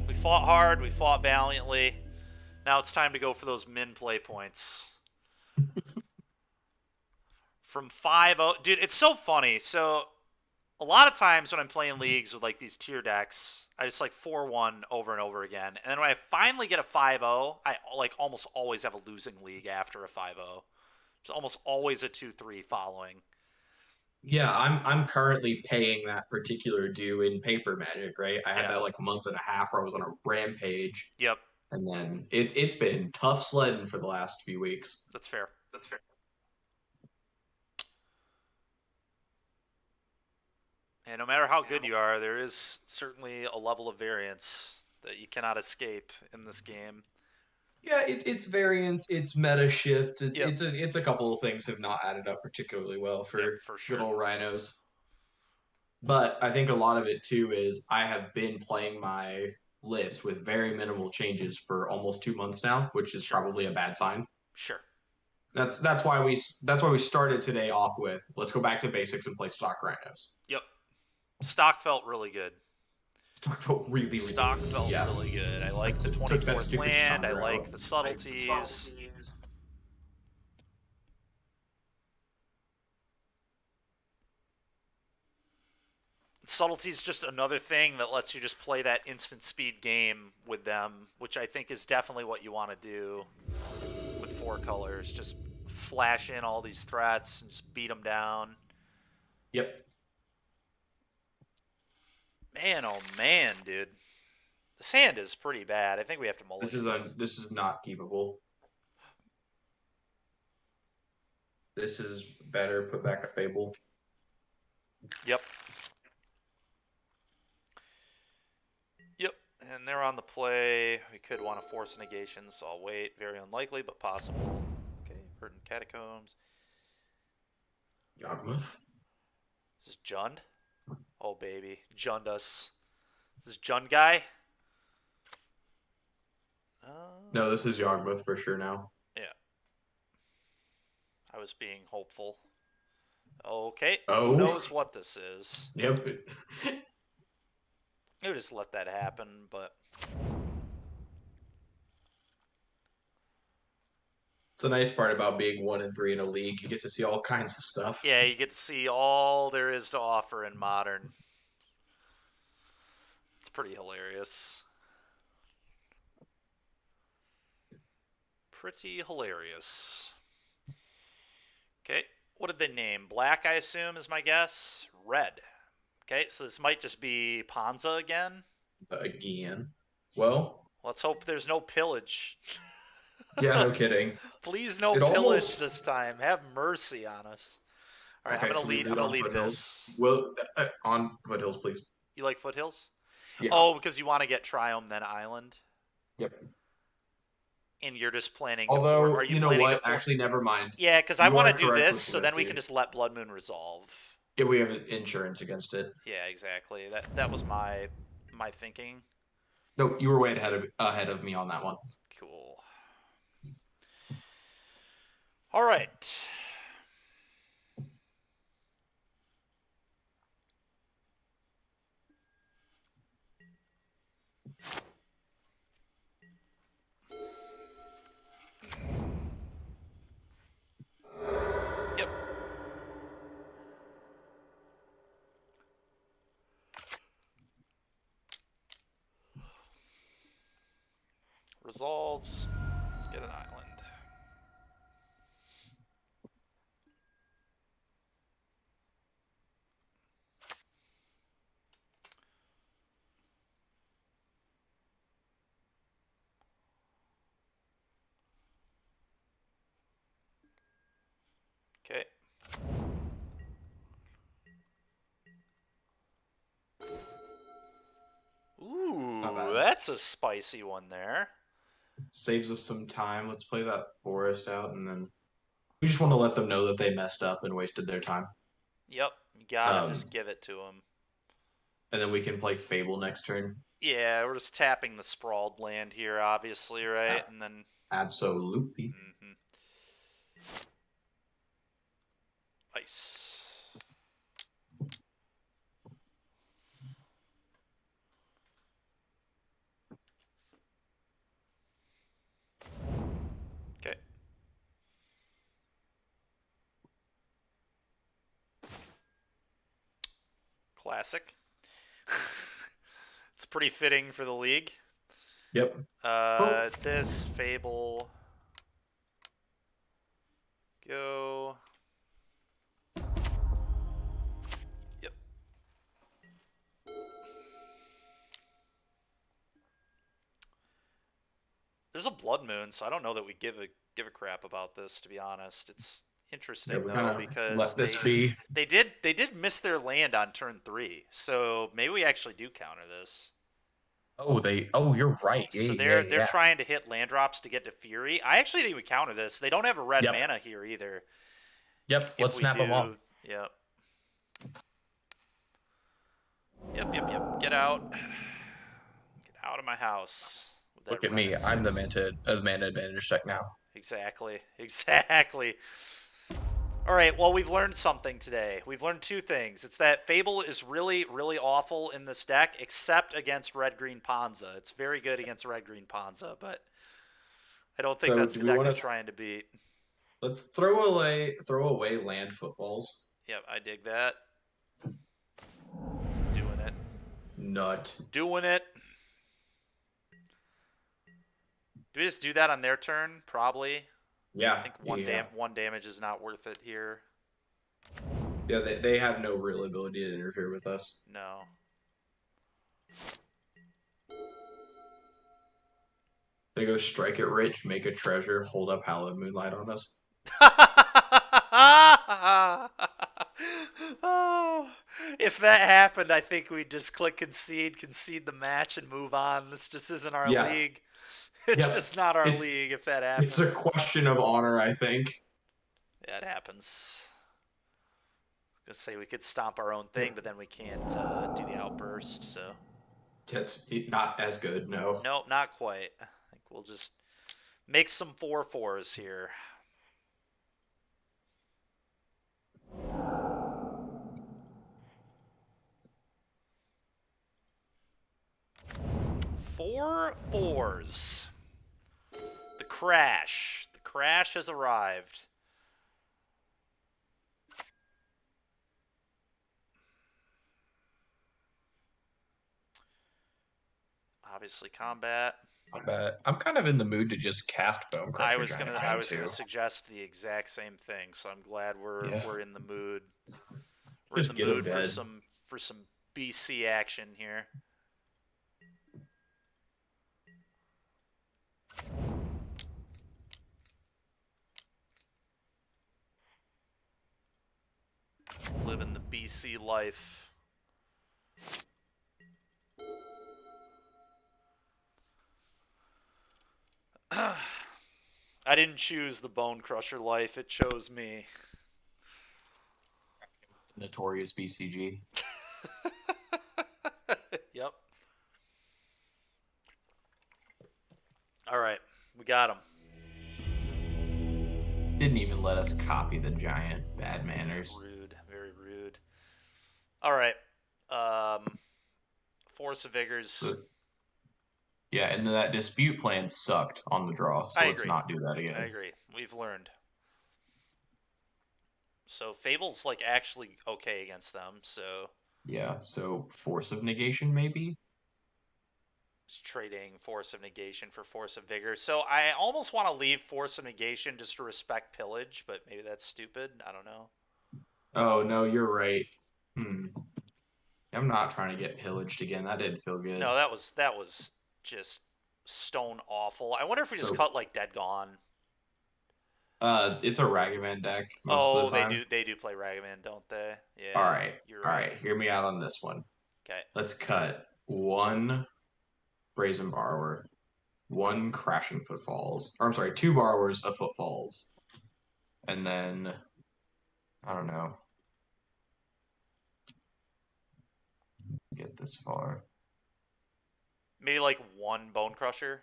We fought hard. We fought valiantly. Now it's time to go for those min play points. From 5-0. Dude, it's so funny. So, a lot of times when I'm playing leagues with like these tier decks, I just like 4-1 over and over again. And then when I finally get a 5-0, I like almost always have a losing league after a 5-0. There's almost always a 2-3 following. Yeah, I'm currently paying that particular due in Paper Magic, right? I had that like month and a half where I was on a rampage. Yep. And then it's been tough sledding for the last few weeks. That's fair. That's fair. And no matter how good you are, there is certainly a level of variance that you cannot escape in this game. Yeah, it's variance, it's meta shift, Yep. it's a couple of things have not added up particularly well for sure. good old Rhinos. But I think a lot of it too is I have been playing my list with very minimal changes for almost 2 months now, which is probably a bad sign. Sure. That's why we started today off with let's go back to basics and play stock Rhinos. Yep. Stock felt really good. Stock felt really really good. I like the 24th land. I like the subtleties. Subtlety is just another thing that lets you just play that instant speed game with them, which I think is definitely what you want to do with 4 colors. Just flash in all these threats and just beat them down. Yep. Man, oh man, dude. This hand is pretty bad. I think we have to mulligan. This is not keepable. This is better. Put back a Fable. Yep. Yep. And they're on the play. We could want to force a negation, so I'll wait. Very unlikely, but possible. Okay, Verdant Catacombs. Yawgmoth. This is Jund. Oh, baby. Jund us. This is Jund guy. No, this is Yawgmoth for sure now. Yeah. I was being hopeful. Okay. Oh. Who knows what this is? Yep. I would just let that happen, but... It's a nice part about being 1-3 in a league. You get to see all kinds of stuff. Yeah, you get to see all there is to offer in Modern. It's pretty hilarious. Pretty hilarious. Okay, what did they name? Black, I assume, is my guess. Red. Okay, so this might just be Panza again. Again. Well, let's hope there's no pillage. Yeah, no kidding. Please no pillage this time. Have mercy on us. All right, okay, I'm gonna lead this. Well, on Foothills, please. You like Foothills? Yeah. Oh, because you want to get Triumph then Island. Yep. And you're just planning. Although, are you know what? Actually, never mind. Yeah, because I want to do this, so then we can just let Blood Moon resolve. Yeah, we have insurance against it. Yeah, exactly. That was my thinking. Nope, you were way ahead of me on that one. Cool. All right. Yep. Resolves. Let's get an island. Okay. Not Ooh, bad. that's a spicy one there. Saves us some time. Let's play that forest out, and then we just want to let them know that they messed up and wasted their time. Yep, you gotta Um, just give it to them. and then we can play Fable next turn. Yeah, we're just tapping the sprawled land here, obviously, right? And then. Absolutely. Mm-hmm. Nice. Okay. Classic. It's pretty fitting for the league. Yep. Oh. This Fable. Go. Yep. There's a blood moon, so I don't know that we give a crap about this. To be honest, it's Yeah, interesting we though kind of because let this be. they did miss their land on turn 3, so maybe we actually do counter this. Oh, they. Oh, you're right. So Yeah. they're trying to hit land drops to get to Fury. I actually think we counter this. They don't have a red Yep. mana here either. Yep. If Let's we snap them do, off. yep. Yep. Get out. Get out of my house with that Look at red me. and I'm the 6. mana advantage deck now. Exactly. All right, well, we've learned something today. We've learned 2 things. It's that Fable is really, really awful in this deck, except against red-green Ponza. It's very good against red-green Ponza, but I don't think So that's do the we deck want it's to? trying to beat. Let's throw away land footfalls. Yep, I dig that. Doing it. Nut. Doing it. Do we just do that on their turn? Probably. Yeah. I think one damage is not worth it here. Yeah, they have no real ability to interfere with us. No. They go strike it rich, make a treasure, hold up Hallowed Moonlight on us. Oh, if that happened, I think we'd just click concede the match, and move on. This just isn't our Yeah. league. It's just not our It's- league if that happens. It's a question of honor, I think. Yeah, it happens. I was gonna say we could stomp our own thing, but then we can't do the outburst. So That's not as good, no. nope, not quite. I think we'll just make some 4/4s here. Four fours. The crash. The crash has arrived. Obviously, combat. I'm kind of in the mood to just cast Bone Crusher. I was gonna suggest the exact same thing. So I'm glad we're in the mood. We're Just in the get 'em mood dead. for some BC action here. Living the BC life. I didn't choose the Bone Crusher life, it chose me. Notorious BCG. Yep. Alright, we got him. Didn't even let us copy the giant. Bad manners. Rude, very rude. Alright. Force of Vigors. Yeah, and that dispute plan sucked on the draw, so I let's agree. not do that again. I agree. We've learned. So Fable's like actually okay against them, so Yeah, so Force of Negation maybe? just trading Force of Negation for Force of Vigor. So I almost want to leave Force of Negation just to respect Pillage, but maybe that's stupid. I don't know. Oh, no, you're right. I'm not trying to get pillaged again. That didn't feel good. No, that was just stone awful. I wonder if we just cut like Dead Gone. It's a Ragavan deck most of Oh, the time. they do play Ragavan, don't they? All Yeah, right, you're all right. right. Hear me out on this one. Okay. Let's cut one Brazen Borrower, one Crashing Footfalls, or I'm sorry, two Borrowers of Footfalls, and then I don't know. Get this far. Maybe like one Bone Crusher.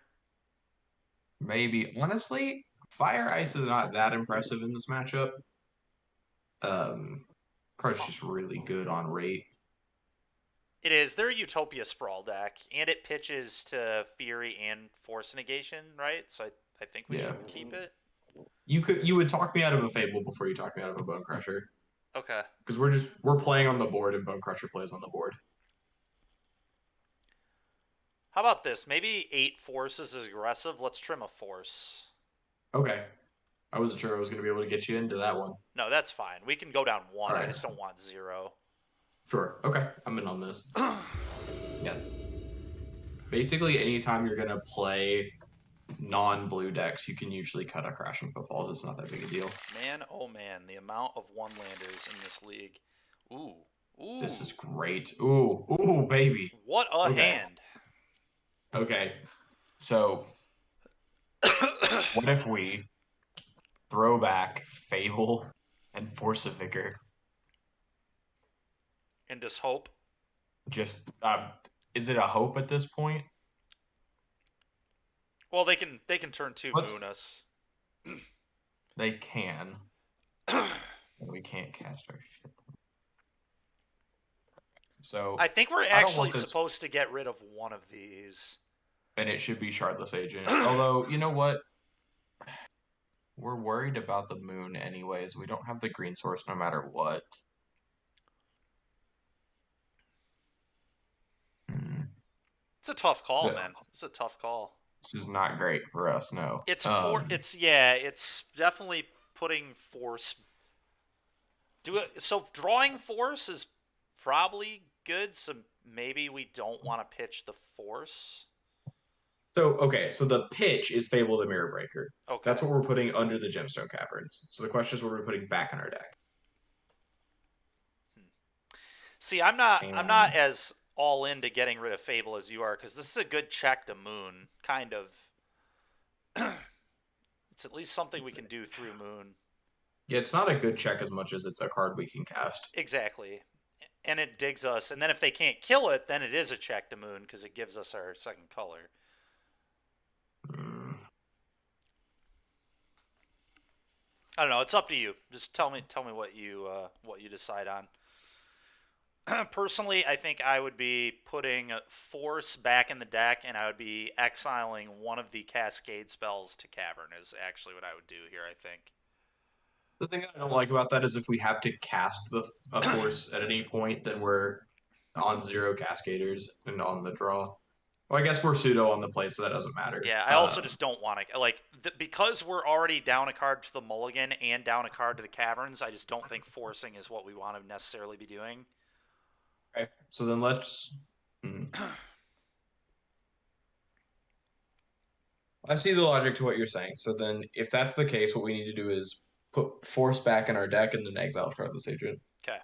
Maybe honestly, Fire Ice is not that impressive in this matchup. Card's just really good on rate. It is. They're a Utopia Sprawl deck, and it pitches to Fury and Force Negation, right? So I think we Yeah. should keep it. You would talk me out of a Fable before you talk me out of a Bone Crusher. Okay. Because we're playing on the board and Bone Crusher plays on the board. How about this? Maybe 8 forces is aggressive. Let's trim a force. Okay. I wasn't sure I was gonna be able to get you into that one. No, that's fine. We can go down 1. All I right. just don't want 0. Sure. Okay. I'm in on this. Yeah. Basically, anytime you're gonna play non-blue decks, you can usually cut a Crashing Footfalls. It's not that big a deal. Man, oh man, the amount of 1-landers in this league. Ooh. Ooh. This is great. Ooh, baby. What a hand. Okay. So, what if we throw back Fable and Force of Vigor? And just hope. Just, is it a hope at this point? Well, they can turn 2 Let's- moon us. They can. We can't cast our shit. So I think we're don't actually want this- supposed to get rid of one of these. and it should be Shardless Agent. Although, you know what? We're worried about the moon anyways. We don't have the green source no matter what. It's a tough call, Yeah. man. It's a tough call. This is not great for us, no. It's it's definitely putting force. So drawing force is probably good. So maybe we don't want to pitch the force. So the pitch is Fable the Mirror Breaker. Okay. That's what we're putting under the Gemstone Caverns. So the question is what we're putting back in our deck. See, I'm not as all into getting rid of Fable as you are, because this is a good check to Moon, kind of. It's at least something we can do through Moon. Yeah, it's not a good check as much as it's a card we can cast. Exactly. And it digs us, and then if they can't kill it, then it is a check to Moon, because it gives us our second color. I don't know. It's up to you. Just tell me what you decide on. Personally, I think I would be putting Force back in the deck, and I would be exiling one of the Cascade spells to Cavern. Is actually what I would do here. I think. The thing I don't like about that is if we have to cast a Force at any point, then we're on 0 Cascaders and on the draw. Well, I guess we're pseudo on the play, so that doesn't matter. Yeah, I also just don't want to because we're already down a card to the Mulligan and down a card to the Caverns. I just don't think forcing is what we want to necessarily be doing. Okay, so then let's. I see the logic to what you're saying. So then, if that's the case, what we need to do is put Force back in our deck and then exile Shardless Agent. Okay.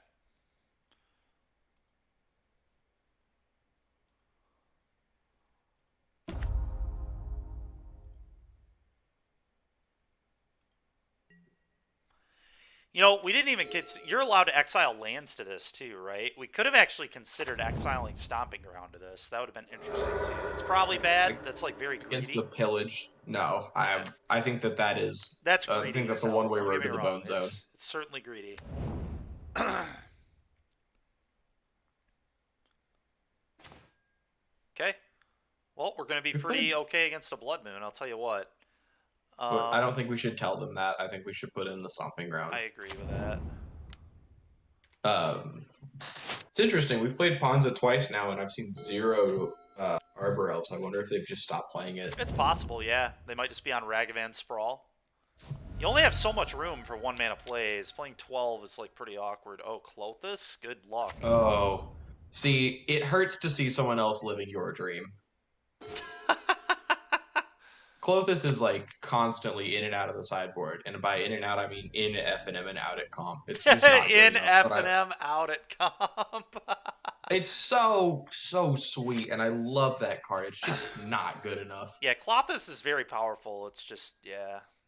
You know, we didn't even get. You're allowed to exile lands to this too, right? We could have actually considered exiling Stomping Ground to this. That would have been interesting too. It's probably bad. That's like very greedy. Against the pillage, no. I think that is. That's greedy. I think that's a as one-way hell. road Don't get to the me bone wrong. zone. It's certainly greedy. Okay. Well, we're going to be pretty okay against a Blood Moon, I'll tell you what. But I don't think we should tell them that. I think we should put in the Stomping Ground. I agree with that. It's interesting. We've played Ponza twice now, and I've seen 0 Arbor Elves. I wonder if they've just stopped playing it. It's possible, yeah. They might just be on Ragavan Sprawl. You only have so much room for 1-mana plays. Playing 12 is like pretty awkward. Oh, Clothis? Good luck. Oh. See, it hurts to see someone else living your dream. Clothis is like constantly in and out of the sideboard, and by in and out I mean in FNM and out at comp. It's just not good In enough. F But and M, out at comp. it's so sweet, and I love that card. It's just not good enough. Yeah, Clothis is very powerful. It's just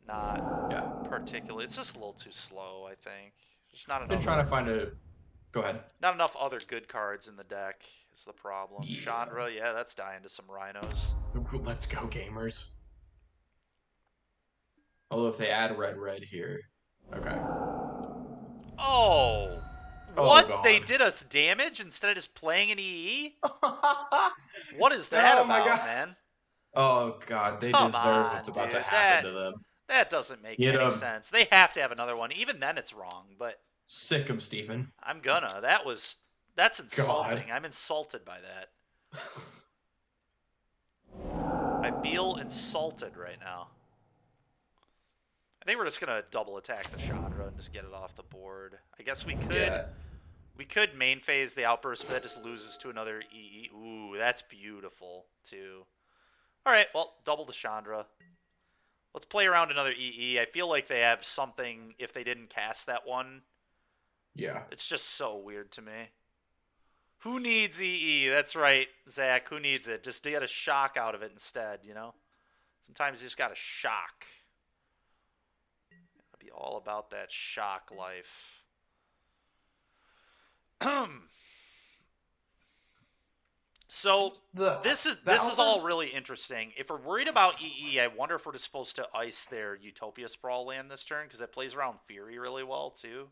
not Yeah, particularly. It's just a little too slow, I think. There's not I've been enough. trying to find a. Go ahead. Not enough other good cards in the deck is the problem. Yeah. Chandra, yeah, that's dying to some Rhinos. Let's go, gamers. Although if they add red here, okay. Oh, Oh, what? God. They did us damage instead of just playing an EE? What is that Oh, my about, God. man? Oh God, they Come deserve on, what's about dude. to happen to them. That doesn't make Get any 'em. sense. They have to have another one. Even then, it's wrong. But Sick 'em, Stephen. I'm gonna. That's insulting. God. I'm insulted by that. I feel insulted right now. I think we're just gonna double attack the Chandra and just get it off the board. I guess we could. Yeah. We could main phase the outburst, but that just loses to another EE. Ooh, that's beautiful too. All right, well, double the Chandra. Let's play around another EE. I feel like they have something if they didn't cast that one. Yeah. It's just so weird to me. Who needs EE? That's right, Zach. Who needs it? Just to get a shock out of it instead, you know? Sometimes you just got to shock. Gotta be all about that shock life. So this is all really interesting. If we're worried about EE, I wonder if we're just supposed to ice their Utopia Sprawl land this turn because it plays around Fury really well too.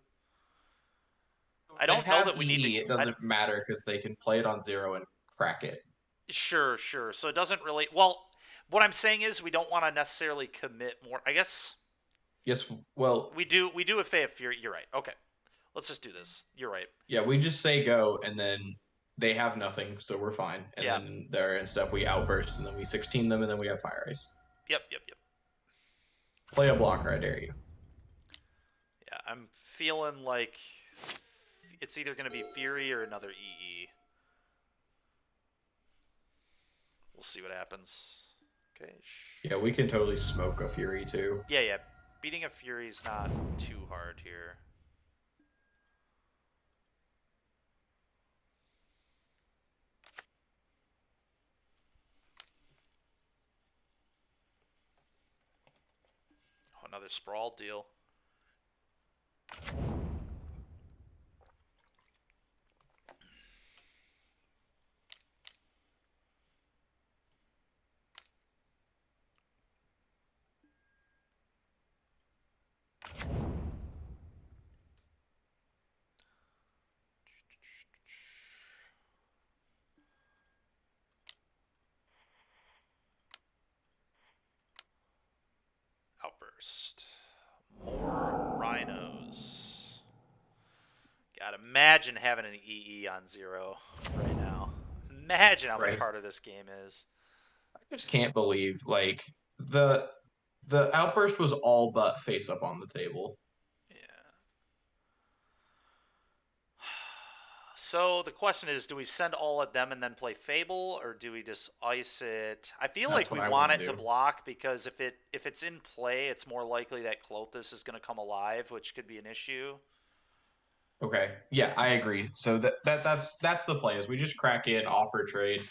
I don't know that we need to. It doesn't matter because they can play it on 0 and crack it. Sure. So it doesn't really. Well, what I'm saying is we don't want to necessarily commit more. I guess. Yes. Well, we do if they have Fury. You're right. Okay, let's just do this. You're right. Yeah, we just say go, and then they have nothing, so we're fine. And Yeah. then they're and stuff. We outburst, and then we 16 them, and then we have Fire Ice. Yep. Play a blocker, I dare you. Yeah, I'm feeling like it's either going to be Fury or another EE. We'll see what happens. Okay. Yeah, we can totally smoke a Fury too. Yeah. Beating a Fury's not too hard here. Oh, another Sprawl deal. Outburst. More Rhinos. God, imagine having an EE on 0 right now. Imagine how much harder this game is. I just can't believe like the outburst was all but face up on the table. Yeah. So the question is, do we send all at them and then play Fable, or do we just ice it? I feel like we want it to block because if it's in play, it's more likely that Clothis is going to come alive, which could be an issue. Okay. Yeah, I agree. So that's the play is we just crack in, offer trade,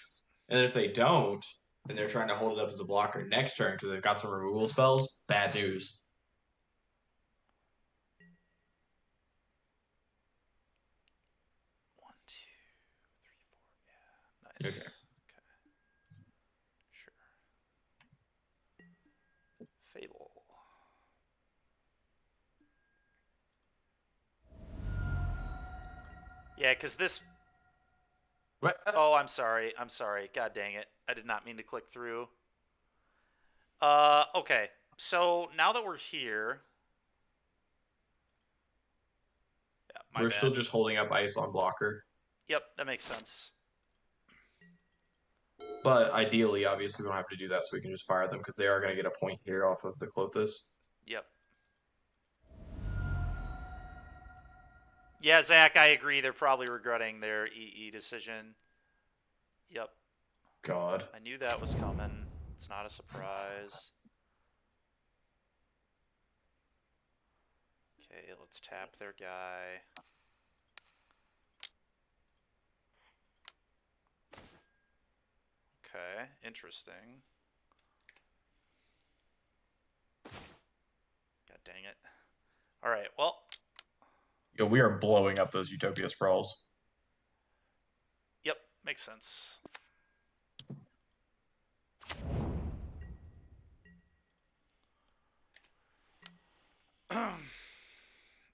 and if they don't, and they're trying to hold it up as a blocker next turn because they've got some removal spells, bad news. Nice. Okay. Sure. Fable. Yeah, because this... What? Oh, I'm sorry. God dang it. I did not mean to click through. Okay. So, now that we're here... Yeah, we're still just holding up ice on blocker. Yep, that makes sense. But ideally, obviously, we don't have to do that, so we can just fire them because they are going to get a point here off of the Clothis. Yep. Yeah, Zach, I agree. They're probably regretting their EE decision. Yep. God. I knew that was coming. It's not a surprise. Okay, let's tap their guy. Okay, interesting. God dang it. All right, well. Yo, we are blowing up those Utopia Sprawls. Yep, makes sense.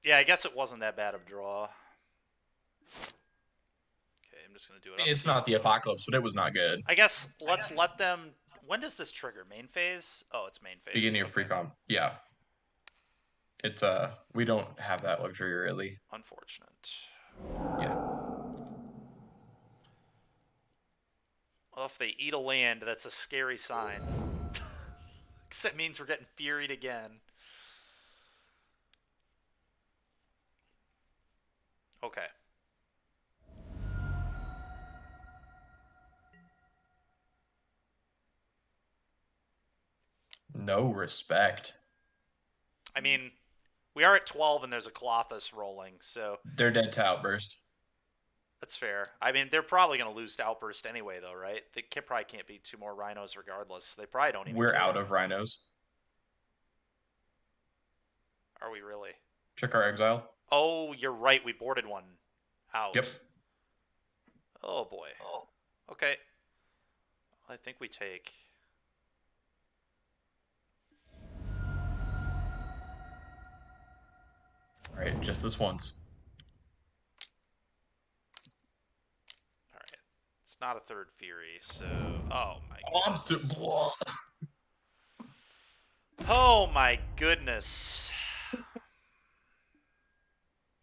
Yeah, I guess it wasn't that bad of a draw. Okay, I'm just going to do it. I mean, it's not the Apocalypse, but it was not good. I guess let's let them... When does this trigger? Main phase? Oh, it's main phase. Beginning of pre-com. Yeah. It's, we don't have that luxury, really. Unfortunate. Yeah. Well, if they eat a land, that's a scary sign. Because that means we're getting Furied again. Okay. No respect. I mean, we are at 12 and there's a Colossus rolling, so... They're dead to Outburst. That's fair. I mean, they're probably going to lose to Outburst anyway, though, right? They probably can't beat 2 more Rhinos regardless. They probably don't even We're care. out of Rhinos. Are we really? Check our exile. Oh, you're right. We boarded one out. Yep. Oh, boy. Okay. I think we take... All right, just this once. All right. It's not a third Fury, so... Oh, my Monster. Oh, my goodness.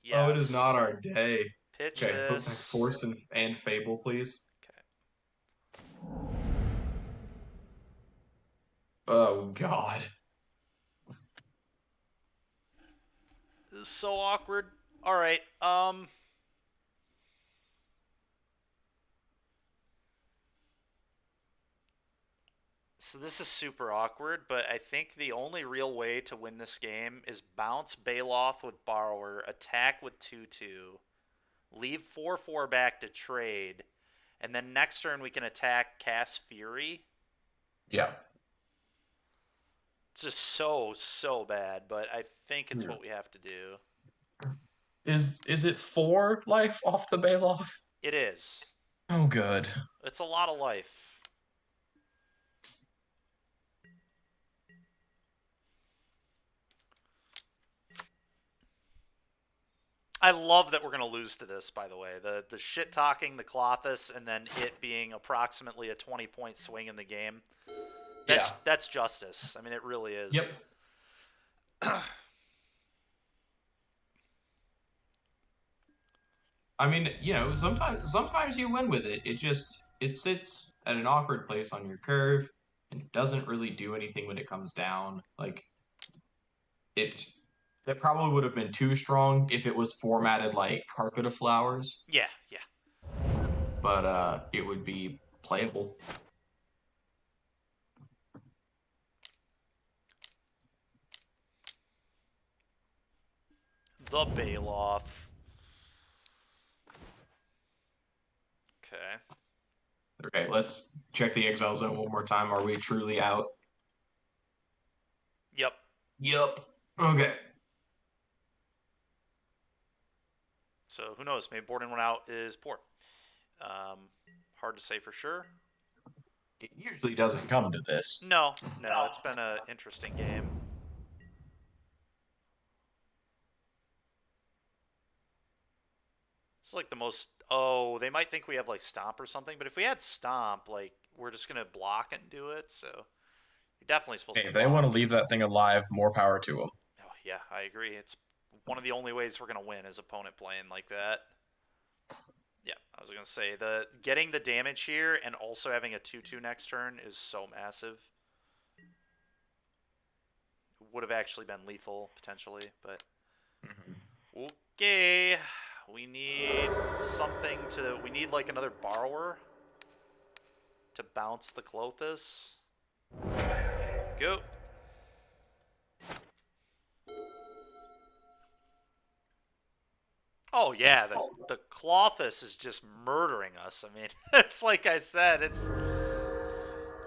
Yes. Oh, it is not our day. Pitch Okay, put this. back Force and Fable, please. Okay. Oh, God. This is so awkward. All right. So this is super awkward, but I think the only real way to win this game is bounce Baloth with Borrower, attack with 2/2, leave 4/4 back to trade, and then next turn we can attack, cast Fury. Yeah. It's just so bad, but I think it's what we have to do. Is it 4 life off the Baloth? It is. Oh, good. It's a lot of life. I love that we're going to lose to this, by the way. The shit-talking, the Colossus, and then it being approximately a 20-point swing in the game. That's justice. I mean, it really is. Yep. I mean, you know, sometimes you win with it. It sits at an awkward place on your curve, and it doesn't really do anything when it comes down. Like, that probably would have been too strong if it was formatted like Carpet of Flowers. Yeah. But it would be playable. The Baloth. Okay. Okay, let's check the exile zone one more time. Are we truly out? Yep. Yep. Okay. So who knows? Maybe boarding one out is poor. Hard to say for sure. It usually doesn't come to this. No. It's been an interesting game. It's like the most... Oh, they might think we have, like, Stomp or something, but if we had Stomp, like, we're just going to block and do it, so... You're definitely supposed Hey, to if they want to block. leave that thing alive, more power to them. Oh, yeah, I agree. It's one of the only ways we're going to win is opponent playing like that. Yeah, I was going to say, getting the damage here and also having a 2/2 next turn is so massive. Would have actually been lethal, potentially, but... Okay... We need something to... We need, like, another Borrower to bounce the Clothis. Go. Oh yeah, the Clothis is just murdering us. I mean, it's like I said, it's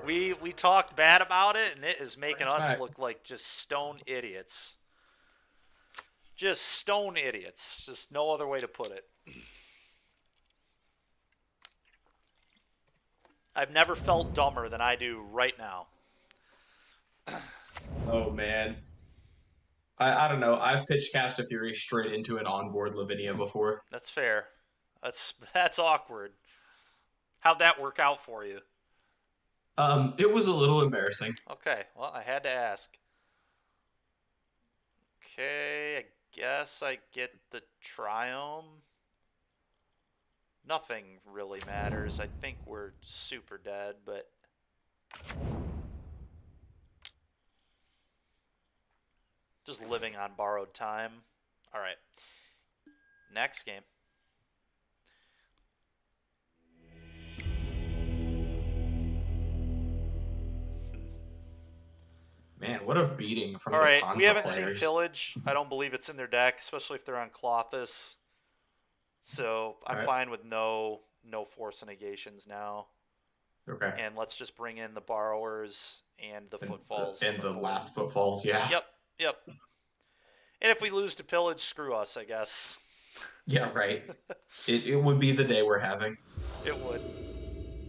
we talked bad about it, and it is making It's us back. look like just stone idiots. Just stone idiots. Just no other way to put it. I've never felt dumber than I do right now. Oh man. I don't know. I've pitched Cast of Fury straight into an onboard Lavinia before. That's fair. That's awkward. How'd that work out for you? It was a little embarrassing. Okay, well, I had to ask. Okay, I guess I get the Triome. Nothing really matters. I think we're super dead, but... just living on borrowed time. Alright. Next game. Man, what a beating from All the right, we Panza haven't players. seen Pillage. I don't believe it's in their deck, especially if they're on Clothis. So I'm Okay. fine with no force negations now. Okay. And let's just bring in the borrowers and the footfalls. And the last footfalls, yeah. Yep. And if we lose to Pillage, screw us, I guess. Yeah, right. It would be the day we're having. It would.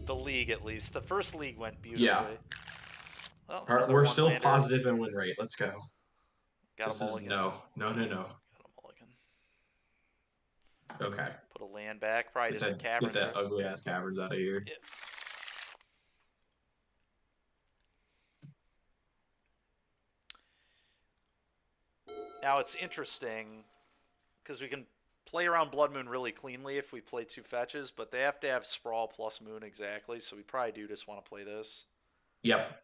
The league, at least. The first league went beautifully. Yeah. Well, We're still one-lander. positive in win rate. Let's go. Got This a is mulligan. no. Got a mulligan. Okay. Put a land back. Probably just a cavern. Get that ugly ass caverns out of here. Yeah. Now it's interesting because we can play around Blood Moon really cleanly if we play 2 fetches, but they have to have Sprawl plus Moon exactly, so we probably do just want to play this. Yep.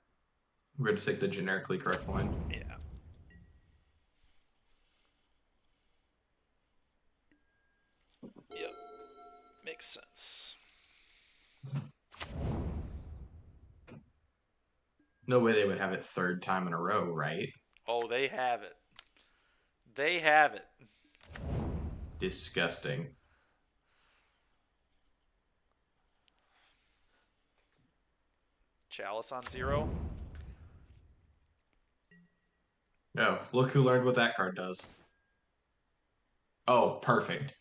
We're going to take the generically correct line. Yeah. Yep. Makes sense. No way they would have it third time in a row, right? Oh, they have it. They have it. Disgusting. Chalice on 0. Oh, look who learned what that card does. Oh, perfect.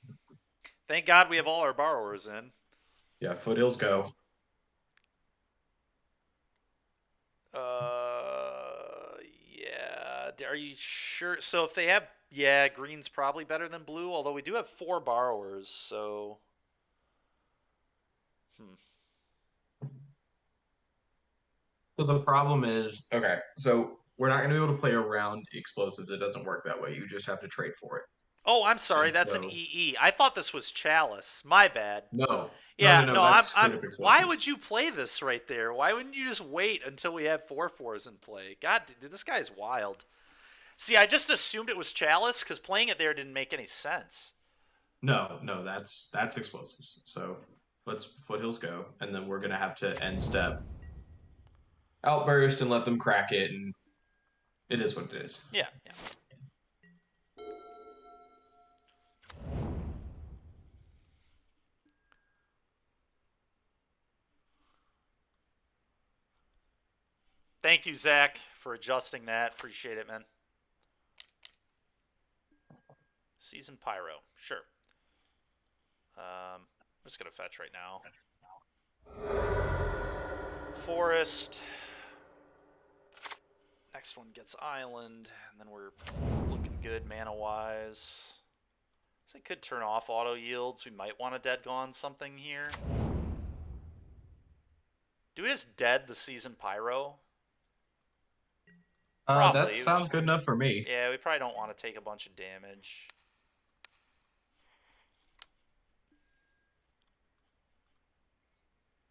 Thank God we have all our borrowers in. Yeah, foothills go. Yeah. Are you sure? So if they have, yeah, green's probably better than blue. Although we do have 4 borrowers, so. So the problem is, okay, so we're not going to be able to play around explosives. It doesn't work that way. You just have to trade for it. Oh, I'm sorry. And That's an so- EE. I thought this was Chalice. My bad. No. Yeah, no. That's straight up I'm. explosives. Why would you play this right there? Why wouldn't you just wait until we have 4/4s in play? God, dude, this guy's wild. See, I just assumed it was Chalice because playing it there didn't make any sense. No, that's explosives. So let's foothills go, and then we're gonna have to end step outburst and let them crack it, and it is what it is. Yeah. Thank you, Zach, for adjusting that. Appreciate it, man. Season Pyro. Sure. I'm just going to fetch right now. Forest. Next one gets Island, and then we're looking good mana-wise. So I could turn off auto yields. We might want to dead gone something here. Do we just dead the Season Pyro? Probably. That sounds good enough for me. Yeah, we probably don't want to take a bunch of damage.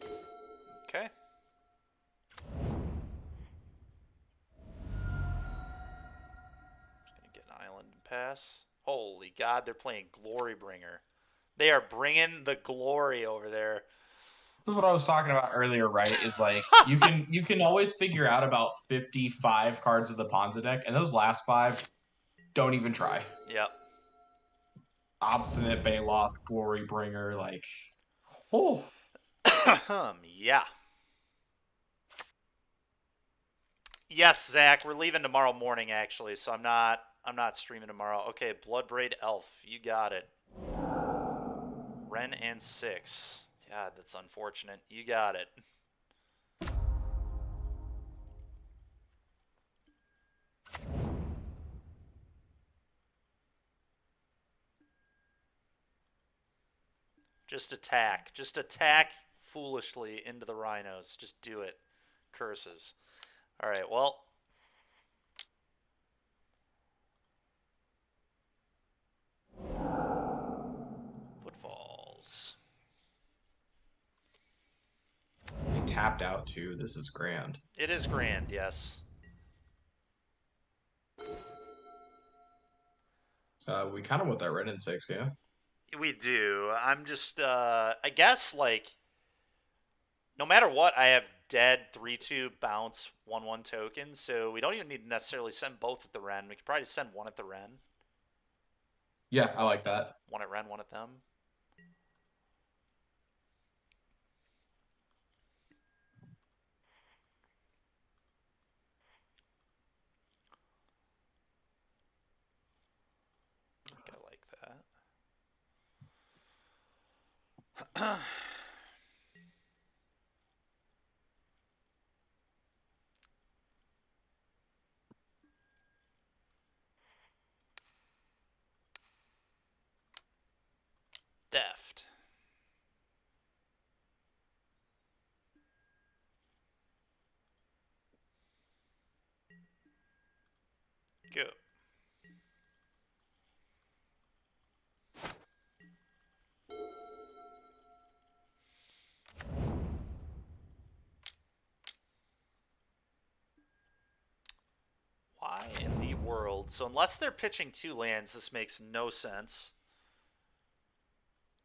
Okay. Just gonna get an island and pass. Holy God, they're playing Glorybringer. They are bringing the glory over there. This is what I was talking about earlier, right? Is like you can always figure out about 55 cards of the Ponza deck, and those last 5 don't even try. Yep. Obstinate Baloth, Glory Bringer, like, oh. Yeah. Yes, Zach, we're leaving tomorrow morning actually, so I'm not streaming tomorrow. Okay, Bloodbraid Elf, you got it. Ren and 6. God, that's unfortunate. You got it. Just attack. Just attack foolishly into the Rhinos. Just do it. Curses. Alright, well. Footfalls. He tapped out too. This is grand. It is grand, yes. We kind of want that red and 6, yeah? We do. I'm just, I guess, like, no matter what, I have dead 3/2 bounce 1/1 tokens, so we don't even need to necessarily send both at the Ren. We could probably just send one at the Ren. Yeah, I like that. One at Ren, one at them. I think I like that. Deft. Go. Why in the world? So unless they're pitching 2 lands, this makes no sense.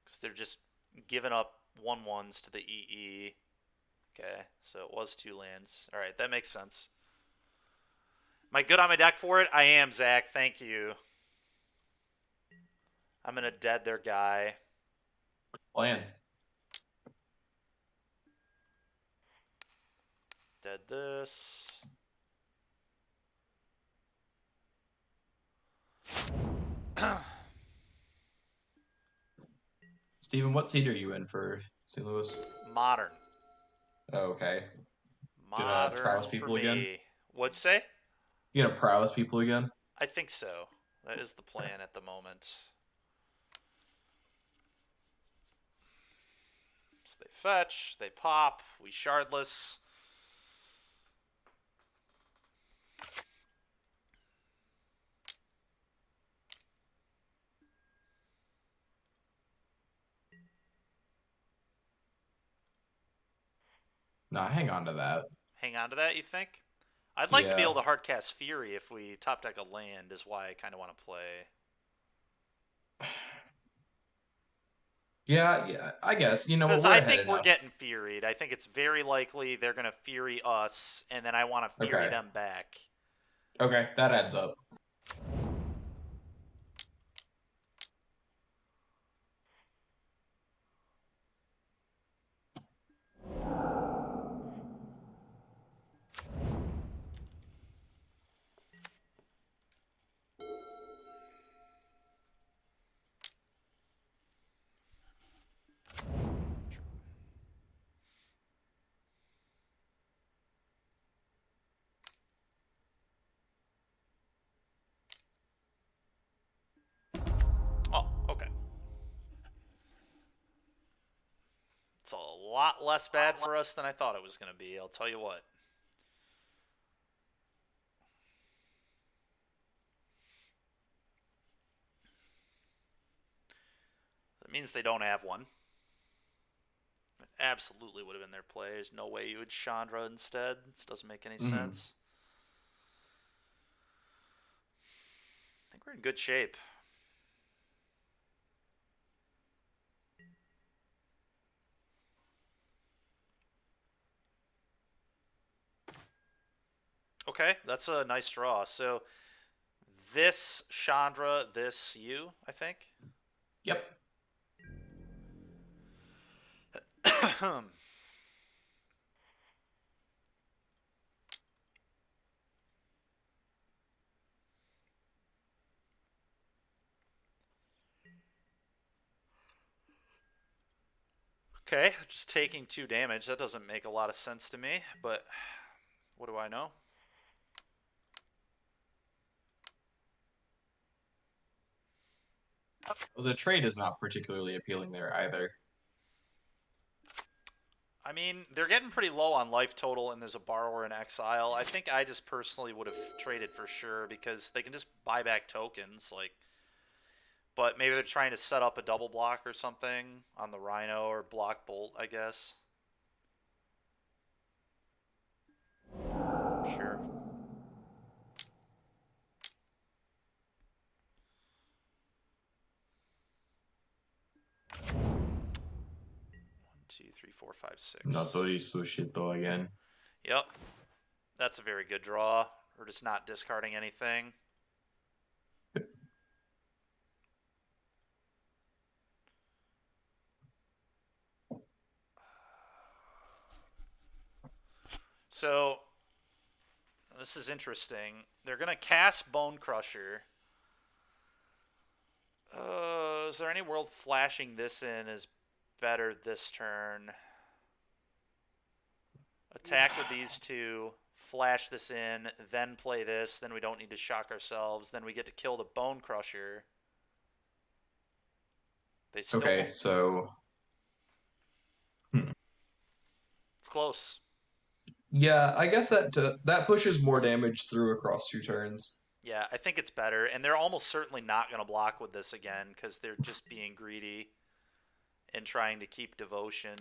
Because they're just giving up 1/1s to the EE. Okay, so it was 2 lands. Alright, that makes sense. Am I good on my deck for it? I am, Zach. Thank you. I'm going to dead their guy. Plan. Dead this. Steven, what seed are you in for St. Louis? Modern. Oh, okay. Modern prowess for people me. again? What'd you say? You gonna prowess people again? I think so. That is the plan at the moment. So they fetch, they pop, we shardless. Nah, hang on to that. Hang on to that, you think? I'd like to be Yeah. able to hardcast Fury if we top deck a land, is why I kind of want to play. Yeah, I guess. You know what? Because We're I ahead think we're enough. getting Furied. I think it's very likely they're going to Fury us, and then I want to Fury Okay. them back. Okay, that adds up. Oh, okay. It's a lot less bad for us than I thought it was going to be, I'll tell you what. That means they don't have one. It absolutely would have been their play. There's no way you would Chandra instead. This doesn't make any sense. I think we're in good shape. Okay, that's a nice draw. So this Chandra, this you, I think. Yep. Okay, just taking 2 damage. That doesn't make a lot of sense to me, but what do I know? Well, the trade is not particularly appealing there either. I mean, they're getting pretty low on life total, and there's a borrower in exile. I think I just personally would have traded for sure because they can just buy back tokens, like. But maybe they're trying to set up a double block or something on the Rhino or block Bolt, I guess. Sure. One, two, three, four, five, six. Natori Sushito again. Yep. That's a very good draw. We're just not discarding anything. So, this is interesting. They're going to cast Bone Crusher. Is there any world flashing this in is better this turn? Attack with these two, flash this in, then play this, then we don't need to shock ourselves, then we get to kill the Bone Crusher. They still Okay, so it's close. yeah, I guess that pushes more damage through across 2 turns. Yeah, I think it's better, and they're almost certainly not going to block with this again because they're just being greedy and trying to keep devotion.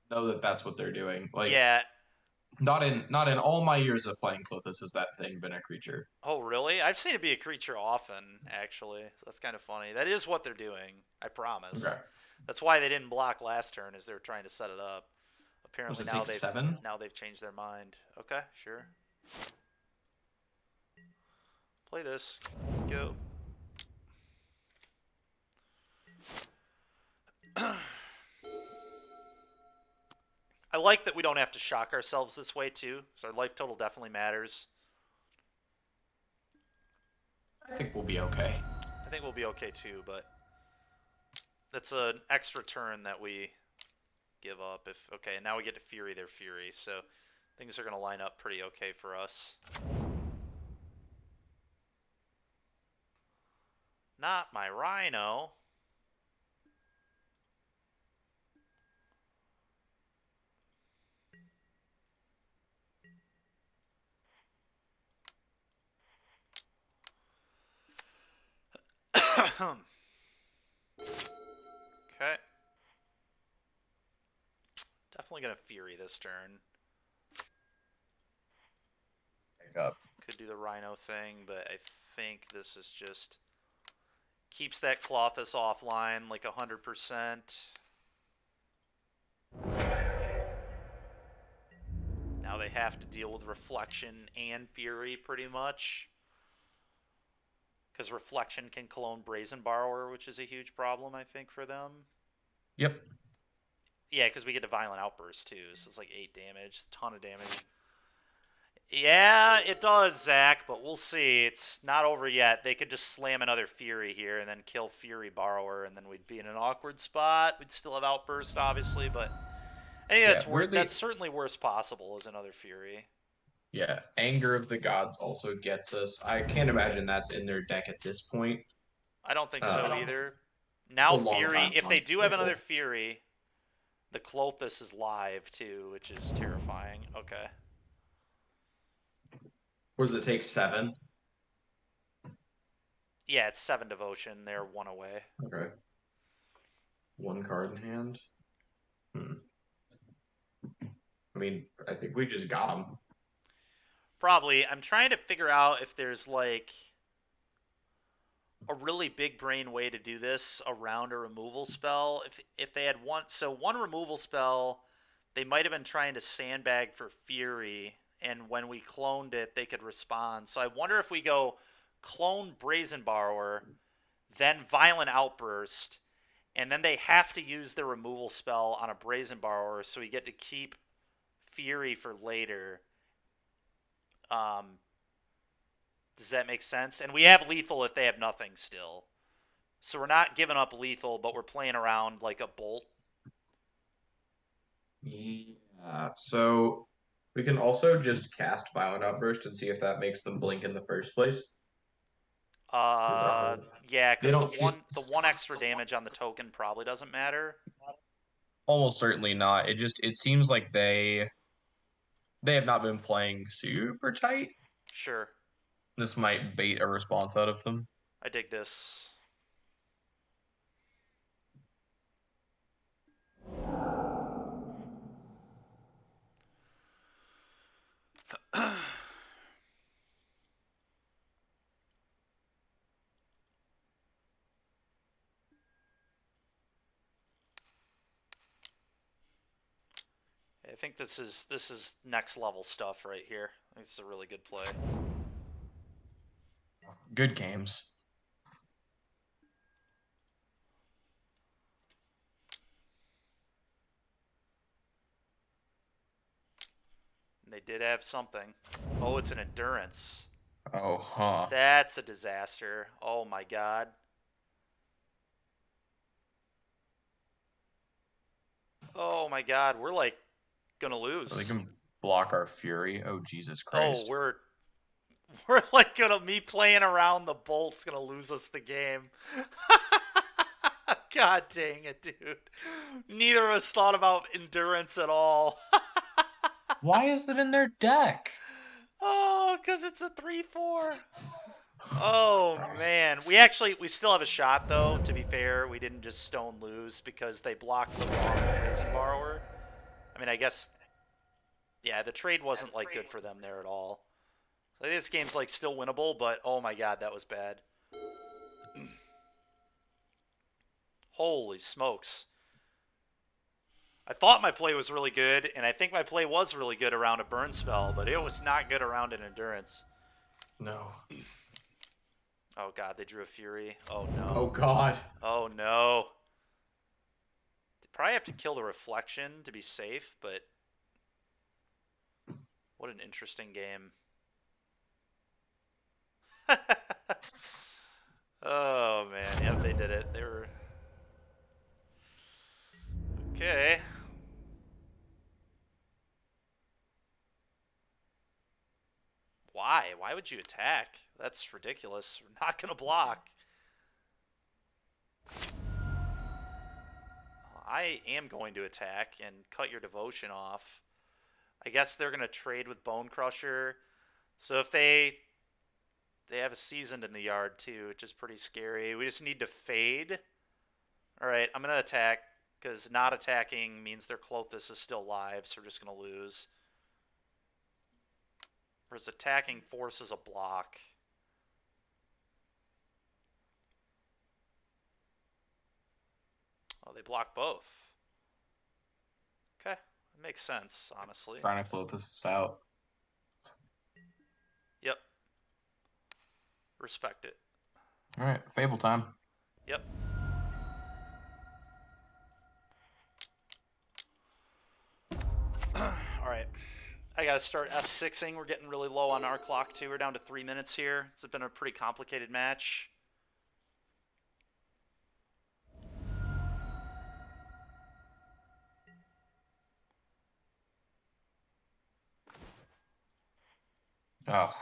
Know that that's what they're doing. Like, Yeah. not in all my years of playing Clothis has that thing been a creature. Oh, really? I've seen it be a creature often, actually. That's kind of funny. That is what they're doing, I promise. Okay. That's why they didn't block last turn, is they were trying to set it up. Apparently Does it take 7? now they've changed their mind. Okay, sure. Play this. Go. I like that we don't have to shock ourselves this way too, so our life total definitely matters. I think we'll be okay. I think we'll be okay too, but that's an extra turn that we give up. If okay, and now we get to Fury their Fury, so things are going to line up pretty okay for us. Not my Rhino. Okay. Definitely going to Fury this turn. Pick up. Could do the Rhino thing, but I think this is just keeps that Clothis offline like 100%. Now they have to deal with Reflection and Fury pretty much. Because Reflection can clone Brazen Borrower, which is a huge problem, I think, for them. Yep. Yeah, because we get to Violent Outburst, too. So it's like 8 damage. Ton of damage. Yeah, it does, Zach, but we'll see. It's not over yet. They could just slam another Fury here and then kill Fury Borrower, and then we'd be in an awkward spot. We'd still have Outburst, obviously, but I think that's that's certainly worst possible as another Fury. Yeah, Anger of the Gods also gets us. I can't imagine that's in their deck at this point. I don't think so either. Now Fury, if they do have cycle. another Fury, the Clothis is live too, which is terrifying. Okay. What does it take? 7? Yeah, it's 7 devotion. They're 1 away. Okay. 1 card in hand. I mean, I think we just got them. Probably. I'm trying to figure out if there's like a really big brain way to do this around a removal spell. If they had one removal spell, they might have been trying to sandbag for Fury, and when we cloned it, they could respond. So I wonder if we go clone Brazen Borrower, then Violent Outburst, and then they have to use their removal spell on a Brazen Borrower, so we get to keep Fury for later. Does that make sense? And we have lethal if they have nothing still. So we're not giving up lethal, but we're playing around like a bolt. Yeah. So we can also just cast Violent Outburst and see if that makes them blink in the first place. Yeah, They because don't see. the one extra damage on the token probably doesn't matter. Almost certainly not. It seems like they have not been playing super tight. Sure, This might bait a response out of them. I dig this. I think this is next level stuff right here. I think it's a really good play. Good games. And they did have something. Oh, it's an endurance. Oh, huh. That's a disaster. Oh my god. Oh my god, we're like gonna lose. So they can block our Fury. Oh, Jesus Oh, Christ. we're like gonna me playing around the bolt's gonna lose us the game. God dang it, dude. Neither of us thought about endurance at all. Why is it in their deck? Oh, because it's a 3-4. Oh man, we still have a shot though. To be fair, we didn't just stone lose because they blocked the wrong Brazen Borrower. I mean, I guess, yeah, the trade wasn't like good for them there at all. So this game's like still winnable, but oh my god, that was bad. Holy smokes! I thought my play was really good, and I think my play was really good around a burn spell, but it was not good around an endurance. No. Oh god, they drew a Fury. Oh no. Oh God. Oh no. They probably have to kill the Reflection to be safe, but what an interesting game. Oh man, yep, they did it. They were okay. Why? Why would you attack? That's ridiculous. We're not gonna block. I am going to attack and cut your devotion off. I guess they're gonna trade with Bone Crusher. So if they have a Seasoned in the yard too, which is pretty scary. We just need to fade. All right, I'm gonna attack because not attacking means their Clothis is still live, so we're just gonna lose. Whereas attacking forces a block. Oh, they block both. Okay, that makes sense, honestly. Trying to float this out. Yep. Respect it. All right, Fable time. Yep. All right. I gotta start F6ing. We're getting really low on our clock too. We're down to 3 minutes here. It's been a pretty complicated match. Oh.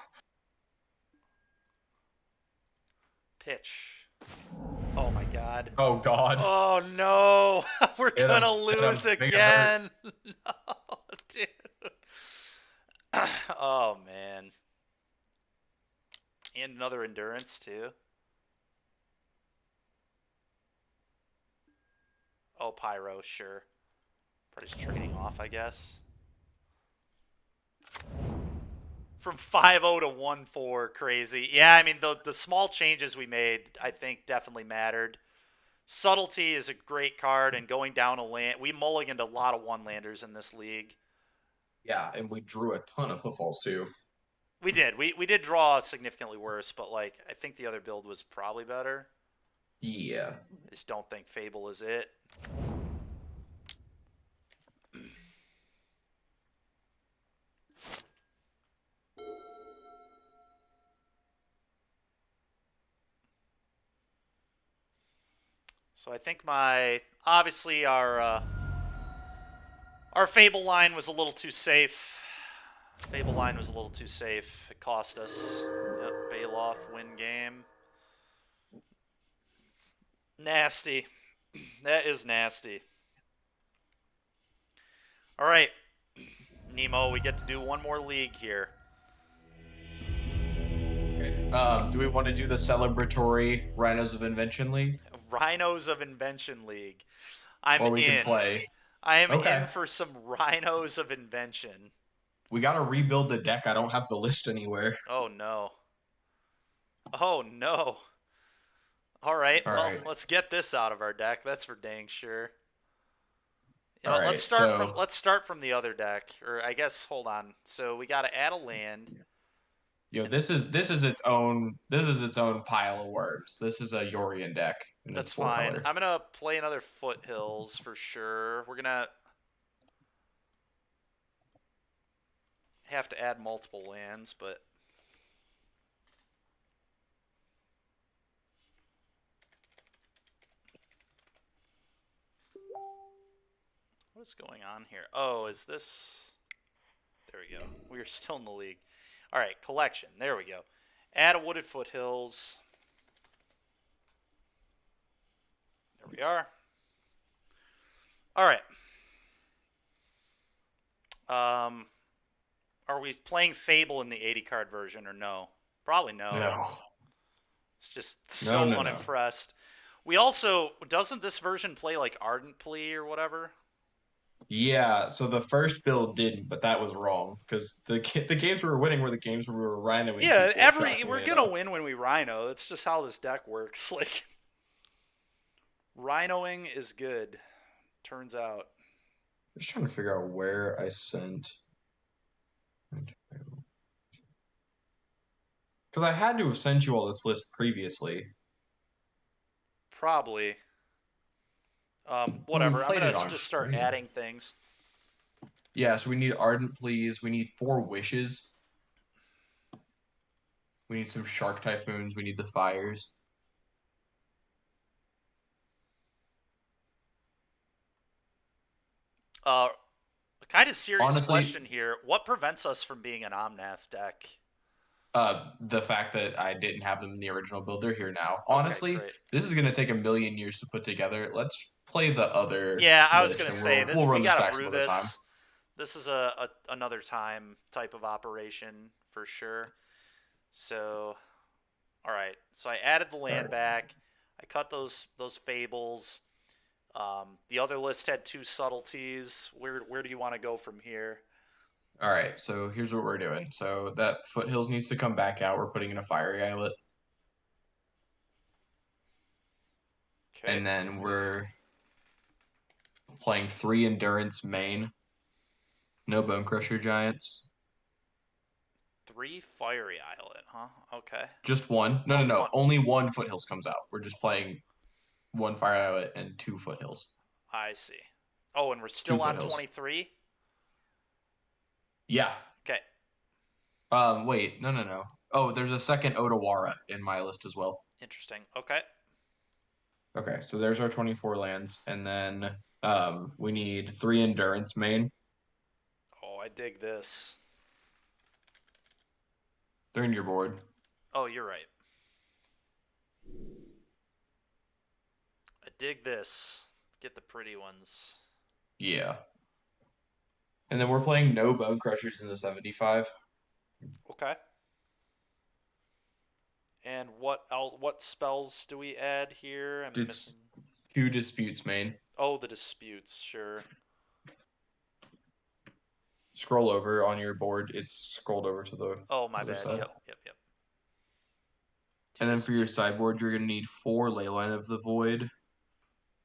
Pitch. Oh my god. Oh God. Oh no. We're Get gonna him. Get him. lose Make it again. No, dude. Oh man. And another endurance too. Oh, Pyro, sure. Probably just trading off, I guess. From 5-0 to 1-4, crazy. Yeah, I mean, the small changes we made, I think, definitely mattered. Subtlety is a great card, and going down a land... We mulliganed a lot of one-landers in this league. Yeah, and we drew a ton of footfalls too. We did. We did draw significantly worse, but, like, I think the other build was probably better. Yeah. I just don't think Fable is it. So I think obviously our Fable line was a little too safe. Fable line was a little too safe. It cost us. Yep, Bailoff win game. Nasty. That is nasty. All right, Nemo, we get to do one more league here. Okay. Do we want to do the celebratory Rhinos of Invention League? Rhinos of Invention League. I'm Or we can in. play. I am Okay. in for some Rhinos of Invention. We got to rebuild the deck. I don't have the list anywhere. Oh no. Oh no. All right, All well, right. let's get this out of our deck. That's for dang sure. You All know, right. So, let's start from the other deck, or I guess hold on. So we got to add a land. this is its own pile of worms. This is a Yorian deck, and it's That's four fine. color. I'm gonna play another Foothills for sure. We're gonna have to add multiple lands, but what is going on here? Oh, is this? There we go. We are still in the league. All right, collection. There we go. Add a Wooded Foothills. There we are. All right. Are we playing Fable in the 80 card version or no? Probably no. No. It's just No, so no, no. unimpressed. We also doesn't this version play like Ardent Plea or whatever? Yeah, so the first build didn't, but that was wrong because the games we were winning were the games where we were rhinoing Yeah, people. we're Shockingly gonna enough. win when we Rhino. That's just how this deck works. Like Rhinoing is good. Turns out. Just trying to figure out where I sent. Because I had to have sent you all this list previously. Probably. We Whatever. I'm played gonna it on just start adding Phrases. things. Yeah, so we need Ardent Pleas. We need 4 Wishes. We need some Shark Typhoons. We need the Fires. A kind of serious Honestly, question here. What prevents us from being an Omnath deck? the fact that I didn't have them in the original build, they're here now. Okay, Honestly, great. this is going to take a million years to put together. Let's play the other Yeah, I was list, gonna and say we'll this. We run this gotta back some brew other time. this. This is another time type of operation for sure. So, all right. So I added the land Alright. back. I cut those fables. The other list had 2 subtleties. Where do you want to go from here? All right, so here's what we're doing. So that Foothills needs to come back out. We're putting in a Fiery Islet. Okay. And then we're playing 3 Endurance main. No Bone Crusher Giants. 3 fiery islet, huh? Okay. Just one. No, Oh, no, no. one. Only one Foothills comes out. We're just playing 1 Fire Islet and 2 Foothills. I see. Oh, and we're It's 2 still on Foothills. 23. Yeah. Okay. Wait. No, no, no. Oh, there's a second Odawara in my list as well. Interesting. Okay. Okay, so there's our 24 lands. And then we need 3 Endurance main. Oh, I dig this. They're in your board. Oh, you're right. I dig this. Get the pretty ones. Yeah. And then we're playing no Bone Crushers in the 75. Okay. And what spells do we add here? I'm It's missing. 2 Disputes main. Oh, the disputes, sure. Scroll over on your board. It's scrolled over to the Oh, my other bad. side. Yep. And then for your sideboard, you're going to need 4 Leyline of the Void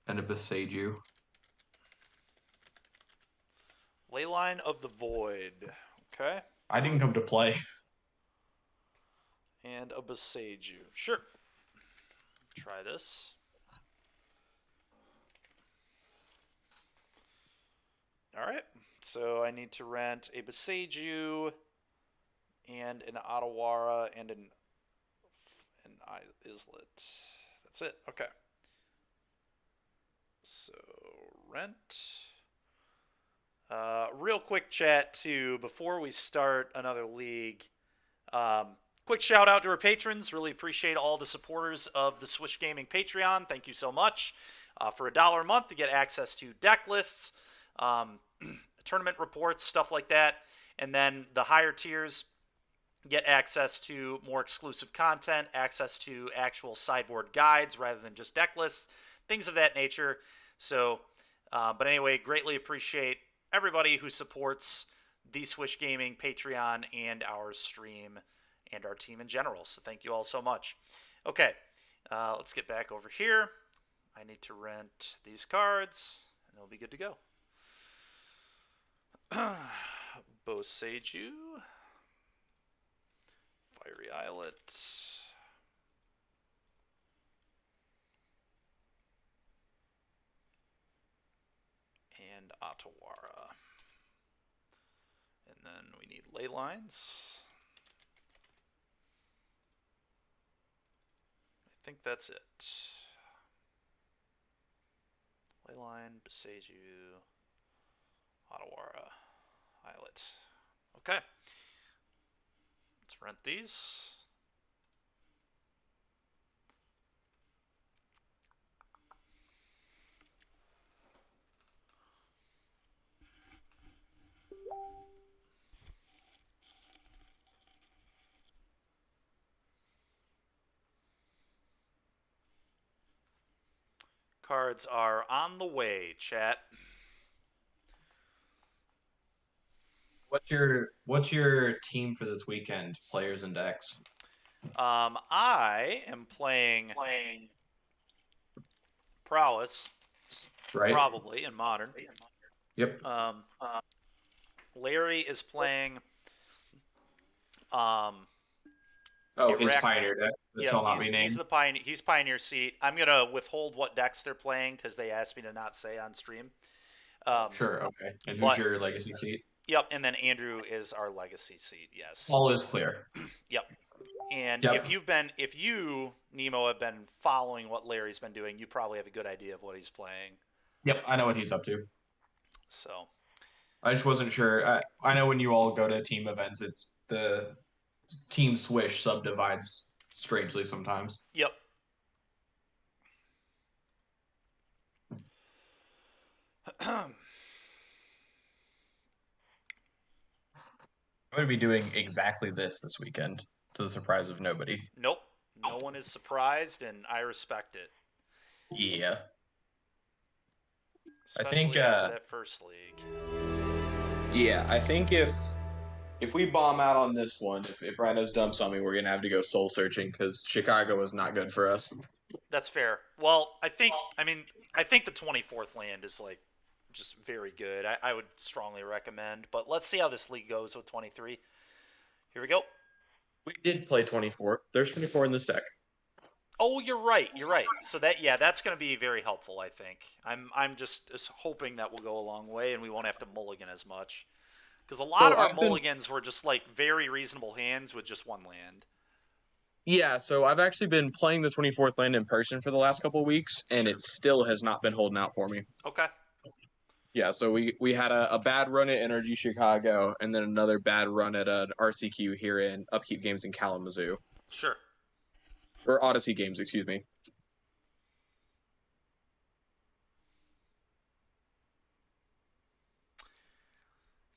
and a Beseiju. Leyline of the Void. Okay. I didn't come to play. And a Beseiju. Sure. Try this. All right. So I need to rent a Beseju and an Otawara and an Islet. That's it. Okay. So rent. Real quick chat too before we start another league. Um, quick shout out to our patrons. Really appreciate all the supporters of the Switch Gaming Patreon. Thank you so much. For $1 a month to get access to deck lists, tournament reports, stuff like that, and then the higher tiers get access to more exclusive content, access to actual sideboard guides rather than just deck lists, things of that nature. So, but anyway, greatly appreciate everybody who supports the Swish Gaming Patreon and our stream and our team in general. So thank you all so much. Okay, let's get back over here. I need to rent these cards, and it'll be good to go. Boseiju. Fiery Islet. And Otawara. And then we need ley lines. I think that's it. Leyline, Beseju, Otawara, Islet. Okay. Let's rent these. Cards are on the way, chat. What's your team for this weekend? Players and decks. I am playing Prowess, Right. probably in Modern. Yep. Larry is playing. His Pioneer deck. That shall not be named. He's the Pioneer. He's Pioneer seat. I'm gonna withhold what decks they're playing because they asked me to not say on stream. Sure. Okay. And who's your legacy seat? Yep. And then Andrew is our legacy seat. Yes. All is clear. Yep. And Yep. if you Nemo have been following what Larry's been doing, you probably have a good idea of what he's playing. Yep, I know what he's up to. So. I just wasn't sure. I know when you all go to team events, it's the team swish subdivides strangely sometimes. Yep. I'm going to be doing exactly this weekend, to the surprise of nobody. Nope. No one is surprised, and I respect it. Yeah. Especially I think after that first league. Yeah, I think if we bomb out on this one, if Rhinos dumps on me, we're gonna have to go soul searching because Chicago is not good for us. That's fair. Well, I think the 24th land is like just very good. I would strongly recommend. But let's see how this league goes with 23. Here we go. We did play 24. There's 24 in this deck. Oh, you're right. So that's going to be very helpful, I think. I'm just hoping that will go a long way and we won't have to mulligan as much. Because a lot of our mulligans were just like very reasonable hands with just one land. Yeah, so I've actually been playing the 24th land in person for the last couple of weeks, and it still has not been holding out for me. Okay. Yeah, so we had a bad run at Energy Chicago, and then another bad run at an RCQ here in Upkeep Games in Kalamazoo. Sure. Or Odyssey Games, excuse me.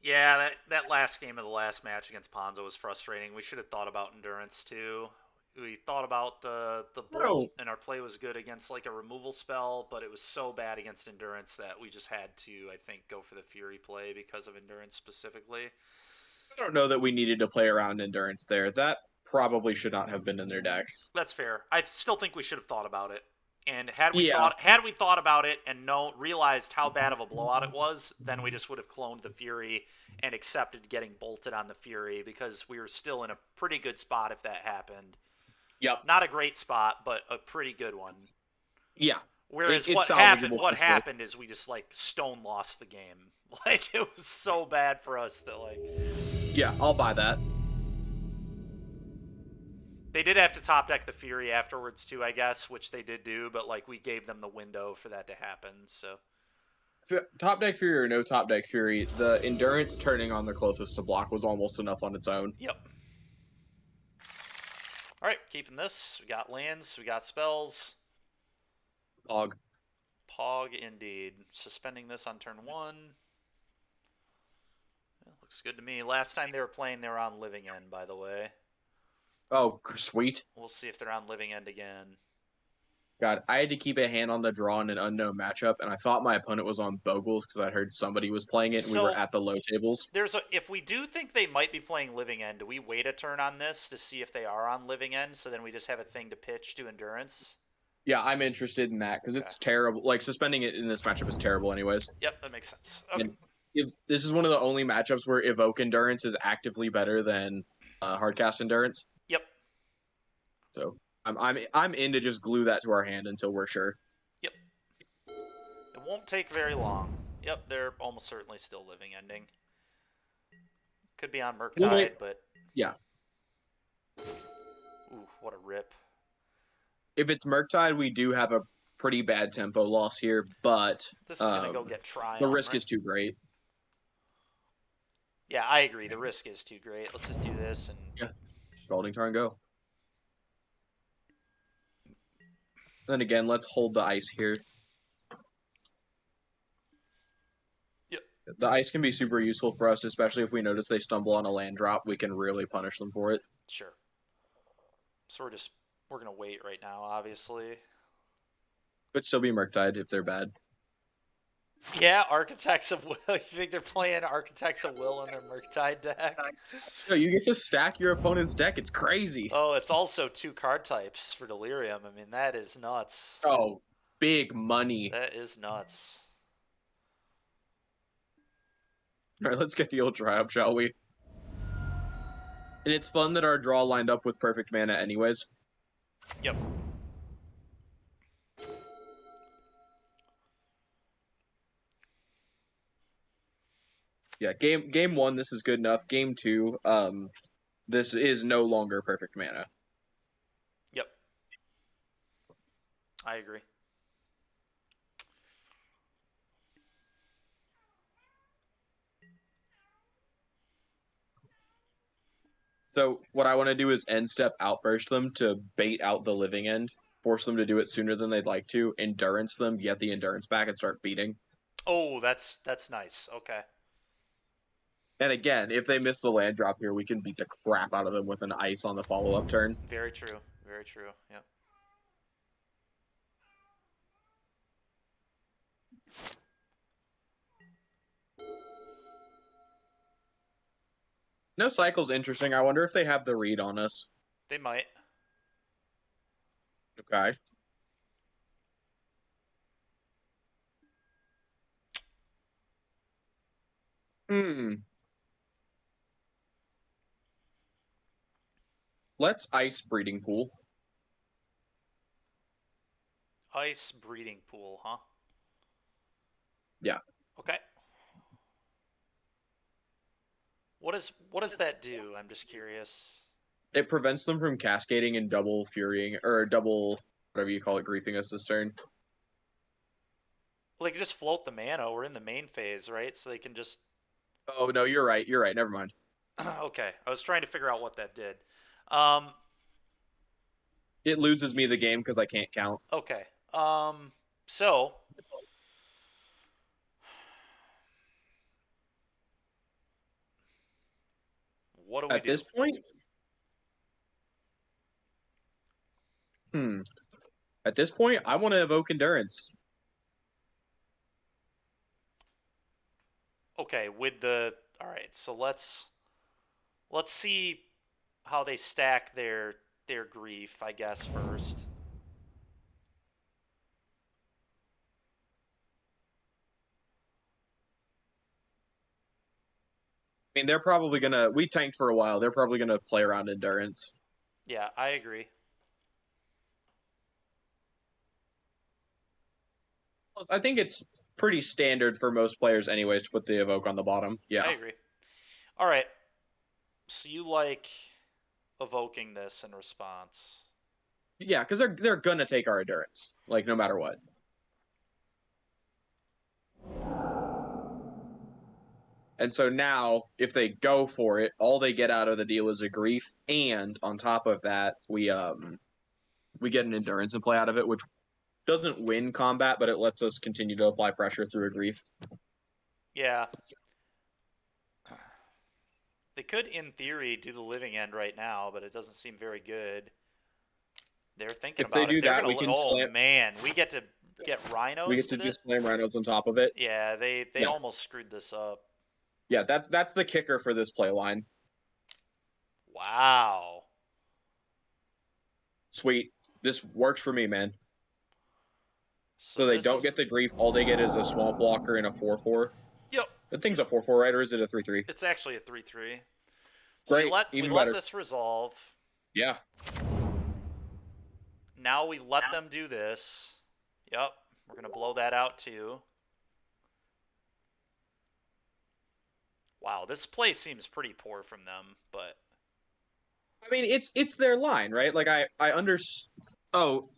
Yeah, that last game of the last match against Ponzo was frustrating. We should have thought about endurance too. We thought about the bolt, and our play was good against like a removal spell, but it was so bad against endurance that we just had to, I think, go for the Fury play because of endurance specifically. I don't know that we needed to play around endurance there. That probably should not have been in their deck. That's fair. I still think we should have thought about it. And had we thought about it and realized how bad of a blowout it was, then we just would have cloned the Fury and accepted getting bolted on the Fury because we were still in a pretty good spot if that happened. Yep. Not a great spot, but a pretty good one. Yeah. Whereas It's what salvageable for sure. happened is we just like stone lost the game. Like it was so bad for us that like Yeah, I'll buy that. they did have to top deck the Fury afterwards too, I guess, which they did do, but like we gave them the window for that to happen. So Top deck Fury or no top deck Fury, the endurance turning on the closest to block was almost enough on its own. yep. All right, keeping this. We got lands, we got spells. Pog. Pog indeed. Suspending this on turn 1. Yeah, looks good to me. Last time they were playing, they were on Living End, by the way. Oh, sweet. We'll see if they're on Living End again. God, I had to keep a hand on the draw in an unknown matchup, and I thought my opponent was on Bogles because I heard somebody was playing it, and we were So- at the low tables. If we do think they might be playing Living End, do we wait a turn on this to see if they are on Living End, so then we just have a thing to pitch to Endurance? Yeah, I'm interested in that because it's terrible. Like, suspending it in this matchup is terrible anyways. Yep, that makes sense. Okay. And if this is one of the only matchups where Evoke Endurance is actively better than Hardcast Endurance. Yep. So I'm in to just glue that to our hand until we're sure. Yep. It won't take very long. Yep, they're almost certainly still Living Ending. Could be on Murktide, but... Yeah. Ooh, what a rip. If it's Murktide, we do have a pretty bad tempo loss here, but This is going to go get Tryon. the risk right? is too great. Yeah, I agree. The risk is too great. Let's just do this and... Yes. Scalding Tarn, go. Then again, let's hold the ice here. Yep. The ice can be super useful for us, especially if we notice they stumble on a land drop. We can really punish them for it. Sure. So we're going to wait right now, obviously. Could still be Murktide if they're bad. Yeah, Architects of Will. You think they're playing Architects of Will in their Murktide deck? No, you get to stack your opponent's deck. It's crazy. Oh, it's also 2 card types for Delirium. I mean, that is nuts. Oh, big money. That is nuts. All right, let's get the old dry up, shall we? And it's fun that our draw lined up with perfect mana anyways. Yep. Yeah, game 1, this is good enough. Game 2, this is no longer perfect mana. Yep. I agree. So what I want to do is end step outburst them to bait out the living end, force them to do it sooner than they'd like to, endurance them, get the endurance back, and start beating. Oh, that's nice. Okay. And again, if they miss the land drop here, we can beat the crap out of them with an ice on the follow-up turn. Very true. Very true. Yep. No cycle's interesting. I wonder if they have the read on us. They might. Okay. Let's ice breeding pool. Ice breeding pool, huh? Yeah. Okay. What does that do? I'm just curious. It prevents them from cascading and double furying, or double, whatever you call it, griefing us this turn. Well, they can just float the mana. We're in the main phase, right? So they can just... Oh, no, you're right. You're right. Never mind. Okay. I was trying to figure out what that did. It loses me the game because I can't count. Okay. So... What do we do? At this point... At this point, I want to evoke endurance. Okay, with the... All right, so let's see how they stack their grief, I guess, first. I mean, they're probably going to... We tanked for a while. They're probably going to play around endurance. Yeah, I agree. I think it's pretty standard for most players, anyways, to put the evoke on the bottom. Yeah. I agree. All right. So you like evoking this in response? Yeah, because they're gonna take our endurance, like no matter what. And so now, if they go for it, all they get out of the deal is a grief, and on top of that, we get an endurance and play out of it, which doesn't win combat, but it lets us continue to apply pressure through a grief. Yeah. They could, in theory, do the living end right now, but it doesn't seem very good. They're thinking If they about it. do They're that, gonna. we can Oh slam. man, we get to get We Rhinos get to with it. just slam Rhinos on top of it. Yeah, they Yeah. almost screwed this up. Yeah, that's the kicker for this play line. Wow. Sweet. This works for me, man. So So they this don't is, get the grief. All they get is a swamp blocker and a 4/4. Yep. The thing's a 4/4, right? Or is it a 3/3? It's actually a 3/3. So Great. we Even let better. this resolve. Yeah. Now we let them do this. Yep. We're gonna blow that out too. Wow, this play seems pretty poor from them, but I mean, it's their line, right? Like I under. Oh,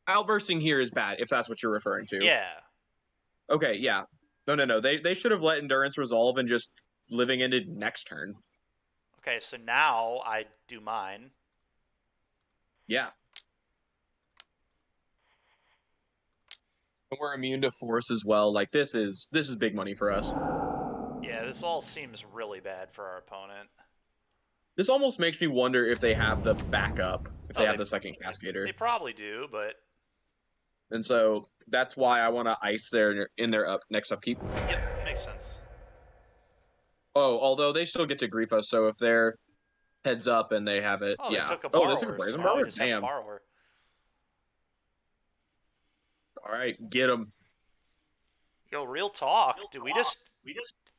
outbursting here is bad if that's what you're referring to. yeah. Okay. Yeah. No. They should have let endurance resolve and just living ended next turn. Okay, so now I do mine. Yeah. And we're immune to force as well. Like this is big money for us. Yeah, this all seems really bad for our opponent. This almost makes me wonder if they have the backup, if they have the second Cascader. They probably do, but And so that's why I want to ice their next upkeep. yep, makes sense. Oh, although they still get to grief us, so if they're heads up and they have it, Oh, yeah. they took a Oh, borrower. they took a brazen So now we borrower. just have a Damn. borrower. All right, get him. Yo, real talk. Do we just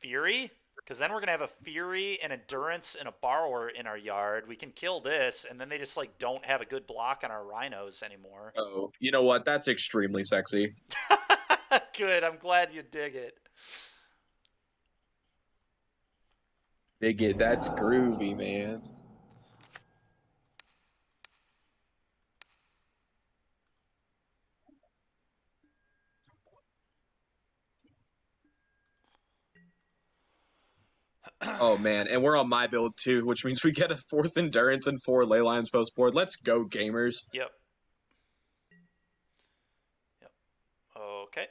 Fury? Because then we're gonna have a Fury, an Endurance, and a Borrower in our yard. We can kill this, and then they just like don't have a good block on our Rhinos anymore. Oh, you know what? That's extremely sexy. Good. I'm glad you dig it. Dig it. That's groovy, man. Oh man, and we're on my build too, which means we get a 4th endurance and 4 ley lines post board. Let's go, gamers. Yep. Okay.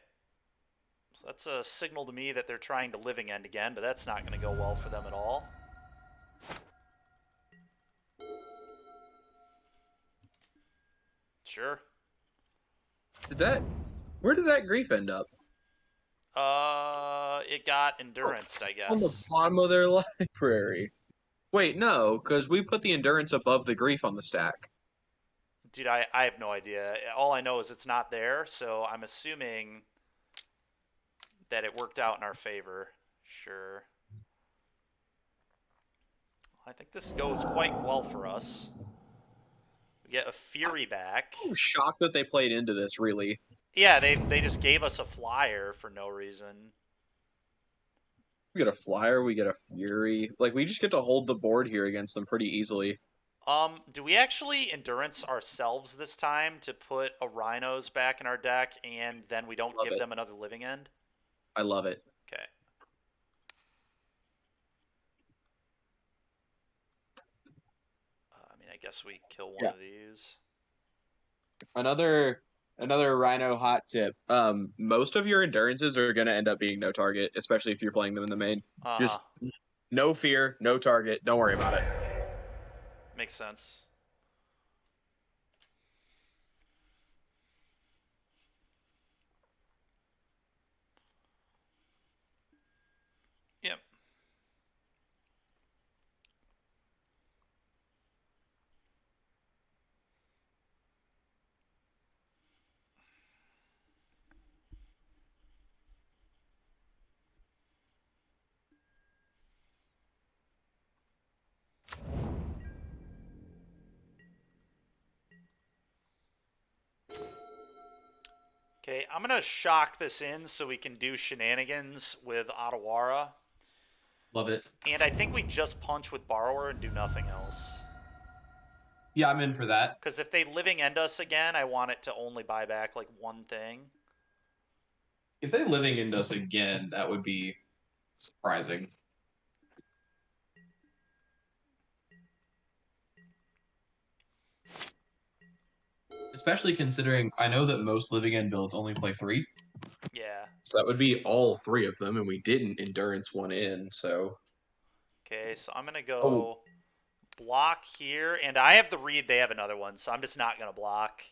So that's a signal to me that they're trying to living end again, but that's not going to go well for them at all. Sure. Where did that grief end up? It got Endurance, I guess. On the bottom of their library. Wait, no, because we put the endurance above the grief on the stack. Dude, I have no idea. All I know is it's not there, so I'm assuming that it worked out in our favor. Sure. I think this goes quite well for us. We get a Fury back. I'm shocked that they played into this, really. Yeah, they just gave us a flyer for no reason. We get a flyer, we get a fury. Like, we just get to hold the board here against them pretty easily. Do we actually Endurance ourselves this time to put a Rhinos back in our deck, and then we don't give them another living end? I love it. Okay. I mean, I guess we kill one of these. Another Rhino hot tip. Most of your endurances are gonna end up being no target, especially if you're playing them in the main. Just no fear, no target. Don't worry about it. Makes sense. Yep. Okay, I'm gonna shock this in so we can do shenanigans with Otawara. Love it. And I think we just punch with Borrower and do nothing else. Yeah, I'm in for that. Because if they living end us again, I want it to only buy back like one thing. If they living into us again, that would be surprising. Especially considering I know that most living end builds only play 3. Yeah. So that would be all 3 of them, and we didn't endurance one in, so. Okay, so I'm gonna Oh, go block here, and I have the read. They have another one, so I'm just not gonna block.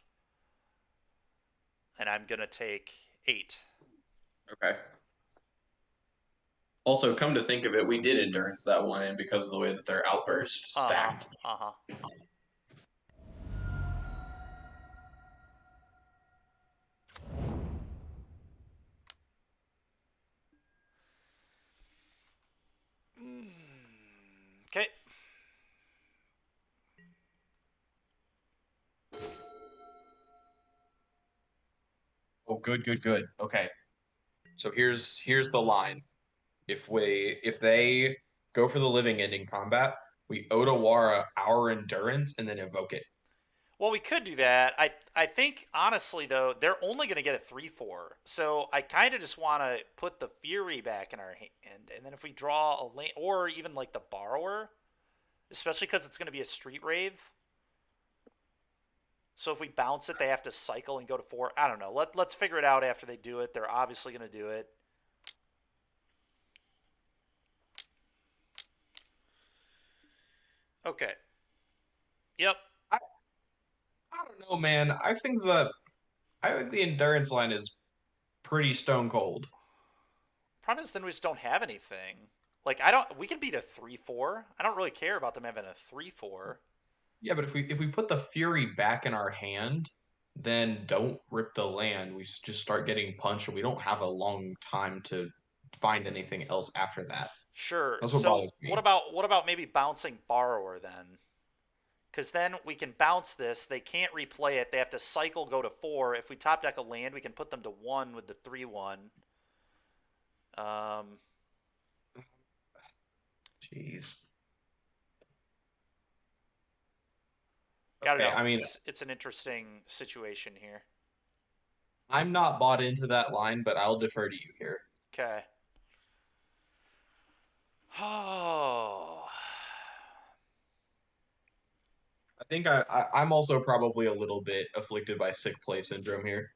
And I'm gonna take 8. okay. Also, come to think of it, we did endurance that one in because of the way that their outburst stacked. Okay. Oh, good, good, good. Okay. So here's the line. If they go for the living ending combat, we Otawara our endurance and then invoke it. Well, we could do that. I think honestly though, they're only going to get a 3/4. So I kind of just want to put the Fury back in our hand, and then if we draw a lane or even like the Borrower, especially because it's going to be a Street Wraith. So if we bounce it, they have to cycle and go to 4. I don't know. Let's figure it out after they do it. They're obviously going to do it. Okay. Yep. I don't know, man. I think the endurance line is pretty stone cold. Problem is, then we just don't have anything. Like I don't. We can beat a 3/4. I don't really care about them having a 3/4. Yeah, but if we put the Fury back in our hand, then don't rip the land. We just start getting punched, and we don't have a long time to find anything else after that. Sure. That's what So bothers what me. about maybe bouncing Borrower then? Because then we can bounce this. They can't replay it. They have to cycle, go to 4. If we top deck a land, we can put them to 1 with the 3/1. Um, Jeez. I don't Okay, know. I mean, It's an interesting situation here. I'm not bought into that line, but I'll defer to you here. Okay. Oh. I think I'm also probably a little bit afflicted by sick play syndrome here.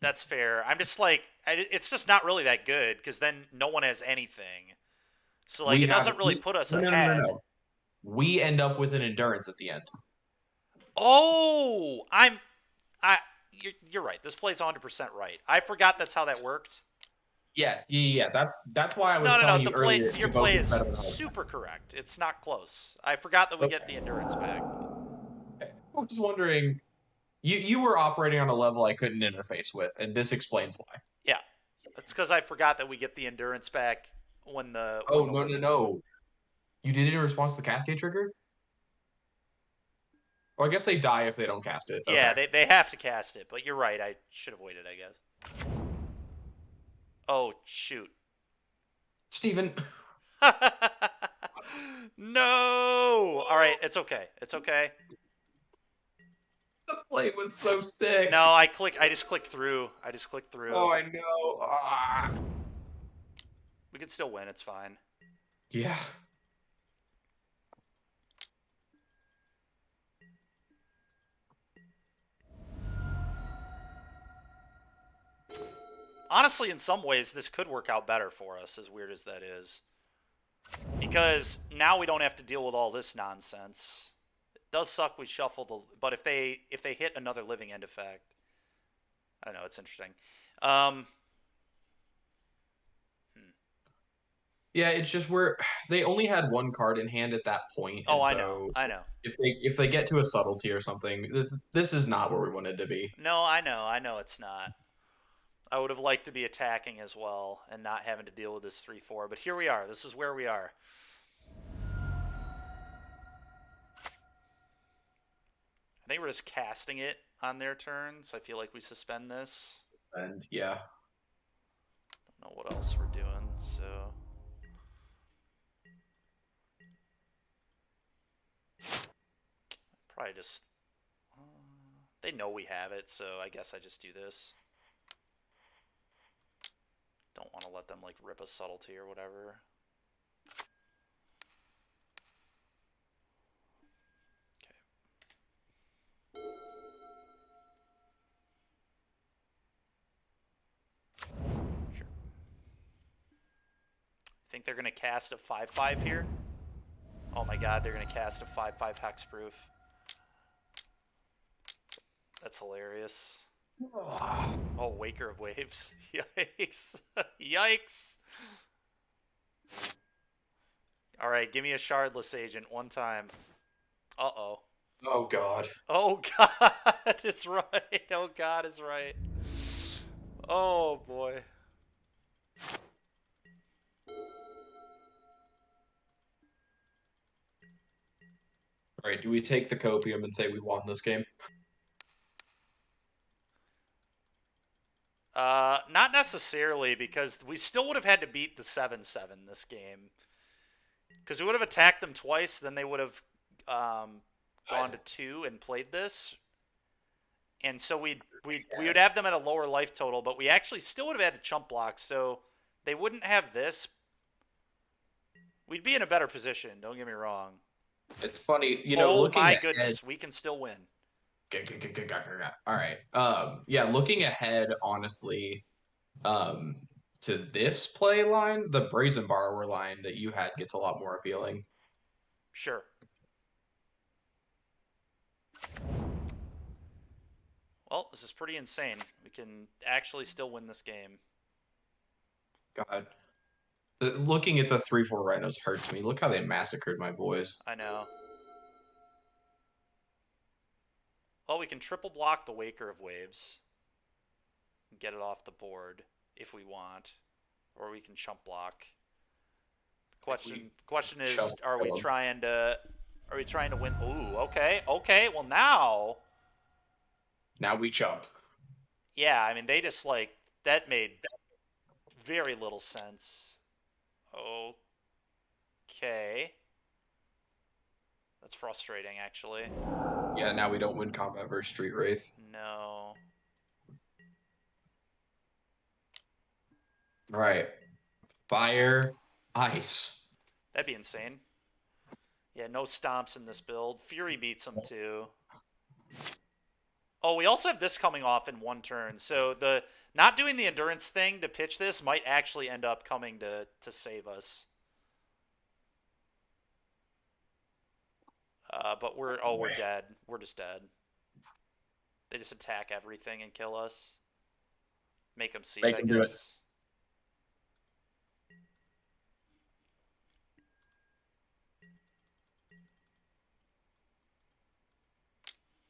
That's fair. I'm just like, it's just not really that good because then no one has anything. So like, We it have doesn't really put us no, no, no, no, ahead. no. We end up with an endurance at the end. Oh, you're right. This play's 100% right. I forgot that's how that worked. Yeah. That's why I was No. telling you earlier. Your Evoke play is is better than hard. super correct. It's not close. I forgot that we get Okay. the endurance back. I was just wondering. You were operating on a level I couldn't interface with, and this explains why. Yeah, it's because I forgot that we get the endurance back when the Oh no. You did it in response to the cascade trigger? Well, I guess they die if they don't cast it. Yeah, Okay. they have to cast it, but you're right. I should have waited, I guess. Oh shoot. Steven. No. All right, it's okay. It's okay. The play was so sick. No, I just clicked through. I just clicked through. Oh, I know. Ah. We could still win. It's fine. Yeah. Honestly, in some ways, this could work out better for us, as weird as that is. Because now we don't have to deal with all this nonsense. It does suck we shuffle the... But if they hit another living end effect... I don't know, it's interesting. Yeah, it's just they only had one card in hand at that point, Oh, and I know. so I know. if they get to a subtlety or something, this is not where we wanted to be. No, I know. I know it's not. I would have liked to be attacking as well and not having to deal with this 3/4. But here we are. This is where we are. I we're just casting it on their turn, so I feel like we suspend this. And yeah. Don't know what else we're doing, so. Probably just. They know we have it, so I guess I just do this. Don't want to let them like rip a subtlety or whatever. Sure. Think they're gonna cast a 5/5 here? Oh my god, they're gonna cast a 5/5 hexproof. That's hilarious. Oh, Waker of Waves. Yikes. Yikes. Alright, give me a Shardless Agent one time. Uh-oh. Oh God. Oh god is right. Oh god is right. Oh boy. All right, do we take the copium and say we won this game? Not necessarily, because we still would have had to beat the 7/7 this game. Because we would have attacked them twice, then they would have gone to 2 and played this. And so we would have them at a lower life total, but we actually still would have had to chump block, so they wouldn't have this. We'd be in a better position, don't get me wrong. It's funny, you know, oh looking my ahead, goodness, we can still win. All right. Yeah, looking ahead, honestly, to this play line, the Brazen Borrower line that you had gets a lot more appealing. Sure. Well, this is pretty insane. We can actually still win this game. God. Looking at the 3/4 Rhinos hurts me. Look how they massacred my boys. I know. Well, we can triple block the Waker of Waves. Get it off the board if we want. Or we can chump block. Question is, are we trying to win? Ooh, okay. Okay, well now we chump. Yeah, I mean they just like that made very little sense. Okay. That's frustrating actually. Yeah, now we don't win combat versus Street Wraith. No. All right. Fire, ice. That'd be insane. Yeah, no stomps in this build. Fury beats them too. Oh, we also have this coming off in one turn. So the not doing the endurance thing to pitch this might actually end up coming to save us. But we're dead. We're just dead. They just attack everything and kill us. Make them see it, I guess.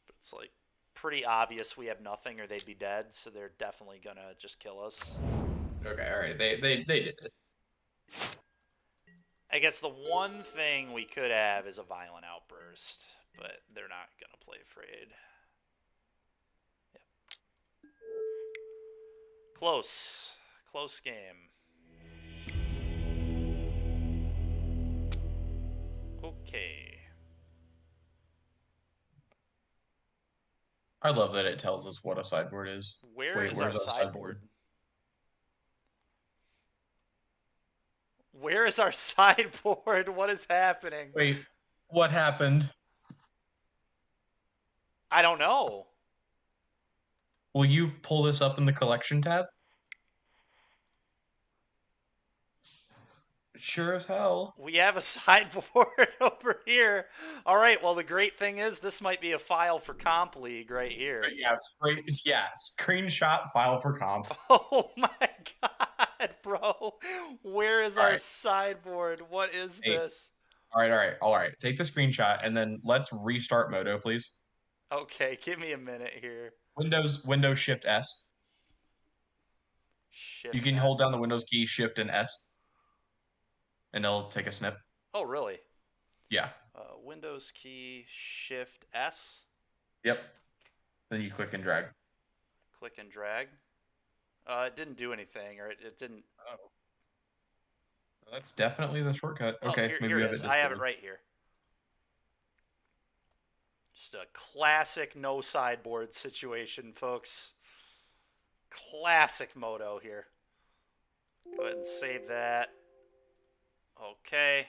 But it's like pretty obvious we have nothing or they'd be dead, so they're definitely gonna just kill us. Okay, all right. They did it. I guess the one thing we could have is a violent outburst, but they're not gonna play afraid. Yep. Close game. Okay. I love that it tells us what a sideboard is. Where's our sideboard? Where is our sideboard? What is happening? Wait, what happened? I don't know. Will you pull this up in the collection tab? Sure as hell. We have a sideboard over here. All right, well, the great thing is this might be a file for Comp League right here. Yeah, screenshot file for comp. Oh my god, bro. Where is our sideboard? What is this? All right. Take the screenshot and then let's restart Moto, please. Okay, give me a minute here. Windows Shift S. Shift you can S. hold down the Windows key, Shift and S, and it'll take a snip. Oh, really? Yeah. Windows key, Shift S. Yep. Then you click and drag. Click and drag. It didn't do anything, or it didn't. Oh. Well, that's definitely the shortcut. Oh, Okay, maybe here we it have is. it I have it displayed. right here. Just a classic no sideboard situation, folks. Classic moto here. Go ahead and save that. Okay.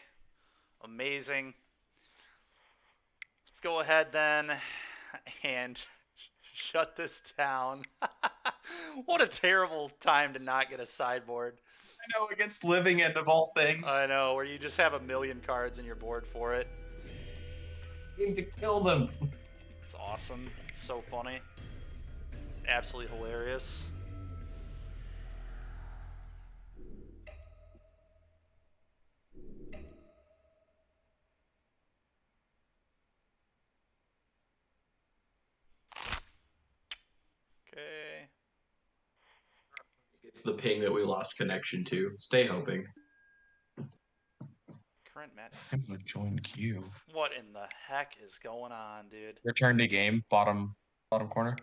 Amazing. Let's go ahead then and shut this down. What a terrible time to not get a sideboard. I know, against living end of all things. I know, where you just have a million cards in your board for it. Need to kill them. It's awesome. It's so funny. Absolutely hilarious. Okay. It's the ping that we lost connection to. Stay hoping. Current match. I'm gonna join queue. What in the heck is going on, dude? Return to game, bottom corner.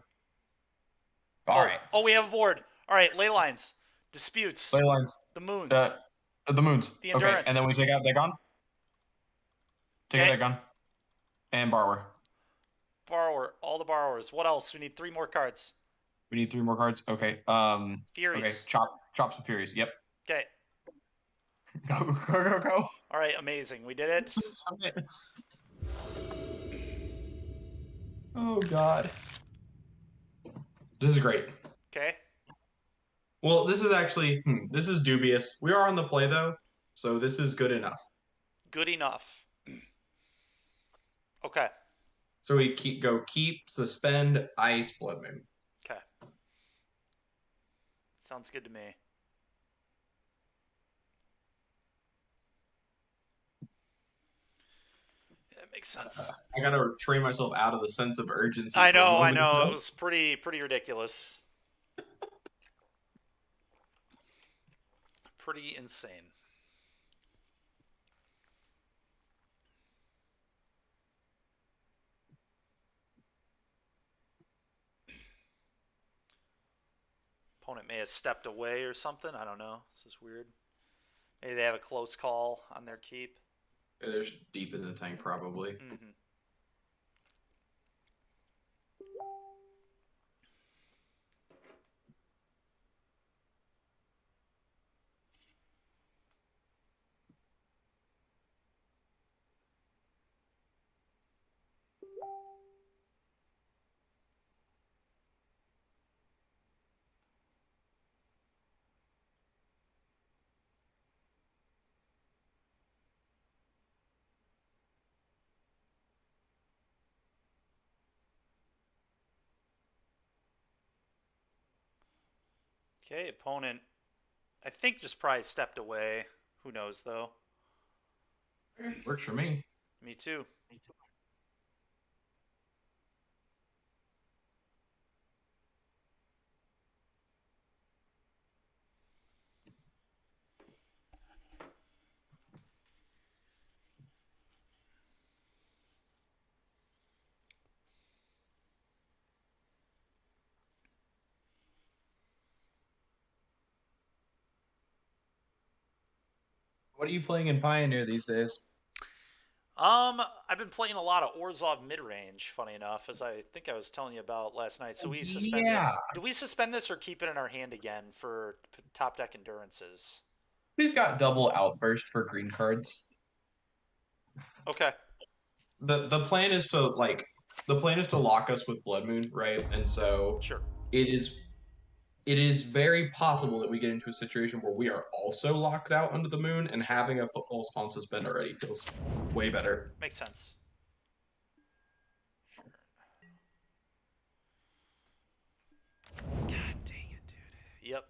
All right. Oh, we have a board. All right, ley lines, disputes, Play lines. the moons. The moons. The okay, endurance. and then we take out Dagon. Take Okay. out Dagon. And borrower. Borrower, all the borrowers. What else? We need 3 more cards. We need 3 more cards. Okay. Furies. Okay. Chops and Furies. Yep. Okay. Go. All right, amazing. We did it. Oh God. This is great. Okay. Well, this is actually this is dubious. We are on the play though, so this is good enough. Good enough. Okay. So we keep, suspend, ice, blood moon. Okay. Sounds good to me. That makes sense. I gotta train myself out of the sense of urgency. I for a know. moment, though. It was pretty ridiculous. Pretty insane. Opponent may have stepped away or something. I don't know. This is weird. Maybe they have a close call on their keep. They're deep in the tank, probably. Mm-hmm. Okay, opponent, I think just probably stepped away. Who knows, though? Works for me. Me too. What are you playing in Pioneer these days? I've been playing a lot of Orzhov mid-range, funny enough, as I think I was telling you about last night. So we suspend this. Do we suspend this or keep it in our hand again for top deck endurances? We've got double outburst for green cards. Okay. The plan is to lock us with Blood Moon, right? And so Sure. it is very possible that we get into a situation where we are also locked out under the moon, and having a football spawn suspend already feels way better. Makes sense. Sure. God dang it, dude. Yep.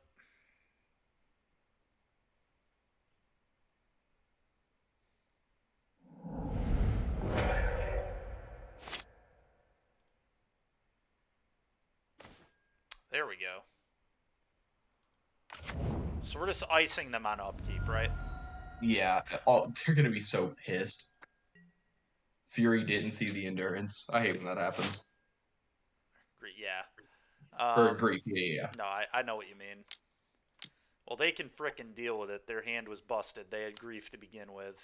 There we go. So we're just icing them on upkeep, right? Yeah, they're gonna be so pissed. Fury didn't see the endurance. I hate when that happens. Yeah. Or grief. Yeah. No, I know what you mean. Well, they can frickin' deal with it. Their hand was busted. They had grief to begin with.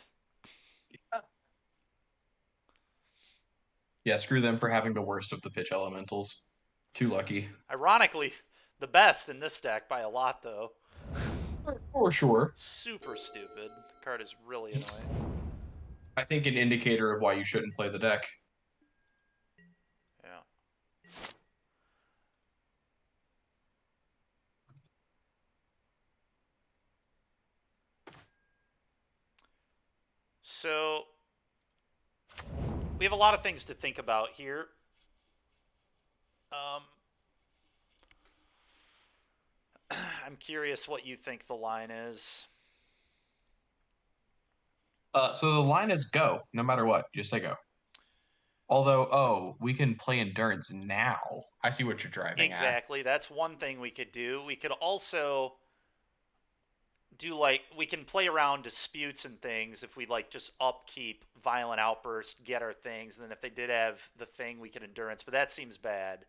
Yeah, screw them for having the worst of the pitch elementals. Too lucky. Ironically, the best in this deck by a lot, though. For sure. Super stupid. The card is really annoying. I think an indicator of why you shouldn't play the deck. Yeah. So, we have a lot of things to think about here. I'm curious what you think the line is. So the line is go, no matter what. Just say go. Although, we can play endurance now. I see what you're driving at. Exactly. That's one thing we could do. We could also do we can play around disputes and things if we just upkeep violent outburst, get our things, and then if they did have the thing, we could endurance. But that seems bad.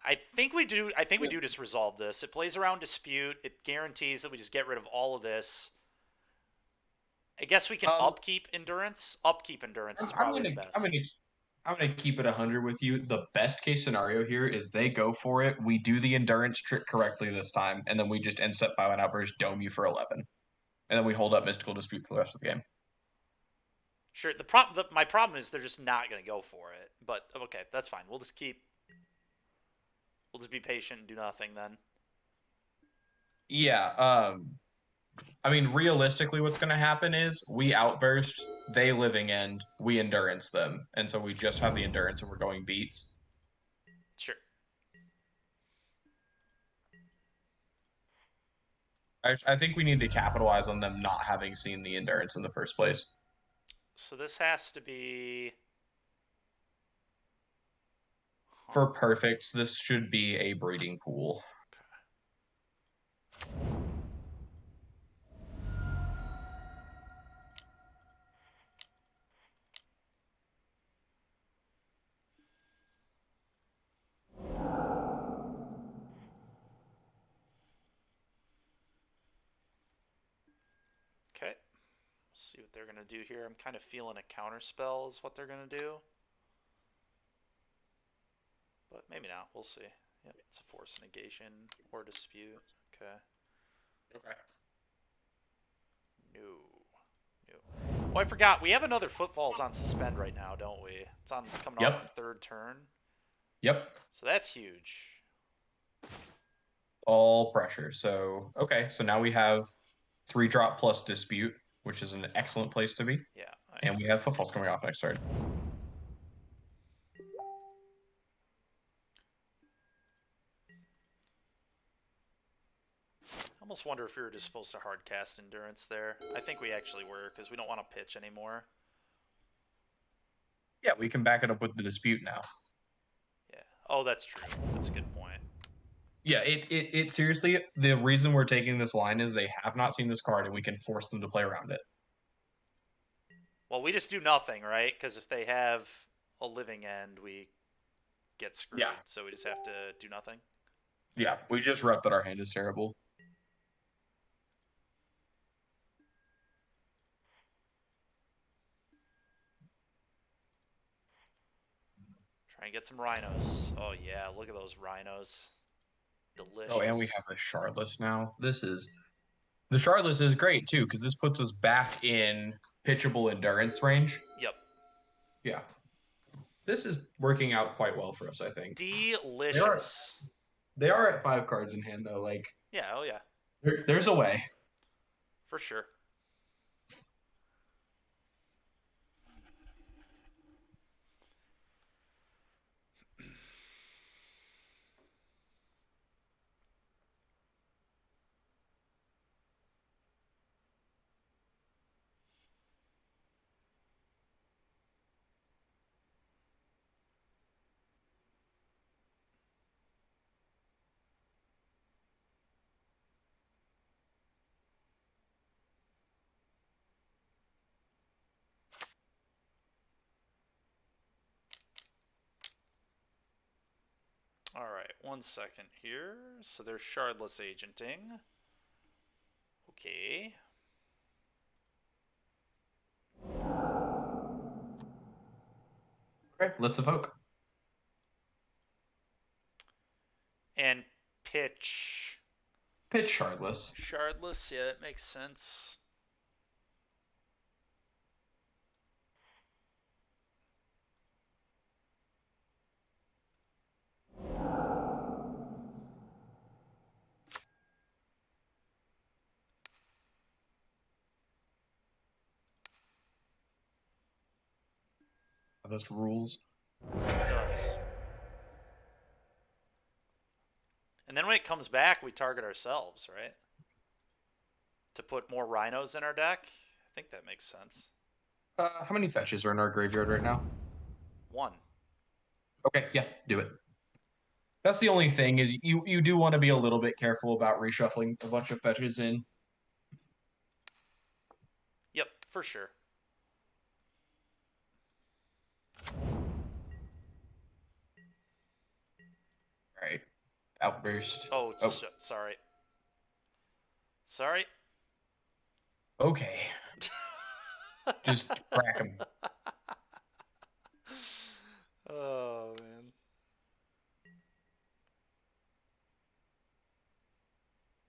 I think we do just resolve this. It plays around dispute. It guarantees that we just get rid of all of this. I guess we can upkeep endurance. Upkeep endurance is probably the best. I'm gonna keep it 100 with you. The best case scenario here is they go for it. We do the endurance trick correctly this time, and then we just end step 5 on outburst, dome you for 11, and then we hold up mystical dispute for the rest of the game. Sure. My problem is they're just not going to go for it. But okay, that's fine. We'll just be patient and do nothing then. Yeah. I mean, realistically, what's going to happen is we outburst, they living end, we endurance them, and so we just have the endurance and we're going beats. Sure. I think we need to capitalize on them not having seen the endurance in the first place. So this has to be... For perfects, this should be a breeding pool. Okay. See what they're going to do here. I'm kind of feeling a counter spell is what they're going to do. But maybe not. We'll see. Yep, it's a force negation or dispute. Okay. Okay. No. Oh, I forgot. We have another Footfalls on suspend right now, don't we? It's on coming off the third turn. Yep. So that's huge. All pressure. So, okay. So now we have 3-drop plus dispute, which is an excellent place to be. Yeah. And we have Footfalls coming off next turn. I almost wonder if we were just supposed to hard cast Endurance there. I think we actually were, because we don't want to pitch anymore. Yeah, we can back it up with the dispute now. Yeah. Oh, that's true. That's a good point. Yeah, it seriously, the reason we're taking this line is they have not seen this card and we can force them to play around it. Well, we just do nothing, right? Because if they have a living end, we get screwed. Yeah. So we just have to do nothing. Yeah, we just rep that our hand is terrible. Try and get some Rhinos. Oh, yeah. Look at those Rhinos. Delicious. Oh, and we have the Shardless now. The Shardless is great, too, because this puts us back in pitchable endurance range. Yep. Yeah. This is working out quite well for us, I think. Delicious. They are at 5 cards in hand, though. Yeah, oh yeah. There's a way. For sure. 1 second here. So they're shardless agenting. Okay. Okay, let's evoke. And pitch Pitch shardless. shardless. Yeah, that makes sense. Those rules. It does. And then when it comes back, we target ourselves, right? To put more rhinos in our deck. I think that makes sense. How many fetches are in our graveyard right now? 1. Okay, yeah, do it. That's the only thing is you do want to be a little bit careful about reshuffling a bunch of fetches in. Yep, for sure. All right, outburst. Oh, sorry. Sorry. Okay, just crack them. Oh, man.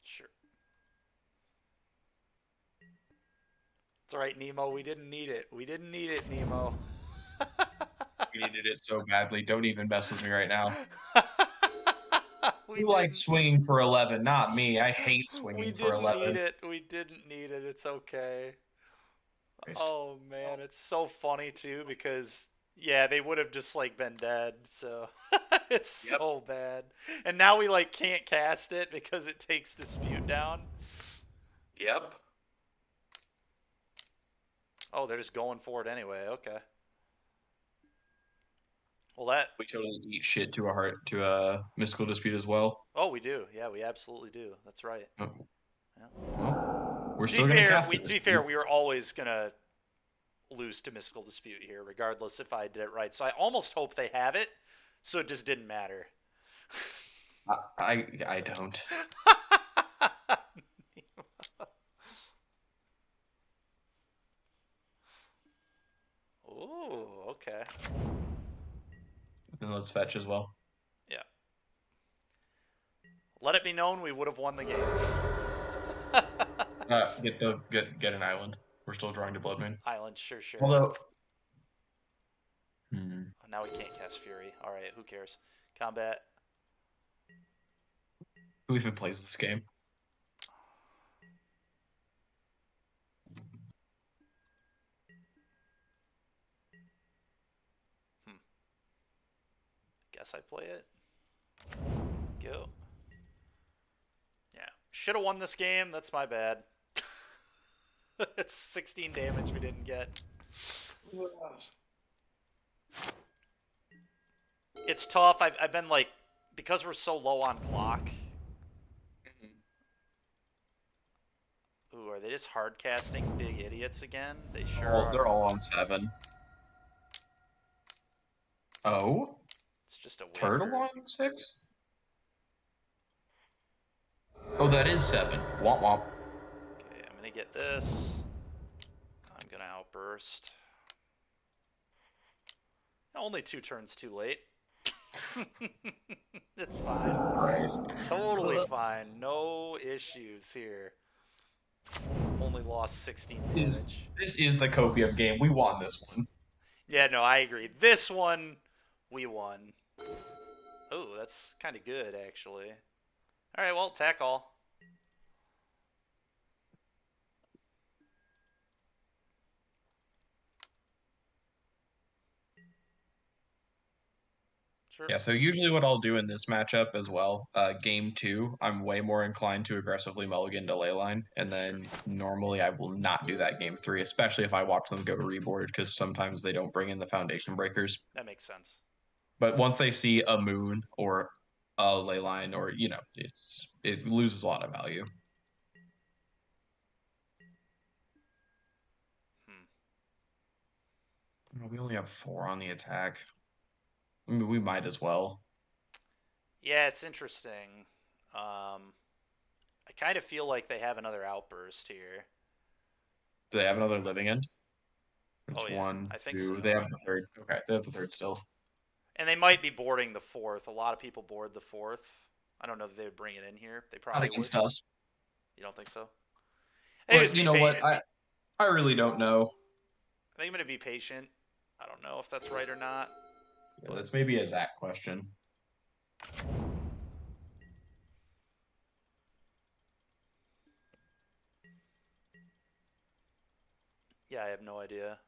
Sure. It's all right, Nemo. We didn't need it. We didn't need it, Nemo. We needed it so badly. Don't even mess with me right now. We You like didn't. swinging for 11, not me. I hate We swinging for didn't 11. need it. We didn't need it. It's okay. Christ. Oh man, it's so funny too because yeah, they would have just like been dead. So it's Yep. so bad. And now we like can't cast it because it takes dispute down. Yep. Oh, they're just going for it anyway. Okay. Well, that. We totally eat shit to a mystical dispute as well. Oh, we do. Yeah, we absolutely do. That's right. Oh. Yeah. Well, we're To still be gonna fair, cast we it. to be fair, we were always gonna lose to mystical dispute here, regardless if I did it right. So I almost hope they have it, so it just didn't matter. I don't. Ooh, okay. And let's fetch as well. Yeah. Let it be known we would have won the game. Get an island. We're still drawing to Blood Moon. Island, sure. Although, Oh, now we can't cast Fury. All right, who cares? Combat. who even plays this game? Guess I play it. Go. Yeah. Should have won this game. That's my bad. It's 16 damage we didn't get. It's tough. I've been like, because we're so low on clock. Ooh, are they just hard casting big idiots again? They sure are. They're all on 7. Oh? It's just a winker. Turtle on 6? Oh, that is 7. Womp womp. Okay, I'm gonna get this. I'm gonna outburst. Only 2 turns too late. It's fine. Christ. Totally fine. No issues here. Only lost 16 damage. This is the copium game. We won this one. Yeah, no, I agree. This one, we won. Oh, that's kind of good, actually. All right, well, attack all. Sure. Yeah, so usually what I'll do in this matchup as well, game 2, I'm way more inclined to aggressively mulligan to Leyline, and then normally I will not do that game 3, especially if I watch them go to reboard, because sometimes they don't bring in the foundation breakers. That makes sense. But once they see a moon or a Leyline, or it loses a lot of value. We only have 4 on the attack. I mean, we might as well. Yeah, it's interesting. I kind of feel like they have another outburst here. Do they have another living end? It's Oh yeah, one, I think two. so. They have the third. Okay, they have the third still. And they might be boarding the fourth. A lot of people board the fourth. I don't know if they would bring it in here. They Not probably would. against us. You don't think so? They But just you be know what? patient. I really don't know. I think I'm gonna be patient. I don't know if that's right or not. Yeah, that's maybe a Zach question. Yeah, I have no idea.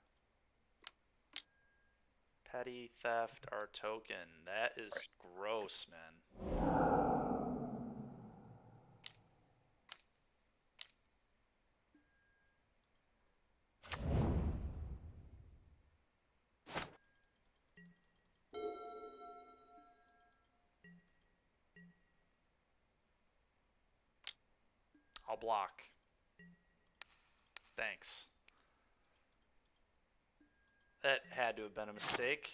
Petty theft our token. That is gross, man. I'll block. Thanks. That had to have been a mistake.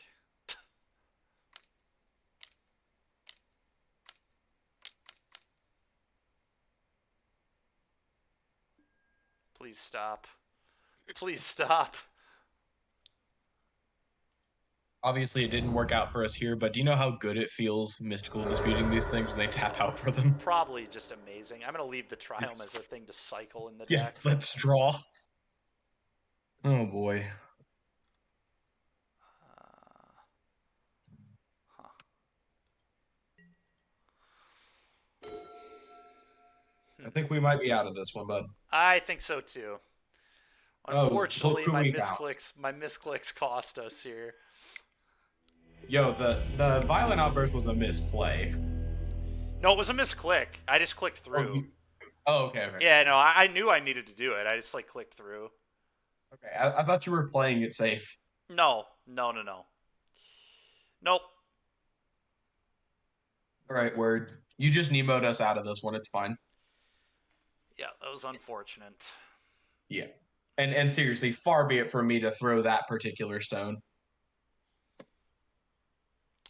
Please stop. Please stop. Obviously, it didn't work out for us here, but do you know how good it feels mystical disputing these things when they tap out for them? Probably just amazing. I'm going to leave the Triumph Yes. as a thing to cycle in the Yeah, deck. let's draw. Oh boy. Huh. I think we might be out of this one, bud. I think so too. Oh, Unfortunately, who we found? my misclicks cost us here. Yo, the violent outburst was a misplay. No, it was a misclick. I just clicked through. Okay, okay. Yeah, no, I knew I needed to do it. I just like clicked through. Okay, I thought you were playing it safe. No, no, no, no. Nope. All right, word. You just Nemo'd us out of this one. It's fine. Yeah, that was unfortunate. Yeah. And seriously, far be it from me to throw that particular stone.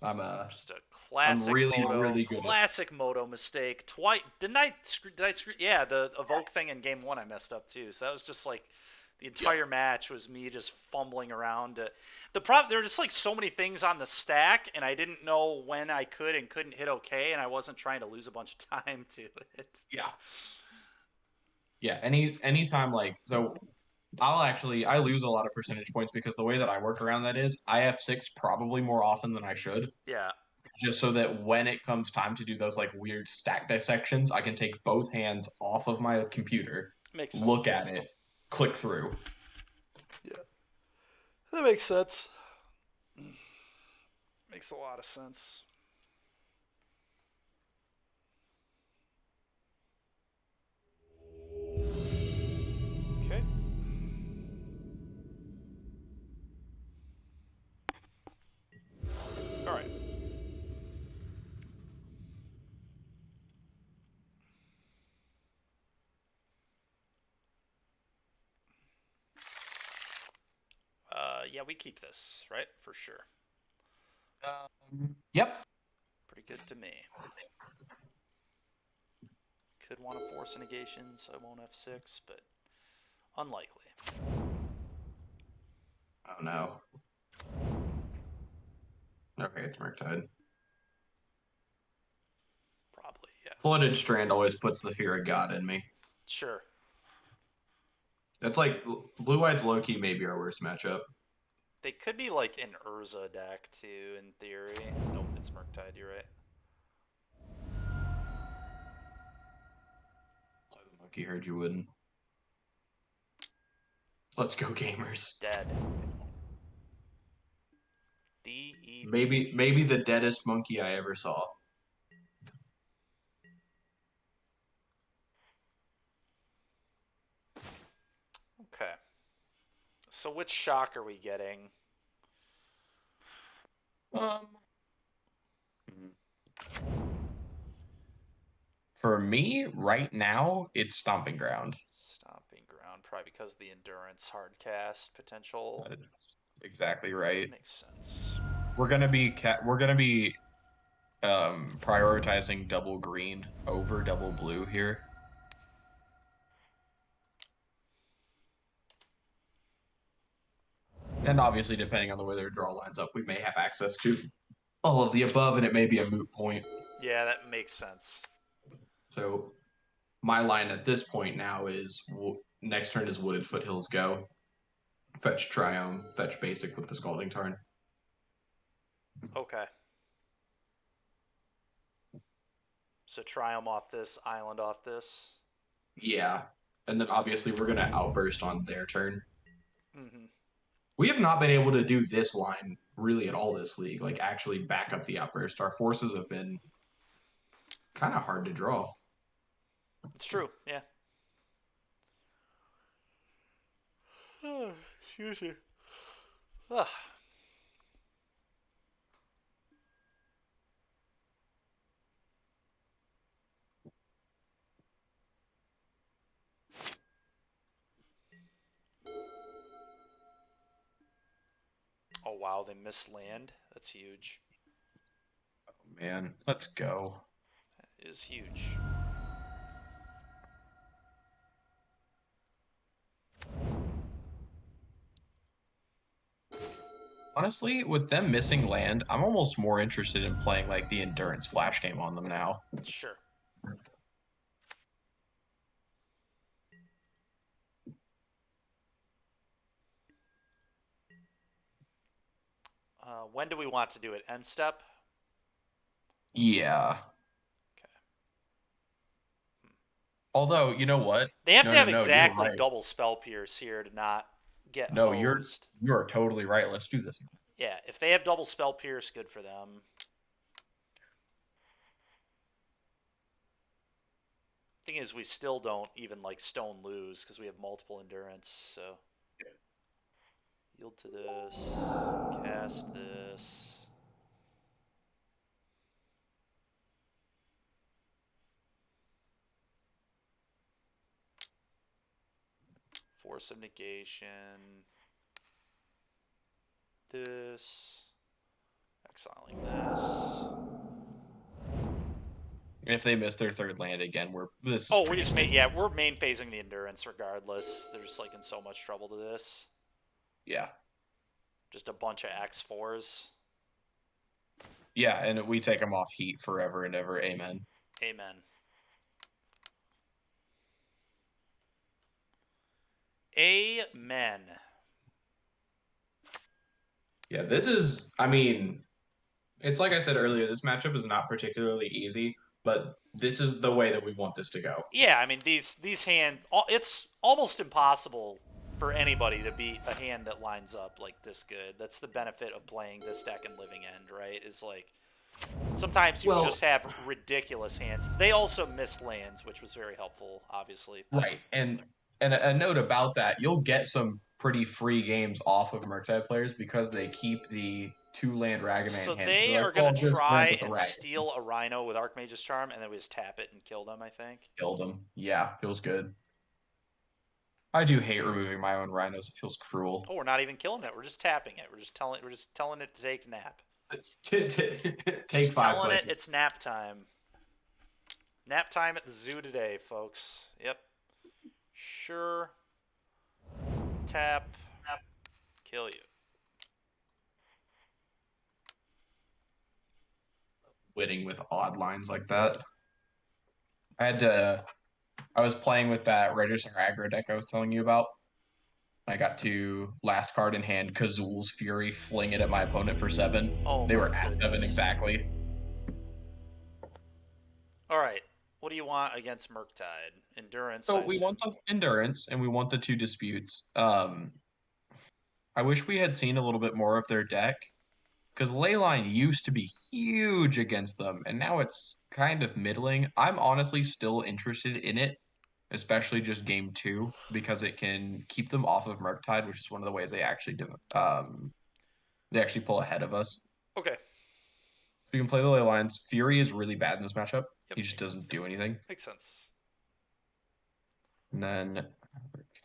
Just a classic really, moto, really good at classic moto mistake. Twice didn't I? Did I screw? Yeah, the evoke thing in game one I messed up too. So that was just like the entire match was me just fumbling around. The problem there were just like so many things on the stack, and I didn't know when I could and couldn't hit OK, and I wasn't trying to lose a bunch of time to it. Yeah. Yeah, anytime like so I lose a lot of percentage points because the way that I work around that is I have six probably more often than I should. Yeah, Just so that when it comes time to do those like weird stack dissections, I can take both hands off of my computer, makes sense. look at it, click through. Yeah, that makes sense. Makes a lot of sense. Okay. All right. Yeah, we keep this, right? For sure. Yep. Pretty good to me. Could want to force a negation, so I won't F6, but unlikely. Oh no. Okay, it's Murktide. Probably, yeah. Flooded Strand always puts the fear of God in me. Sure. It's like Blue White's Loki may be our worst matchup. They could be like an Urza deck too, in theory. Nope, it's Murktide, you're right. The monkey heard you wouldn't. Let's go, gamers. Dead. D-E. Maybe the deadest monkey I ever saw. Okay. So which shock are we getting? For me, right now, it's Stomping Ground. Stomping Ground, probably because of the endurance hard cast potential. That is exactly right. Makes sense. We're gonna be prioritizing double green over double blue here. And obviously, depending on the way their draw lines up, we may have access to all of the above, and it may be a moot point. Yeah, that makes sense. So my line at this point now is next turn is Wooded Foothills go. Fetch Triome, fetch basic with the Scalding Tarn. Okay. So Triumph off this, Island off this. Yeah. And then obviously we're going to Outburst on their turn. Mm-hmm. We have not been able to do this line really at all this league, like actually back up the Outburst. Our forces have been kind of hard to draw. It's true, yeah. Excuse me. Ugh. Oh wow, they missed land. That's huge. Oh, man, let's go. That is huge. Honestly, with them missing land, I'm almost more interested in playing like the endurance flash game on them now. Sure. When do we want to do it? End step? Yeah. Okay. Although, you know what? They have to have you're exactly right. double spell pierce here to not get No, hosed. you're totally right. Let's do this. Yeah, if they have double spell pierce, good for them. Thing is, we still don't even like stone lose because we have multiple endurance. So yield to this, cast this. Force of negation. This. Exiling this. If they miss their third land again, this. Oh, we just made, yeah, we're main phasing the endurance regardless. They're just like in so much trouble to this. Yeah. Just a bunch of X4s. Yeah, and we take them off heat forever and ever. Amen. Amen. Amen. Yeah, this is, I mean, it's like I said earlier, this matchup is not particularly easy, but this is the way that we want this to go. Yeah, I mean these hand. It's almost impossible for anybody to beat a hand that lines up like this good. That's the benefit of playing this deck in Living End, right? Is like sometimes you just have ridiculous hands. They also missed lands, which was very helpful, obviously. But... Right, and a note about that, you'll get some pretty free games off of Murktide players because they keep the 2-land Ragavan so hand. they Like, are going to just ramp try with the and Ragavan. steal a Rhino with Archmage's Charm, and then we just tap it and kill them, I think. Killed them. Yeah, feels good. I do hate removing my own Rhinos. It feels cruel. Oh, we're not even killing it. We're just tapping it. We're just telling it to take a nap. Take just 5. Telling it it's nap time. Nap time at the zoo today, folks. Yep. Sure. Tap. Kill you. Winning with odd lines like that. I was playing with that Register aggro deck I was telling you about. I got to last card in hand, Kazul's Fury, fling it at my opponent for 7. Oh, they were at 7 exactly. All right. What do you want against Murktide? Endurance. So we want the endurance and we want the 2 disputes. I wish we had seen a little bit more of their deck because Leyline used to be huge against them and now it's kind of middling. I'm honestly still interested in it, especially just game 2 because it can keep them off of Murktide, which is one of the ways they actually do. They actually pull ahead of us. Okay. So you can play the ley lines. Fury is really bad in this matchup. Yep, he just doesn't do anything. Makes sense. And then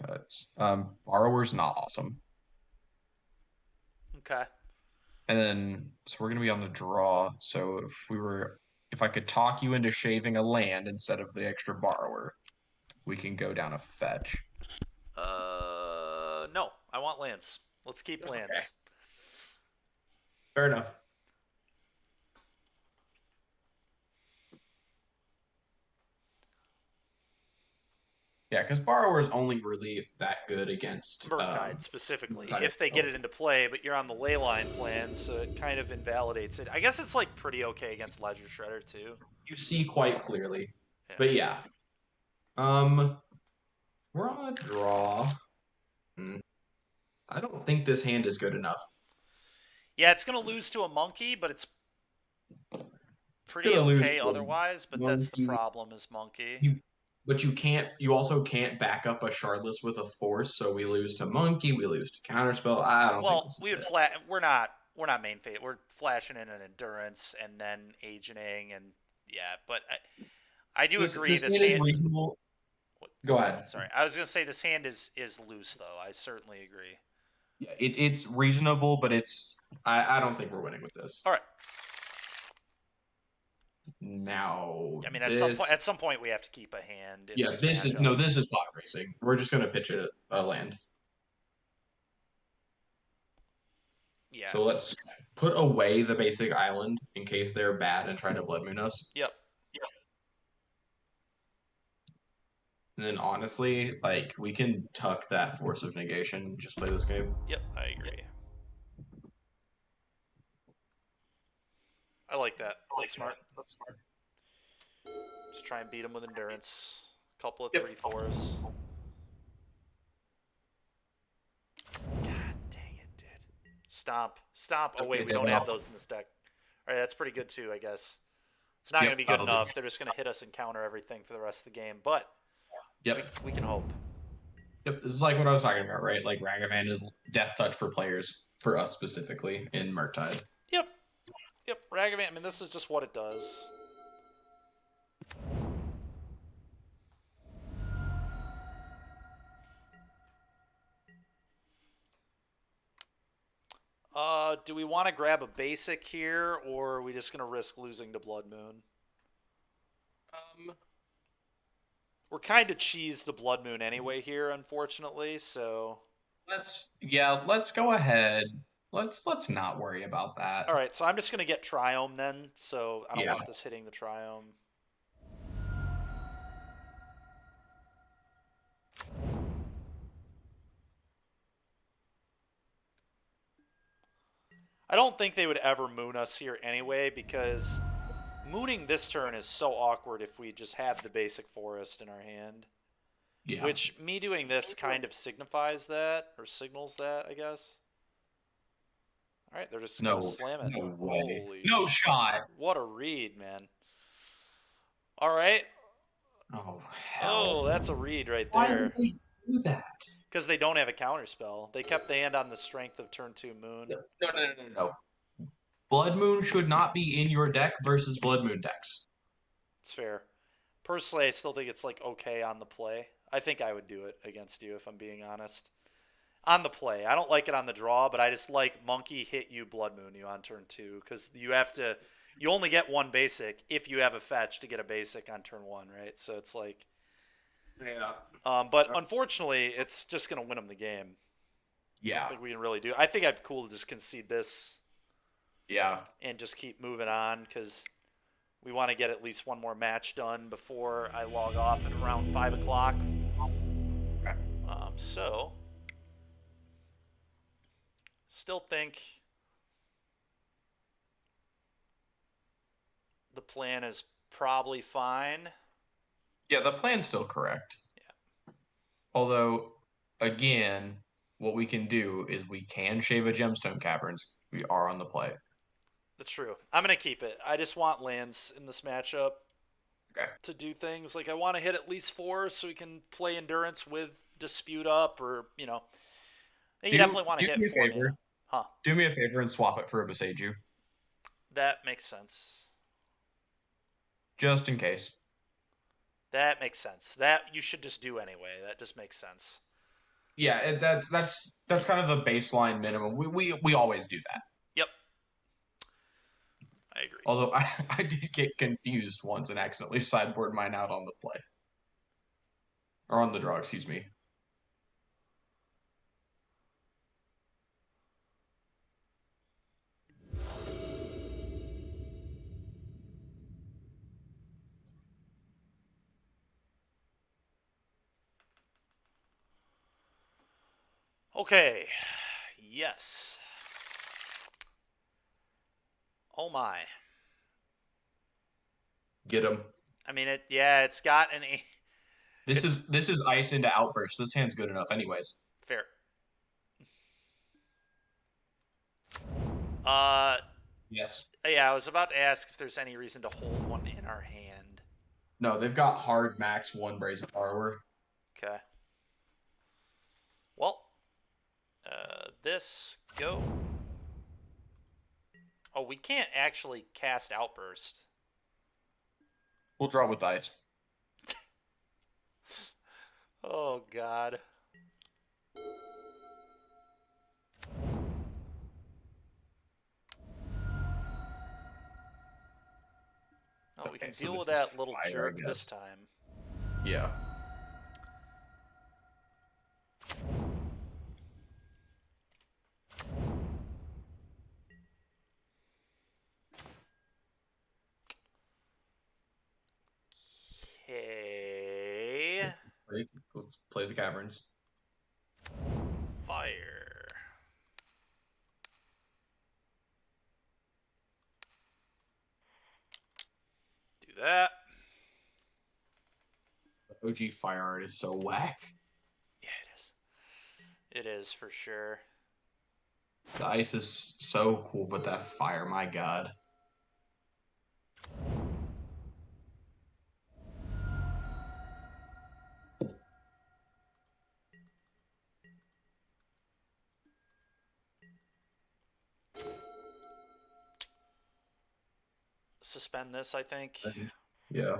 cuts. Borrower's not awesome. Okay. And then, so we're gonna be on the draw. So if I could talk you into shaving a land instead of the extra borrower, we can go down a fetch. No, I want lands. Let's keep Okay. lands. Fair enough. Yeah, because borrower is only really that good against Murktide specifically, Murktide if they get itself. it into play, but you're on the leyline plan, so it kind of invalidates it. I guess it's like pretty okay against Ledger Shredder too. You see quite clearly. Yeah. But yeah. We're on a draw. I don't think this hand is good enough. Yeah, it's gonna lose to a monkey, but it's pretty Gonna lose okay to a otherwise. But that's the monkey. problem is monkey. But you also can't back up a Shardless with a force, so we lose to monkey, we lose to counterspell. I don't think Well, this we is would it. we're not main phase. We're flashing in an endurance and then agenting and yeah. But I do agree. This This hand is hand. reasonable. Go ahead. Sorry, I was gonna say this hand is loose though. I certainly agree. Yeah, it's reasonable, but I don't think we're winning with this. All right. Now I mean, this at some point we have to keep a hand. In yeah, this this is matchup. no, this is bot racing. We're just gonna pitch it a land. Yeah. So let's put away the basic island in case they're bad and try to Blood Moon us. Yep. And then honestly, like we can tuck that Force of Negation, just play this game. Yep. I agree. I like that. That's smart. Just try and beat him with endurance. Couple of 3/4s. God dang it, dude. Stomp. Stomp. Oh, wait, we don't have those in this deck. All right, that's pretty good, too, I guess. It's not going to be good enough. They're just going to hit us and counter everything for the rest of the game. But we can hope. Yep, this is like what I was talking about, right? Like Ragavan is death touch for players, for us specifically, in Murktide. Yep. Ragavan, I mean, this is just what it does. Do we want to grab a basic here, or are we just going to risk losing to Blood Moon? We're kind of cheesed the Blood Moon anyway here, unfortunately, so... Let's go ahead. Let's not worry about that. All right, so I'm just going to get Triome then, so I don't want this hitting the Triome. I don't think they would ever moon us here anyway, because mooning this turn is so awkward if we just have the basic forest in our hand. Yeah. Which, me doing this kind of signifies that, or signals that, I guess. All right, they're just going to slam it. No way. Holy no shot. What a read, man. All right. Oh, hell. Oh, that's a read right Why there. did they do that? Because they don't have a counterspell. They kept the hand on the strength of turn 2 Moon. No. Blood Moon should not be in your deck versus Blood Moon decks. It's fair. Personally, I still think it's like okay on the play. I think I would do it against you if I'm being honest. On the play. I don't like it on the draw, but I just like Monkey hit you, Blood Moon you on turn 2. Because you only get one basic if you have a fetch to get a basic on turn 1, right? So it's like... Yeah. But unfortunately, it's just going to win them the game. Yeah. I don't think we can really do. I think I'd be cool to just concede this. Yeah. And just keep moving on because we want to get at least one more match done before I log off at around 5 o'clock. So, still think the plan is probably fine. Yeah, the plan's still correct. Yeah. Although, again, what we can do is we can shave a Gemstone Caverns. We are on the play. That's true. I'm going to keep it. I just want lands in this matchup to do things. Like, I want to hit at least 4 so we can play Endurance with Dispute up or, you definitely want to hit 4. Do me a favor. Huh. Do me a favor and swap it for a Beseiju. That makes sense. Just in case. That makes sense. That you should just do anyway. That just makes sense. Yeah, that's kind of the baseline minimum. We always do that. Yep. Although I did get confused once and accidentally sideboard mine out on the play. Or on the draw, excuse me. Okay. Yes. Oh my. Get him. I mean, it's got an This is ice into outburst. This hand's good enough, anyways. fair. Yes. Yeah, I was about to ask if there's any reason to hold one in our hand. No, they've got hard max 1 Brazen Borrower. Okay. Well, this go. Oh, we can't actually cast Outburst. We'll draw with ice. Oh God. Oh, we Okay, can so deal this with is that little fire, I jerk this guess. time. Yeah. Okay. Let's play the caverns. Fire. Do that. The OG fire art is so whack. Yeah, it is. It is for sure. The ice is so cool, but that fire, my god. Suspend this, I think. Yeah.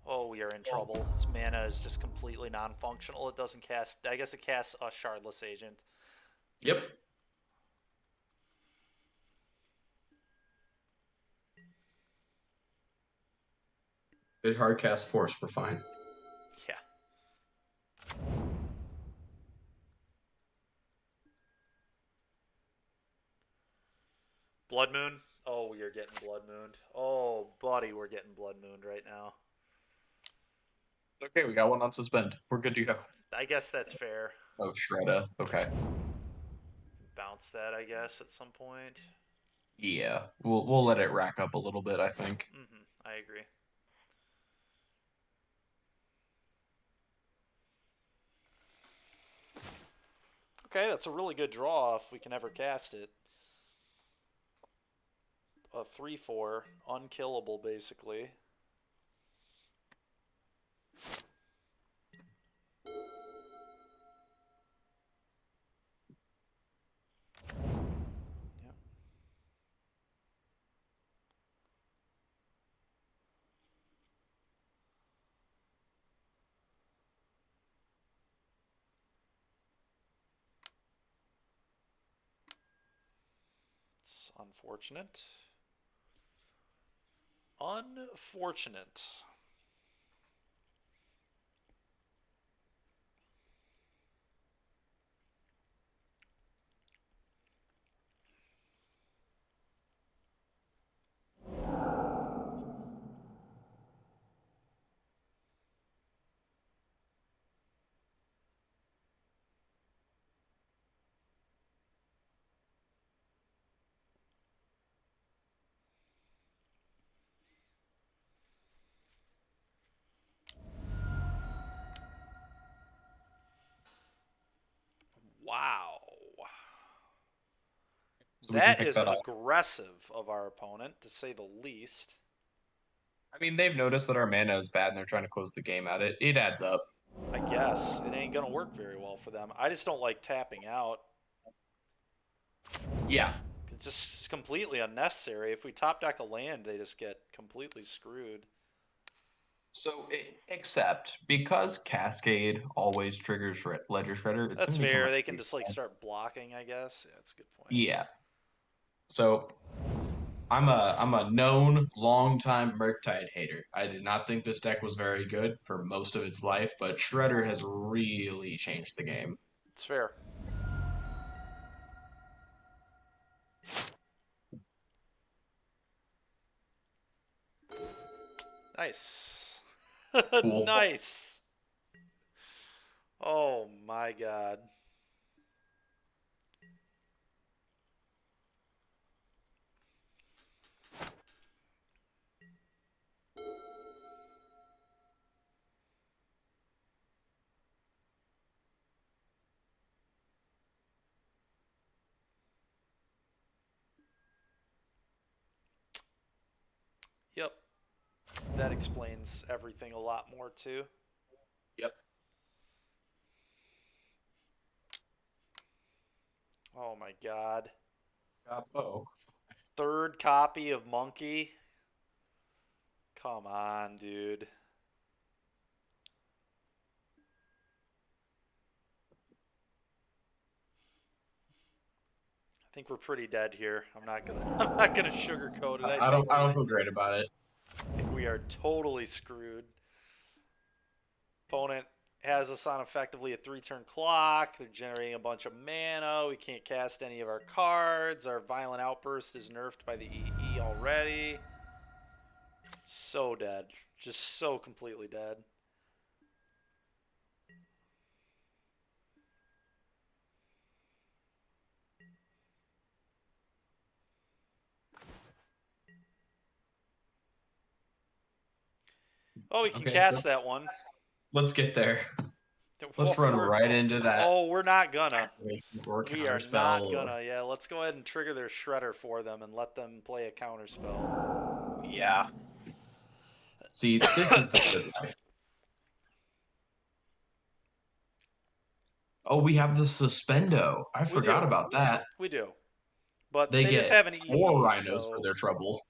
Oh, we are in trouble. This mana is just completely non-functional. It doesn't cast... I guess it casts a Shardless Agent. Yep. Good hard cast force, we're fine. Yeah. Blood Moon. Oh, we are getting Blood Mooned. Oh, buddy, we're getting Blood Mooned right now. Okay, we got one on suspend. We're good to go. I guess that's fair. Oh, Shredder. Okay. Bounce that, I guess, at some point. Yeah. We'll let it rack up a little bit, I think. I agree. Okay, that's a really good draw if we can ever cast it. A 3/4, unkillable basically. Yep. It's unfortunate. Unfortunate. Wow. So we can That pick is that up. aggressive of our opponent, to say the least. I mean, they've noticed that our mana is bad and they're trying to close the game at it. It adds up. I guess. It ain't going to work very well for them. I just don't like tapping out. Yeah. It's just completely unnecessary. If we top deck a land, they just get completely screwed. So, except because Cascade always triggers Ledger Shredder, it's That's gonna become fair. a They can 3 just like cost. start blocking, I guess. Yeah, that's a good point. Yeah. So, I'm a known longtime Murktide hater. I did not think this deck was very good for most of its life, but Shredder has really changed the game. It's fair. Nice. Cool. Nice. Oh my god. Yep. That explains everything a lot more too. Yep. Oh my god. Oh. Third copy of Monkey. Come on, dude. I think we're pretty dead here. I'm not gonna sugarcoat it. I don't feel great about it. I think we are totally screwed. Opponent has us on effectively a 3-turn clock. They're generating a bunch of mana. We can't cast any of our cards. Our Violent Outburst is nerfed by the EE already. So dead. Just so completely dead. Oh, we can cast that one. Let's get there. Let's run right into that. Oh, we're not gonna. Or We are counterspell. not gonna. Yeah, let's go ahead and trigger their Shredder for them and let them play a counterspell. Yeah. See, this is the good life. Oh, we have the Suspendo. I forgot about that. We do. But they just get have an 4 EE, Rhinos so... for their trouble.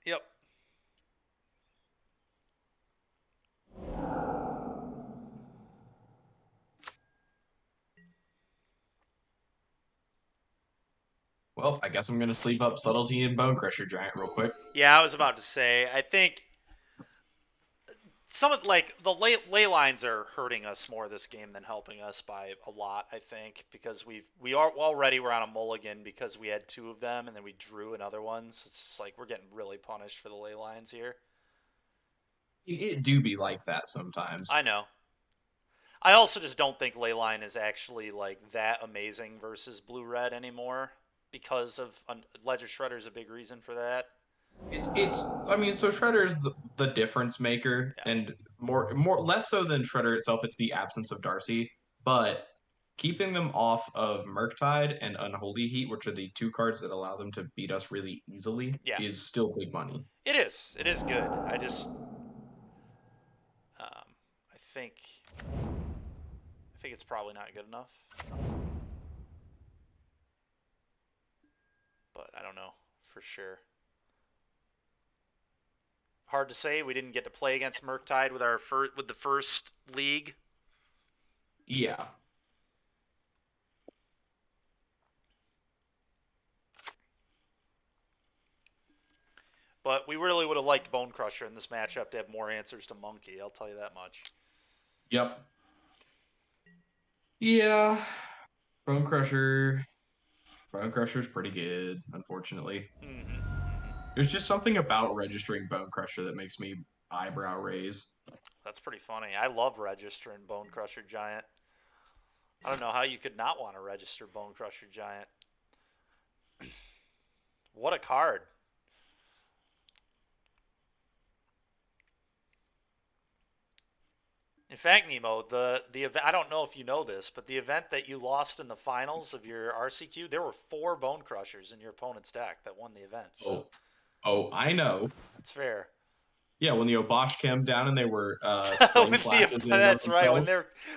Yep. Well, I guess I'm going to sleep up Subtlety and Bone Crusher Giant real quick. Yeah, I was about to say, I think some of the ley lines are hurting us more this game than helping us by a lot. I think because we are already we're on a mulligan because we had 2 of them and then we drew another one. So it's just like we're getting really punished for the ley lines here. It do be like that sometimes. I know. I also just don't think Leyline is actually like that amazing versus blue red anymore because of Ledger Shredder is a big reason for that. I mean, so Shredder is the difference maker, Yeah. and more less so than Shredder itself. It's the absence of Darcy, but keeping them off of Murktide and Unholy Heat, which are the 2 cards that allow them to beat us really easily, is still big money. It is. It is good. I just, I think it's probably not good enough. But I don't know for sure. Hard to say. We didn't get to play against Murktide with the first league. Yeah. But we really would have liked Bone Crusher in this matchup to have more answers to Monkey. I'll tell you that much. Yep. Yeah. Bone Crusher's pretty good, unfortunately. Mm-hmm. There's just something about registering Bone Crusher that makes me eyebrow raise. That's pretty funny. I love registering Bone Crusher Giant. I don't know how you could not want to register Bone Crusher Giant. What a card. In fact, Nemo, the event, I don't know if you know this, but the event that you lost in the finals of your RCQ, there were 4 Bone Crushers in your opponent's deck that won the event. So. Oh, I know. That's fair. Yeah, when the Obosh came down and they were flame flashes that's right.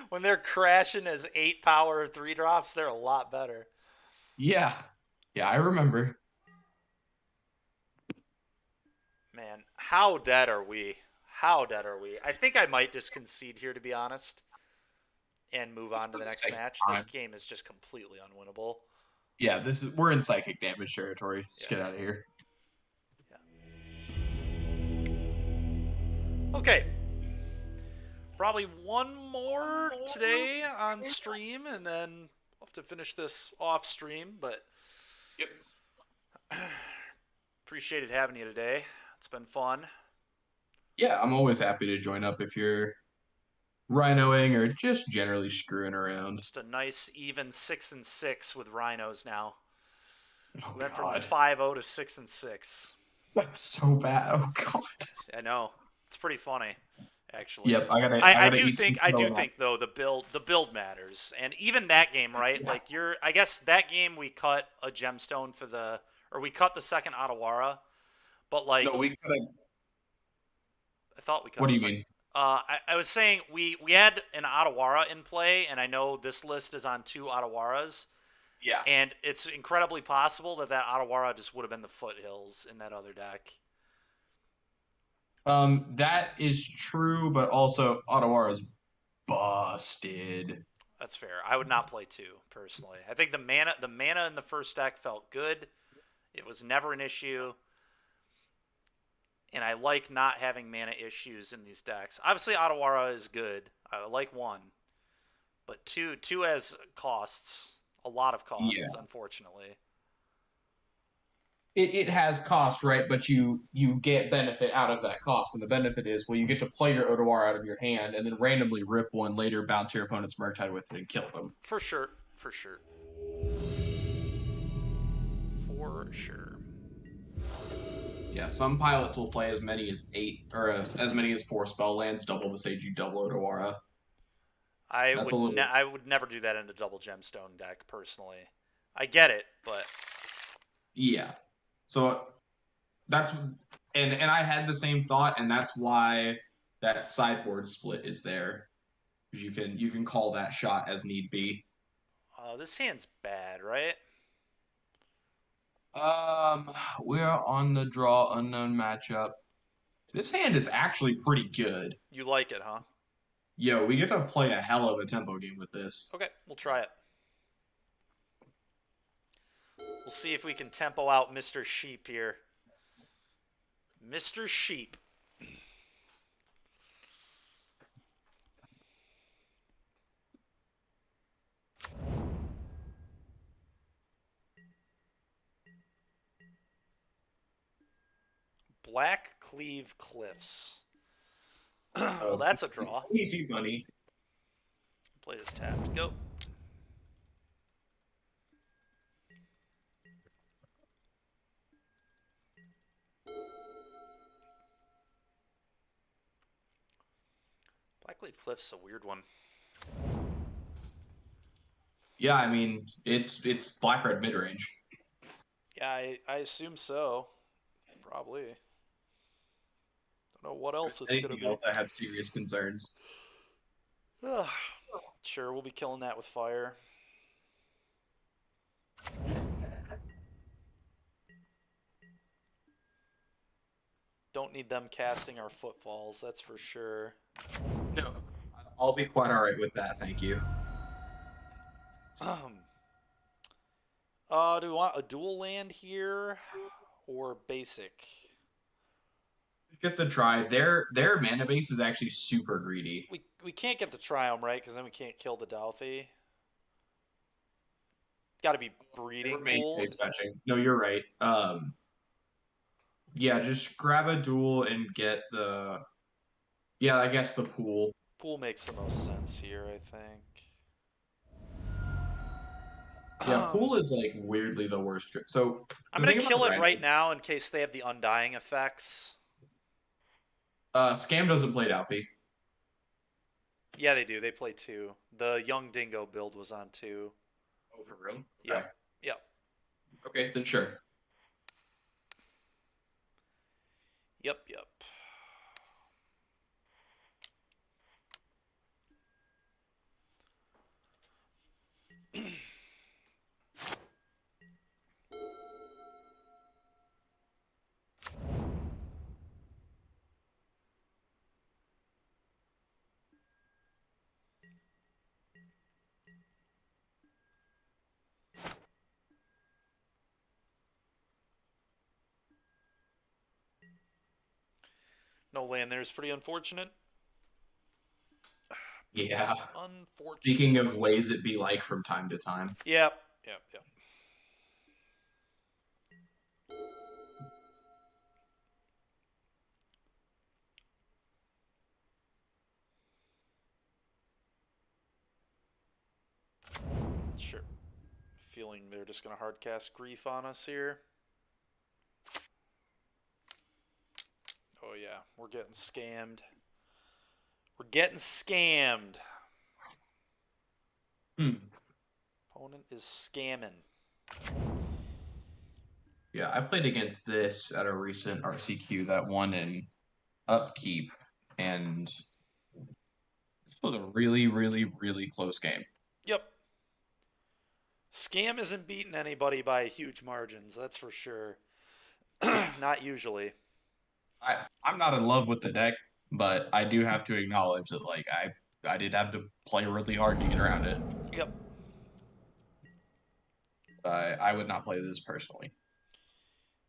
When they're crashing as 8 power 3 drops, they're a lot better. Yeah. Yeah, I remember. Man, how dead are we? How dead are we? I think I might just concede here, to be honest, and move on to the next match. This game is just completely unwinnable. Yeah, we're in psychic damage territory. Let's Yeah. get out of here. Yeah. Okay. Probably one more today on stream, and then I'll have to finish this off stream, but Yep. appreciated having you today. It's been fun. Yeah, I'm always happy to join up if you're rhinoing or just generally screwing around. Just a nice even 6-6 with Rhinos now. Oh, We went God. from 5-0 to 6-6. That's so bad. Oh, God. I know. It's pretty funny, actually. Yep, I gotta I eat do think though the build matters, and even that game, right? Yeah. Like I guess that game we cut a gemstone we cut the second Otawara, but like No, we gotta. I thought we cut. What do you second. mean? I was saying we had an Otawara in play, and I know this list is on 2 Otawaras, Yeah. and it's incredibly possible that Otawara just would have been the foothills in that other deck. That is true, but also Ottawara's busted. That's fair. I would not play 2 personally. I think the mana in the first deck felt good. It was never an issue. And I like not having mana issues in these decks. Obviously, Otawara is good. I like 1. But 2 has costs. A lot of costs, Yeah. unfortunately. It has cost, right? But you get benefit out of that cost, and the benefit is, well, you get to play your Otawara out of your hand, and then randomly rip one later, bounce your opponent's Murktide with it, and kill them. For sure. For sure. For sure. Yeah, some pilots will play as many as 8, or as many as 4 spell lands, double the Seiju, double Otawara. I would never do that in a double gemstone deck, personally. I get it, but Yeah. So that's and I had the same thought, and that's why that sideboard split is there. Because you can call that shot as need be. this hand's bad, right? We're on the draw unknown matchup. This hand is actually pretty good. You like it, huh? Yo, we get to play a hell of a tempo game with this. Okay, we'll try it. We'll see if we can tempo out Mr. Sheep here. Mr. Sheep. Black Cleave Cliffs. Well, that's a draw. Easy money. Play this tapped. Go. Black Cleave Cliffs a weird one. Yeah, I mean it's black red mid range. Yeah, I assume so. Probably. Don't know what else it's gonna be. I have serious concerns. Sure, we'll be killing that with fire. Don't need them casting our footfalls, that's for sure. No, I'll be quite all right with that. Thank you. Do we want a dual land here or basic? Get the try. Their mana base is actually super greedy. We can't get the Triumph, right? Because then we can't kill the Douthie. Got to be breeding pool. Fetching. No, you're right. Yeah, just grab a duel and get the. Yeah, I guess the pool. Pool makes the most sense here, I think. Yeah, pool is like weirdly the worst. So I'm gonna kill it right now in case they have the undying effects. Scam doesn't play Douthie. Yeah, they do. They play 2. The Young Dingo build was on 2. Oh, for real? Yeah. Okay. Yep. Okay, then sure. Yep. No land there is pretty unfortunate. Yeah. Unfortunate. Speaking of ways it be like from time to time. Yep. Yep. Yep. Sure. Feeling they're just going to hardcast Grief on us here. Oh, yeah. We're getting scammed. We're getting scammed. Opponent is scamming. Yeah, I played against this at a recent RCQ that won in upkeep, and this was a really, really, really close game. Yep. Scam isn't beating anybody by huge margins, that's for sure. Not usually. I'm not in love with the deck, but I do have to acknowledge that like I did have to play really hard to get around it. Yep. I would not play this personally.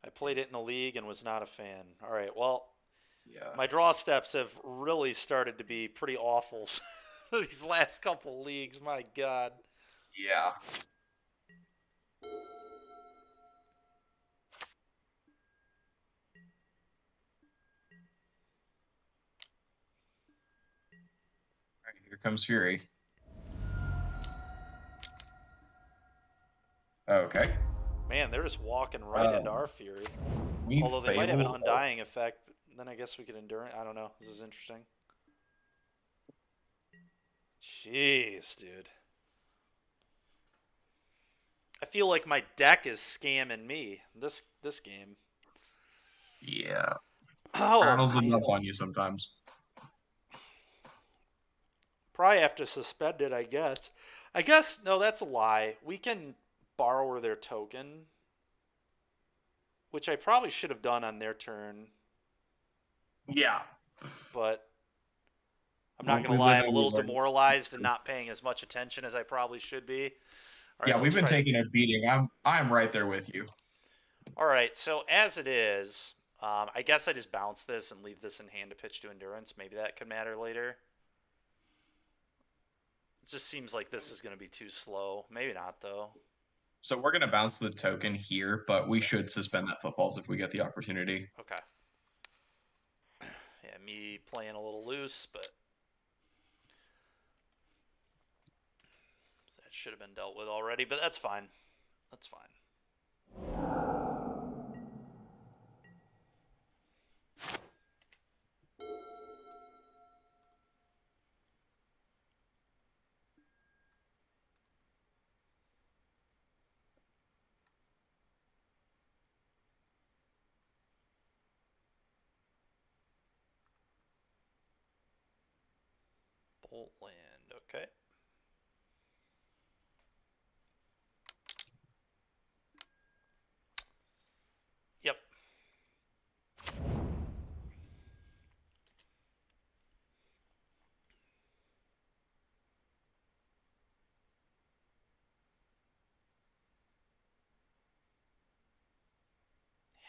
I played it in the league and was not a fan. All right, well, Yeah. my draw steps have really started to be pretty awful these last couple leagues. My God. Yeah. All right, here comes Fury. Okay. Man, they're just walking right into our Fury. We Although they might have an Fable- undying effect, but then I guess we could endure it. I don't know. This is interesting. Jeez, dude. I feel like my deck is scamming me this game. Yeah. Oh, Arnold's man. up on you sometimes. Probably have to suspend it, I guess. I guess, no, that's a lie. We can borrow their token, which I probably should have done on their turn, Yeah. but I'm not Well, going we to lie. live I'm a and we little learn. demoralized and not paying as much attention as I probably should be. All right, Yeah, we've let's been try- taking a beating. I'm right there with you. All right, so as it is, I guess I just bounce this and leave this in hand to pitch to Endurance. Maybe that could matter later. It just seems like this is going to be too slow. Maybe not, though. So we're gonna bounce the token here, but we should suspend that footfalls if we get the opportunity. Okay. Yeah, me playing a little loose, but that should have been dealt with already, but that's fine. That's fine. Bolt land, okay. Yep.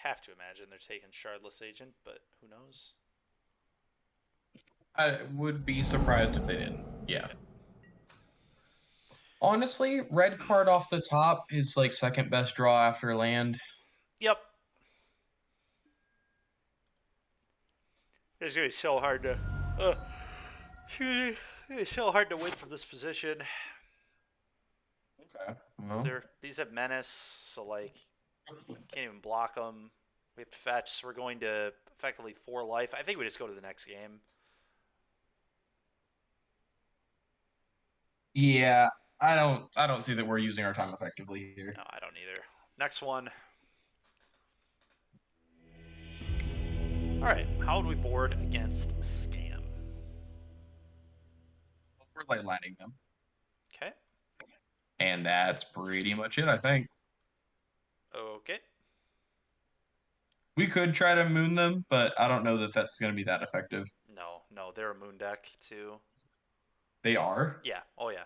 Have to imagine they're taking Shardless Agent, but who knows? I would be surprised if they didn't. Yeah. Honestly, red card off the top is like second best draw after land. Yep. It's gonna be so hard to. It's so hard to win from this position. Okay. Well, These have menace, so like can't even block them. We have to fetch, so we're going to effectively 4 life. I think we just go to the next game. yeah, I don't see that we're using our time effectively here. No, I don't either. Next one. All right, how would we board against Scam? We're light lining them, Okay. and that's pretty much it. I think Okay. we could try to moon them, but I don't know that that's going to be that effective. No, they're a moon deck too. They are. Yeah. Oh yeah.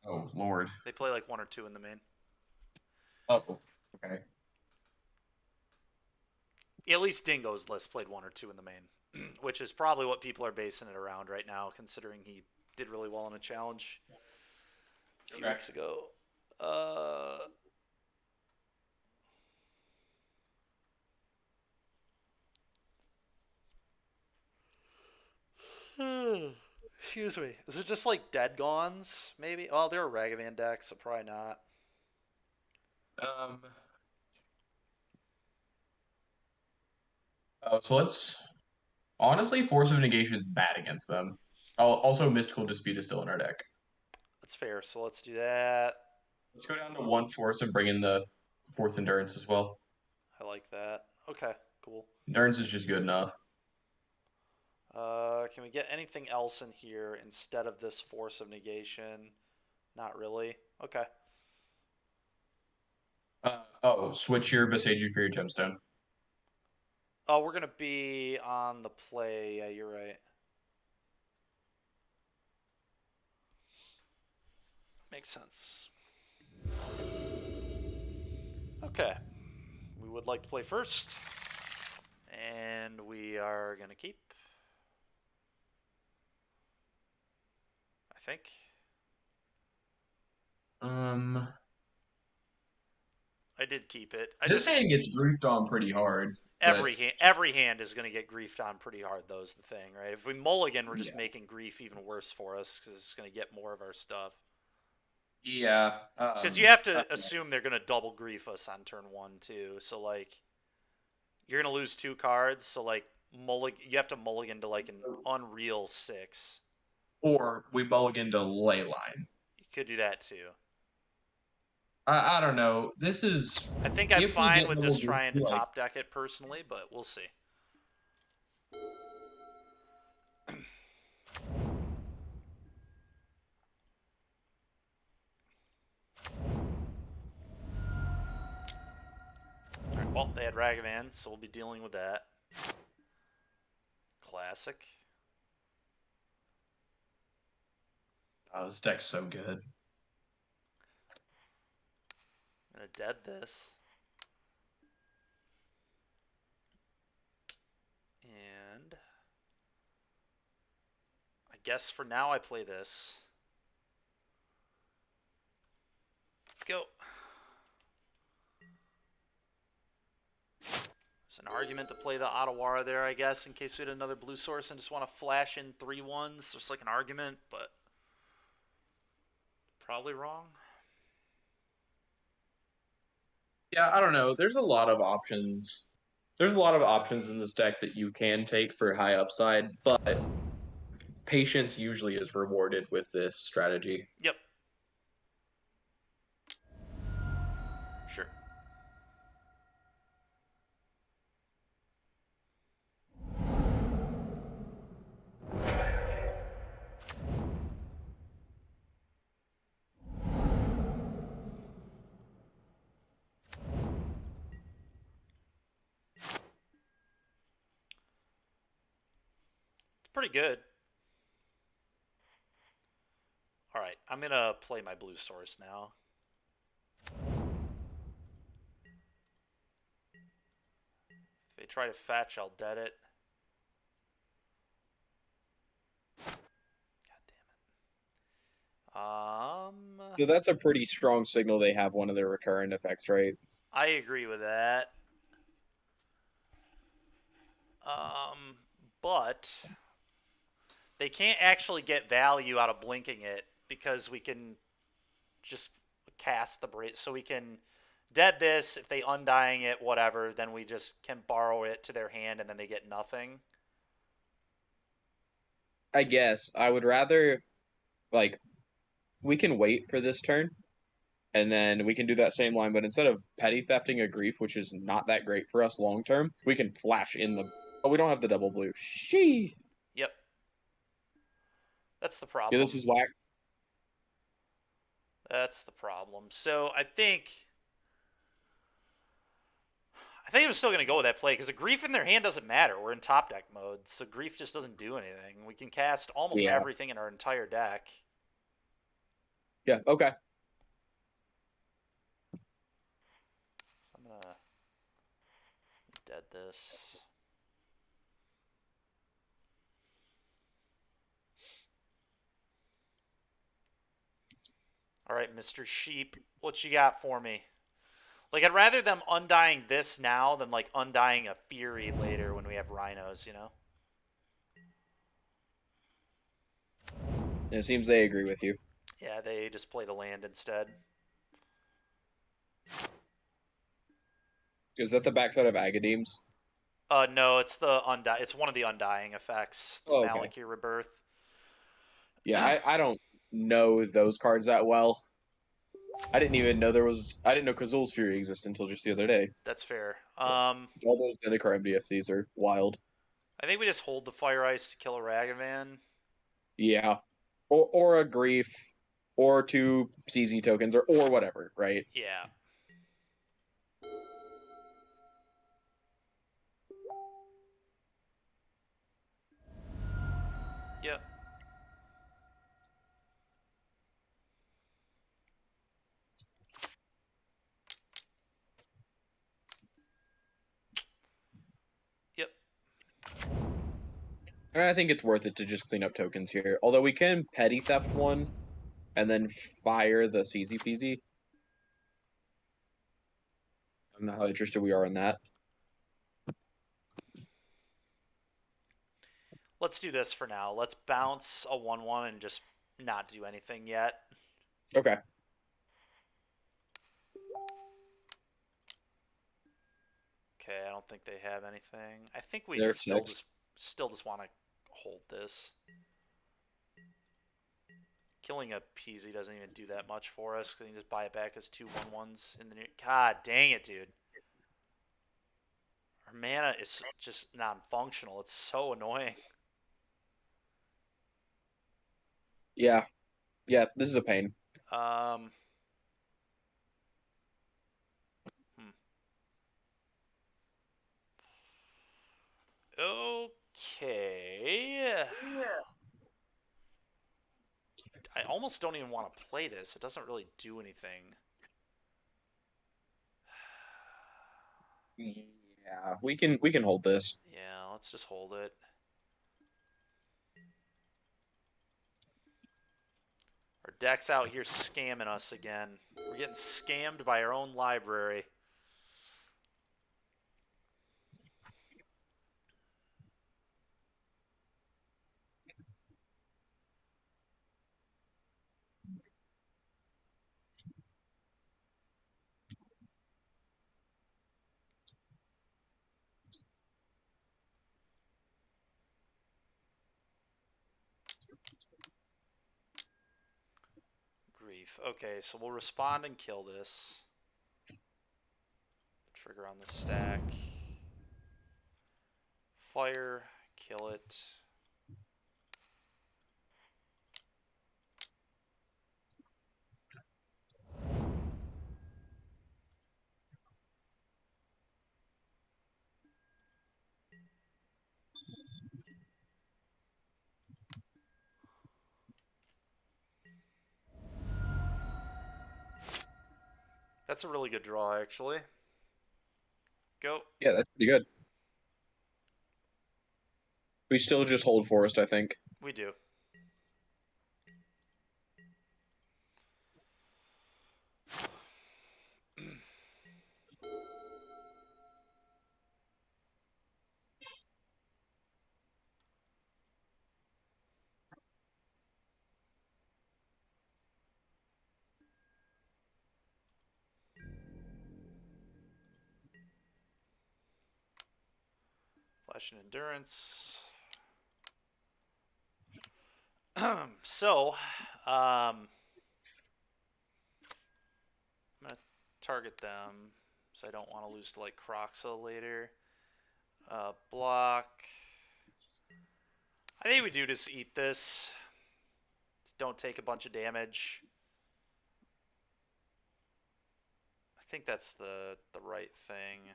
Oh Lord. They play like 1 or 2 in the main. Oh. Okay. Yeah, at least Dingo's list played 1 or 2 in the main. which is probably what people are basing it around right now, considering he did really well in a challenge a few weeks ago. Excuse me. Is it just like Dead Gons, maybe? Oh, they're a Ragavan deck, so probably not. So let's honestly, Force of Negation is bad against them. Also, Mystical Dispute is still in our deck. That's fair, so let's do that. Let's go down to 1 Force and bring in the 4th Endurance as well. I like that. Okay, cool. Endurance is just good enough. Can we get anything else in here instead of this Force of Negation? Not really. Okay. Switch your Beseiju for your Gemstone. Oh, we're gonna be on the play. Yeah, you're right. Makes sense. Okay. We would like to play first. And we are gonna keep. I think. I did keep it. This hand gets griefed on pretty hard. Every hand is going to get griefed on pretty hard, though, is the thing, right? If we mulligan, we're just making grief even worse for us because it's going to get more of our stuff. Yeah. Because you have to assume they're going to double grief us on turn 1, too. So, like, you're going to lose 2 cards, so, like, you have to mulligan to, like, an unreal 6. Or we mulligan to Leyline. You could do that, too. I don't know. This is... I think I'm fine with just trying to top deck it personally, but we'll see. Alright, well, they had Ragavan, so we'll be dealing with that. Classic. Oh, this deck's so good. I'm gonna dead this. And I guess for now I play this. Go. There's an argument to play the Otawara there, I guess, in case we had another blue source and just want to flash in 3/1s. There's like an argument, but probably wrong. Yeah, I don't know. There's a lot of options. There's a lot of options in this deck that you can take for high upside, but patience usually is rewarded with this strategy. Yep. Sure. Pretty good. Alright, I'm going to play my blue source now. If they try to fetch, I'll dead it. God damn it. So that's a pretty strong signal they have one of their recurrent effects, right? I agree with that. But they can't actually get value out of blinking it because we can just cast the brace. So we can dead this. If they undying it, whatever, then we just can borrow it to their hand and then they get nothing. I guess I would rather, like, we can wait for this turn, and then we can do that same line, but instead of petty thefting a grief, which is not that great for us long term, we can flash in the. Oh, we don't have the double blue. Yep. That's the Yeah, problem. this is whack. That's the problem. So I think I'm still going to go with that play because a grief in their hand doesn't matter. We're in top deck mode, so grief just doesn't do anything. We can cast almost everything in our entire deck. Yeah, okay. I'm going to dead this. right, Mr. Sheep, what you got for me? Like, I'd rather them undying this now than, like, undying a Fury later when we have Rhinos, you know? And it seems they agree with you. Yeah, they just play the land instead. Is that the backside of Agadeem's? No, it's the It's one of the undying effects. It's Oh, okay. Malakir Rebirth. Yeah, I don't know those cards that well. I didn't even know I didn't know Kazul's Fury existed until just the other day. That's fair. All those Zendikar MDFCs are wild. I think we just hold the Fire Ice to kill a Ragavan. Yeah. Or a Grief, or 2 CZ tokens, or whatever, right? Yeah. Yep. Yep. And I think it's worth it to just clean up tokens here. Although we can petty theft one and then fire the CZ PZ. I don't know how interested we are in that. Let's do this for now. Let's bounce a 1/1 and just not do anything yet. Okay. Okay, I don't think they have anything. I think we They're still 6. just want to hold this. Killing a PZ doesn't even do that much for us because you can just buy it back as 2/1/1s in the near. God dang it, dude. Our mana is just non-functional. It's so annoying. Yeah. Yeah, this is a pain. Hmm. Okay. I almost don't even want to play this. It doesn't really do anything. Yeah, we can hold this. Yeah, let's just hold it. Our deck's out here scamming us again. We're getting scammed by our own library. Grief. Okay, so we'll respond and kill this. Trigger on the stack. Fire. Kill it. That's a really good draw, actually. Go. Yeah, that's pretty good. We still just hold Forest, I think. We do. Flash and Endurance. So, I'm going to target them, so I don't want to lose to, like, Croxa later. Block. I think we do just eat this. Just don't take a bunch of damage. I think that's the right thing.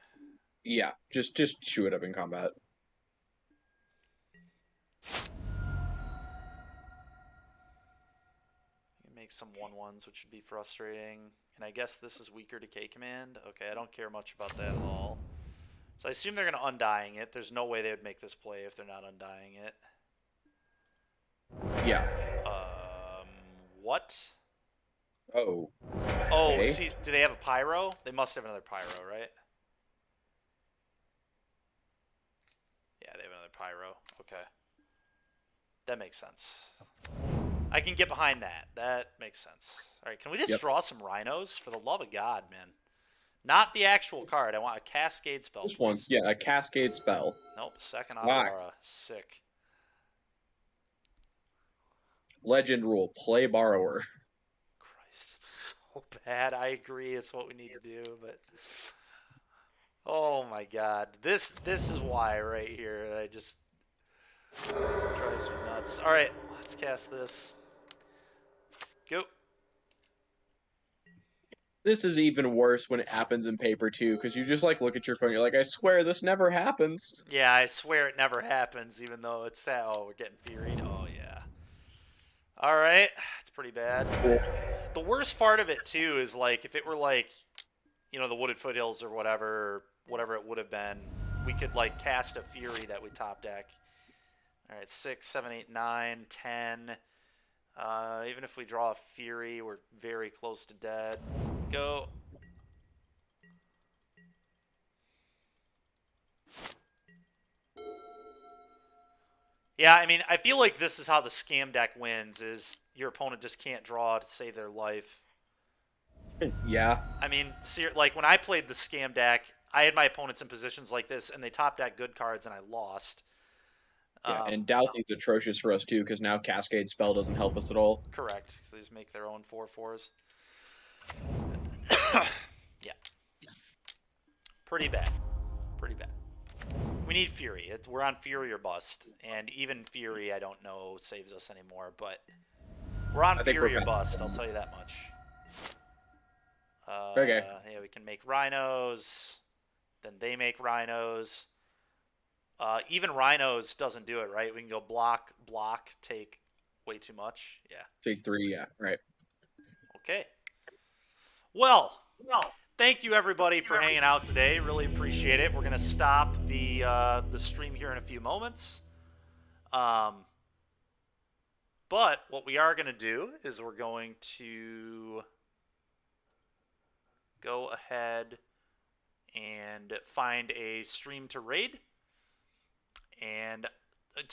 Yeah, just chew it up in combat. Make some 1/1s, which would be frustrating. And I guess this is weaker to K command. Okay, I don't care much about that at all. So I assume they're going to Undying it. There's no way they would make this play if they're not Undying it. Yeah. What? Oh, Oh, okay. see, do they have a pyro? They must have another pyro, right? Yeah, they have another pyro. Okay. That makes sense. I can get behind that. That makes sense. All right, can we just Yep. draw some rhinos? For the love of God, man. Not the actual card. I want a cascade spell, This please. one's, yeah, a cascade spell. Nope, second Lock. Aguara. Sick. Legend rule, play borrower. Christ, that's so bad. I agree. It's what we need to do, but oh my God, this is why right here. I just drives me nuts. All right, let's cast this. Go. This is even worse when it happens in paper too, because you just like look at your phone, you're like, I swear this never happens. Yeah, I swear it never happens, even though it's sad. Oh, we're getting furied. Oh yeah. All right, it's pretty bad. The worst part of it too is like if it were like, you know, the Wooded Foothills or whatever it would have been, we could like cast a Fury that we top deck. All right, 6, 7, 8, 9, 10. Even if we draw a Fury, we're very close to dead. Go. Yeah, I mean, I feel like this is how the scam deck wins, is your opponent just can't draw to save their life. Yeah. I mean, like when I played the scam deck, I had my opponents in positions like this, and they top deck good cards, and I lost. Yeah, and Douthy's atrocious for us too, because now cascade spell doesn't help us at all. Correct, because they just make their own 4/4s. Yeah. Pretty bad. Pretty bad. We need Fury. We're on Fury or bust. And even Fury, I don't know, saves us anymore. But we're on Fury or bust, I'll tell you that much. Okay. Yeah, we can make Rhinos. Then they make Rhinos. Even Rhinos doesn't do it, right? We can go block, take way too much. Yeah. Take 3, yeah, right. Okay. Well, thank you everybody for hanging out today. Really appreciate it. We're gonna stop the stream here in a few moments. But what we are gonna do is we're going to go ahead and find a stream to raid. And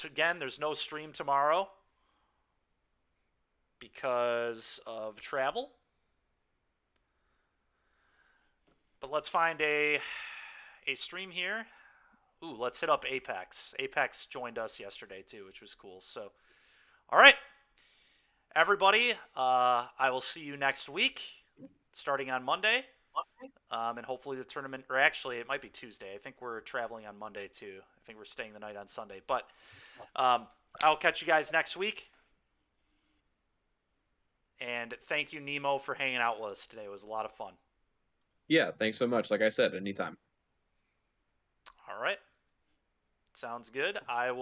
again, there's no stream tomorrow because of travel. But let's find a stream here. Ooh, let's hit up Apex. Apex joined us yesterday too, which was cool. So, all right, everybody, I will see you next week, starting on Monday. And hopefully the tournament, or actually it might be Tuesday. I think we're traveling on Monday too. I think we're staying the night on Sunday. But I'll catch you guys next week. And thank you, Nemo, for hanging out with us today. It was a lot of fun. Yeah, thanks so much. Like I said, anytime. All right. Sounds good. I will